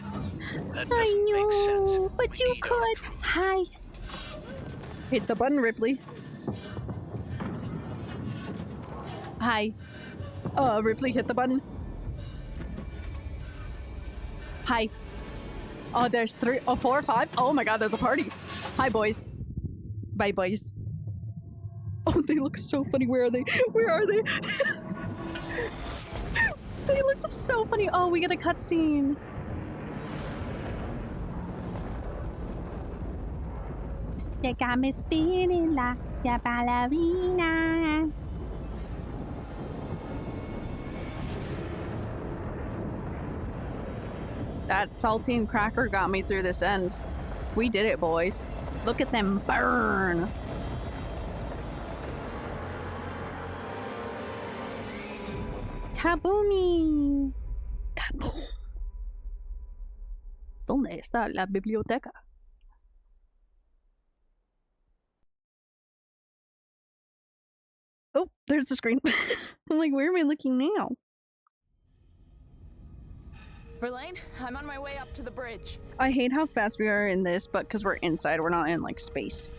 That I doesn't make sense. know, but you could. Hi. Hit the button, Ripley. Hi. Ripley, hit the button. Hi. Oh, there's 3, 4, 5. Oh my god, there's a party. Hi, boys. Bye, boys. Oh, they look so funny. Where are they? Where are they? They look so funny. Oh, we get a cutscene. You got me spinning like a ballerina. That saltine cracker got me through this end. We did it, boys. Look at them burn. Kaboomy. Kaboom. ¿Dónde está la biblioteca? Oh, there's the screen. I'm like, where am I looking now? Verlaine, I'm on my way up to the bridge. I hate how fast we are in this, but because we're inside, we're not in, like, space.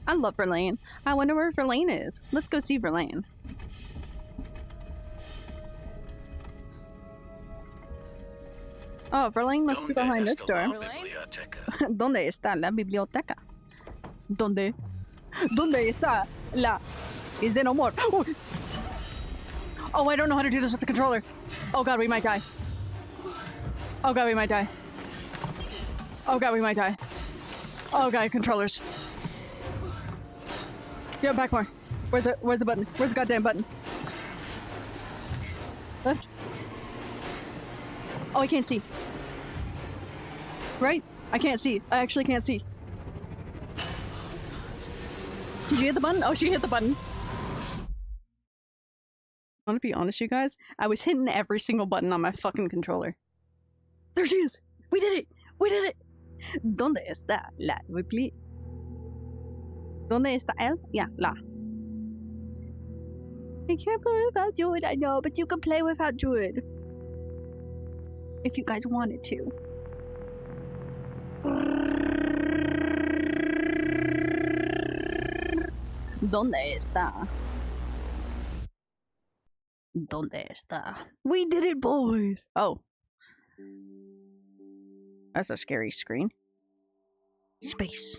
I love Verlaine. I wonder where Verlaine is. Let's go see Verlaine. Oh, Verlaine must be behind this door. ¿Dónde está la biblioteca? ¿Dónde? ¿Dónde está la xenomorph? Oh, I don't know how to do this with the controller. Oh god, we might die. Oh god, we might die. Oh god, we might die. Oh god, controllers. Get back more. Where's the button? Where's the goddamn button? Left. Oh, I can't see. Right? I can't see. I actually can't see. Did you hit the button? Oh, she hit the button. I want to be honest, you guys. I was hitting every single button on my fucking controller. There she is! We did it! We did it! ¿Dónde está la Ripley? ¿Dónde está él? Yeah, la. I can't play without Druid, I know, but you can play without Druid. If you guys wanted to. ¿Dónde está? ¿Dónde está? We did it, boys! Oh. That's a scary screen. Space.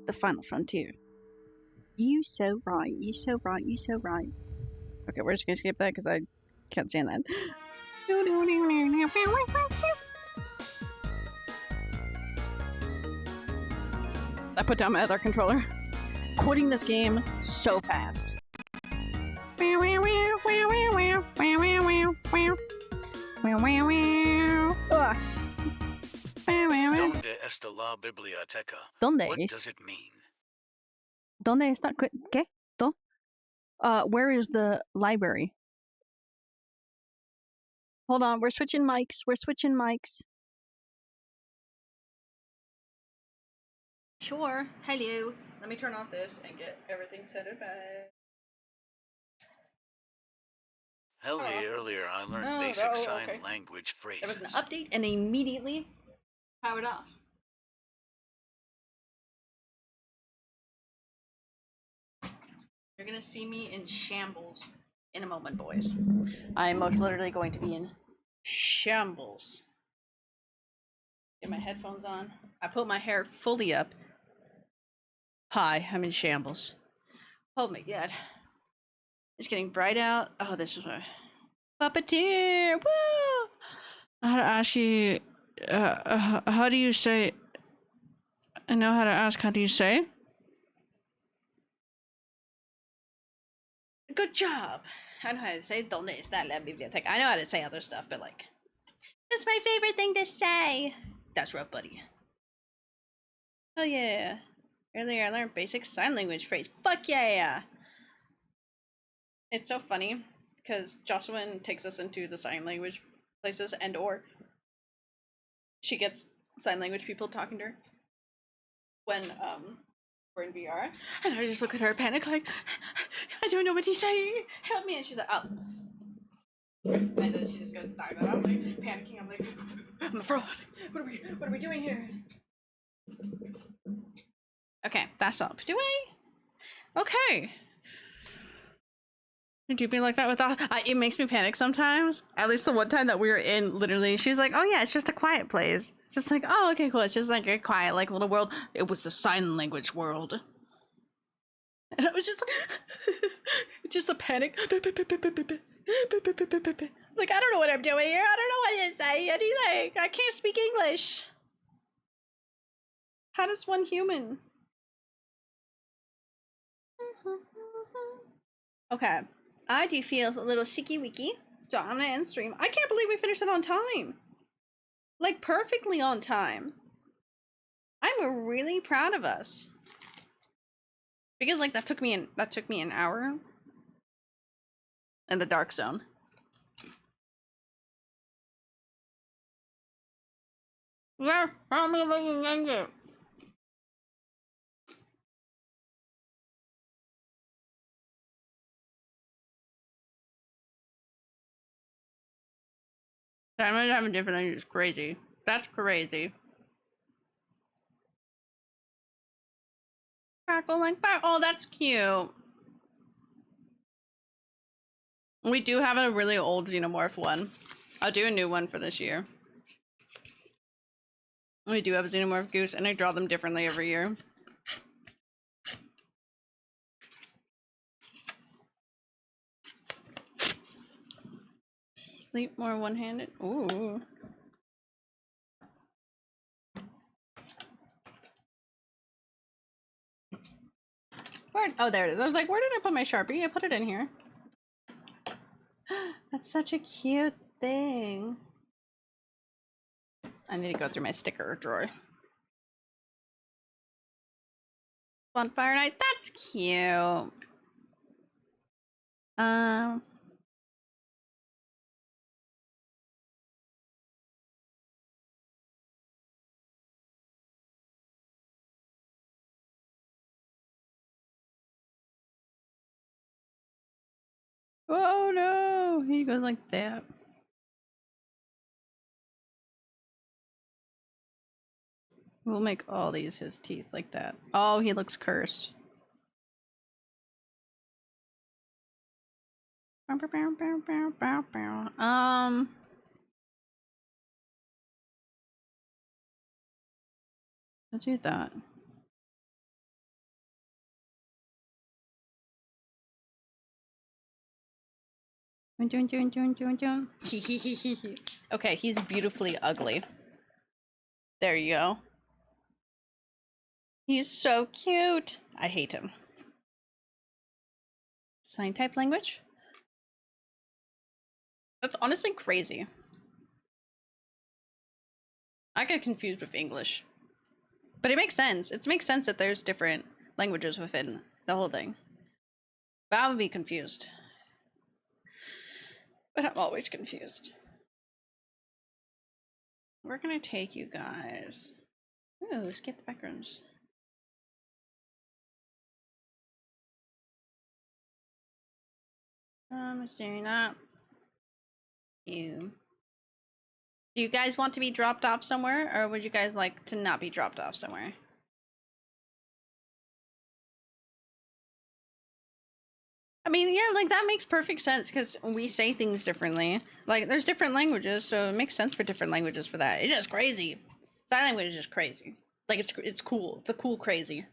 The final frontier. You so right, you so right, you so right. Okay, we're just gonna skip that because I Can't stand that. I put down my other controller. Quitting this game so fast. Ugh. Donde está la biblioteca? ¿Dónde What es? does it mean? ¿Dónde está? ¿Qué? Where is the library? Hold on, we're switching mics. We're switching mics. Sure. Hello. Let me turn off this and get everything set up. Earlier I learned basic sign language phrases. There was an update and immediately powered off. You're gonna see me in shambles in a moment, boys. I'm most literally going to be in shambles. Get my headphones on. I put my hair fully up. Hi, I'm in shambles. Oh my god. It's getting bright out. Oh, this is my puppeteer. Woo! I had to ask you, how do you say? I know how to ask. How do you say? Good job. I know how to say "Donde está la biblioteca." I know how to say other stuff, but like, that's my favorite thing to say. That's right, buddy. Oh yeah. Earlier I learned basic sign language phrase. Fuck yeah! It's so funny because Jocelyn takes us into the sign language places, and or she gets sign language people talking to her when we're in VR, and I just look at her panic like, I don't know what he's saying, help me, and she's like, oh, and then she just goes silent. I'm like panicking. I'm like, I'm a fraud. What are we doing here? Okay, that's up. Do I? Okay. Do me like that without it makes me panic sometimes. At least the one time that we were in, literally, she's like, oh yeah, it's just a quiet place. Just like, oh, okay, cool. It's just like a quiet, like, little world. It was the sign language world. And I was just like, just a panic. Like, I don't know what I'm doing here. I don't know what to say anything. I can't speak English. How does one human? Okay. I do feel a little sicky wicky, so I'm gonna end stream. I can't believe we finished it on time. Like, perfectly on time. I'm really proud of us. Because like that took me an hour in the dark zone. Yeah, tell me what you named it. Diamonds having different language is crazy. That's crazy. Crackle like that. Oh, that's cute. We do have a really old xenomorph one. I'll do a new one for this year. We do have a xenomorph goose, and I draw them differently every year. Sleep more one-handed. Ooh. Where? Oh, there it is. I was like, where did I put my Sharpie? I put it in here. That's such a cute thing. I need to go through my sticker drawer. Bonfire night. That's cute. Oh no, he goes like that. We'll make all these his teeth like that. Oh, he looks cursed. Let's do that. Okay, he's beautifully ugly. There you go. He's so cute. I hate him. Sign type language? That's honestly crazy. I get confused with English. But it makes sense. It makes sense that there's different languages within the whole thing. But I would be confused. But I'm always confused. We're gonna take you guys. Ooh, skip the backgrounds. Let's do that. You. Do you guys want to be dropped off somewhere, or would you guys like to not be dropped off somewhere? I mean, yeah, like that makes perfect sense because we say things differently. Like, there's different languages, so it makes sense for different languages for that. It's just crazy. Sign language is just crazy. Like, it's cool. It's a cool crazy.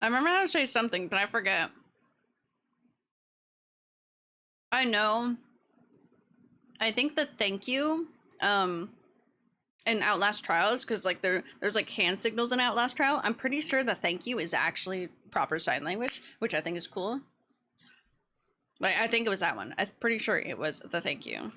I remember how to say something, but I forget. I know. I think the thank you, in Outlast Trials, because like there's like hand signals in Outlast Trial. I'm pretty sure the thank you is actually proper sign language, which I think is cool. Like, I think it was that one. I'm pretty sure it was the thank you.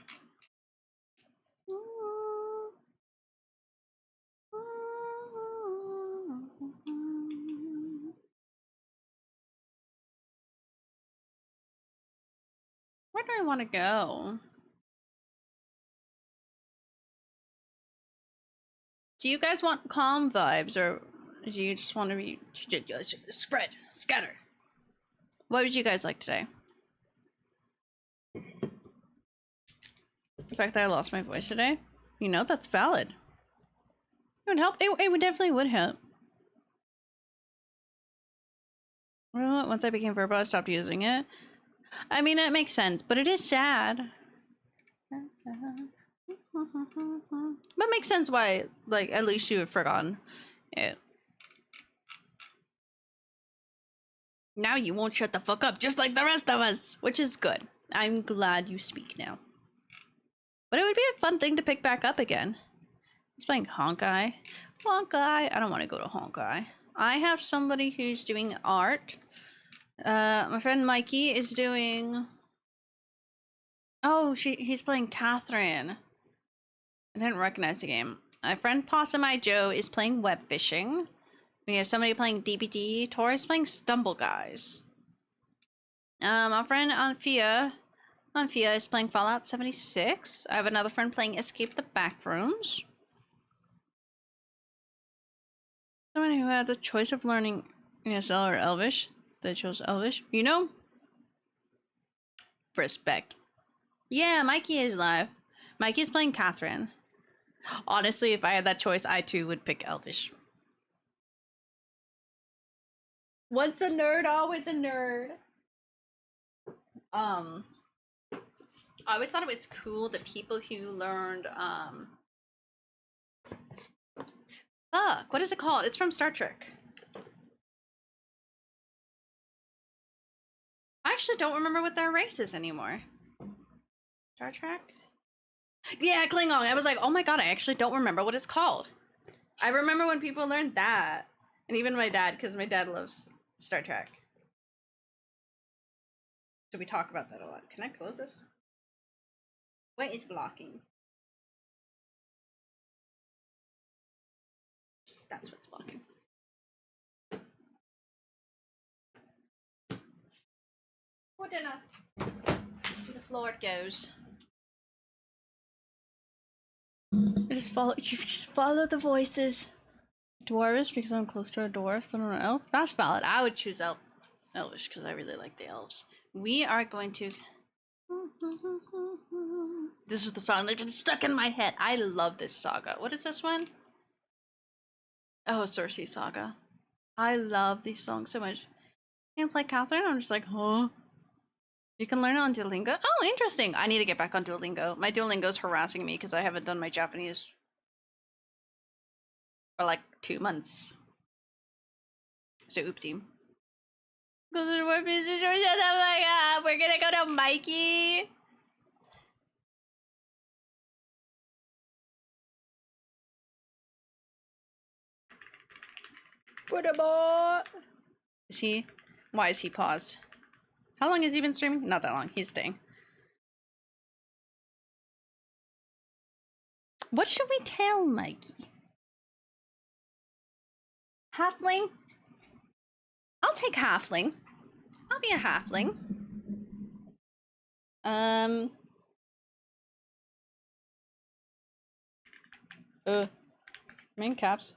Where do I want to go? Do you guys want calm vibes, or do you just want to be spread, scatter? What would you guys like today? The fact that I lost my voice today, you know, that's valid. It would help. It would definitely would help. Well, once I became verbal, I stopped using it. I mean, it makes sense, but it is sad. But it makes sense why, like, at least you have forgotten it. Now you won't shut the fuck up, just like the rest of us, which is good. I'm glad you speak now. But it would be a fun thing to pick back up again. It's playing Honkai. Honkai. I don't want to go to Honkai. I have somebody who's doing art. My friend Mikey is doing... Oh, he's playing Catherine. I didn't recognize the game. My friend Possum Eye Joe is playing web fishing. We have somebody playing DBD. Tori is playing Stumble Guys. My friend Anfia is playing Fallout 76. I have another friend playing Escape the Backrooms. Someone who had the choice of learning ESL or Elvish. They chose Elvish. You know? Respect. Yeah, Mikey is live. Mikey's playing Catherine. Honestly, if I had that choice, I too would pick Elvish. Once a nerd, always a nerd. I always thought it was cool that people who learned, fuck, what is it called? It's from Star Trek. I actually don't remember what their race is anymore. Star Trek? Yeah, Klingon. I was like, oh my god, I actually don't remember what it's called. I remember when people learned that. And even my dad, because my dad loves Star Trek. So we talk about that a lot. Can I close this? What is blocking? That's what's blocking. For dinner. To the floor it goes. You just follow the voices. Dwarvish because I'm close to a dwarf than an elf. That's valid. I would choose Elvish because I really like the elves. We are going to... This is the song that just stuck in my head. I love this saga. What is this one? Oh, Cersei Saga. I love these songs so much. Can't play Catherine? I'm just like, huh? You can learn it on Duolingo? Oh, interesting. I need to get back on Duolingo. My Duolingo's harassing me because I haven't done my Japanese for like 2 months. So oopsie. Go to the work, oh my god, we're gonna go to Mikey. What about? Is he? Why is he paused? How long has he been streaming? Not that long. He's staying. What should we tell Mikey? Halfling? I'll take halfling. I'll be a halfling. Main caps.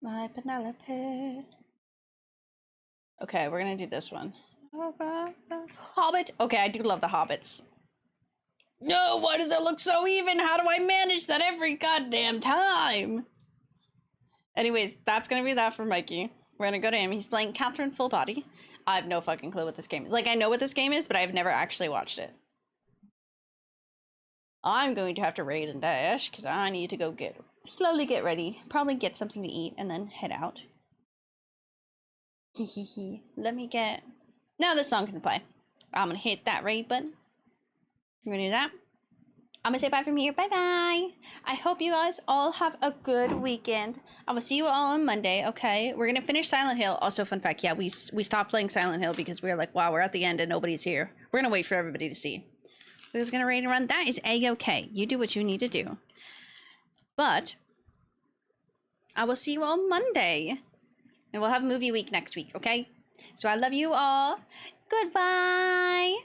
My Penelope. Okay, we're gonna do this one. Hobbit. Okay, I do love the hobbits. No, why does it look so even? How do I manage that every goddamn time? Anyways, that's gonna be that for Mikey. We're gonna go to him. He's playing Catherine Full Body. I have no fucking clue what this game is. Like, I know what this game is, but I've never actually watched it. I'm going to have to raid and dash because I need to go slowly get ready. Probably get something to eat and then head out. Let me get... Now this song can play. I'm gonna hit that raid button. You're gonna do that. I'm gonna say bye from here. Bye bye. I hope you guys all have a good weekend. I will see you all on Monday. Okay, we're gonna finish Silent Hill. Also, fun fact, yeah, we stopped playing Silent Hill because we were like, wow, we're at the end and nobody's here. We're gonna wait for everybody to see. So who's gonna raid and run? That is a-okay. You do what you need to do. But I will see you all Monday, and we'll have movie week next week. Okay. So I love you all. Goodbye.